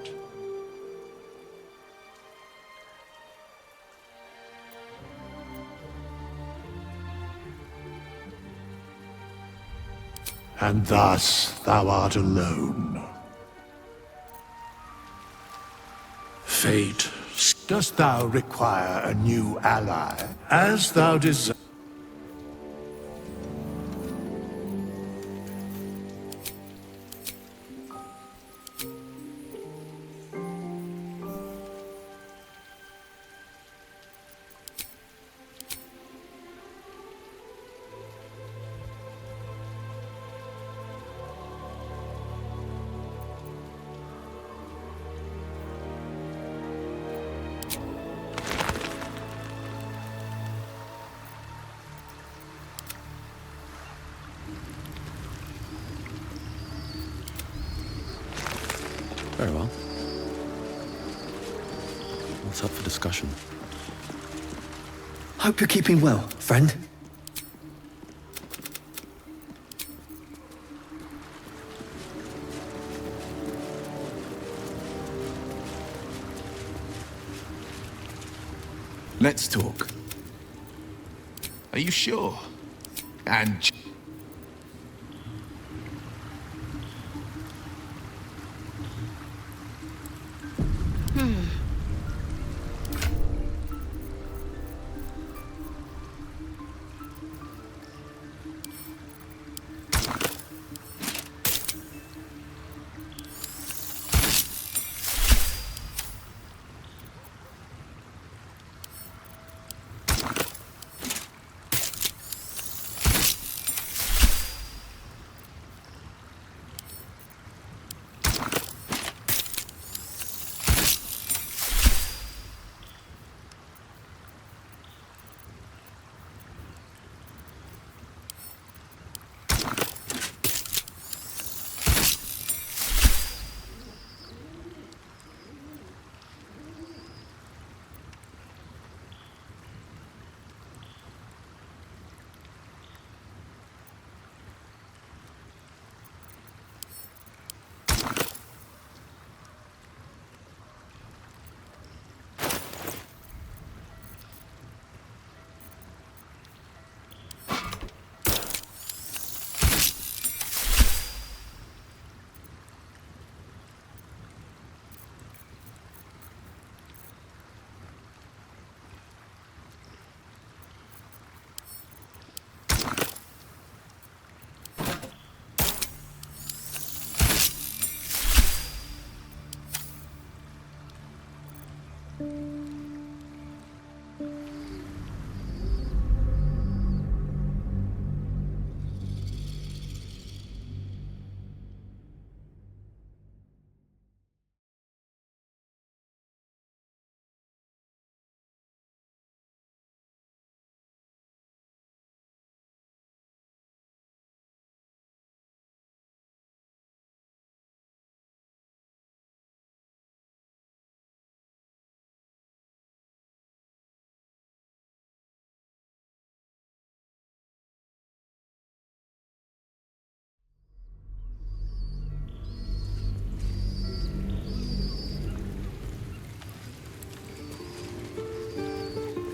And thus thou art alone. Fate, dost thou require a new ally, as thou desire?
Very well. What's up for discussion?
Hope you're keeping well, friend.
Let's talk. Are you sure? And...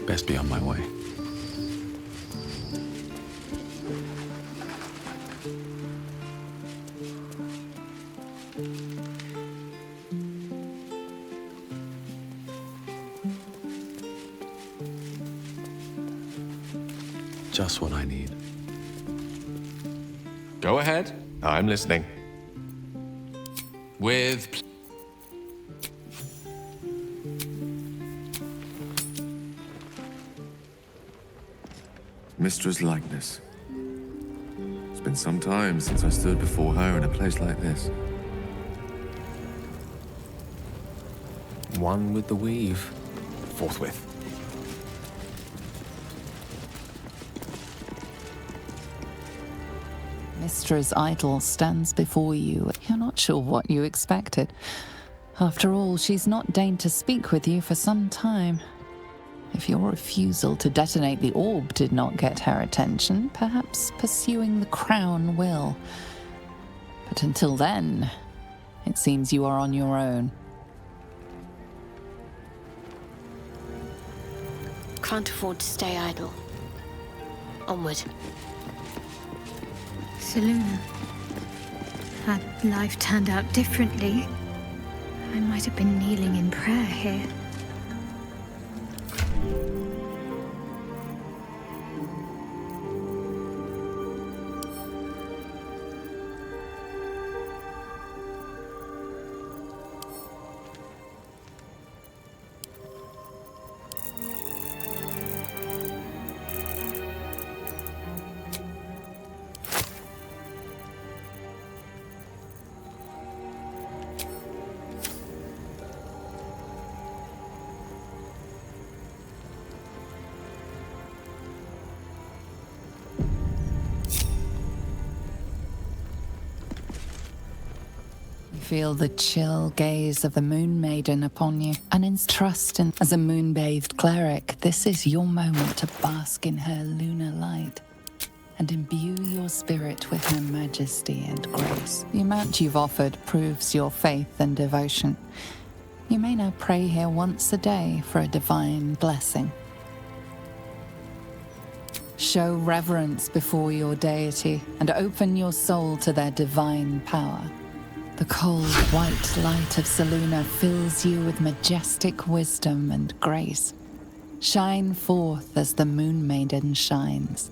Best be on my way. Just what I need.
Go ahead. I'm listening. With...
Mistra's likeness. It's been some time since I stood before her in a place like this.
One with the weave. Forthwith.
Mistra's idol stands before you. You're not sure what you expected. After all, she's not deigned to speak with you for some time. If your refusal to detonate the orb did not get her attention, perhaps pursuing the crown will. But until then, it seems you are on your own.
Can't afford to stay idle. Onward.
Seluna, had life turned out differently, I might have been kneeling in prayer here.
Feel the chill gaze of the Moon Maiden upon you, and in trust in as a moon-bathed cleric, this is your moment to bask in her lunar light and imbue your spirit with her majesty and grace. The amount you've offered proves your faith and devotion. You may now pray here once a day for a divine blessing. Show reverence before your deity and open your soul to their divine power. The cold, white light of Seluna fills you with majestic wisdom and grace. Shine forth as the Moon Maiden shines.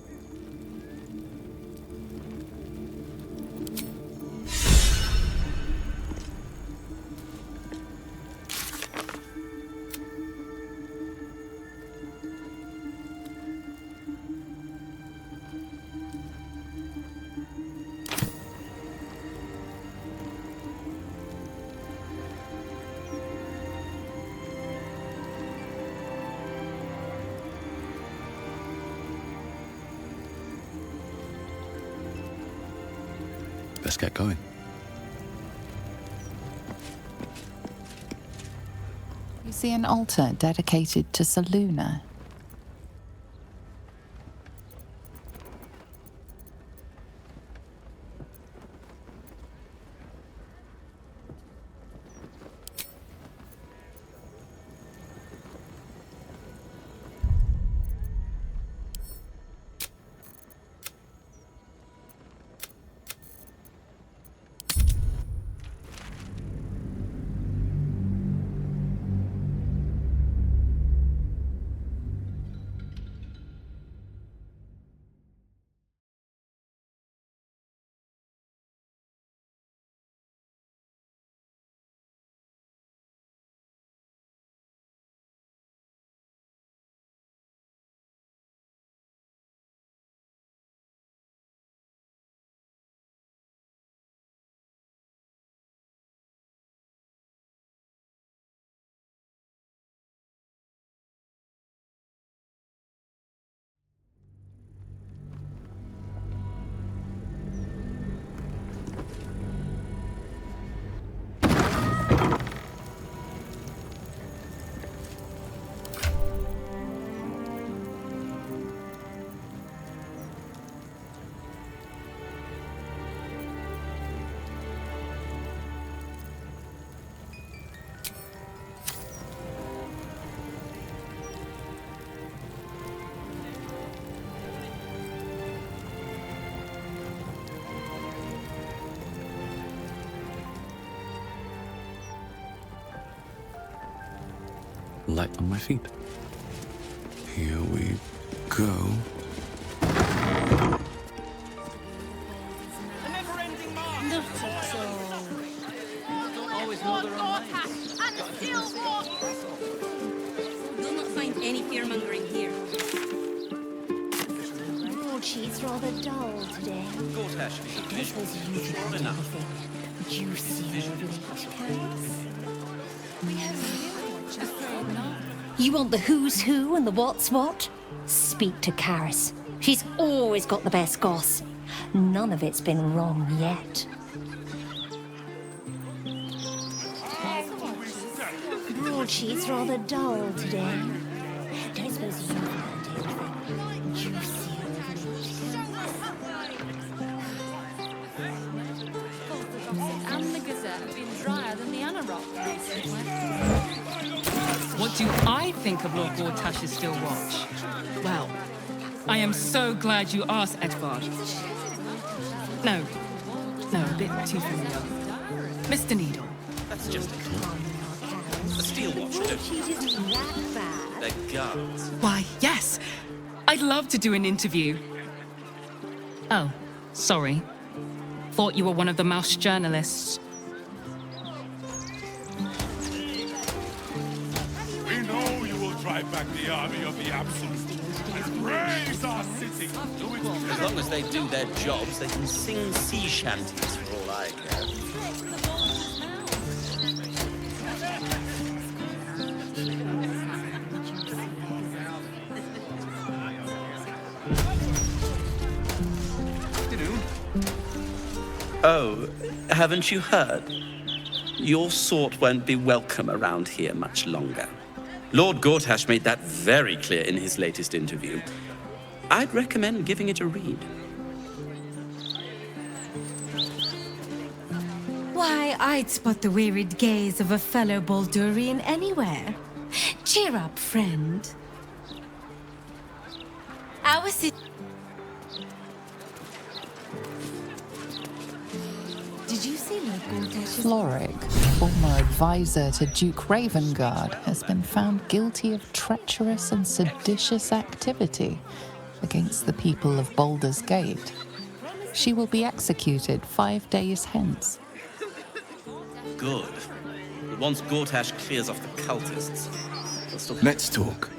Let's get going.
You see an altar dedicated to Seluna.
Light on my feet. Here we go.
Always know their own minds. You'll not find any fear-mongering here.
Oh, she's rather dull today. This was usually anything. Would you see her village, Cass?
You want the who's who and the what's what? Speak to Karis. She's always got the best goss. None of it's been wrong yet.
thought she's rather dull today. Don't suppose you've heard anything juicy
And the Gazette have been drier than the Anorak recently.
What do I think of Lord Gortash's still watch? Well, I am so glad you asked, Edvard. No, a bit too familiar. Mr. Needle.
That's just a steel watch, don't you? The guards.
Why, yes. I'd love to do an interview. Oh, sorry. Thought you were one of the mouse journalists.
We know you will drive back the army of the Absolute and raise our city to its
As long as they do their jobs, they can sing sea shanties for all I care.
Oh, haven't you heard? Your sort won't be welcome around here much longer. Lord Gortash made that very clear in his latest interview. I'd recommend giving it a read.
Why, I'd spot the wearied gaze of a fellow Baldurian anywhere. Cheer up, friend. Our city... Did you see Lord Gortash's...
Floric, former advisor to Duke Ravengard, has been found guilty of treacherous and seditious activity against the people of Baldur's Gate. She will be executed 5 days hence.
Good. But once Gortash clears off the cultists, we'll still...
Let's talk.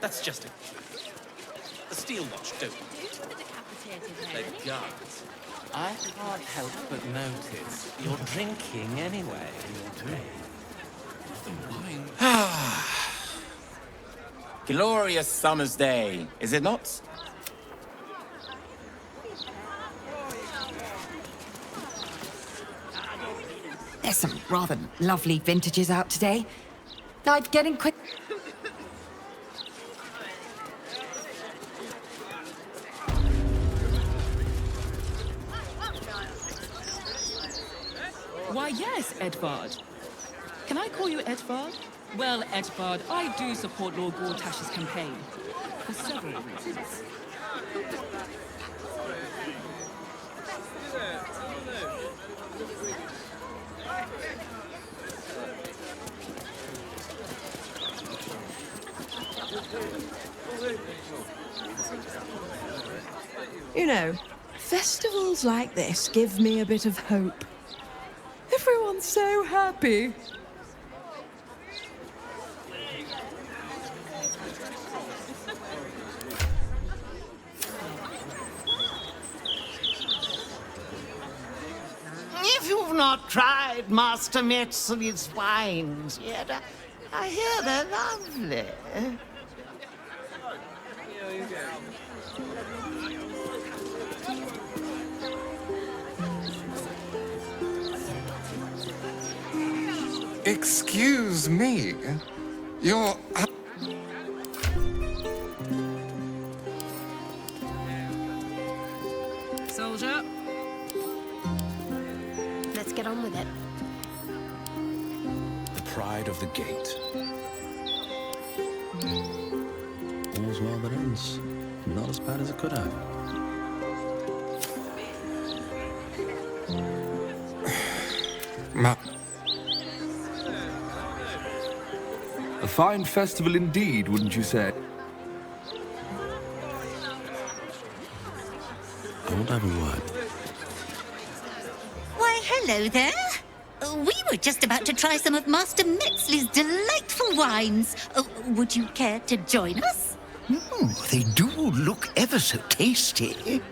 That's just a steel watch, don't you? The guards.
I can't help but notice you're drinking anyway.
Glorious summer's day, is it not?
There's some rather lovely vintages out today. I'm getting quick.
Why, yes, Edvard. Can I call you Edvard? Well, Edvard, I do support Lord Gortash's campaign. For several reasons.
You know, festivals like this give me a bit of hope. Everyone's so happy.
If you've not tried Master Metzli's wines yet, I hear they're lovely.
Excuse me. You're...
Soldier.
Let's get on with it.
The pride of the gate. All's well that ends. Not as bad as it could have.
A fine festival indeed, wouldn't you say?
I want to have a word.
Why, hello there. We were just about to try some of Master Metzley's delightful wines. Would you care to join us?
They do look ever so tasty.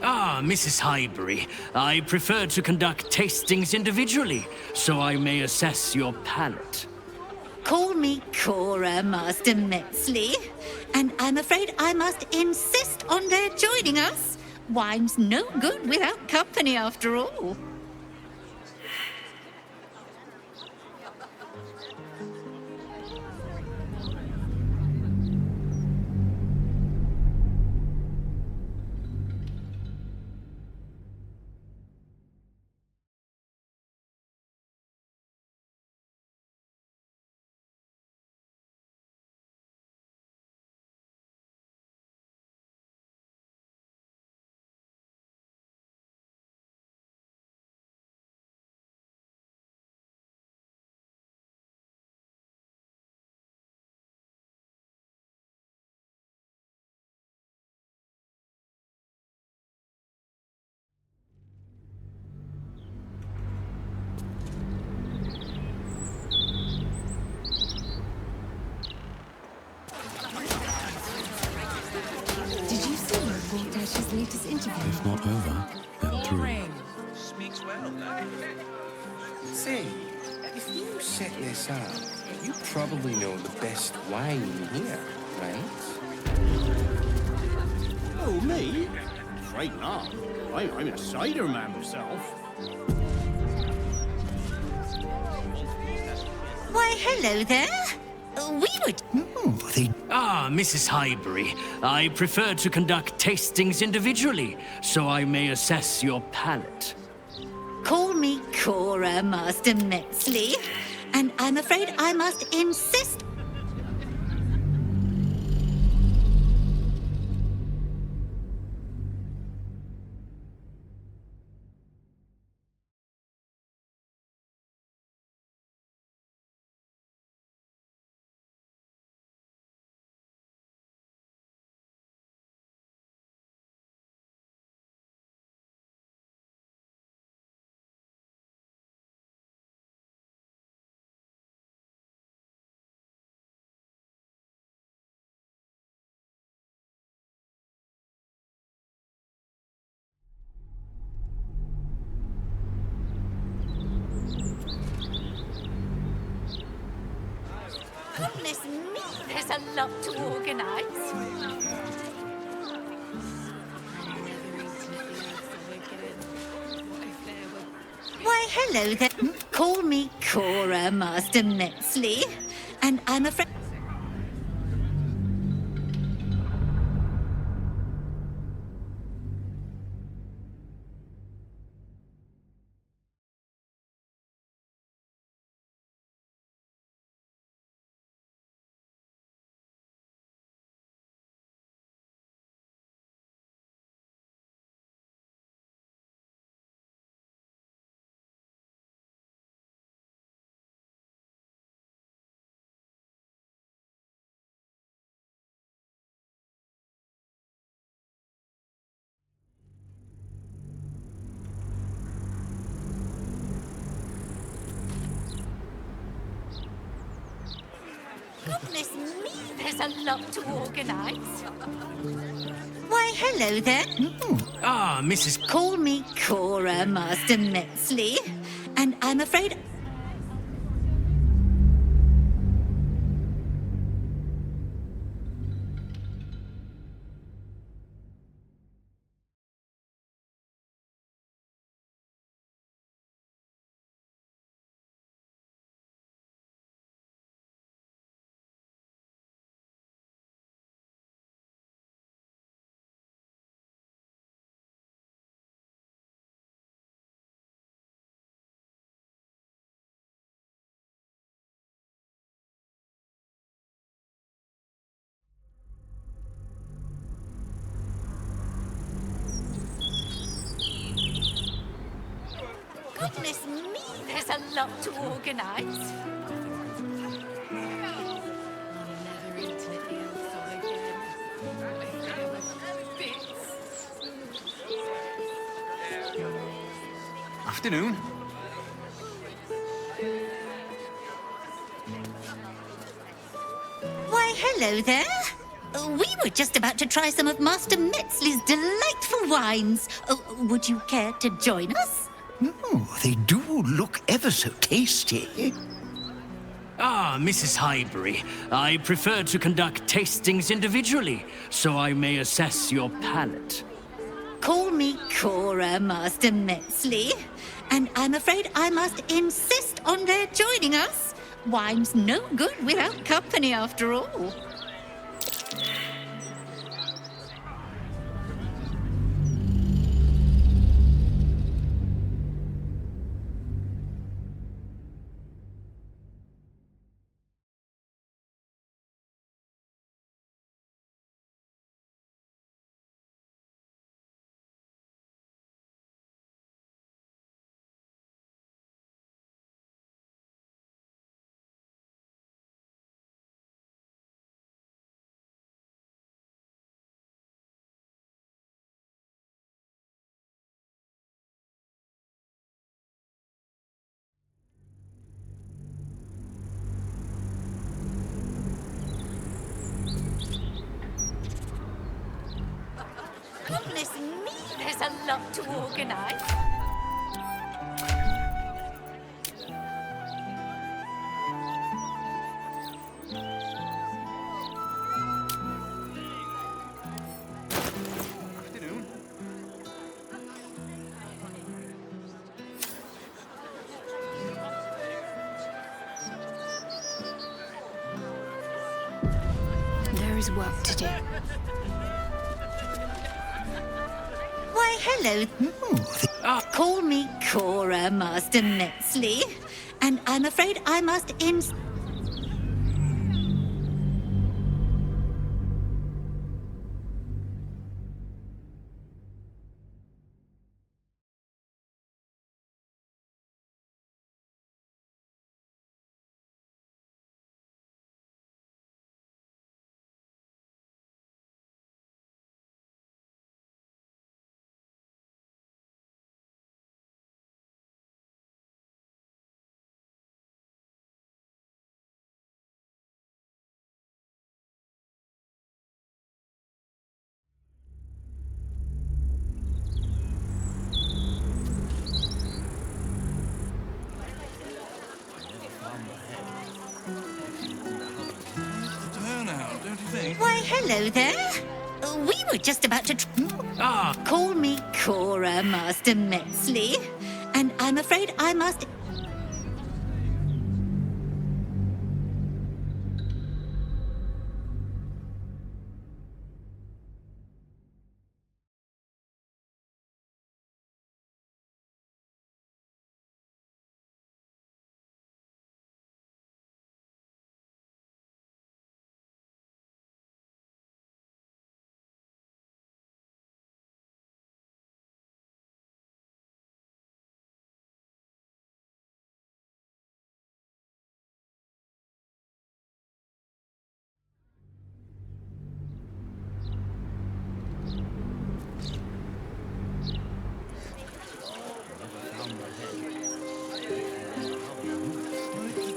Ah, Mrs. Highbury, I prefer to conduct tastings individually, so I may assess your palate.
Call me Cora, Master Metzley. And I'm afraid I must insist on their joining us. Wine's no good without company, after all.
Did you see Lord Dash's latest interview?
If not over, then through.
Speaks well, though.
Say, if you set this up, you probably know the best wine here, right?
Oh, me? Afraid not. I'm a cider man myself.
Why, hello there. We would...
Ah, Mrs. Highbury, I prefer to conduct tastings individually, so I may assess your palate.
Call me Cora, Master Metzley. And I'm afraid I must insist... Goodness me, there's a lot to organise. Why, hello there. Call me Cora, Master Metzley. And I'm afraid... Goodness me, there's a lot to organise. Why, hello there.
Ah, Mrs.
Call me Cora, Master Metzley. And I'm afraid... Goodness me, there's a lot to organise.
Afternoon.
Why, hello there. We were just about to try some of Master Metzley's delightful wines. Would you care to join us?
Oh, they do look ever so tasty.
Ah, Mrs. Highbury, I prefer to conduct tastings individually, so I may assess your palate.
Call me Cora, Master Metzley. And I'm afraid I must insist on their joining us. Wine's no good without company, after all. Goodness me, there's a lot to organise.
Afternoon.
There is work to do.
Why, hello. Call me Cora, Master Metzley. And I'm afraid I must
Turnout, don't you think?
Why, hello there. We were just about to... Call me Cora, Master Metzley. And I'm afraid I must...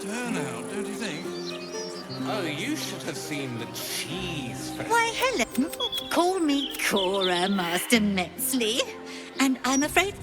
Turnout, don't you think? Oh, you should have seen the cheese festival.
Why, hello. Call me Cora, Master Metzley. And I'm afraid...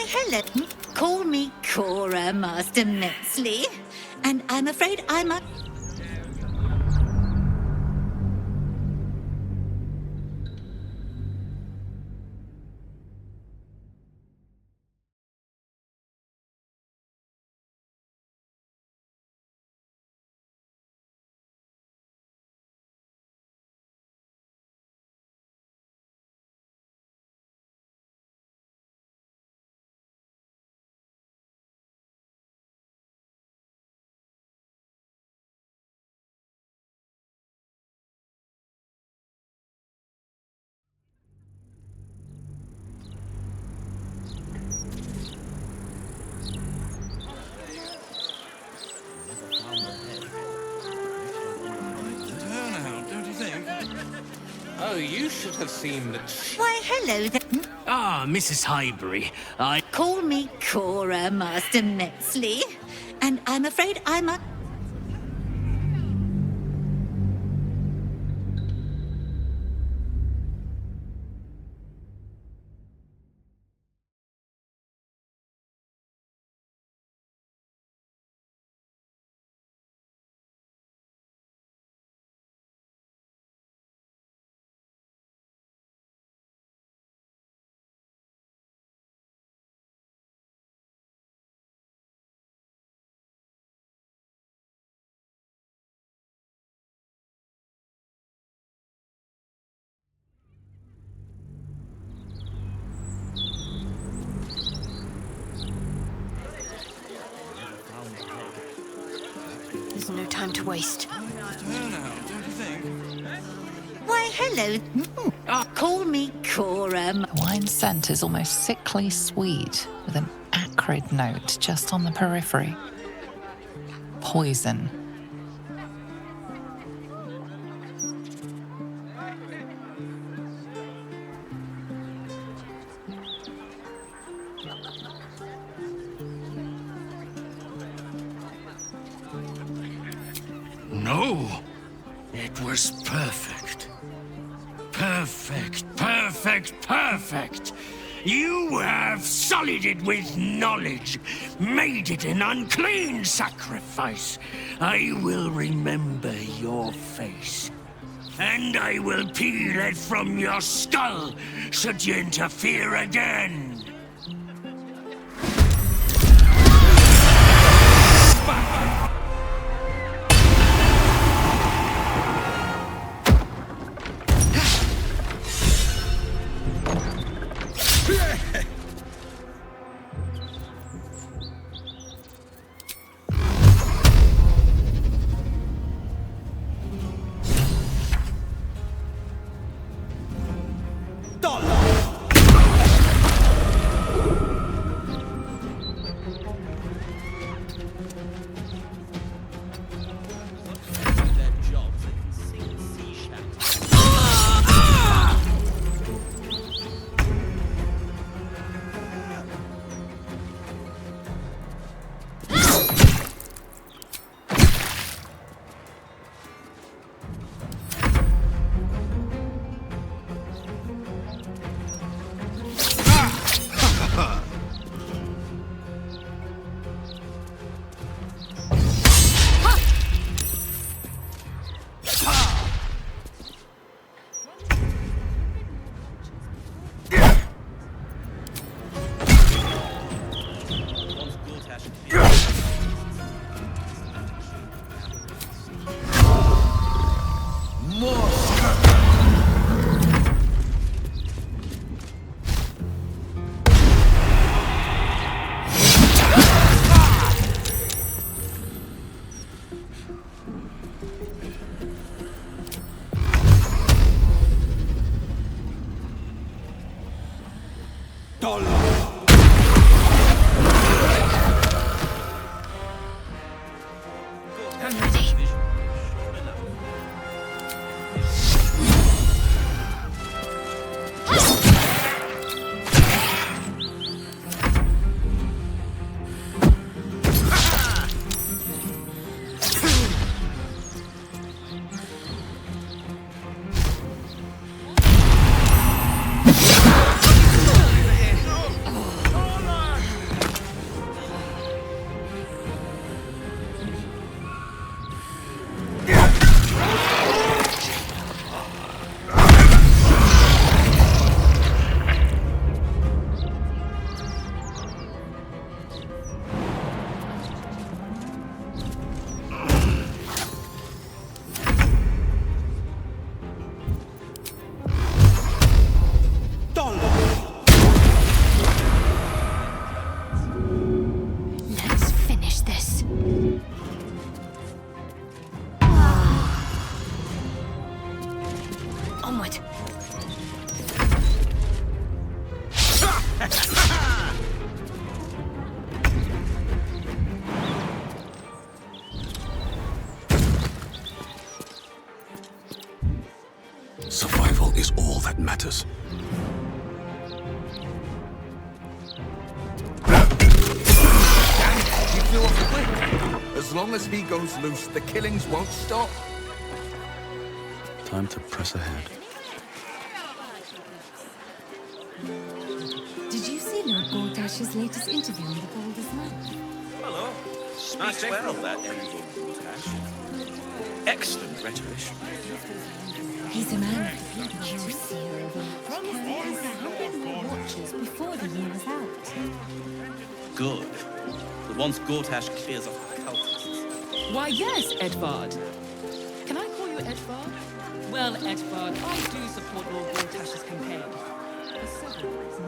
hello. Call me Cora, Master Metzley. And I'm afraid I must...
Oh, you should have seen the...
Why, hello there.
Ah, Mrs. Highbury.
Call me Cora, Master Metzley. And I'm afraid I must...
There's no time to waste.
Why, hello. Call me Cora.
The wine scent is almost sickly sweet, with an acrid note just on the periphery. Poison.
No. It was perfect. Perfect, perfect, perfect. You have sullied it with knowledge, made it an unclean sacrifice. I will remember your face, and I will peel it from your skull should you interfere again.
forward.
Survival is all that matters.
You flew off quick. As long as he goes loose, the killings won't stop.
Time to press ahead.
Did you see Lord Gordash's latest interview in the Balder's Mouth?
Hello. Speaks well, that envoy Gortash. Excellent rhetorician.
He's a man. You see over carries 100 more watches before the year is out.
Good. But once Gortash clears off the cultists.
Why, yes, Edvard. Can I call you Edvard? Well, Edvard, I do support Lord Gortash's campaign. For several reasons.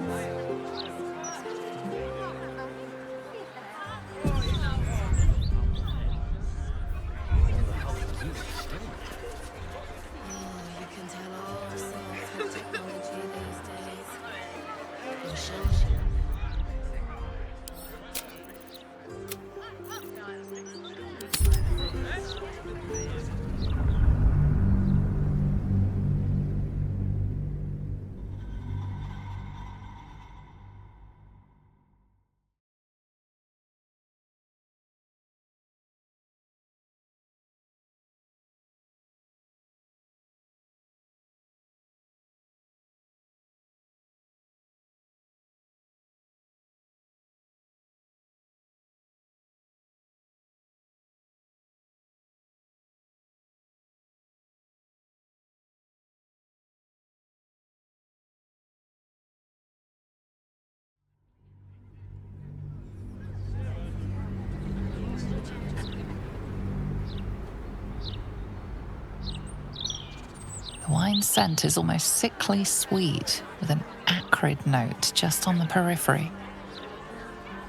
The wine scent is almost sickly sweet, with an acrid note just on the periphery.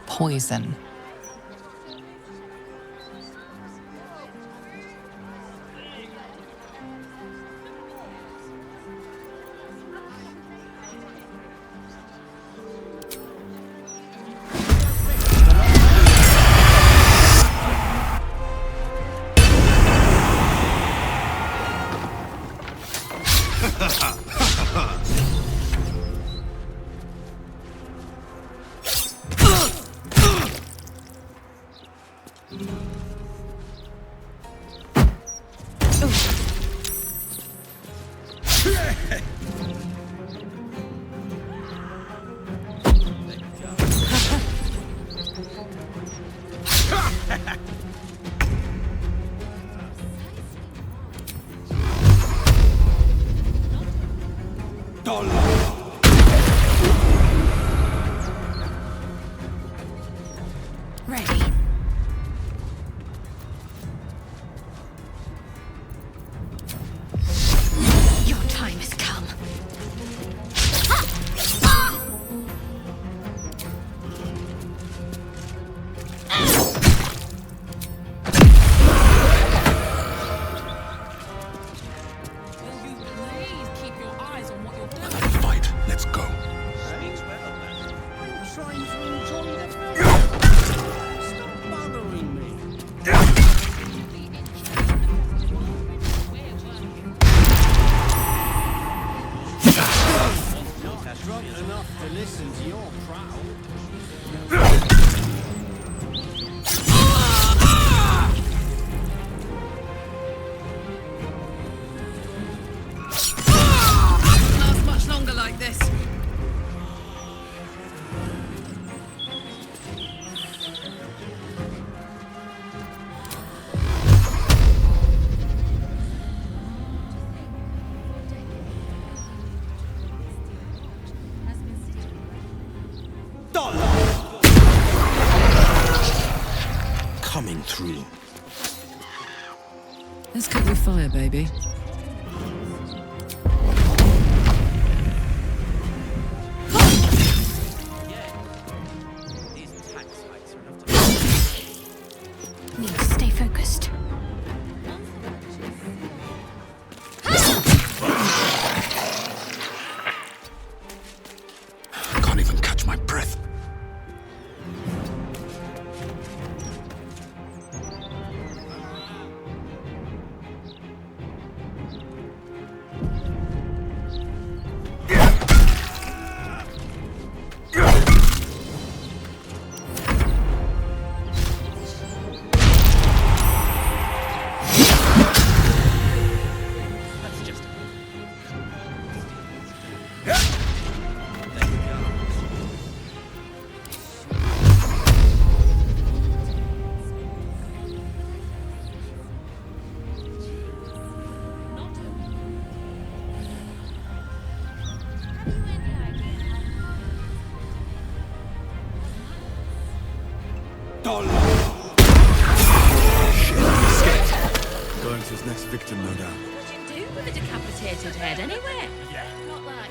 Poison.
Ready.
Your time has come.
Another fight. Let's go.
Trying to enjoy the film. Stop bothering me. Not drunk enough to listen to your prowl.
Last much longer like this.
Coming through.
Let's cut your fire, baby.
Need to stay focused.
his next victim, no doubt.
What do you do with a decapitated head, anyway? Not like...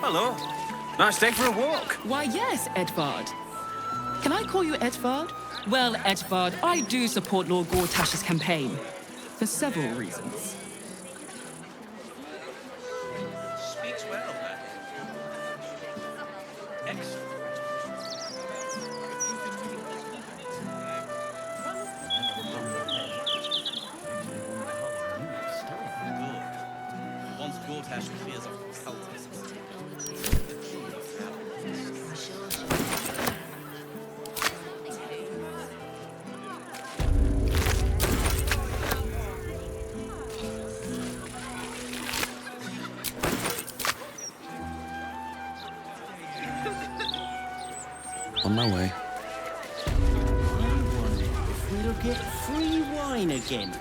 Hello. Nice day for a walk.
Why, yes, Edvard. Can I call you Edvard? Well, Edvard, I do support Lord Gortash's campaign. For several reasons.
Speaks well, man. Excellent. Good. Once Gortash clears off cultists.
On my way.
I wonder if we'll get free wine again.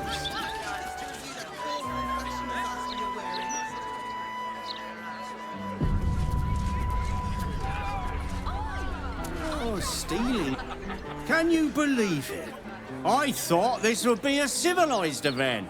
Oh, stealing. Can you believe it? I thought this would be a civilized event.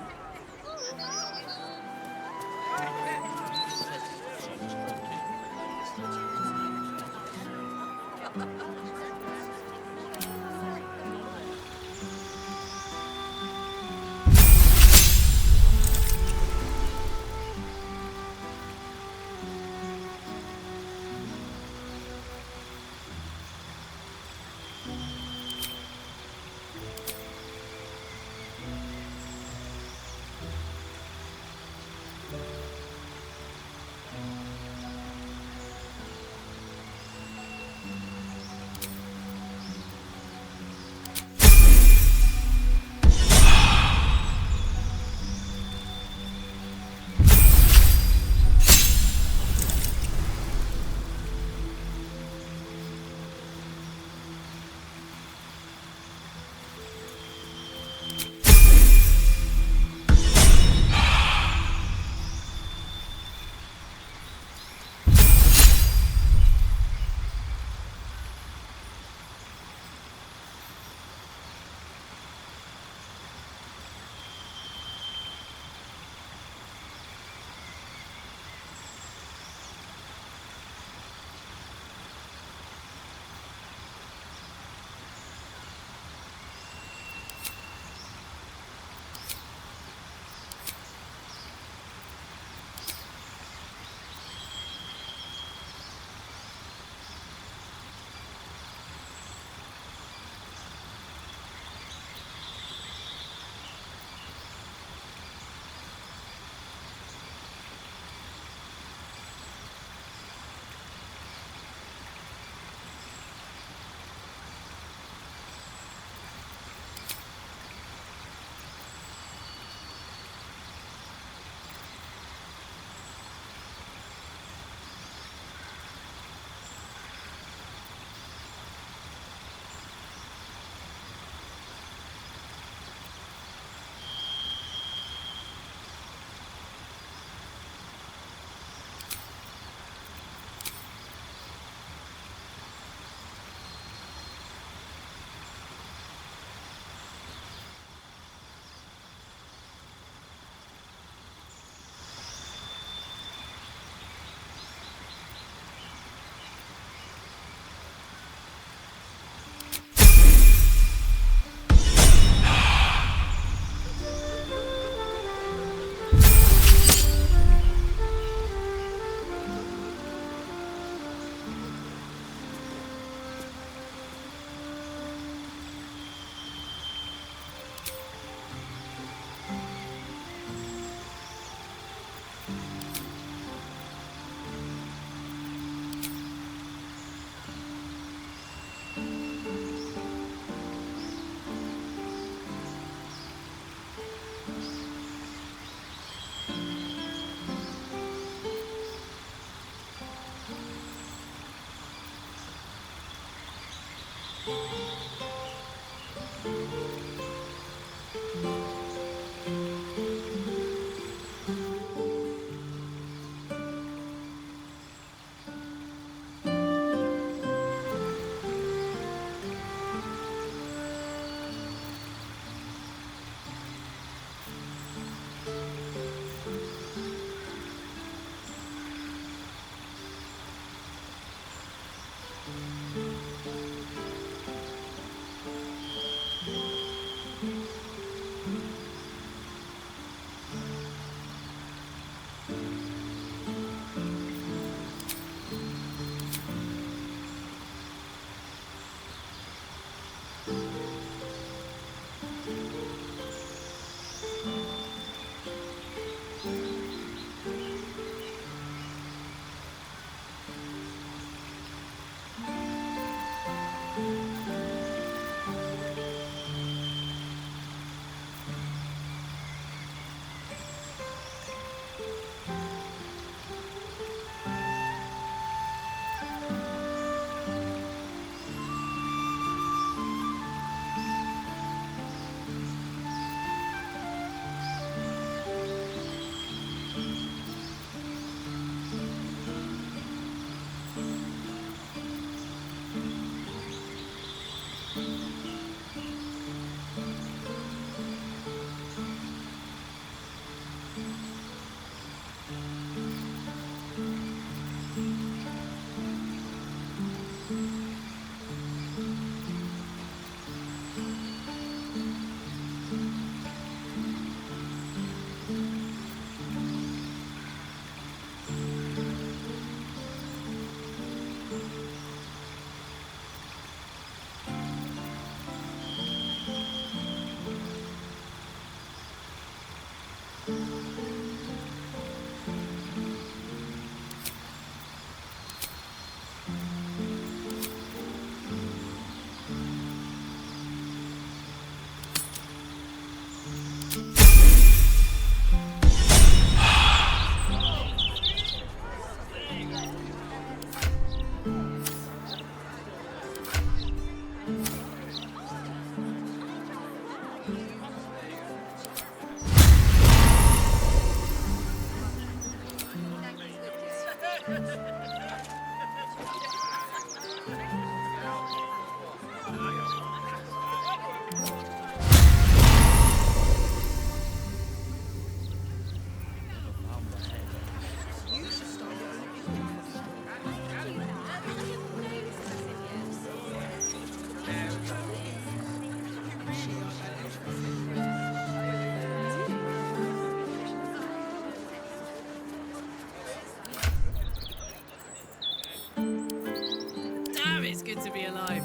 It's good to be alive.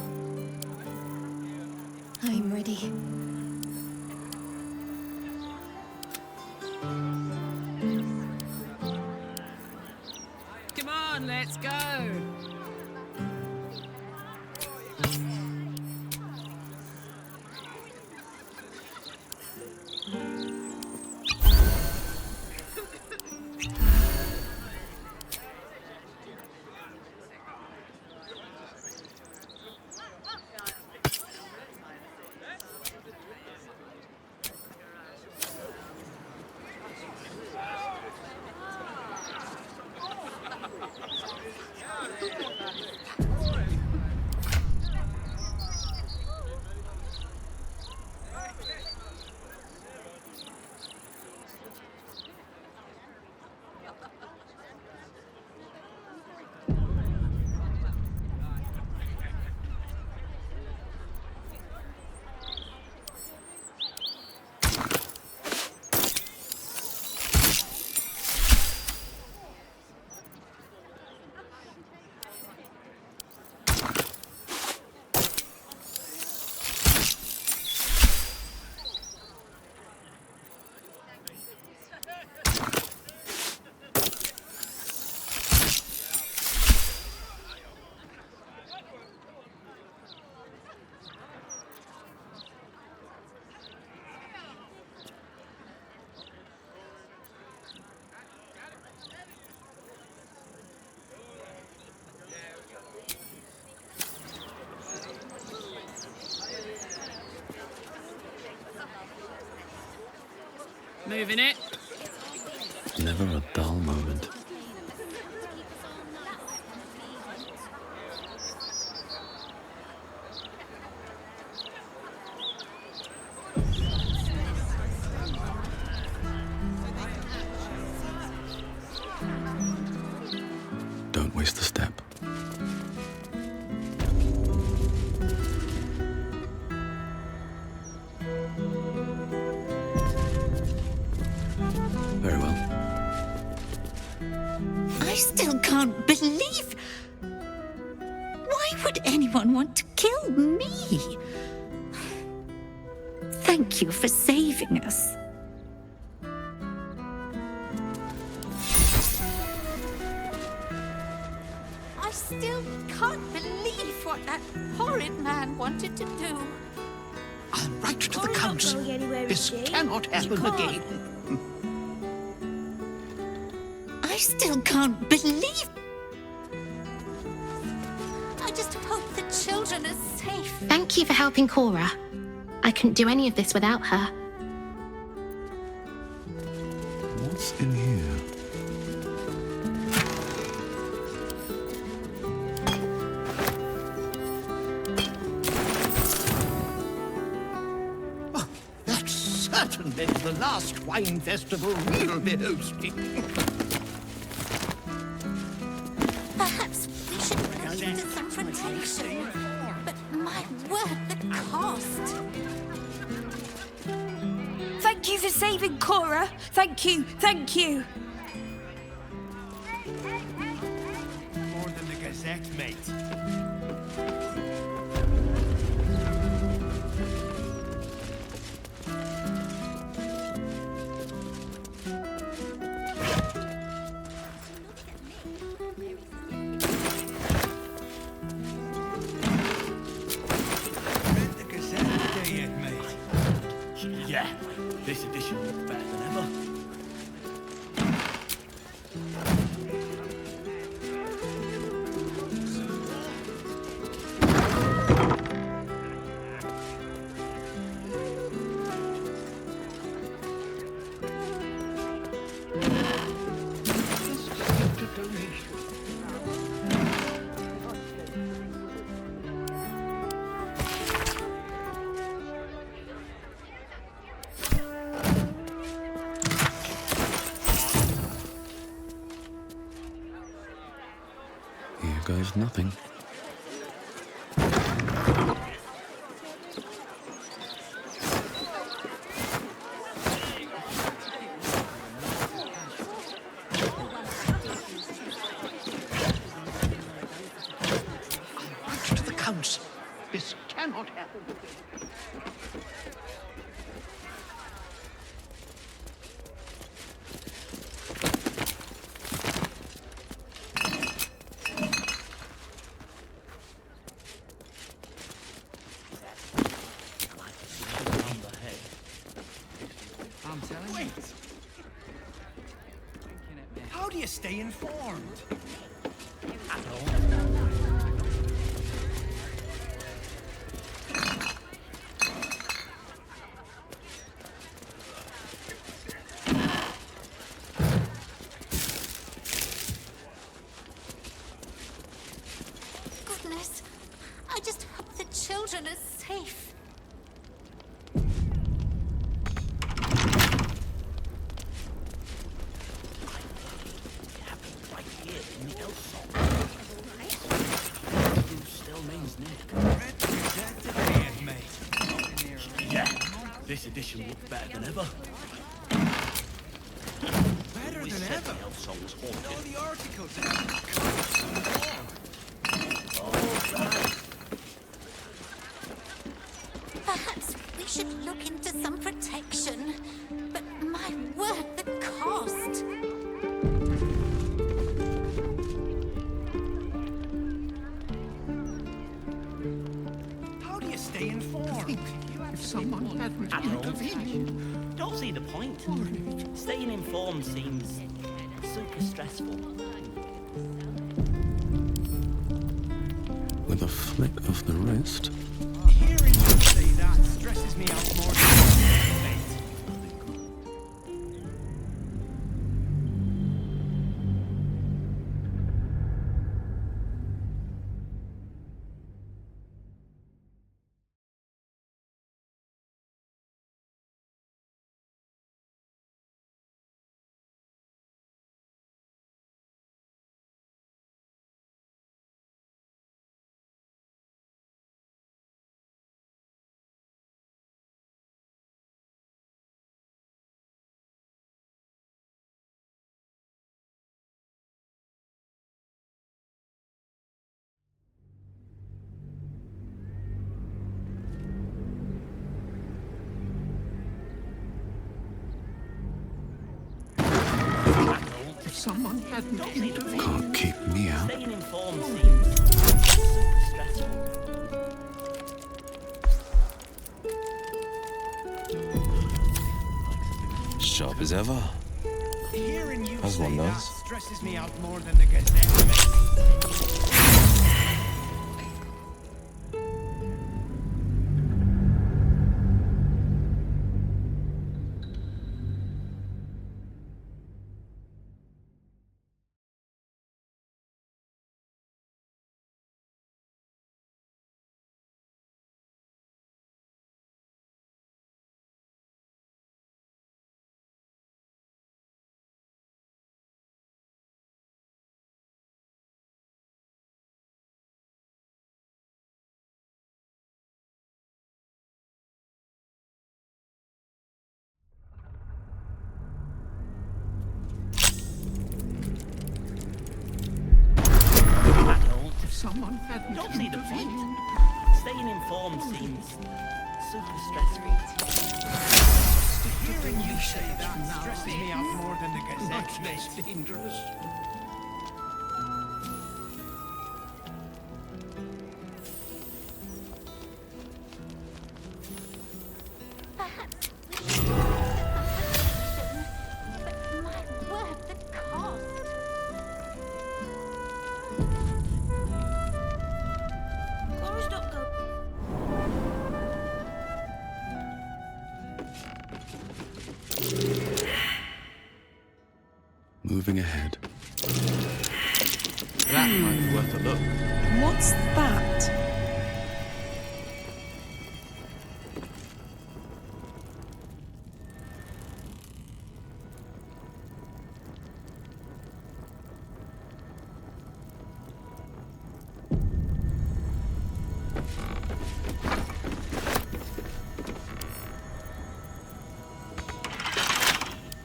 I'm ready.
Come on, let's go. Moving it.
Never a dull moment. Don't waste a step.
would anyone want to kill me? Thank you for saving us. I still can't believe what that horrid man wanted to do.
I'll write to the council. This cannot happen again.
I still can't believe. I just hope the children are safe.
Thank you for helping Cora. I couldn't do any of this without her.
What's in here?
That's certainly the last wine festival we'll be hosting.
Perhaps we should look into some protection. But my word, the cost.
Thank you for saving Cora. Thank you, thank you.
More than the Gazette, mate. Read the Gazette today yet, mate? Yeah, this edition looks better than ever.
Here goes nothing.
Write to the council. This cannot happen again.
I'm telling you. How do you stay informed?
Goodness, I just hope the children are safe.
Right here in the elf song. Who still means Nick?
Read the Gazette today yet, mate?
Yeah, this edition looks better than ever.
Better
We
than
said
ever.
the elf song was
All
haunted.
the articles and
Perhaps we should look into some protection. But my word, the cost.
how do you stay informed?
If someone hadn't intervened.
Don't see the point. Staying informed seems super stressful.
With a flick of the wrist.
Hearing you say that stresses me out more than mate.
someone hadn't intervened.
Can't keep me out.
Staying informed seems super stressful.
Sharp as ever.
Hearing you
As one
say that
does.
stresses me out more than the Gazette.
Someone hadn't
Don't see the
intervened.
point. Staying informed seems super stressful.
Hearing you say that stresses me out more than the Gazette.
Much less dangerous.
Perhaps we should have but my word, the cost.
Moving ahead.
That might be worth a look.
What's that?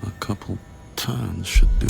A couple turns should do.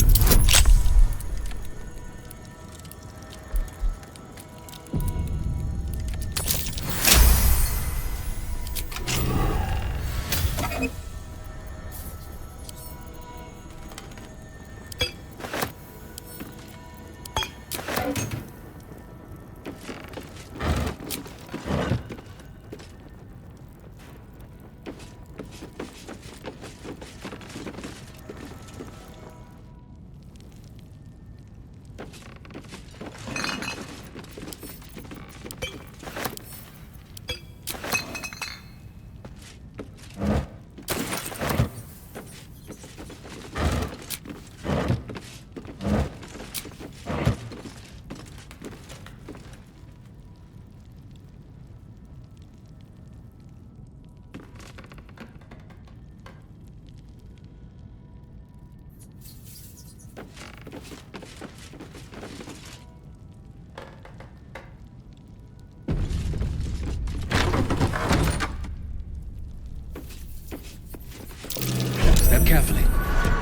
Step carefully.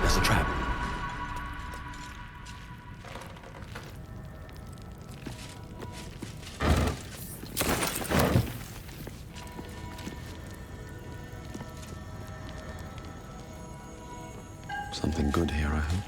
There's a trap.
Something good here, I hope.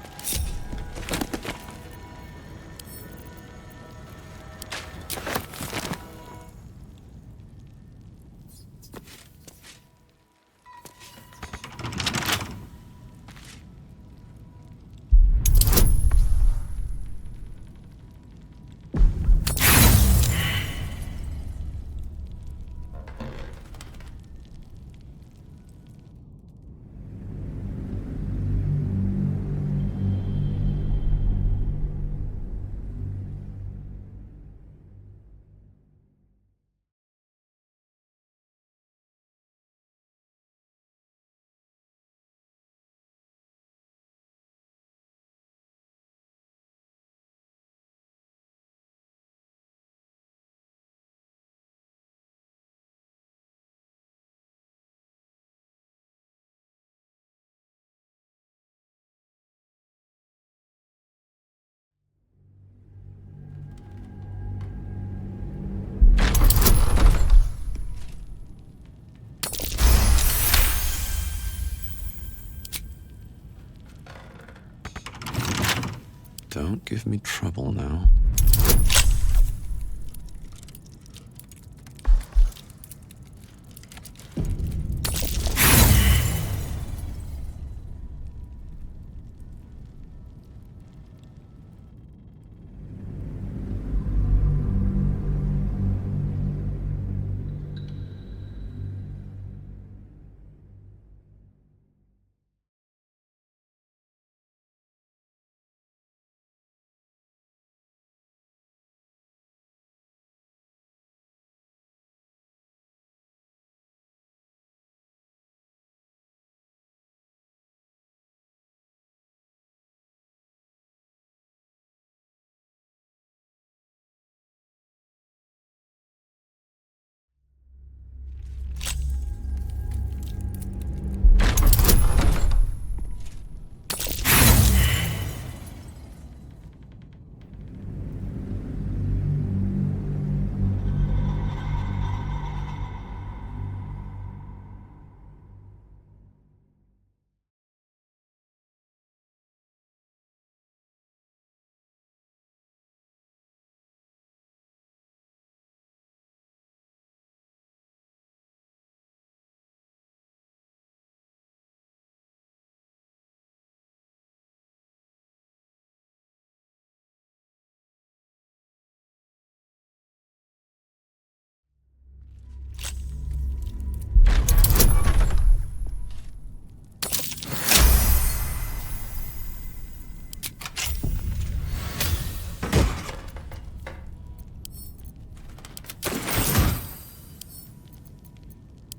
Don't give me trouble now.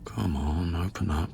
Come on, open up.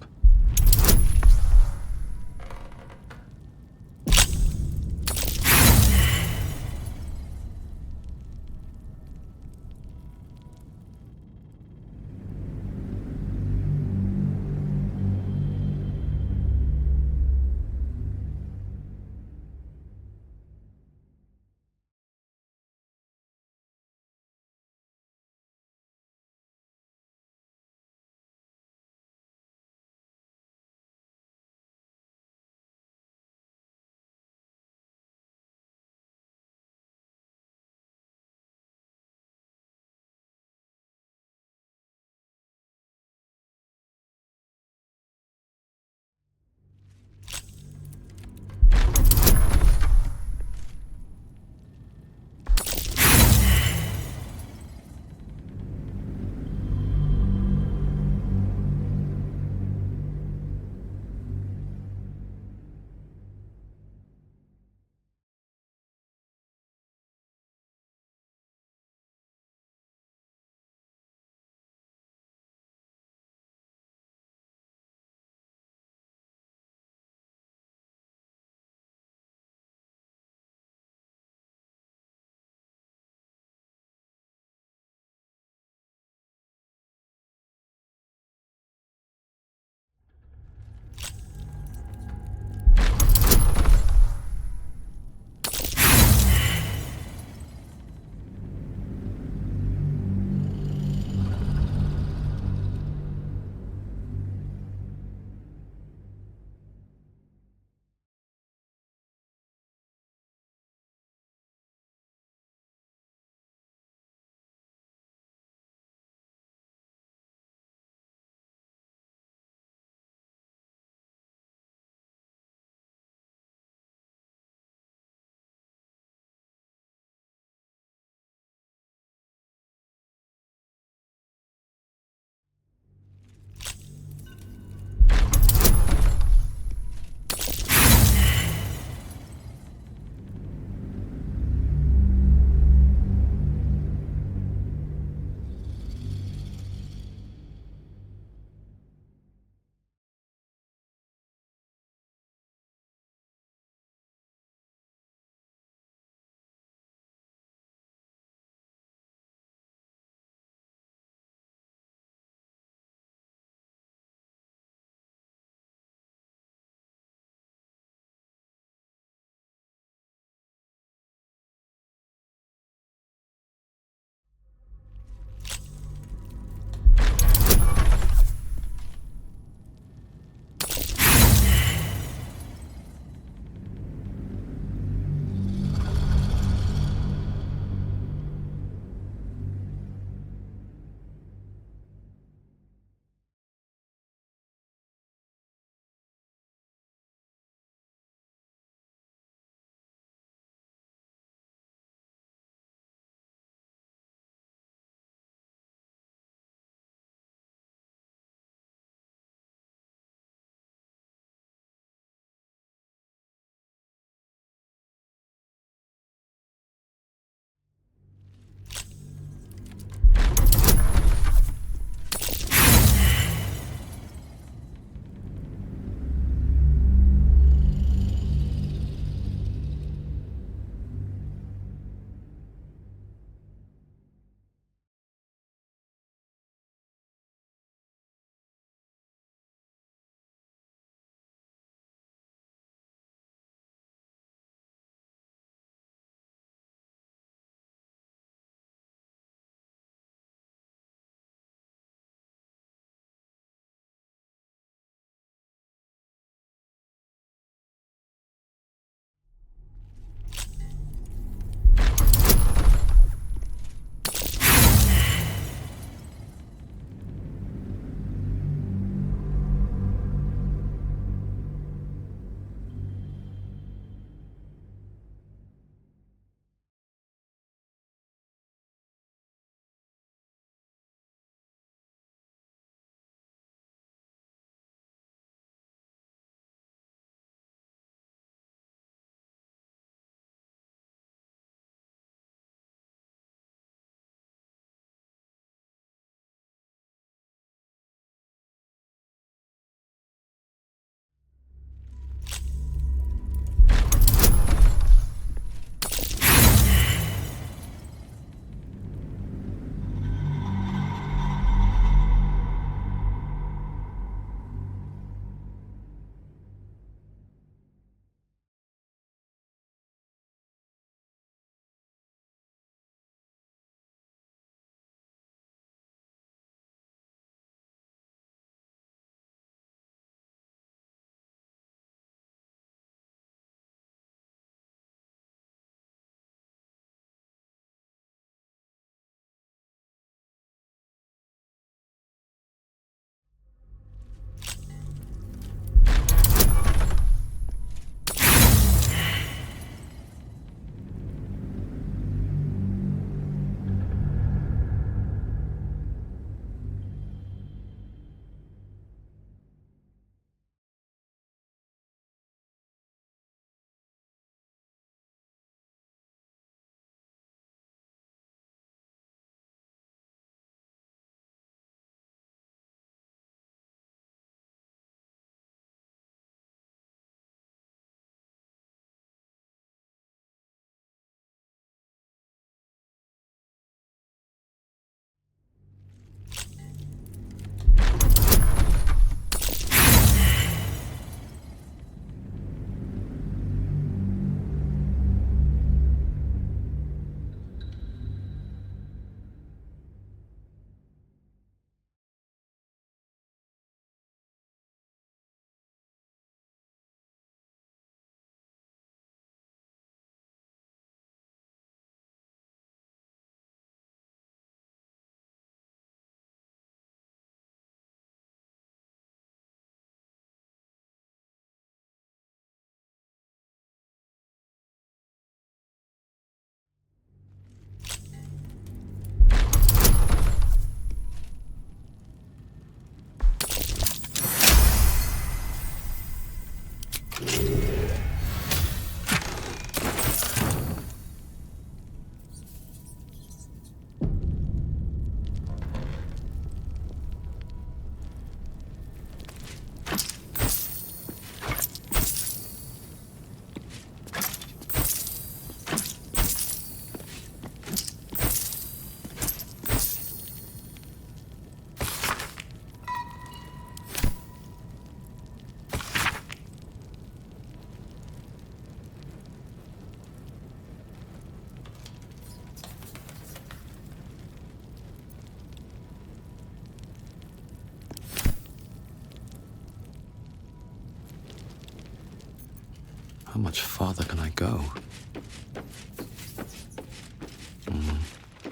How much farther can I go?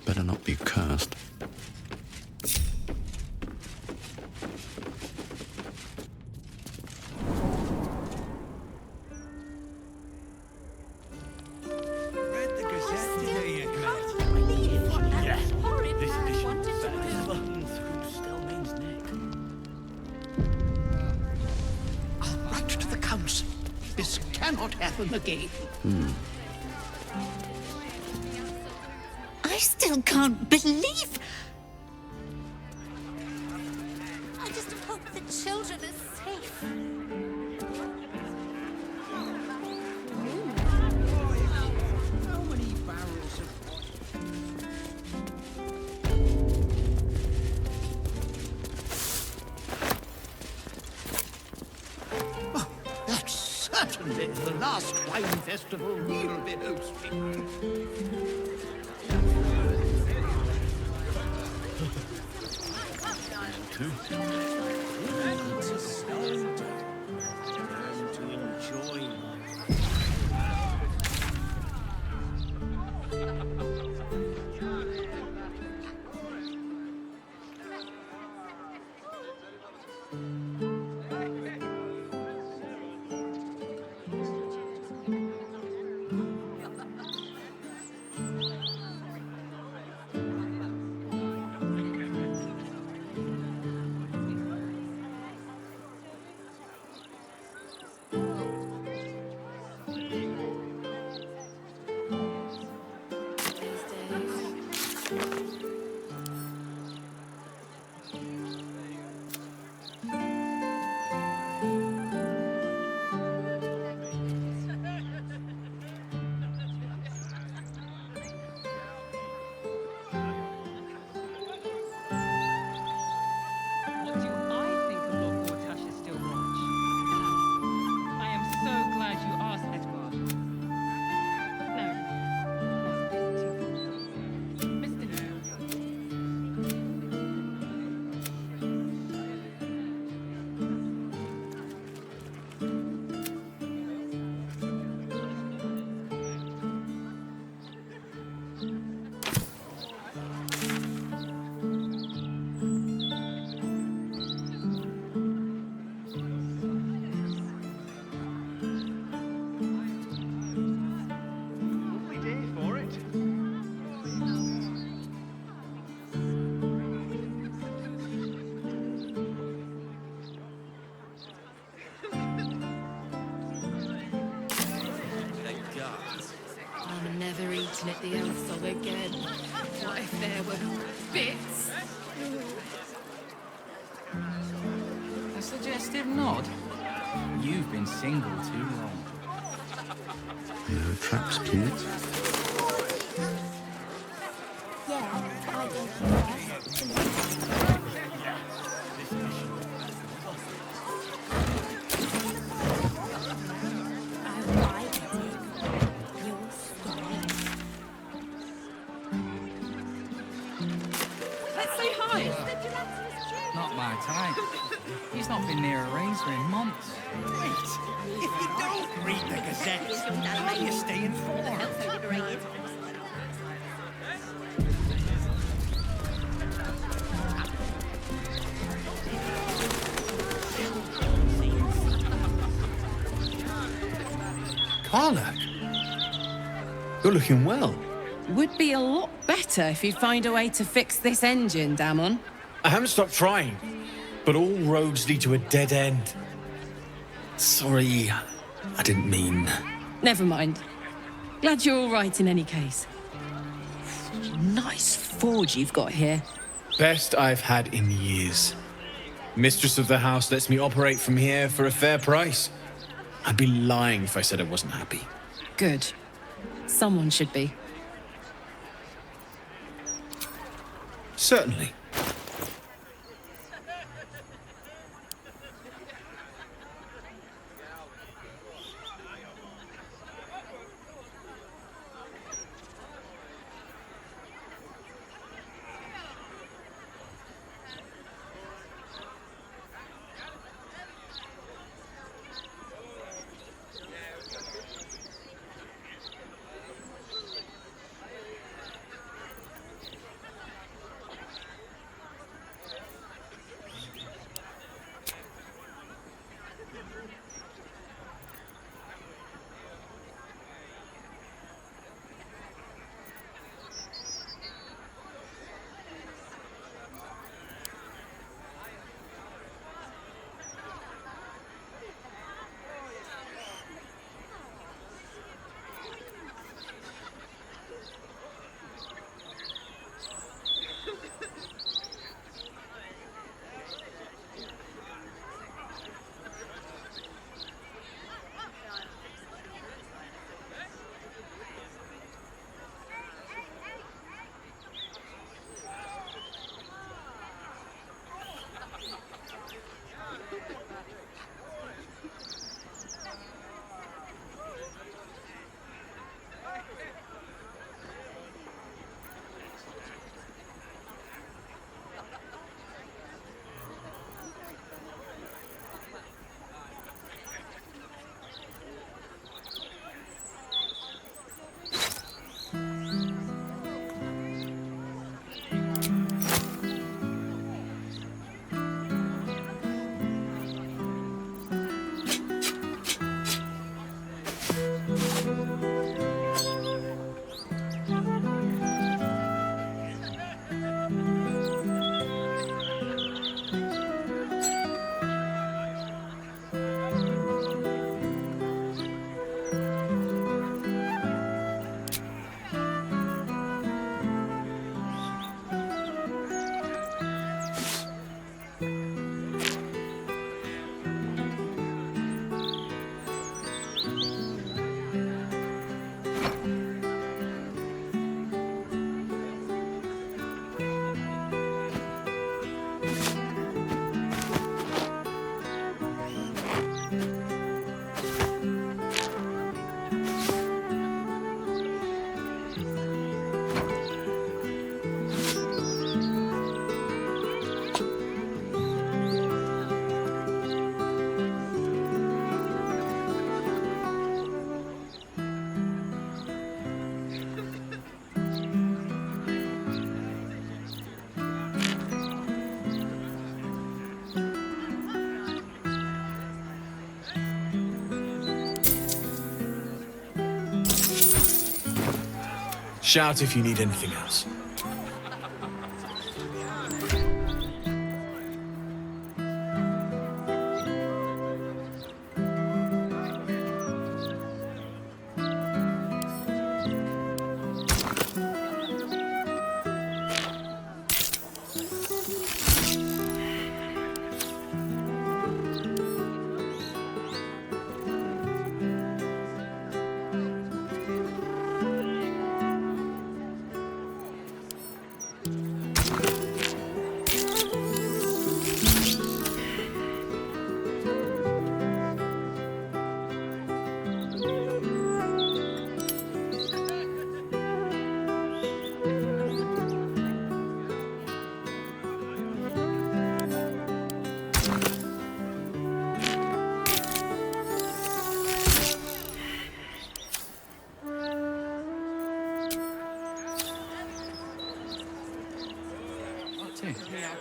Better not be cursed.
Write to the council. This cannot happen again.
I still can't believe. I just hope the children are safe.
How many barrels of
That's certainly the last wine festival we'll be hosting.
What do I think of Lord Gortash's still watch? I am so glad you asked, Edward. No. Mr.
I'm never eating at the Elsong again. What if there were bits?
A suggestive nod. You've been single too long.
No traps, please.
Let's say hi.
Not my type. He's not been near a razor in months.
Wait, if you don't read the Gazette, how do you stay informed?
Carla, you're looking well.
Would be a lot better if you'd find a way to fix this engine, Damon.
I haven't stopped trying, but all roads lead to a dead end. Sorry, I didn't mean...
Never mind. Glad you're all right in any case. Nice forge you've got here.
Best I've had in years. Mistress of the house lets me operate from here for a fair price. I'd be lying if I said I wasn't happy.
Good. Someone should be.
Certainly. Shout if you need anything else.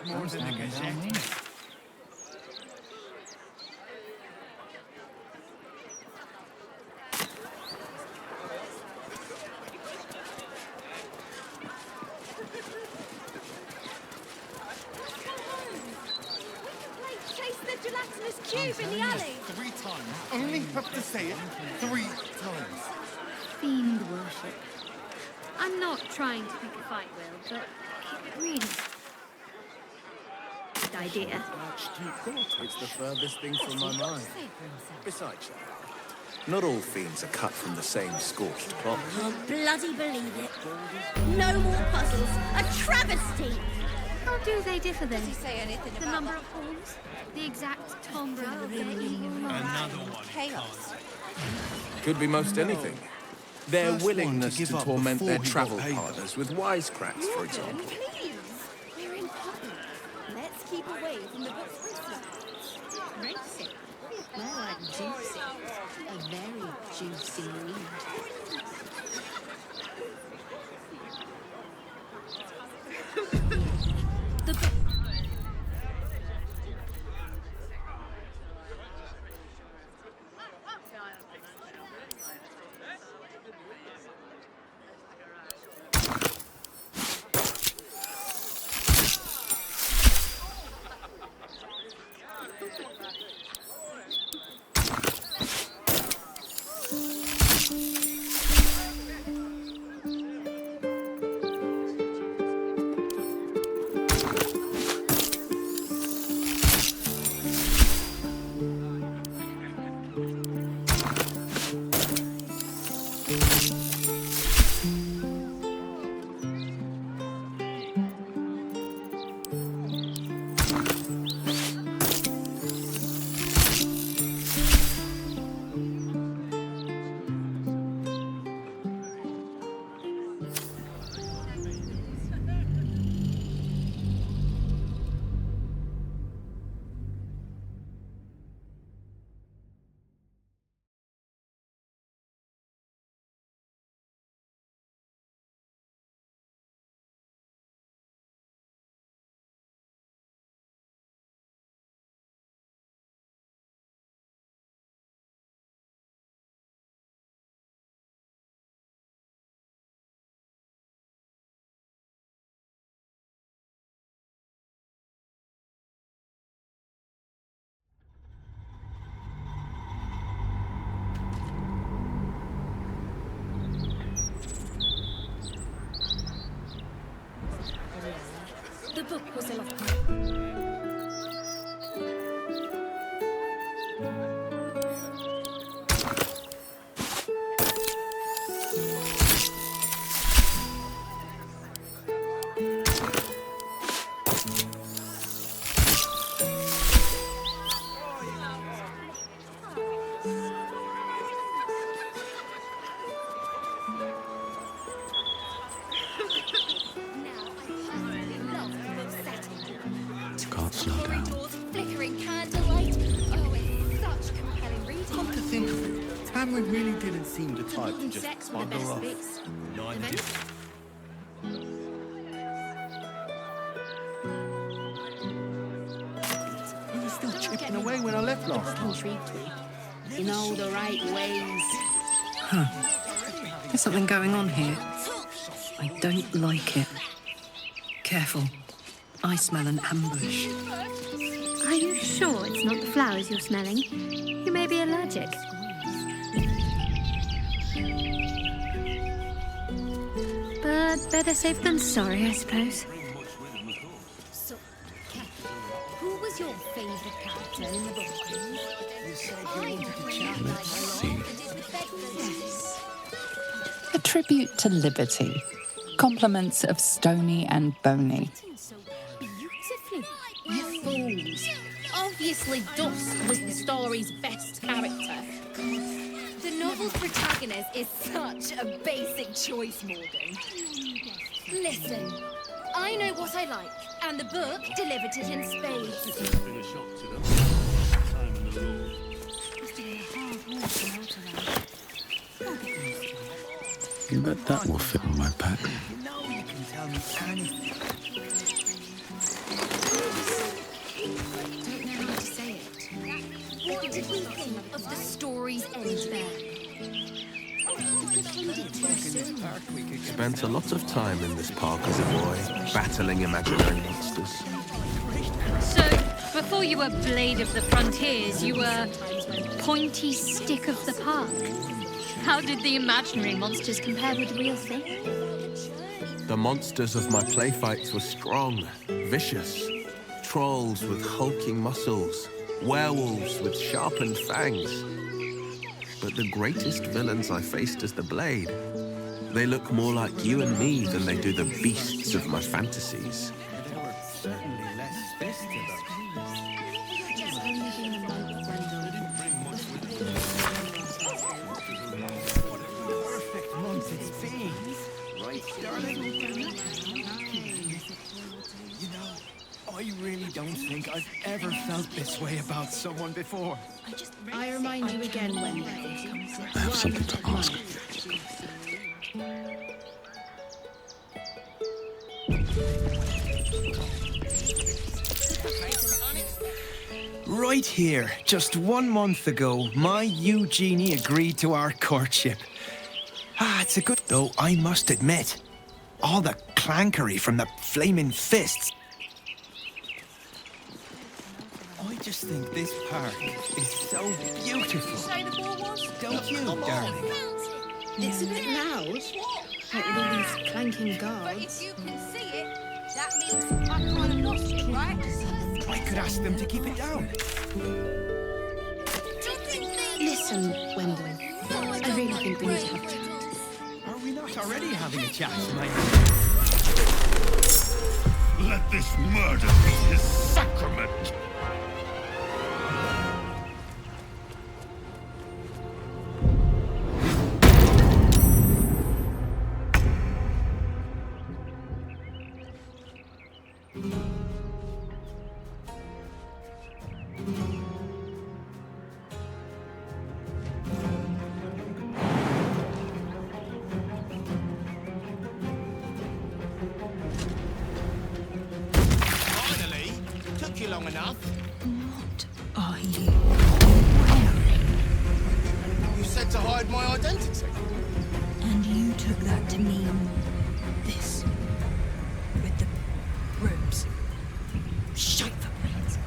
More than I can say.
Chase the gelatinous cube in the alley.
3 times. Only have to say it 3 times.
Fiend worship. I'm not trying to pick a fight, Will, but keep it reading. Good idea.
It's the furthest thing from my mind. Besides, not all fiends are cut from the same scorched cloth.
I'll bloody believe it. No more puzzles. A travesty.
How do they differ then?
Does he say anything
The
about
number of horns? The exact timbre of their
Another
one.
chaos?
Could be most anything. Their
First
willingness
one to
to
give up
torment
before
their
he
travel
got paid.
partners with wisecracks, for example.
Please. We're in public. Let's keep away from the book's racing.
Racing? More like juicy. A very juicy read.
The book. The book was a lot.
Can't slow down.
Flickering candlelight. Oh, it's such compelling reading.
Come to think of it, Tamlin really didn't seem the type to just
Sex were the
bugger
best
off.
bits.
Neither
If
did He was still chipping away when I left last time.
Intrigued me. In all the right ways.
There's something going on here.
I don't like it. Careful. I smell an ambush.
Are you sure it's not the flowers you're smelling? You may be allergic. But better safe than sorry, I suppose.
So, who was your favourite character in the book? You said you wanted to chat.
Let's see.
Yes.
A tribute to liberty. Compliments of Stony and Boney.
Beautifully. You fools. Obviously, Dusk was the story's best character. The novel's protagonist is such a basic choice, Morgan. Listen, I know what I like, and the book delivered it in spades.
You bet that will fit in my pack.
You know you can tell me anything.
Don't know how to say it. What did we think of the story's end there?
Spent a lot of time in this park as a boy, battling imaginary monsters.
So, before you were Blade of the Frontiers, you were Pointy Stick of the Park. How did the imaginary monsters compare with the real thing?
The monsters of my play fights were strong, vicious. Trolls with hulking muscles, werewolves with sharpened fangs. But the greatest villains I faced as the Blade, they look more like you and me than they do the beasts of my fantasies.
They were certainly less festive. Perfect month it's been. Right, darling? You know, I really don't think I've ever felt this way about someone before.
I remind you again when
I have something to ask.
Right here, just 1 month ago, my Eugenie agreed to our courtship. It's a good... Though I must admit, all the clankery from the flaming fists. I just think this park is so beautiful.
Say the ball was?
Don't you, darling?
It's a bit loud, like with all these clanking
But
guards.
if you can see it, that means I kind of lost it, right?
I could ask them to keep it down.
Listen, Wendell, I really think we need to have a chat.
Are we not already having a chat, my...
Let this murder be his sacrament!
Finally! Took you long enough.
What are you wearing?
You said to hide my identity.
And you took that to mean this. With the robes. Shite for brains.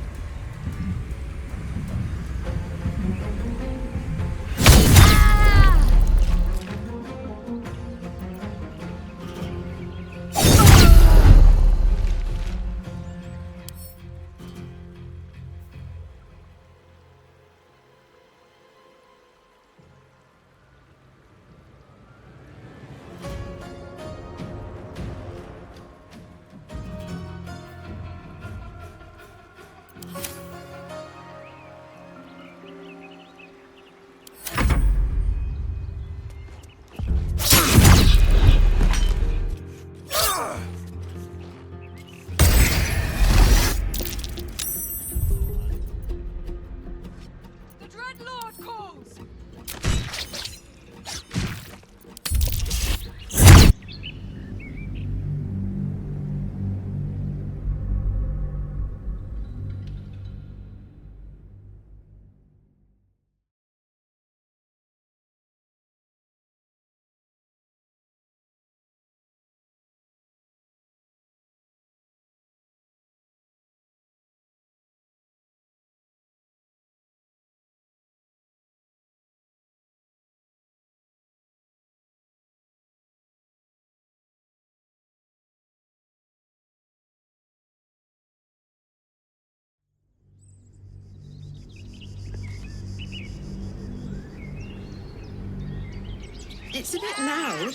It's a bit loud.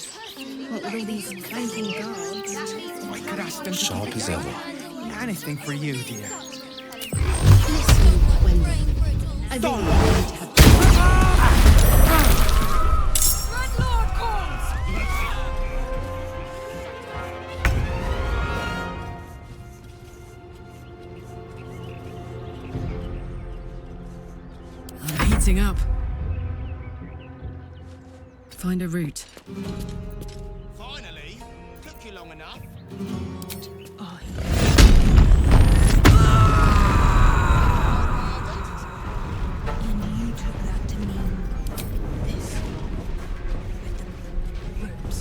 What with all these clanking guards?
I could ask them to
Sharp as ever.
anything for you, dear.
Listen, Wendy. I really need to have...
I'm heating up. Find a route.
Finally, took you long enough.
And you took that to mean this. With the ropes.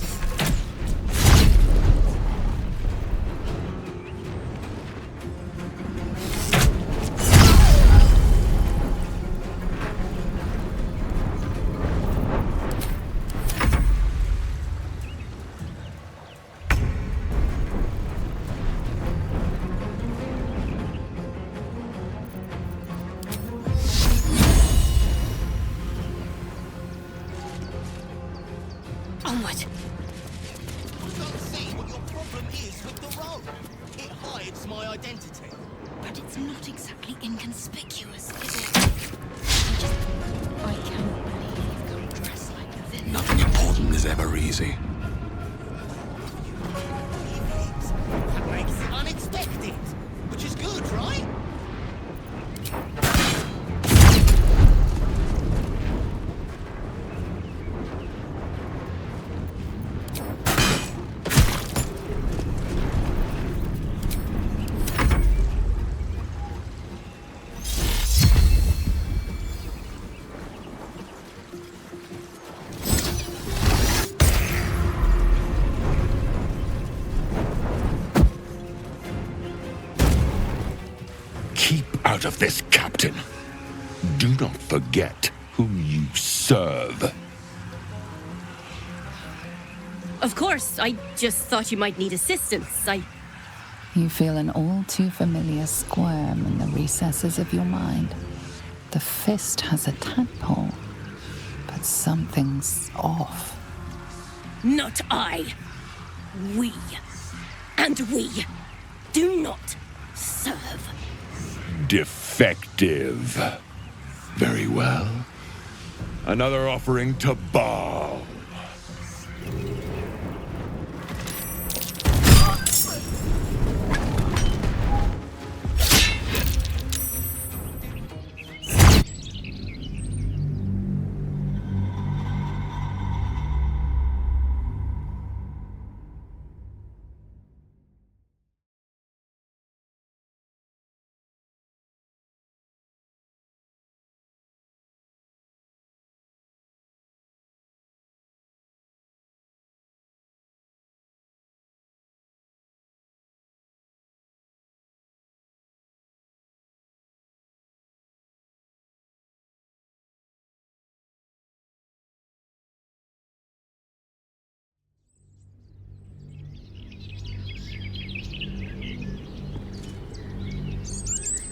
Onward.
You don't see what your problem is with the robe. It hides my identity.
But it's not exactly inconspicuous, is it? I can't believe you've come dressed like this.
Nothing important is ever easy.
That makes it unexpected, which is good, right?
Keep out of this, Captain. Do not forget whom you serve.
Of course, I just thought you might need assistance.
You feel an all too familiar squirm in the recesses of your mind. The fist has a tadpole, but something's off.
Not I. We. And we do not serve.
Defective. Very well. Another offering to Baal.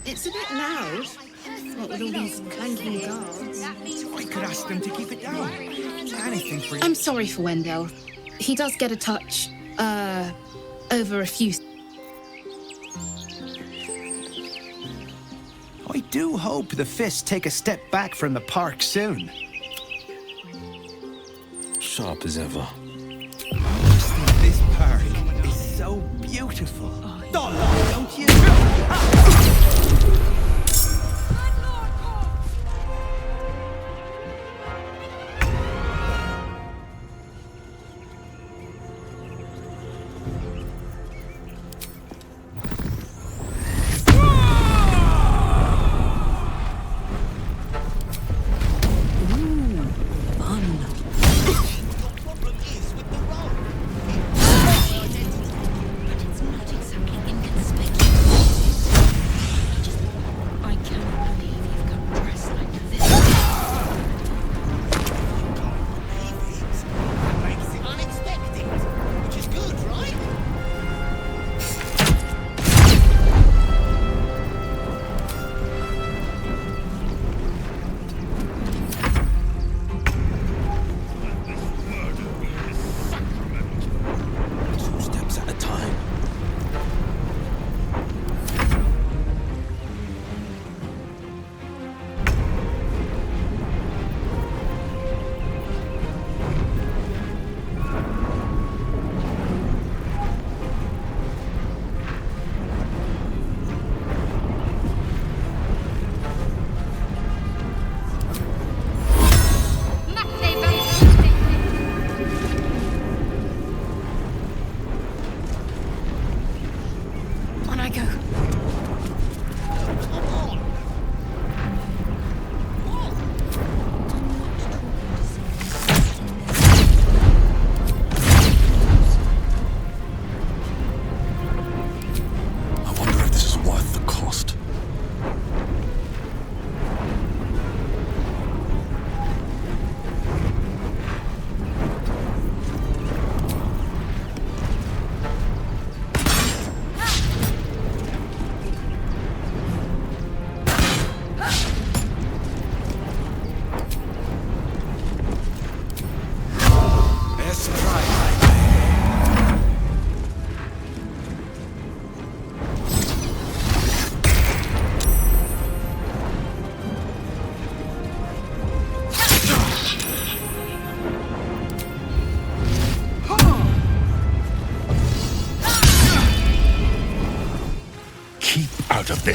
It's a bit loud. What with all these clanking guards?
I could ask them to keep it down. Anything for you.
I'm sorry for Wendell. He does get a touch, over a few...
I do hope the fists take a step back from the park soon.
Sharp as ever.
This park is so beautiful. Don't you?
But it's not exactly inconspicuous.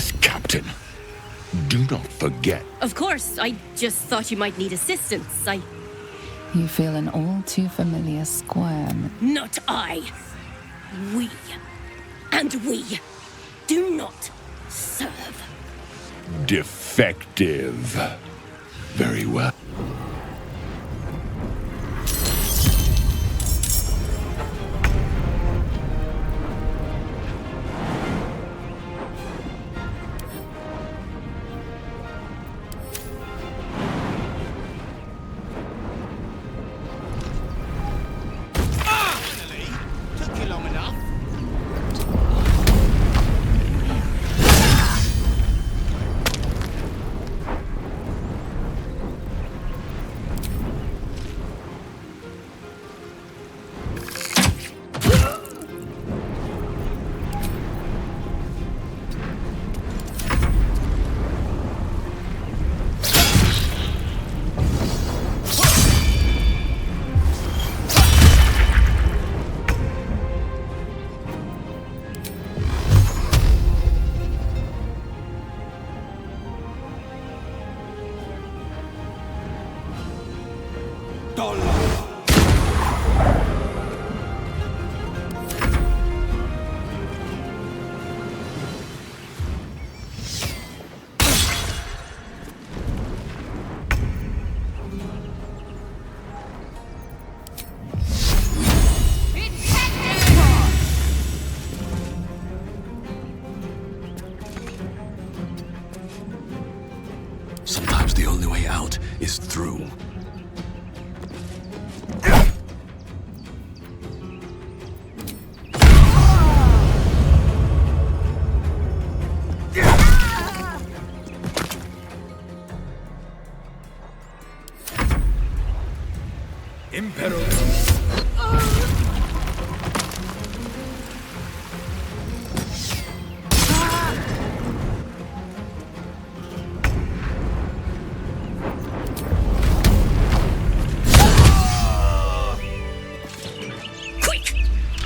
Yes, Captain. Do not forget.
Of course, I just thought you might need assistance.
You feel an all too familiar squirm.
Not I. We. And we do not serve.
Defective. Very well.
Sometimes the only way out is through.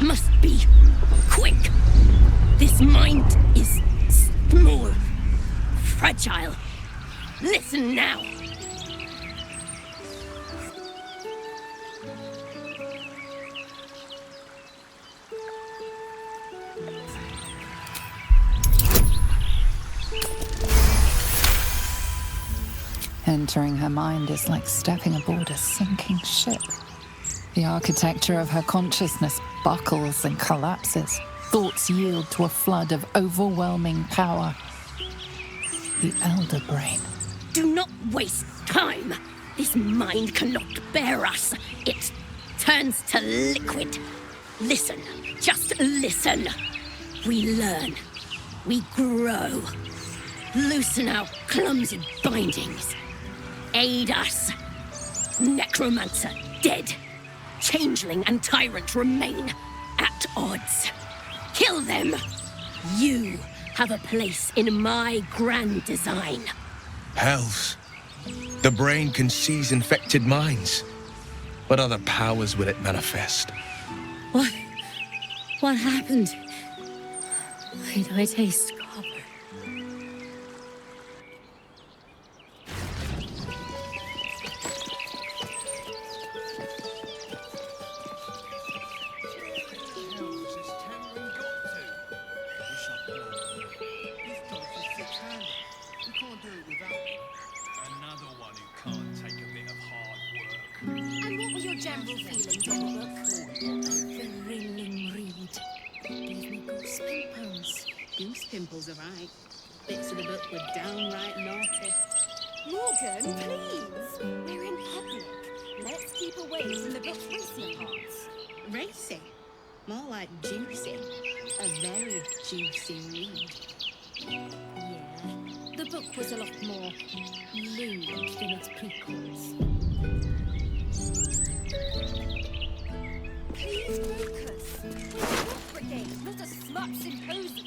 Must be quick. This mind is small, fragile. Listen now.
Entering her mind is like stepping aboard a sinking ship. The architecture of her consciousness buckles and collapses. Thoughts yield to a flood of overwhelming power. The Elder Brain.
Do not waste time. This mind cannot bear us. It turns to liquid. Listen, just listen. We learn. We grow. Loosen our clumsy bindings. Aid us. Necromancer dead. Changeling and tyrant remain at odds. Kill them. You have a place in my grand design.
Hells. The brain can seize infected minds. What other powers will it manifest?
What happened? Why do I taste copper?
And what were your general feelings on the book? A thrilling read. Gave me goose pimples.
Goose pimples are right. Bits of the book were downright naughty.
Morgan, please. We're in public. Let's keep away from the book's racy parts.
Racy? More like juicy. A very juicy read.
Yeah, the book was a lot more lewd than its prequels. Please focus. We're a book brigade, not a smart symposium.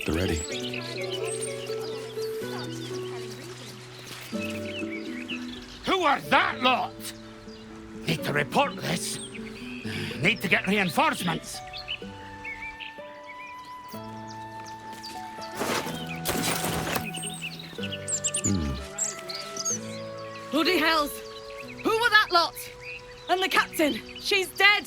at the ready.
Who are that lot? Need to report this. Need to get reinforcements.
Bloody hells! Who were that lot? And the captain! She's dead!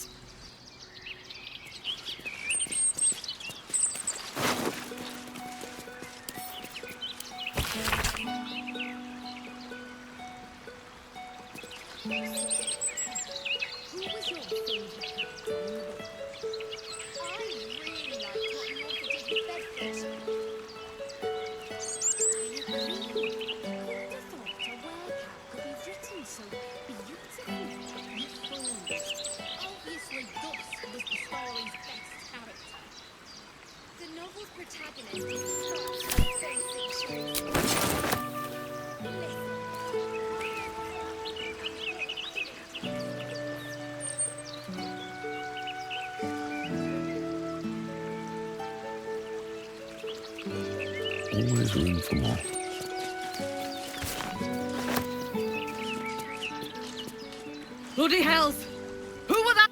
Always room for more.
Bloody hells! Who were that?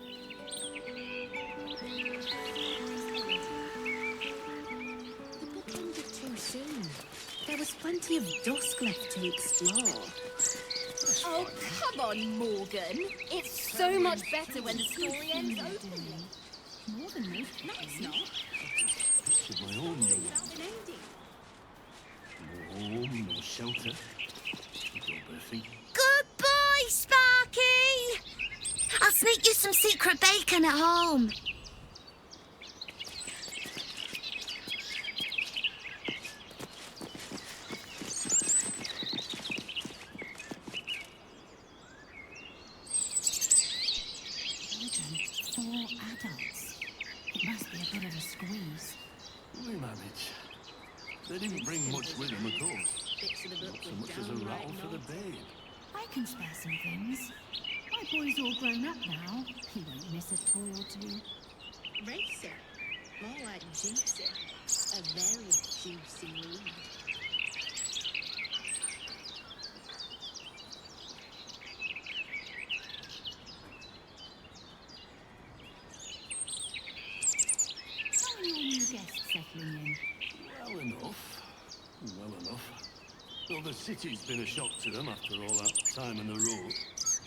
The book ended too soon. There was plenty of dusk left to explore.
Oh, come on, Morgan. It's so much better when the story ends openly.
More than most.
No, it's not.
Should my own young no home, no shelter. No birthing.
Goodbye, Sparky! I'll sneak you some secret bacon at home.
Children, 4 adults. It must be a bit of a squeeze.
We manage. They didn't bring much with them, of course. Not so much as a rattle for the babe.
I can spare some things. My boy's all grown up now. He won't miss a toy or two.
Racer. More like juicy. A very juicy lead.
How are your new guests settling in?
Well enough. Well enough. Well, the city's been a shock to them after all that time on the road.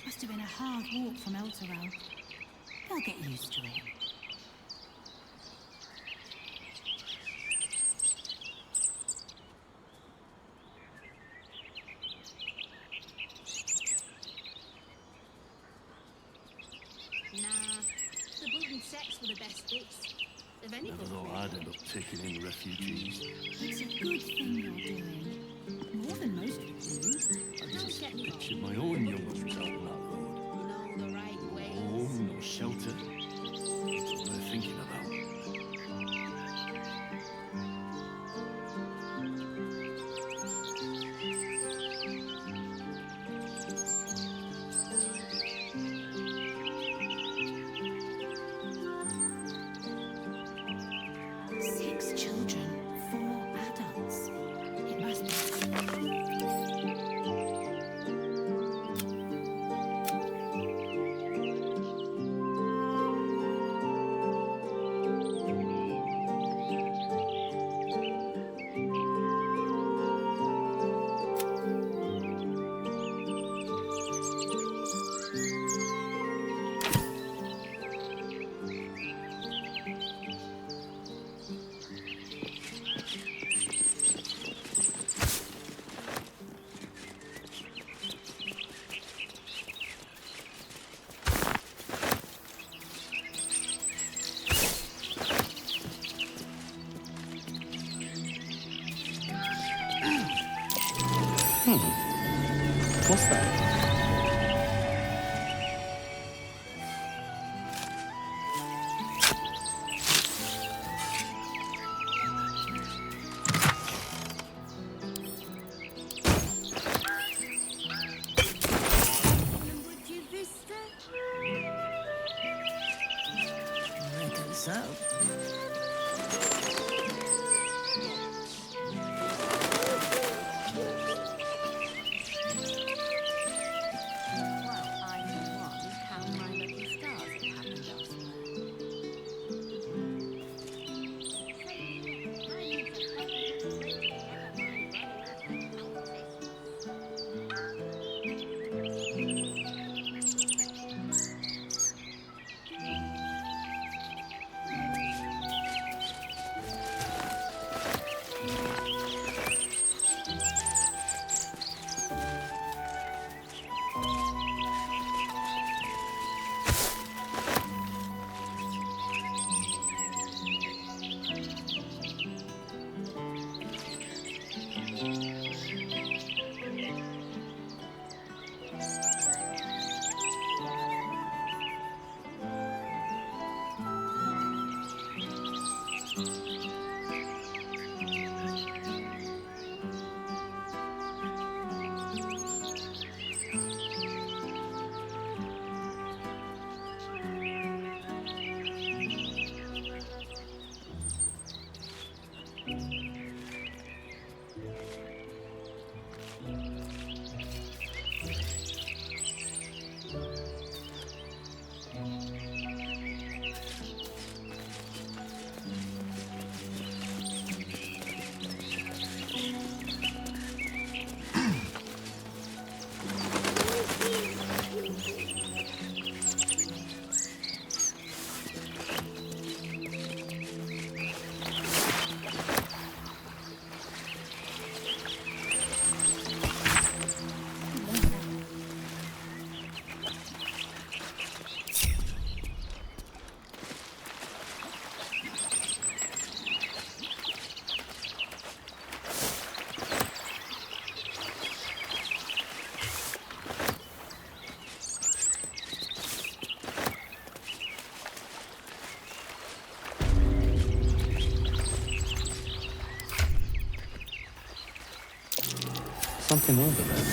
Must have been a hard walk from El Terrell. They'll get used to it.
Nah, the blood and sex were the best bits. If anything,
Never thought I'd end up taking in refugees.
It's a good thing you're doing. More than most people do.
I just pictured my own young ones out on that road.
know the right ways.
No home, no shelter. That's what they're thinking about.
What's that?
Reckon so.
something over there.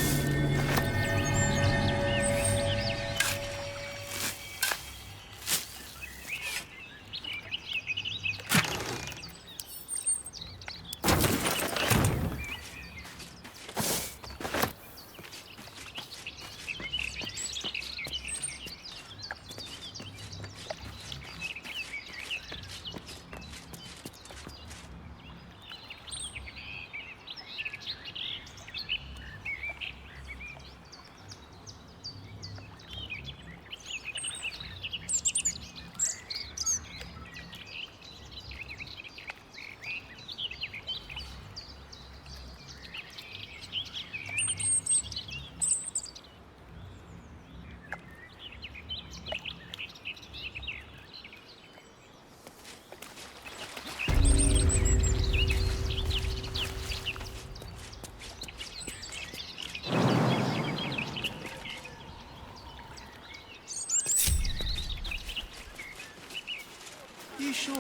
You sure?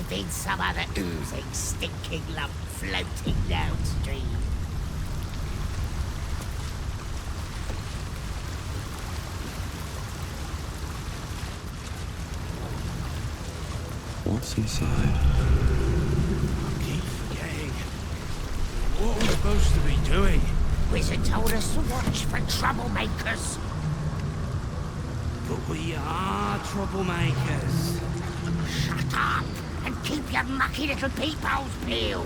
Been some other oozing, stinking lump floating downstream.
What's inside?
Keep forgetting. What are we supposed to be doing? Wizard told us to watch for troublemakers.
But we are troublemakers.
Shut up! And keep your mucky little peepholes peeled.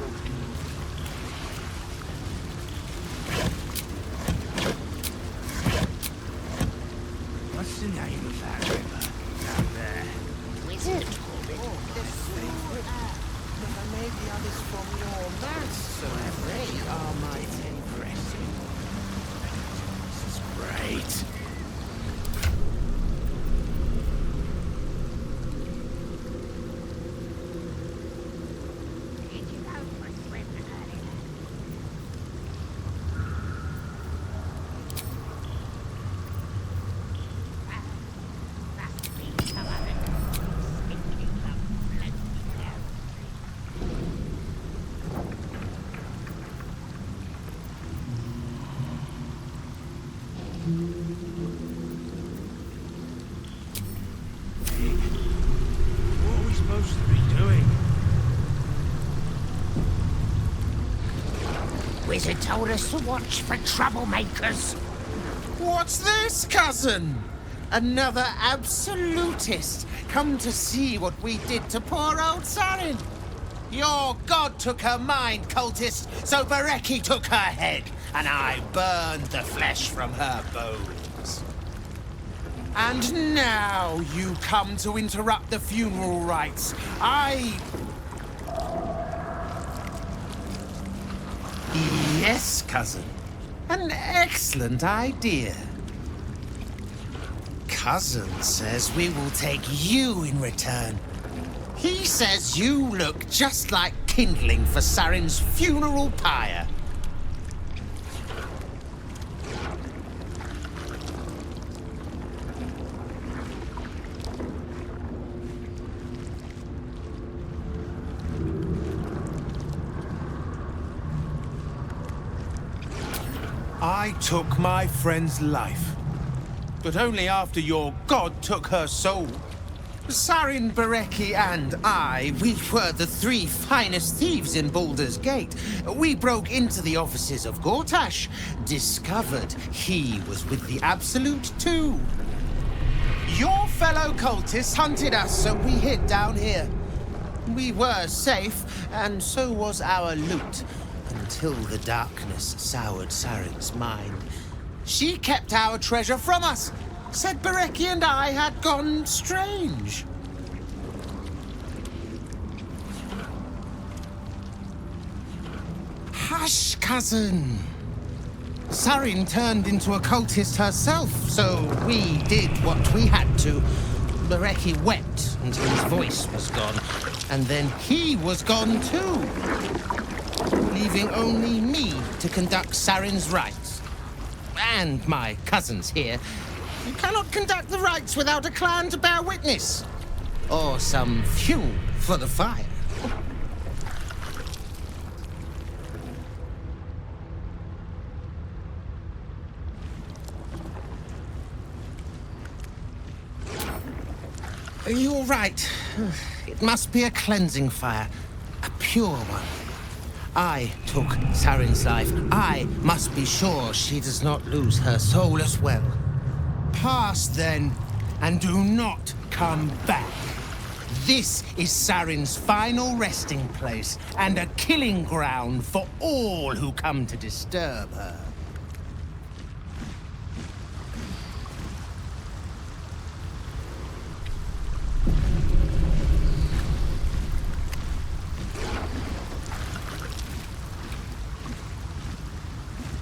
What's the name of that river down there?
Wizard.
Never made the others from your mass, so they are mighty impressive.
This is great. What are we supposed to be doing?
Wizard told us to watch for troublemakers.
What's this, cousin? Another absolutist come to see what we did to poor old Sarin. Your god took her mind, cultist, so Vareki took her head, and I burned the flesh from her bones. And now you come to interrupt the funeral rites. Yes, cousin. An excellent idea. cousin says we will take you in return. He says you look just like kindling for Saren's funeral pyre. I took my friend's life, but only after your god took her soul. Saren, Bereki, and I, we were the 3 finest thieves in Baldur's Gate. We broke into the offices of Gortash, discovered he was with the Absolute too. Your fellow cultists hunted us, so we hid down here. We were safe, and so was our loot, until the darkness soured Saren's mind. She kept our treasure from us, said Bereki and I had gone strange. Hush, cousin. Saren turned into a cultist herself, so we did what we had to. Bereki wept until his voice was gone, and then he was gone too, leaving only me to conduct Saren's rites. And my cousins here. You cannot conduct the rites without a clan to bear witness, or some fuel for the fire. You're right. It must be a cleansing fire, a pure one. I took Saren's life. I must be sure she does not lose her soul as well. Pass then, and do not come back. This is Saren's final resting place, and a killing ground for all who come to disturb her.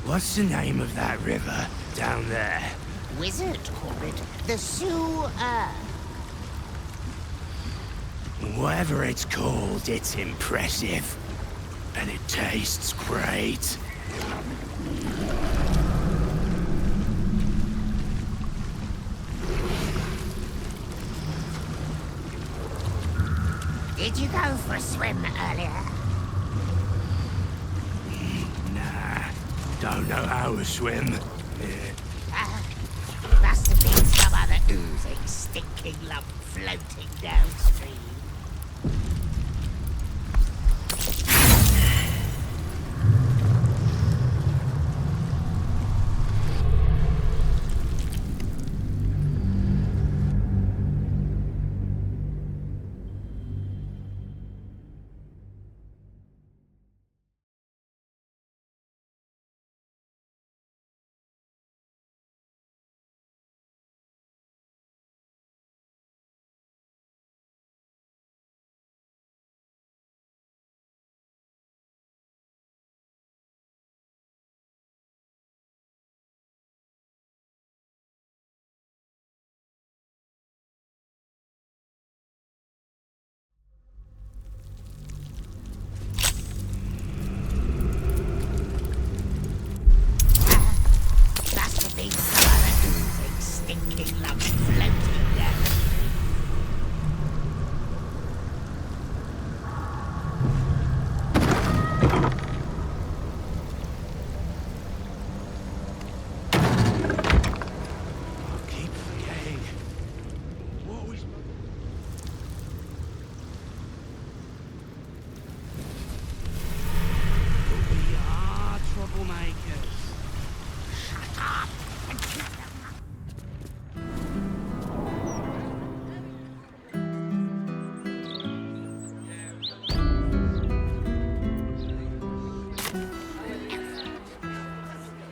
What's the name of that river down there?
Wizard call it the Sewer.
Whatever it's called, it's impressive. And it tastes great.
Did you go for a swim earlier?
Don't know how to swim.
Must have been some other oozing, stinking lump floating downstream.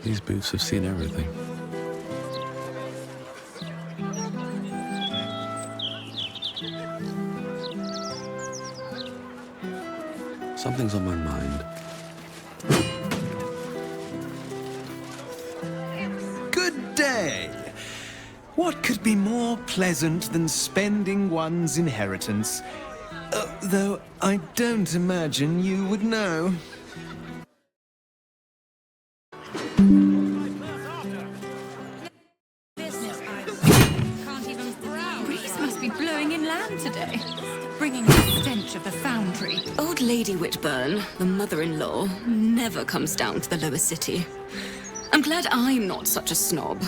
These boots have seen everything. Something's on my mind.
Good day. What could be more pleasant than spending one's inheritance? Though I don't imagine you would know.
Breeze must be blowing inland today, bringing the stench of the foundry. Old Lady Whitburn, the mother-in-law, never comes down to the lower city. I'm glad I'm not such a snob.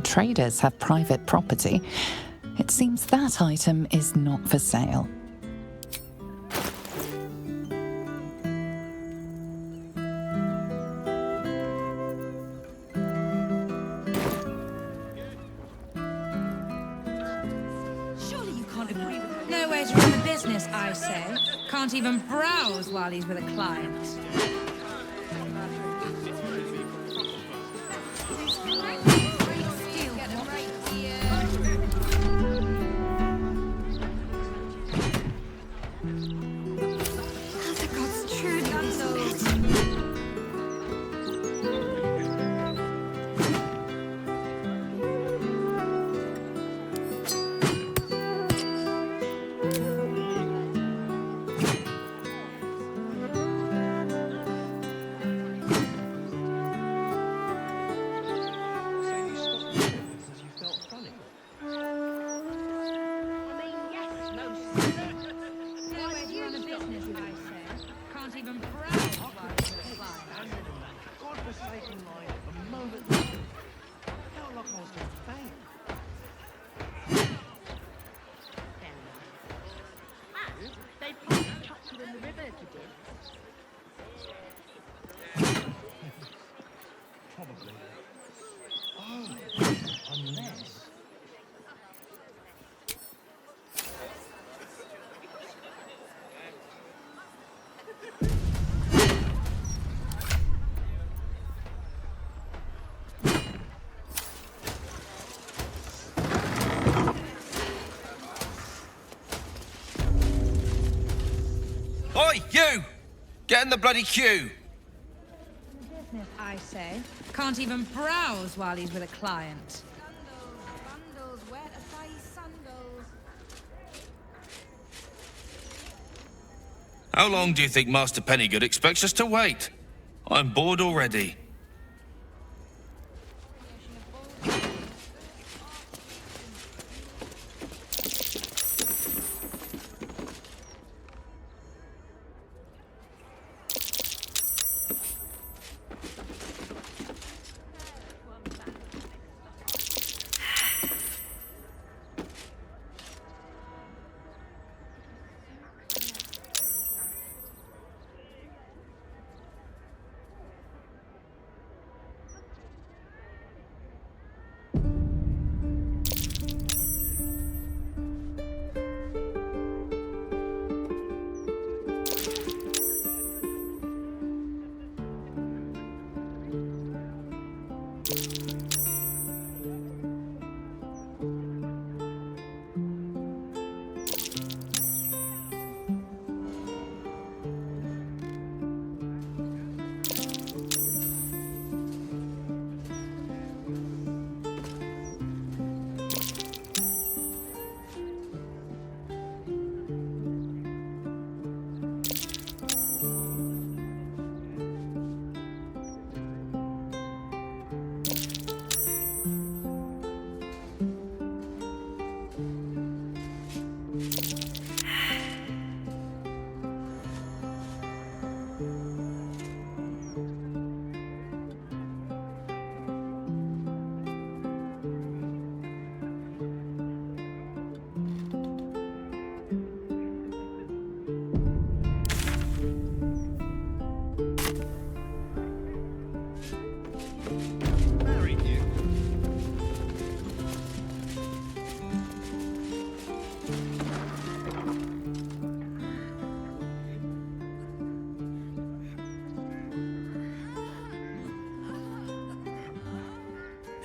Traders have private property. It seems that item is not for sale.
Surely you can't agree with no way to run the business, I say. Can't even browse while he's with a client.
Oi, you! Get in the bloody queue!
Business, I say. Can't even browse while he's with a client.
How long do you think Master Pennygood expects us to wait? I'm bored already.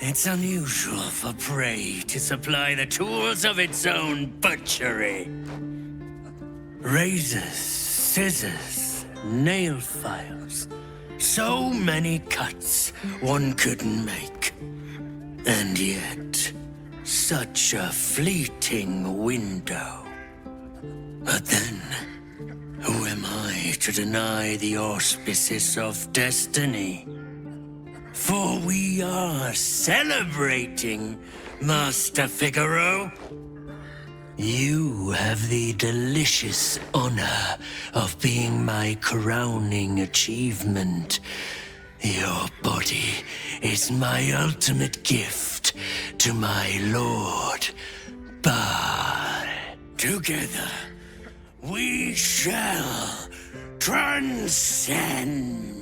It's unusual for prey to supply the tools of its own butchery. Razors, scissors, nail files. So many cuts one couldn't make. And yet, such a fleeting window. But then, who am I to deny the auspices of destiny? For we are celebrating, Master Figaro. You have the delicious honor of being my crowning achievement. Your body is my ultimate gift to my lord, Bard. Together, we shall transcend.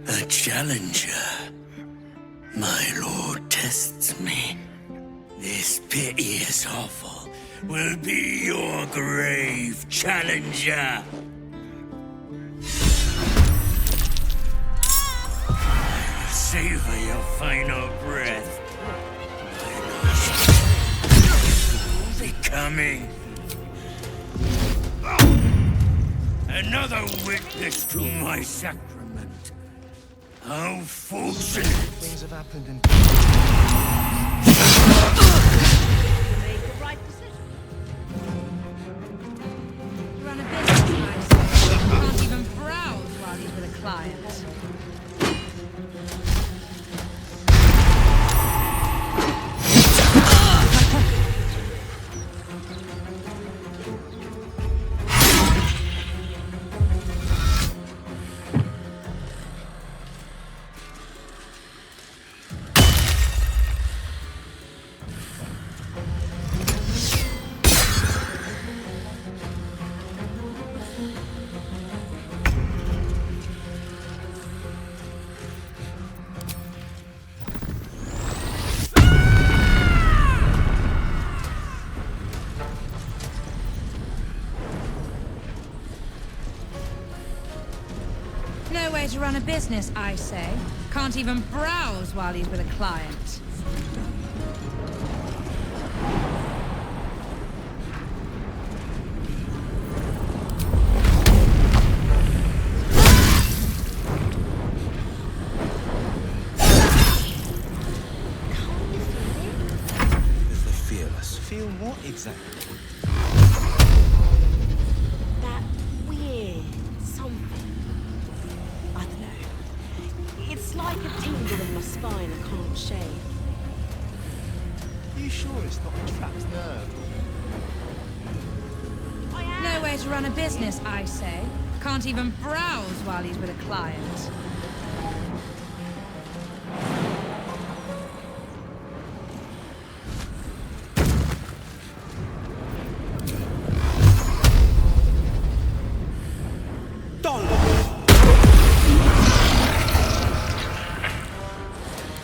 A challenger. My lord tests me. This piteous hovel will be your grave, challenger. I will savor your final breath. My last will be coming. Another witness to my sacrament. How fortunate!
Things have happened in...
Make the right decision.
You run a business, I say. Can't even browse while he's with a client. No way to run a business, I say. Can't even browse while he's with a client.
Is the fearless? Feel what exactly?
That weird something. I don't know. It's like a tingle in my spine I can't shake.
Are you sure it's not a trapped nerve?
No way to run a business, I say. Can't even browse while he's with a client.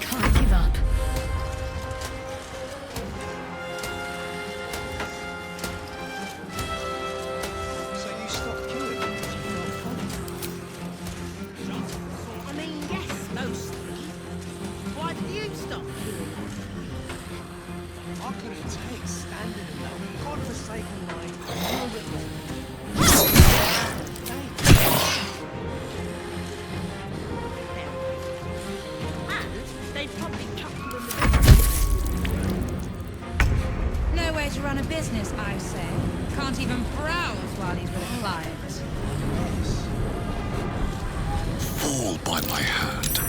Can't give up.
So you stopped killing them because you felt funny?
I mean, yes, mostly. Why did you stop killing them?
I couldn't take standing in that godforsaken light.
And they probably chucked you in the
No way to run a business, I say. Can't even browse while he's with a client.
Fall by my hand.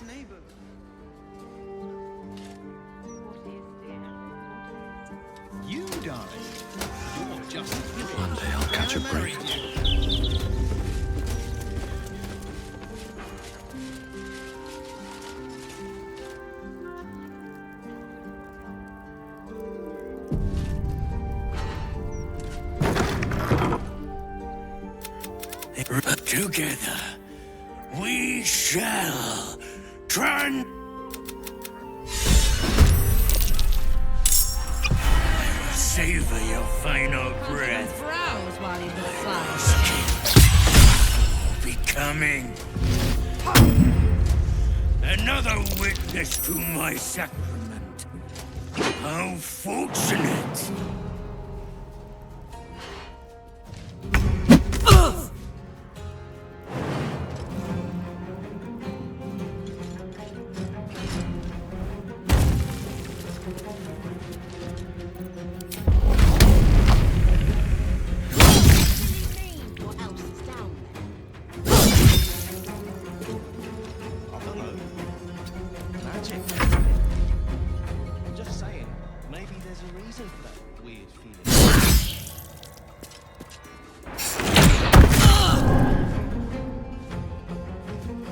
neighbor. You died. You're just
One day I'll catch a break.
Together, we shall savor your final breath.
Browse while he's with a client.
Becoming another witness to my sacrament. How fortunate!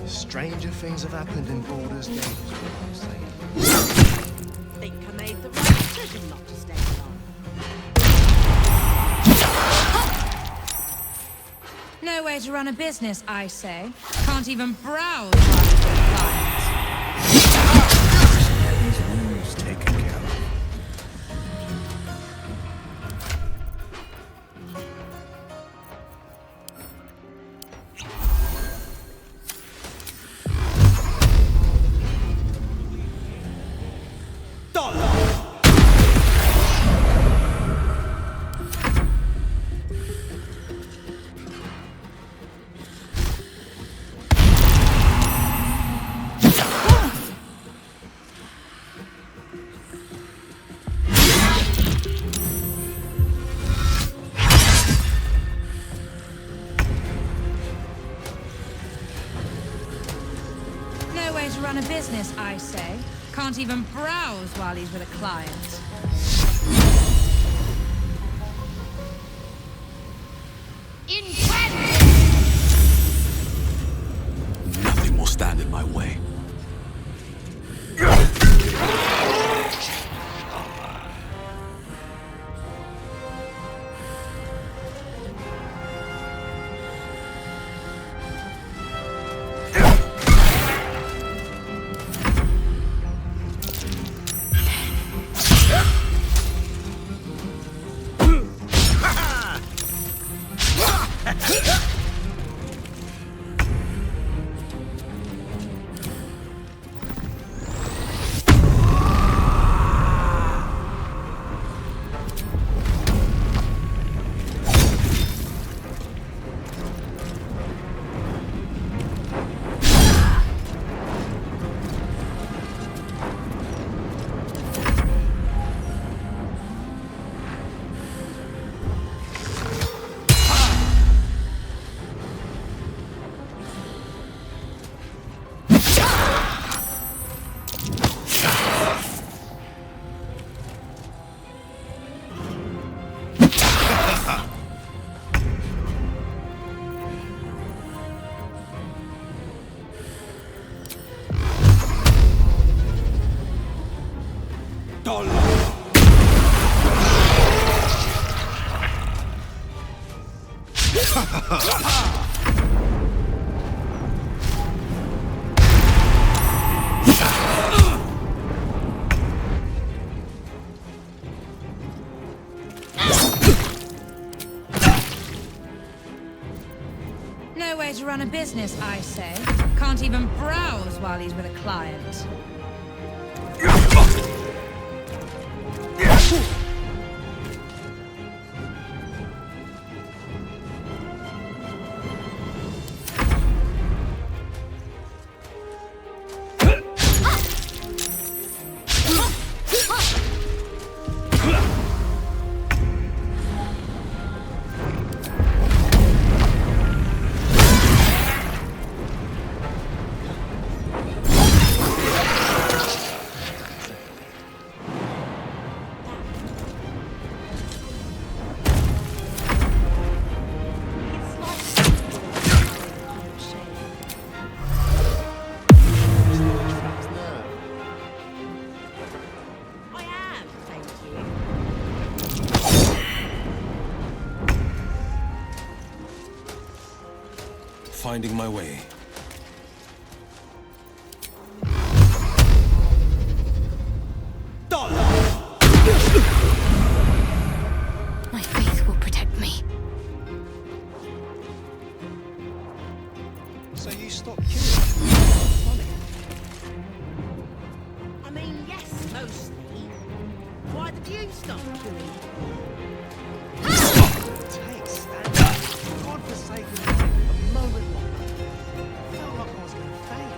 Stranger things have happened in Baldur's Gate, is what I'm saying.
Think I made the right decision not to stay long.
No way to run a business, I say. Can't even browse while he's with a client.
His wounds taken care of.
Run a business, I say. Can't even browse while he's with a client.
Nothing will stand in my way.
No way to run a business, I say. Can't even browse while he's with a client.
finding my way.
My faith will protect me.
So you stopped killing?
I mean, yes, mostly. Why did you stop killing?
Takes that. God-forsaken a moment longer. I felt like I was going to faint.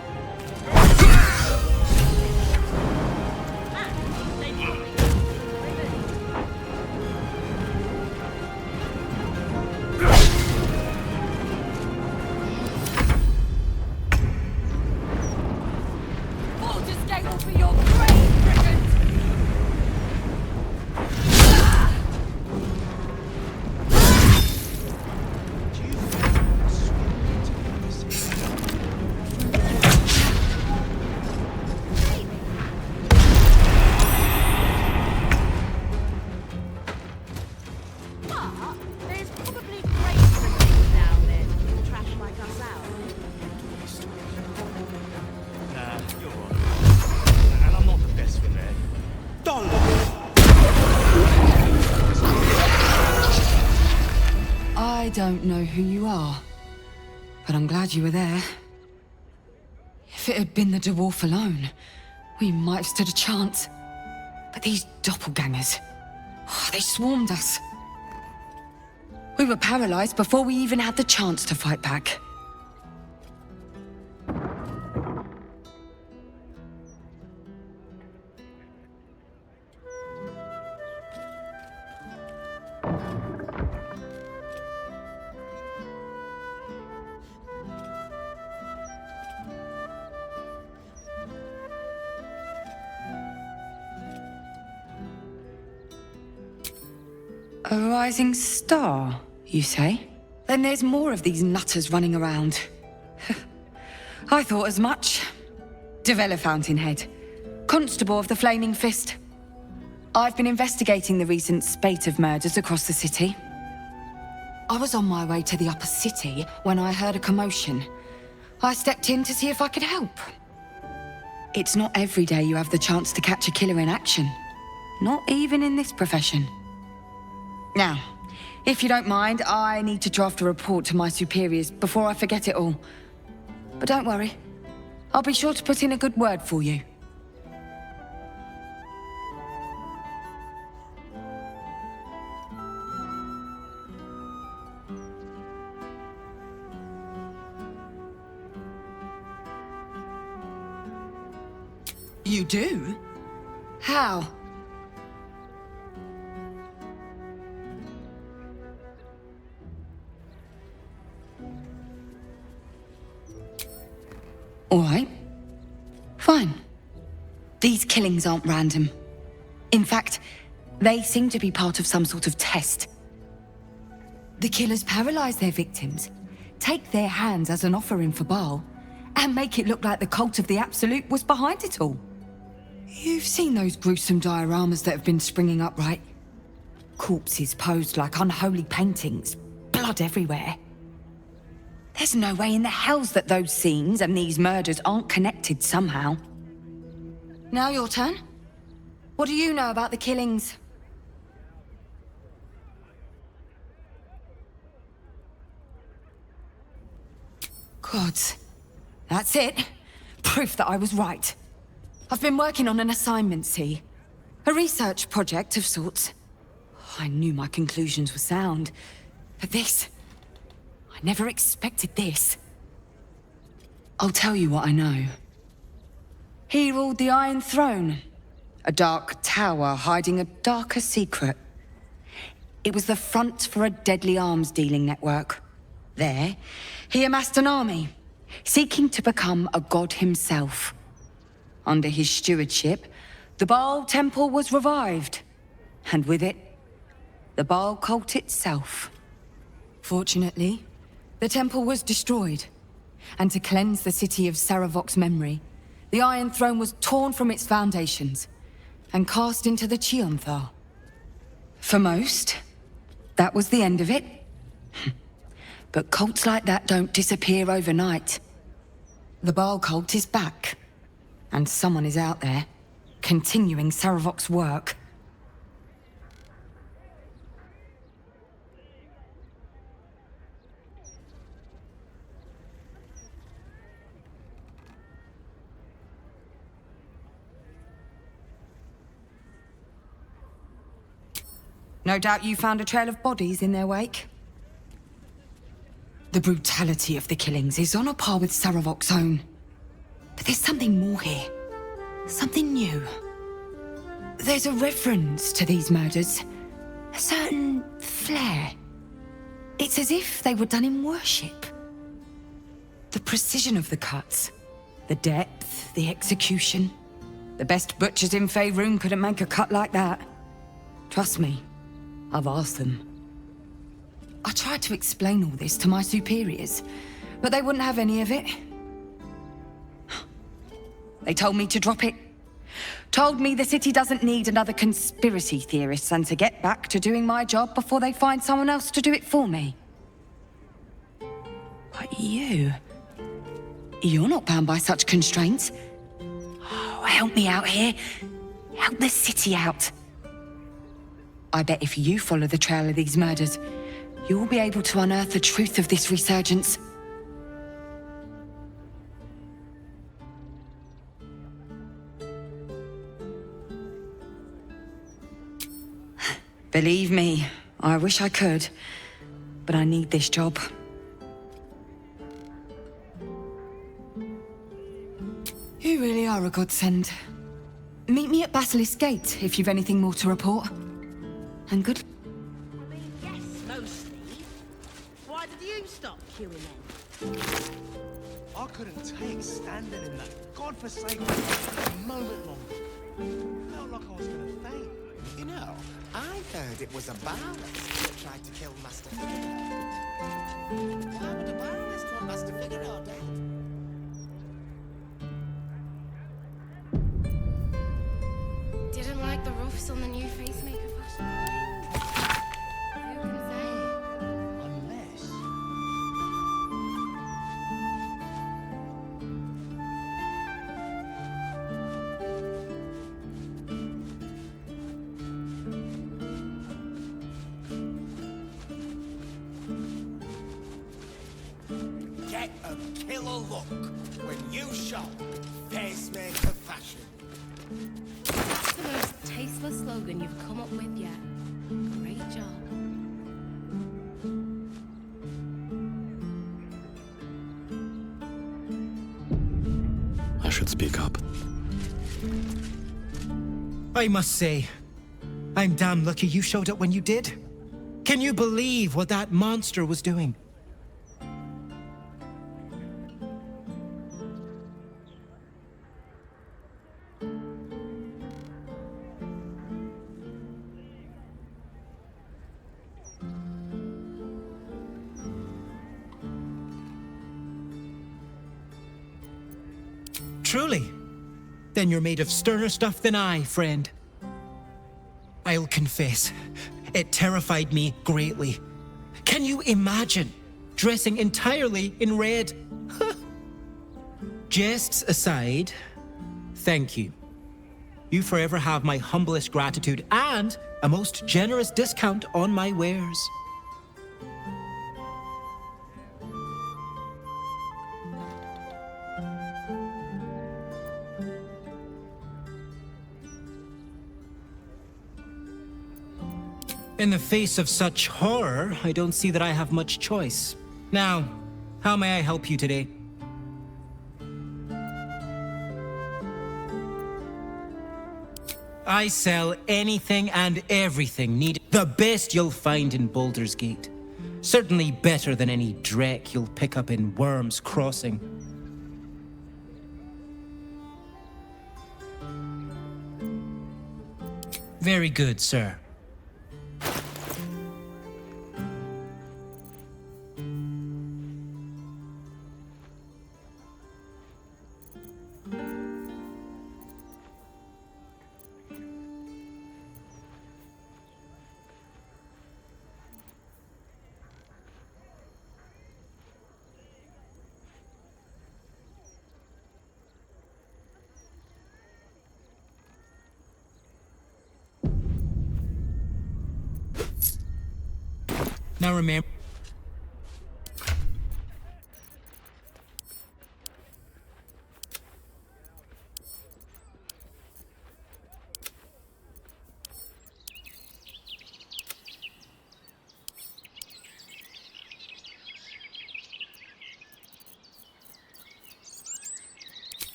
Baldur's Gate will be your grave, brigand!
But there's probably greater things down there to keep trash like us out.
Nah, you're right. And I'm not the best with it.
I don't know who you are, but I'm glad you were there. If it had been the dwarf alone, we might have stood a chance. But these doppelgangers, they swarmed us. We were paralyzed before we even had the chance to fight back. A rising star, you say? Then there's more of these nutters running around. I thought as much. Devella Fountainhead, Constable of the Flaming Fist. I've been investigating the recent spate of murders across the city. I was on my way to the upper city when I heard a commotion. I stepped in to see if I could help. It's not every day you have the chance to catch a killer in action. Not even in this profession. Now, if you don't mind, I need to draft a report to my superiors before I forget it all. But don't worry, I'll be sure to put in a good word for you. You do? How? All right. Fine. These killings aren't random. In fact, they seem to be part of some sort of test. The killers paralyze their victims, take their hands as an offering for Baal, and make it look like the cult of the Absolute was behind it all. You've seen those gruesome dioramas that have been springing up, right? Corpses posed like unholy paintings, blood everywhere. There's no way in the hells that those scenes and these murders aren't connected somehow. Now your turn. What do you know about the killings? Gods. That's it. Proof that I was right. I've been working on an assignment, see? A research project of sorts. I knew my conclusions were sound, but this... I never expected this. I'll tell you what I know. He ruled the Iron Throne, a dark tower hiding a darker secret. It was the front for a deadly arms dealing network. There, he amassed an army, seeking to become a god himself. Under his stewardship, the Baal Temple was revived, and with it, the Baal cult itself. Fortunately, the temple was destroyed, and to cleanse the city of Saravok's memory, the Iron Throne was torn from its foundations and cast into the Chionthar. For most, that was the end of it. But cults like that don't disappear overnight. The Baal cult is back. And someone is out there, continuing Saravok's work. No doubt you found a trail of bodies in their wake. The brutality of the killings is on a par with Saravok's own. But there's something more here. Something new. There's a reference to these murders. A certain flair. It's as if they were done in worship. The precision of the cuts. The depth, the execution. The best butchers in Faerun couldn't make a cut like that. Trust me. I've asked them. I tried to explain all this to my superiors, but they wouldn't have any of it. They told me to drop it. Told me the city doesn't need another conspiracy theorist and to get back to doing my job before they find someone else to do it for me. But you're not bound by such constraints. Oh, help me out here. Help the city out. I bet if you follow the trail of these murders, you'll be able to unearth the truth of this resurgence. Believe me, I wish I could, but I need this job. You really are a godsend. Meet me at Basilisk Gate if you've anything more to report. And good.
I mean, yes, mostly. Why did you stop queuing then?
I couldn't take standing in that godforsaken a moment longer. Felt like I was gonna faint.
You know, I heard it was a barist that tried to kill Master Figaro. Why would a barist want Master Figaro dead?
Didn't like the roofs on the new facemaker fashion. Who can say?
Unless...
Get a killer look when you shop Pacemaker Fashion.
That's the most tasteless slogan you've come up with yet. Great job.
I should speak up.
I must say, I'm damn lucky you showed up when you did. Can you believe what that monster was doing? Truly? Then you're made of sterner stuff than I, friend. I'll confess, it terrified me greatly. Can you imagine dressing entirely in red? Jests aside, thank you. You forever have my humblest gratitude and a most generous discount on my wares. In the face of such horror, I don't see that I have much choice. Now, how may I help you today? I sell anything and everything needed. The best you'll find in Baldur's Gate. Certainly better than any dreck you'll pick up in Worm's Crossing. Very good, sir.
Now remember...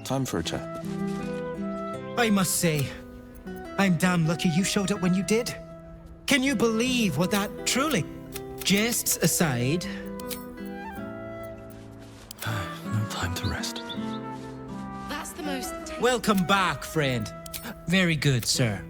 Time for a chat.
I must say, I'm damn lucky you showed up when you did. Can you believe what that truly... Jests aside...
No time to rest.
That's the most...
Welcome back, friend. Very good, sir.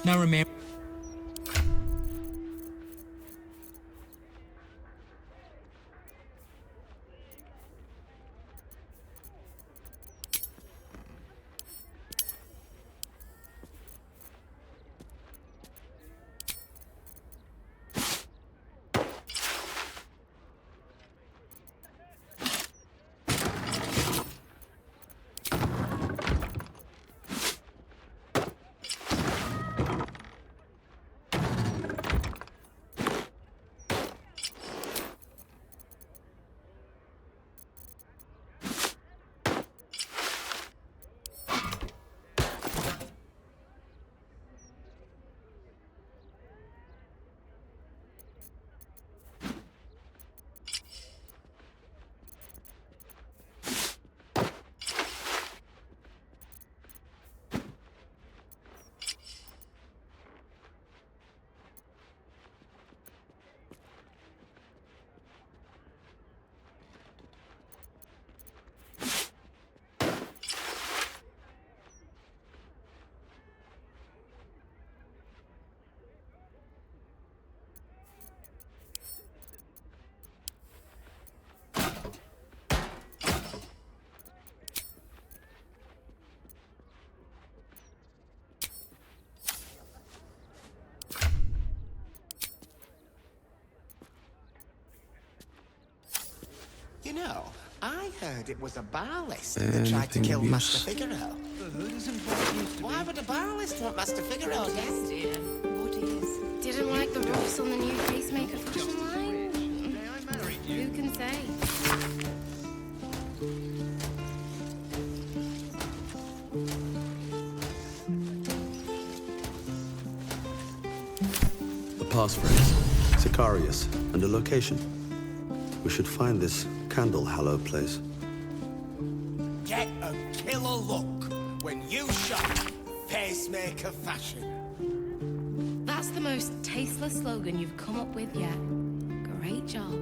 Now remember...
You know, I heard it was a barlist that tried to kill Master Figaro. Why would a barlist want Master Figaro dead?
Didn't like the roughs on the new pacemaker fashion line? Who can say?
A passphrase, Sicarius, and a location. We should find this candle-hallowed place.
Get a killer look when you shop pacemaker fashion.
That's the most tasteless slogan you've come up with yet. Great job.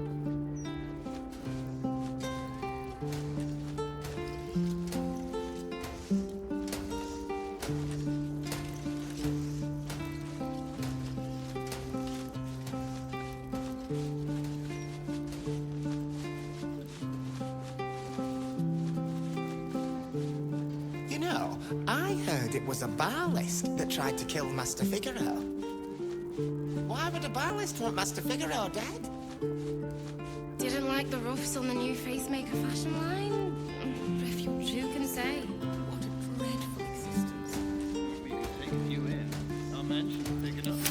You know, I heard it was a barlist that tried to kill Master Figaro. Why would a barlist want Master Figaro dead?
Didn't like the roughs on the new pacemaker fashion line? Refuge, who can say? What a dreadful existence.
We could take a few in. Our mansion big enough.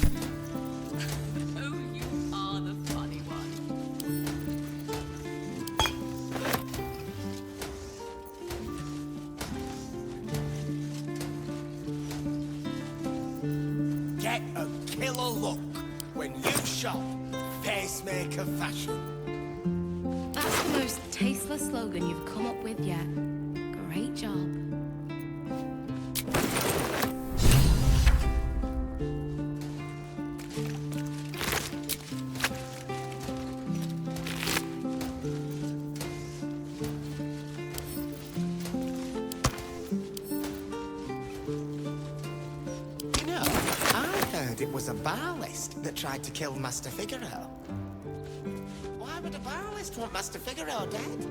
Oh, you are the funny one.
Get a killer look when you shop pacemaker fashion.
That's the most tasteless slogan you've come up with yet. Great job.
You know, I heard it was a barlist that tried to kill Master Figaro. Why would a barlist want Master Figaro dead?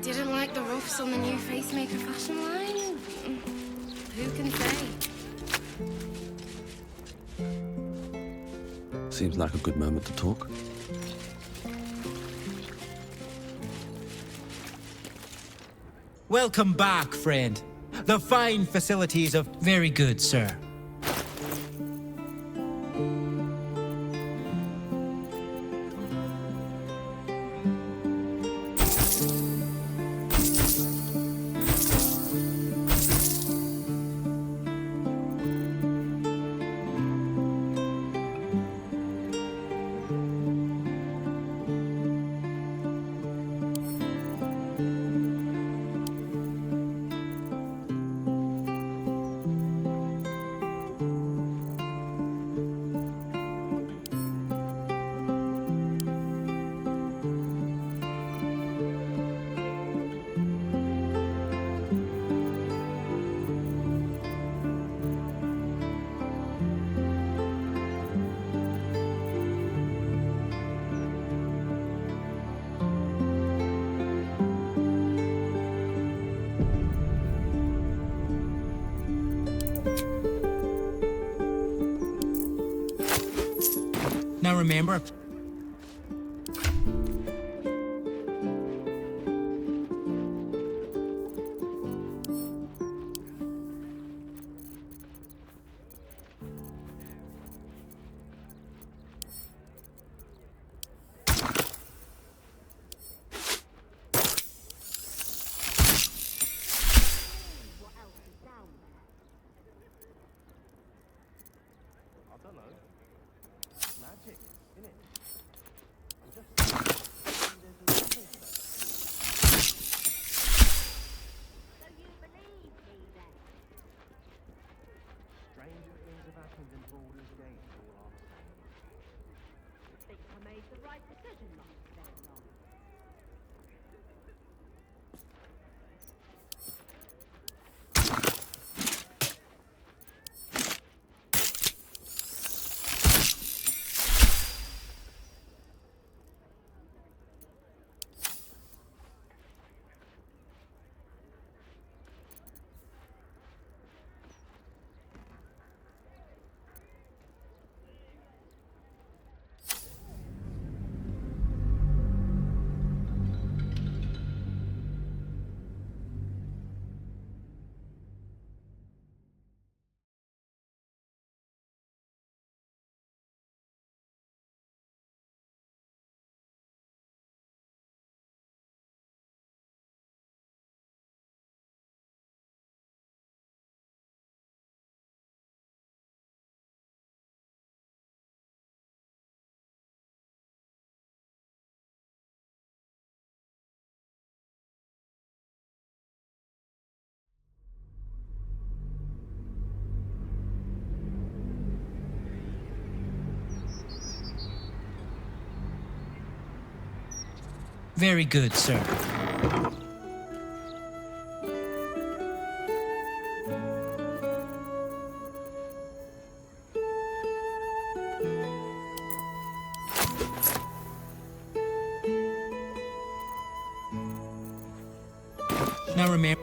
Didn't like the roughs on the new pacemaker fashion line? Who can say?
Seems like a good moment to talk.
Welcome back, friend. The fine facilities are very good, sir. Now remember,
I don't know. Magic, innit?
Very good, sir. Now remember...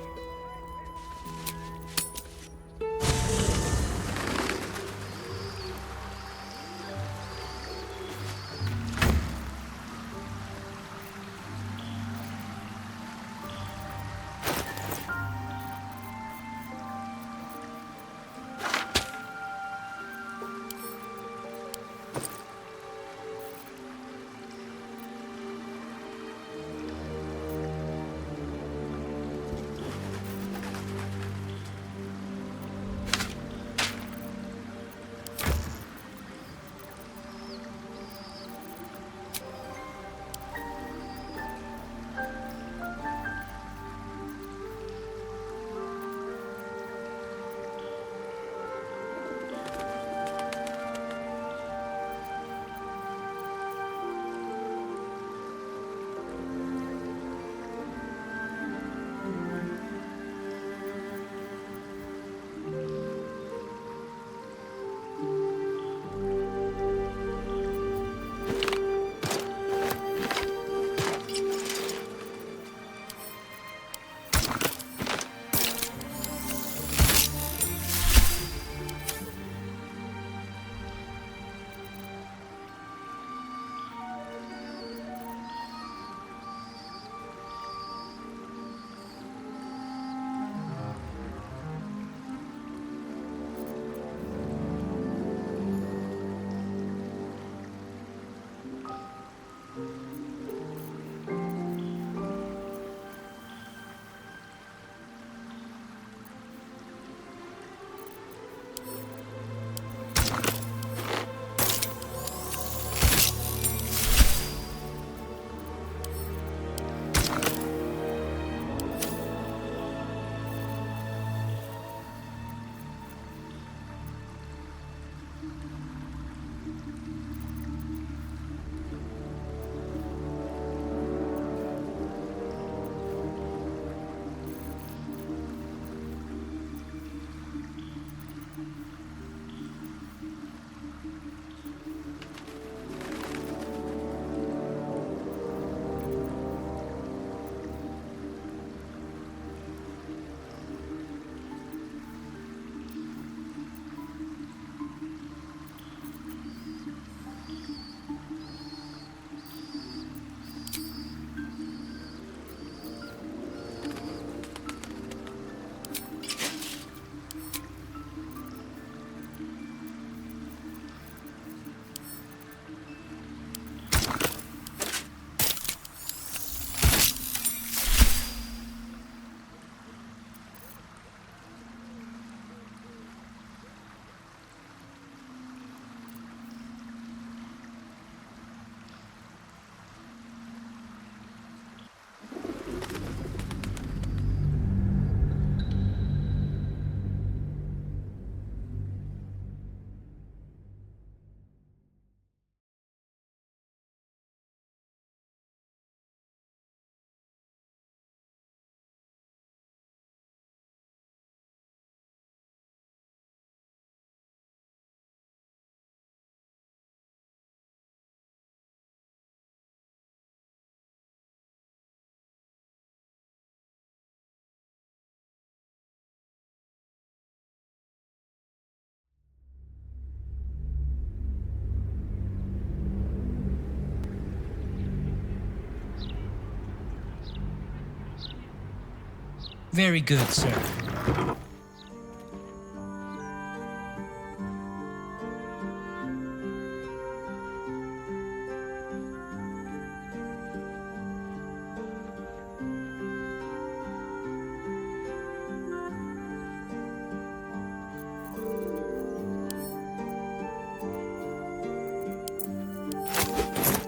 Very good, sir.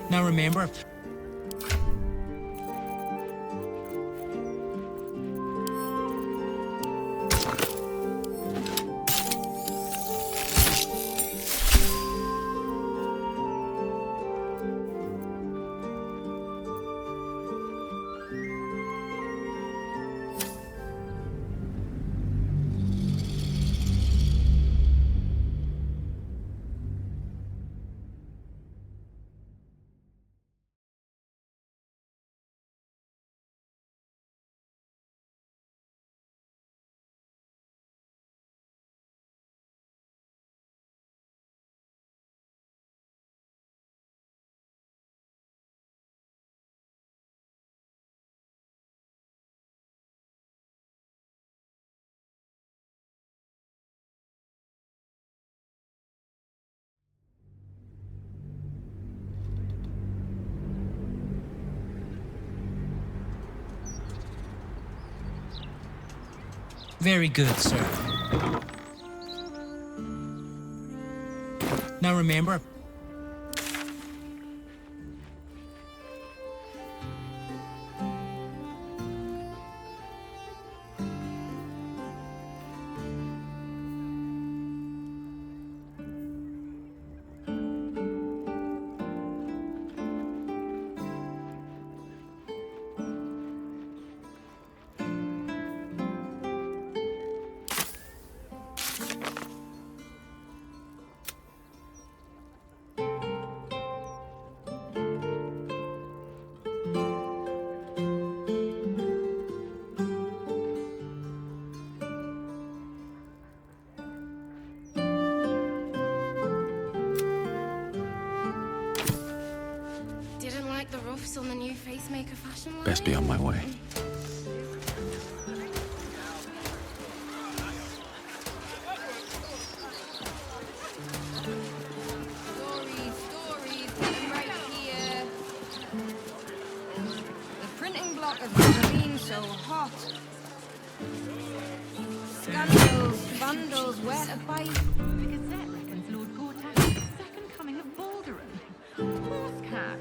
Now remember... Very good, sir. Now remember,
Didn't like the ruffs on the new facemaker fashion line.
Best be on my way.
Stories, right here. The printing block has never been so hot. Scandals, vandals, where to bite.
The Gazette reckons Lord Gortash is the second coming of Baldur. Horsecack.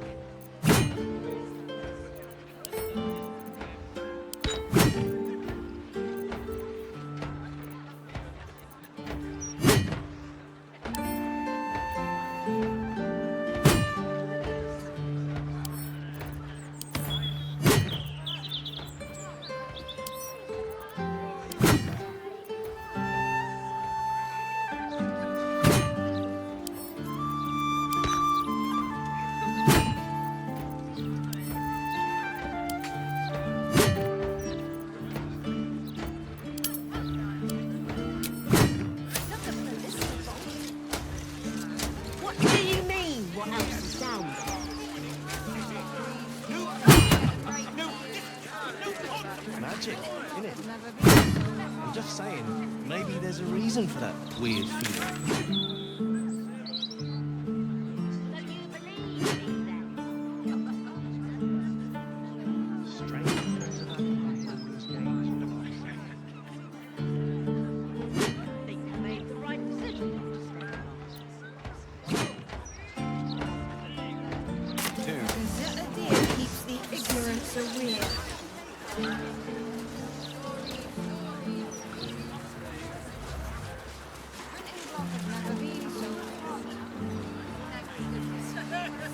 What do you mean? What else is down
Magic, innit? I'm just saying, maybe there's a reason for that weird feeling.
Gazette a deer keeps the ignorance away.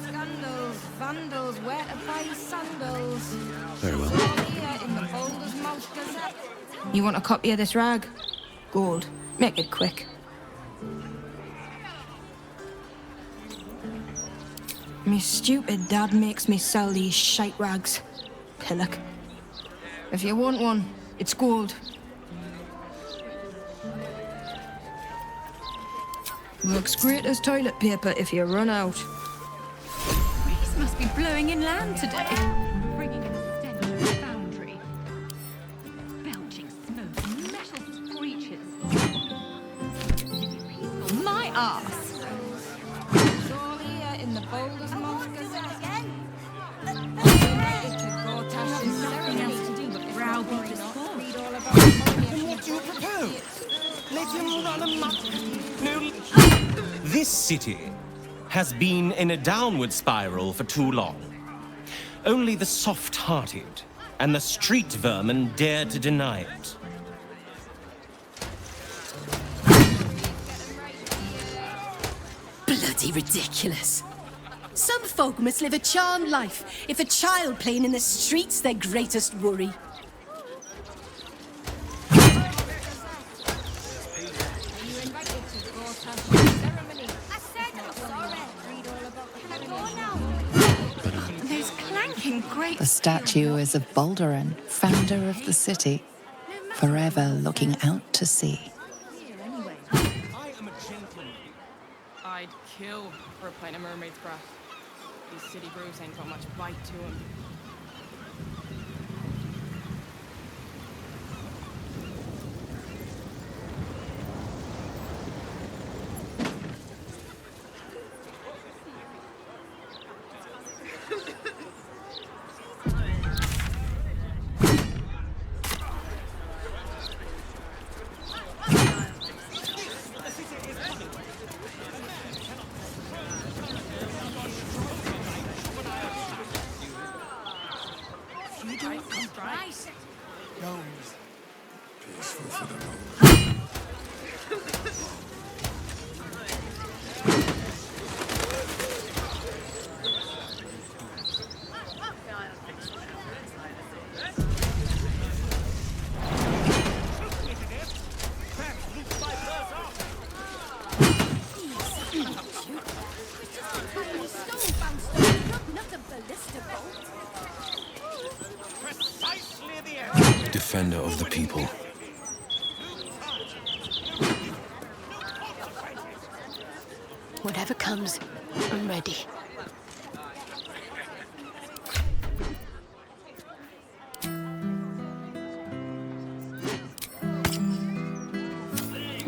Scandals, vandals, where to buy sandals.
Very well.
Here in the Balder's Mouth Gazette.
You want a copy of this rag? Gold. Make it quick. Me stupid dad makes me sell these shite rags. Pillock. If you want one, it's gold. Works great as toilet paper if you run out.
Breeze must be blowing inland today. Bringing in the stench of the foundry. Belching smoke and metal screeches. My arse!
It's all here in the Balder's Mouth Gazette. United to Gortash's
Nothing else to do but browbeat the sport.
Read all about the
What do you propose? Let him run amok? No.
This city has been in a downward spiral for too long. Only the soft-hearted and the street vermin dare to deny it.
Bloody ridiculous. Some folk must live a charmed life if a child playing in the street's their greatest worry.
Those clanking great
The statue is of Baldur, founder of the city, forever looking out to sea.
I'd kill for a pint of mermaid's breath. These city brews ain't got much bite to them.
You do it right.
Peaceful for the moment. Defender of the people.
Whatever comes, I'm ready.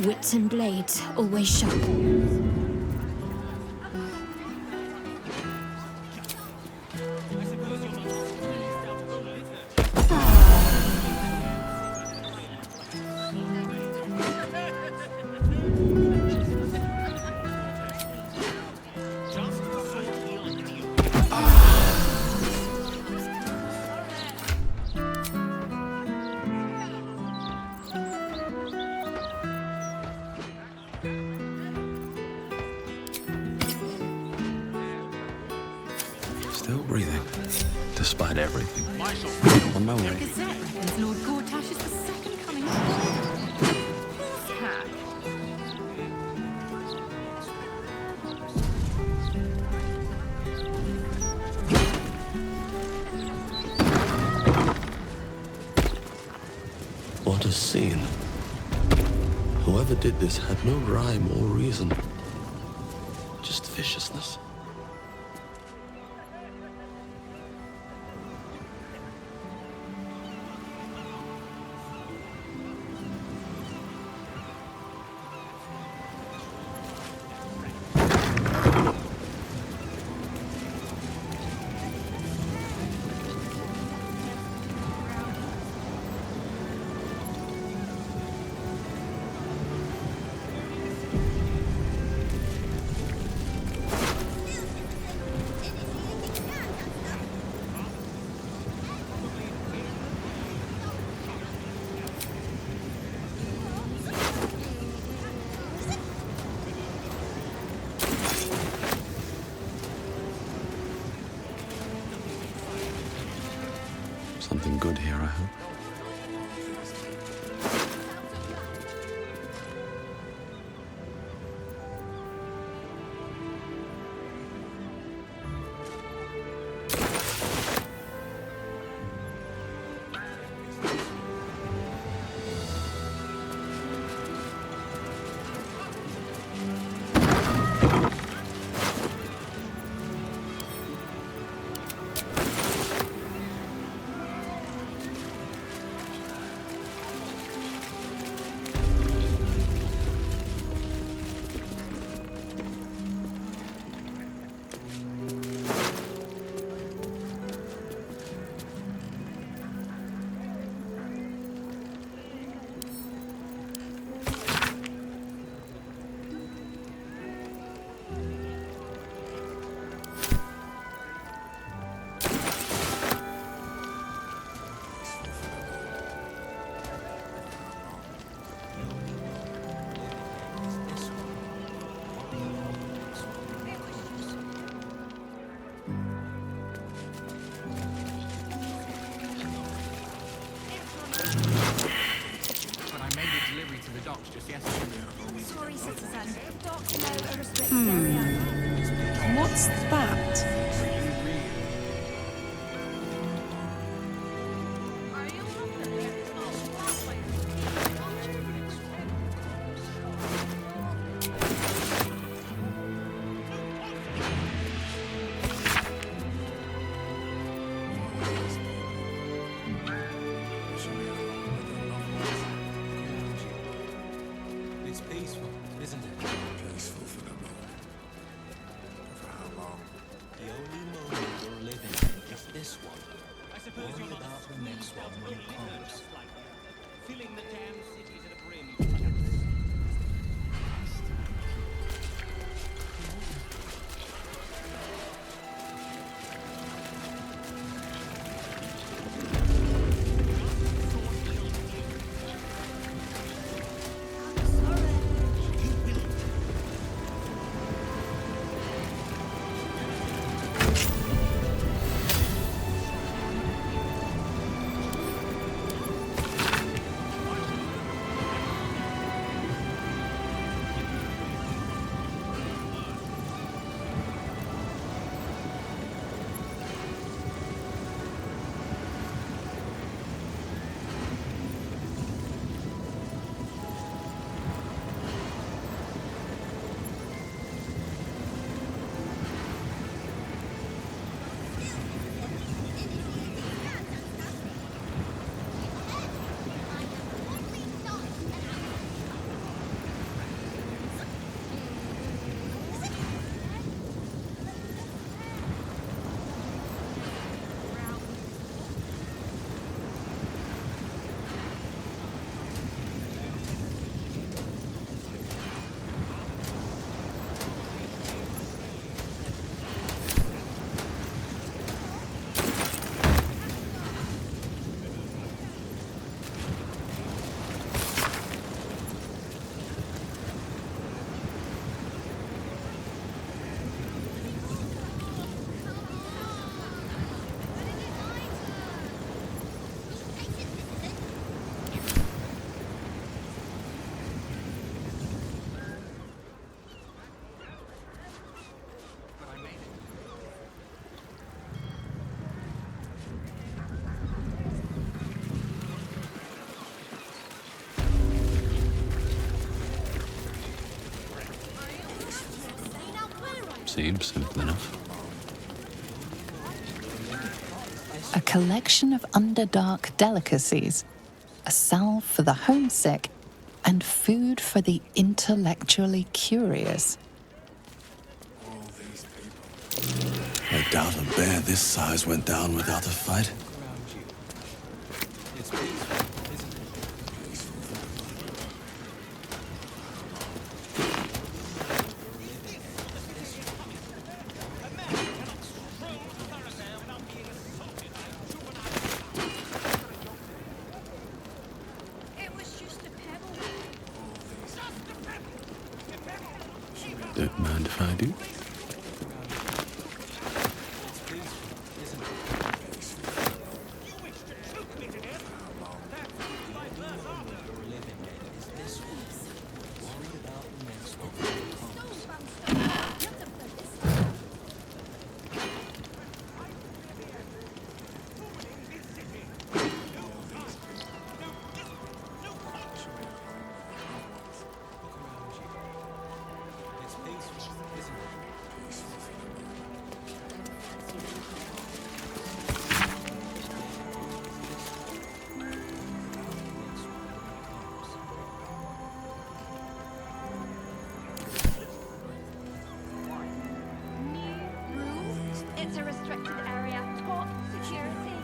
Wits and blades, always sharp.
Still breathing, despite everything. On my way.
Gazette reckons Lord Gortash is the second coming of Baldur. Horsehack.
What a scene. Whoever did this had no rhyme or reason. Just viciousness. Something good here, I hope.
Sorry, citizen. Docks know a restricted
What's that?
It's peaceful, isn't it?
Peaceful for the moment. For how long?
The only moment we're living is this one. Worry about the next one when it comes. Filling the damn city to the brim.
Seems simple enough.
A collection of underdark delicacies, a salve for the homesick, and food for the intellectually curious.
I doubt a bear this size went down without a fight. Don't mind if I do.
It's a restricted area. Top security.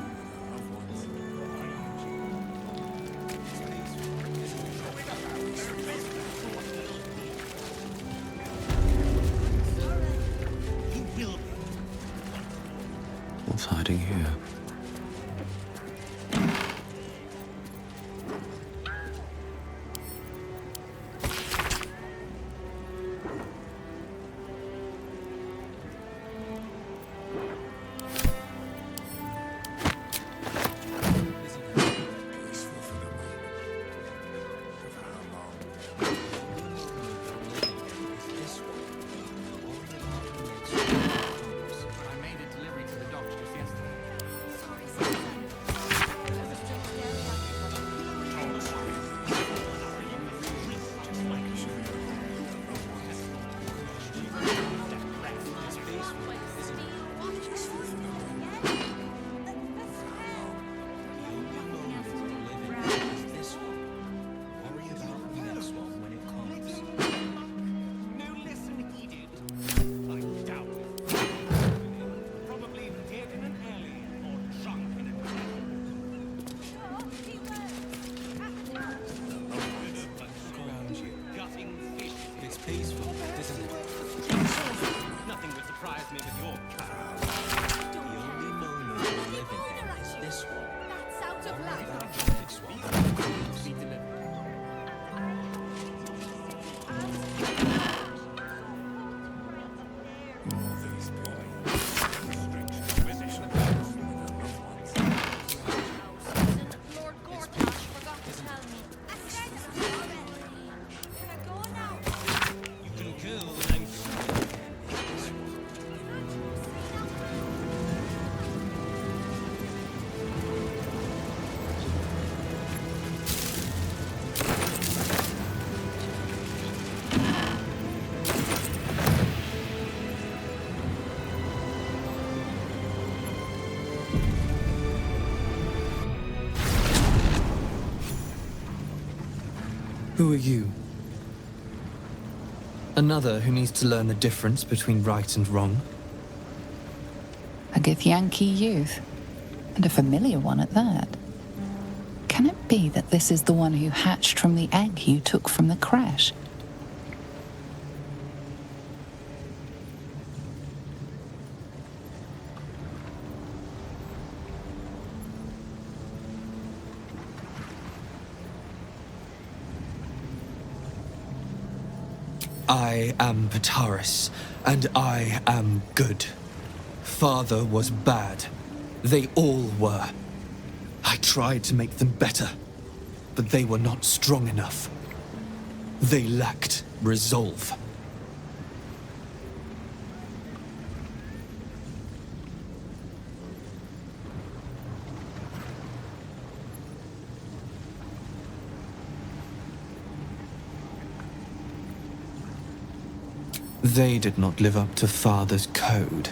What's hiding here?
Who are you? Another who needs to learn the difference between right and wrong?
A Githyanki youth, and a familiar one at that. Can it be that this is the one who hatched from the egg you took from the crash?
I am Pataris, and I am good. Father was bad. They all were. I tried to make them better, but they were not strong enough. They lacked resolve. They did not live up to Father's code.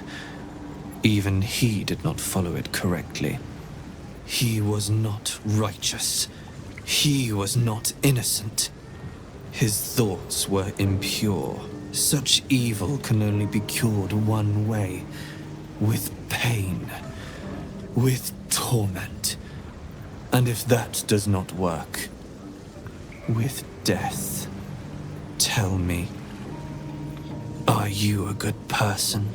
Even he did not follow it correctly. He was not righteous. He was not innocent. His thoughts were impure. Such evil can only be cured one way. With pain. With torment. And if that does not work, with death. Tell me, are you a good person?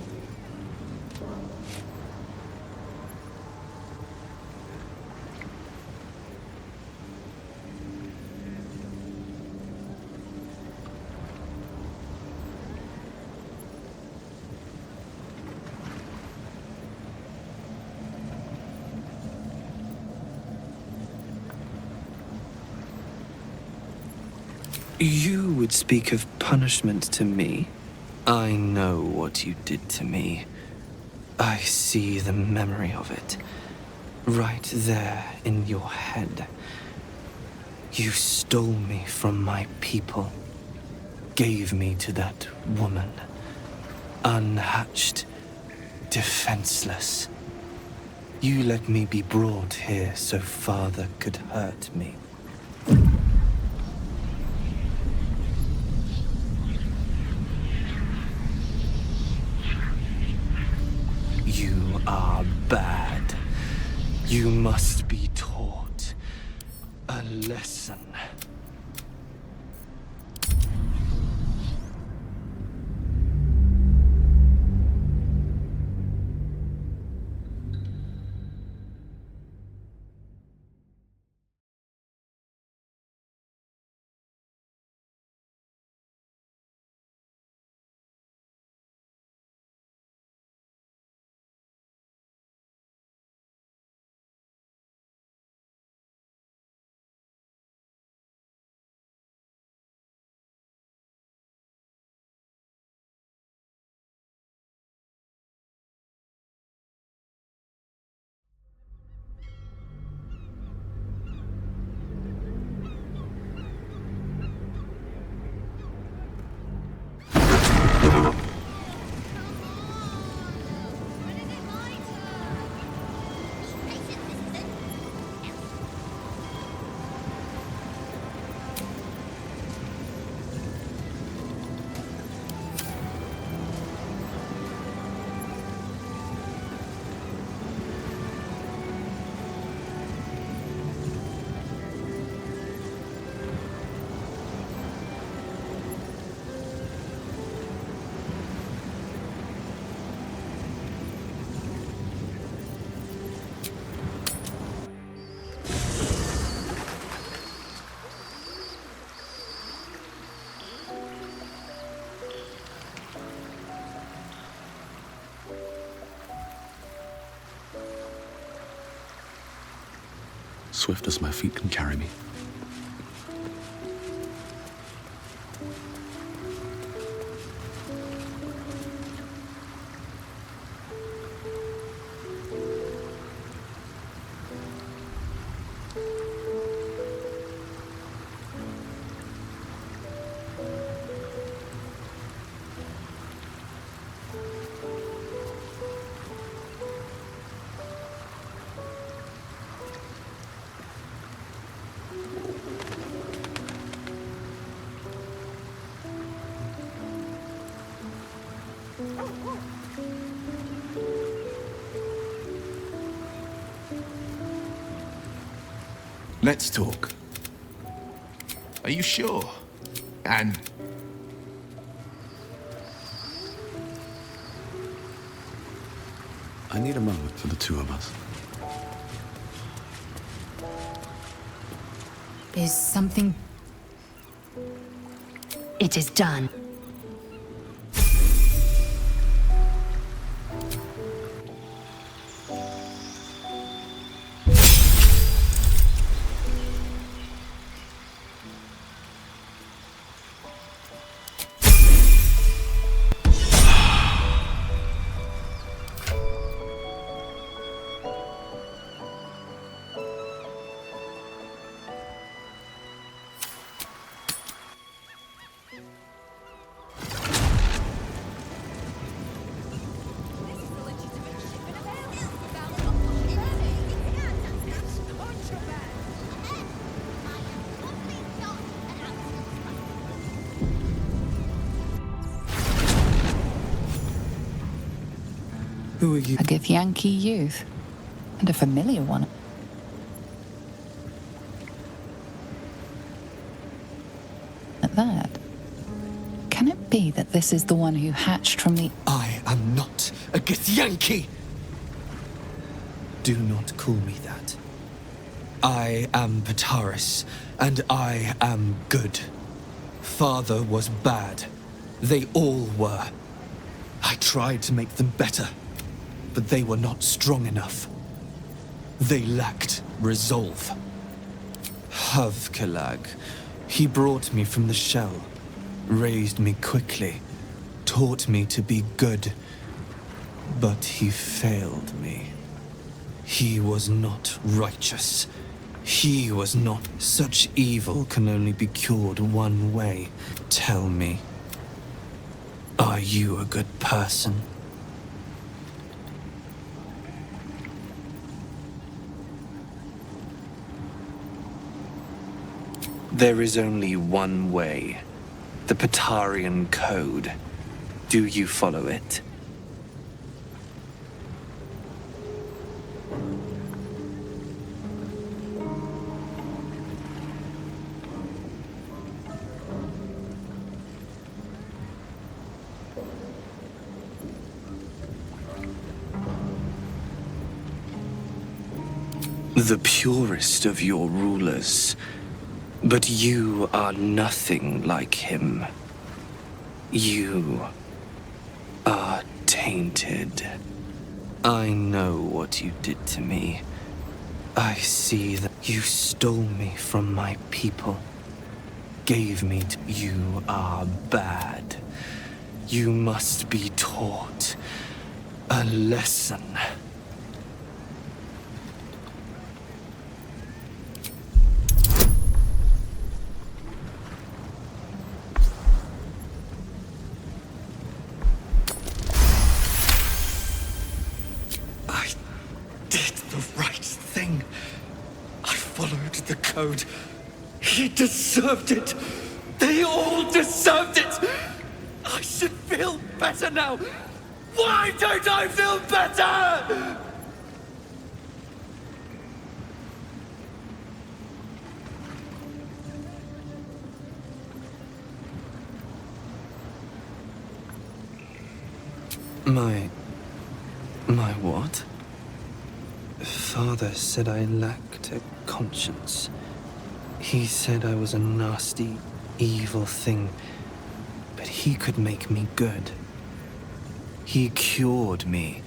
You would speak of punishment to me? I know what you did to me. I see the memory of it. Right there in your head. You stole me from my people. Gave me to that woman. Unhatched. Defenseless. You let me be brought here so Father could hurt me. You are bad. You must be taught a lesson.
Swift as my feet can carry me.
Let's talk. Are you sure? And...
I need a moment for the two of us.
Is something... It is done.
Who are you?
A Githyanki youth. And a familiar one. At that. Can it be that this is the one who hatched from the...
I am not a Githyanki! Do not call me that. I am Pataris, and I am good. Father was bad. They all were. I tried to make them better, but they were not strong enough. They lacked resolve. Havkalag, he brought me from the shell, raised me quickly, taught me to be good, but he failed me. He was not righteous. He was not. Such evil can only be cured one way. Tell me, are you a good person? There is only one way. The Patarian Code. Do you follow it? The purest of your rulers. But you are nothing like him. You are tainted. I know what you did to me. I see that you stole me from my people. Gave me to... You are bad. You must be taught a lesson. Code. He deserved it. They all deserved it. I should feel better now. Why don't I feel better? My what? Father said I lacked a conscience. He said I was a nasty, evil thing, but he could make me good. He cured me.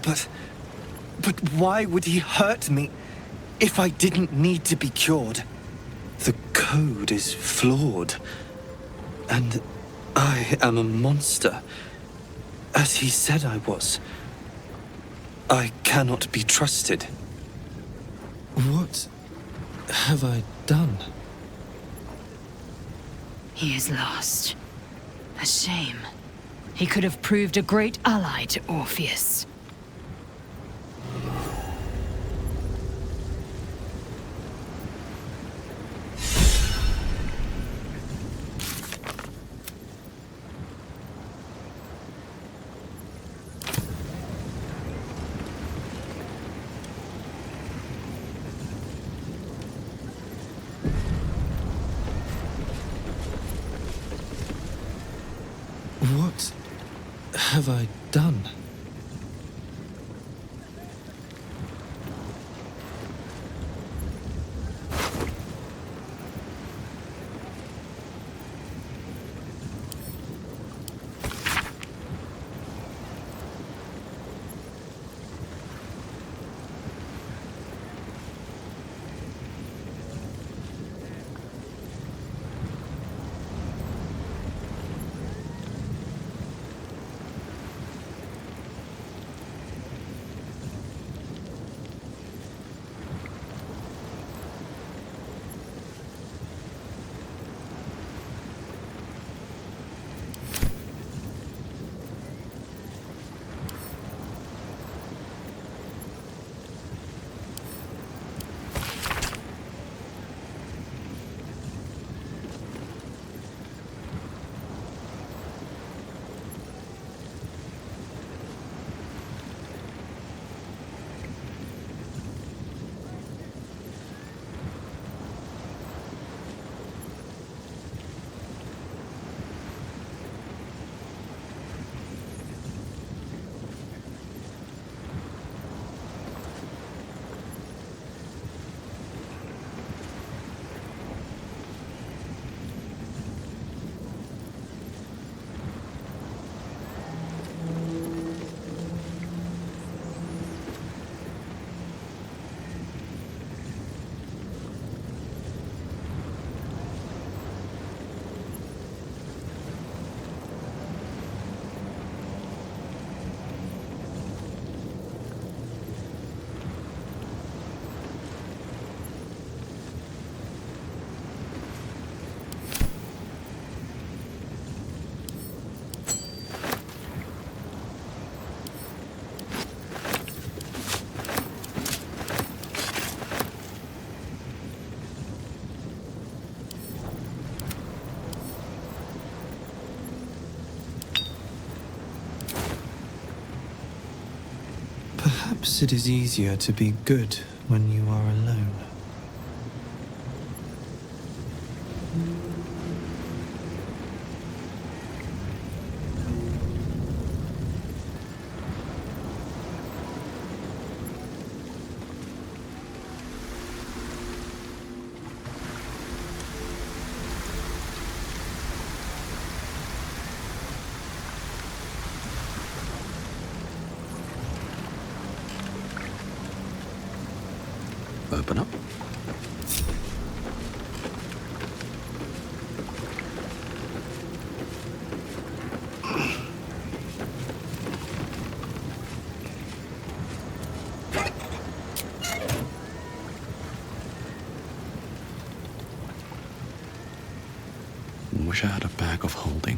But why would he hurt me if I didn't need to be cured? The code is flawed. And I am a monster, as he said I was. I cannot be trusted. What have I done?
He is lost. A shame. He could have proved a great ally to Orpheus.
What have I done? Perhaps it is easier to be good when you are alone.
Open up. Wish I had a bag of holding.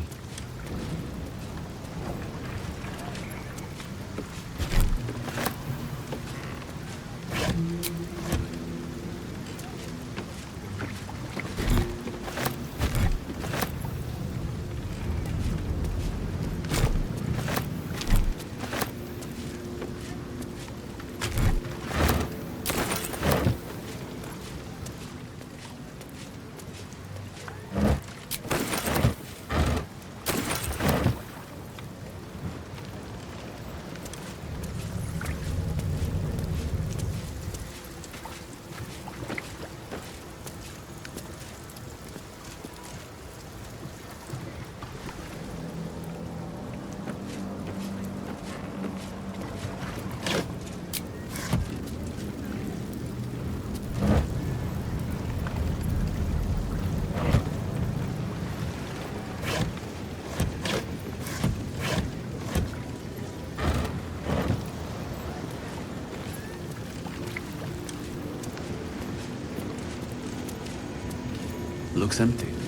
Looks empty.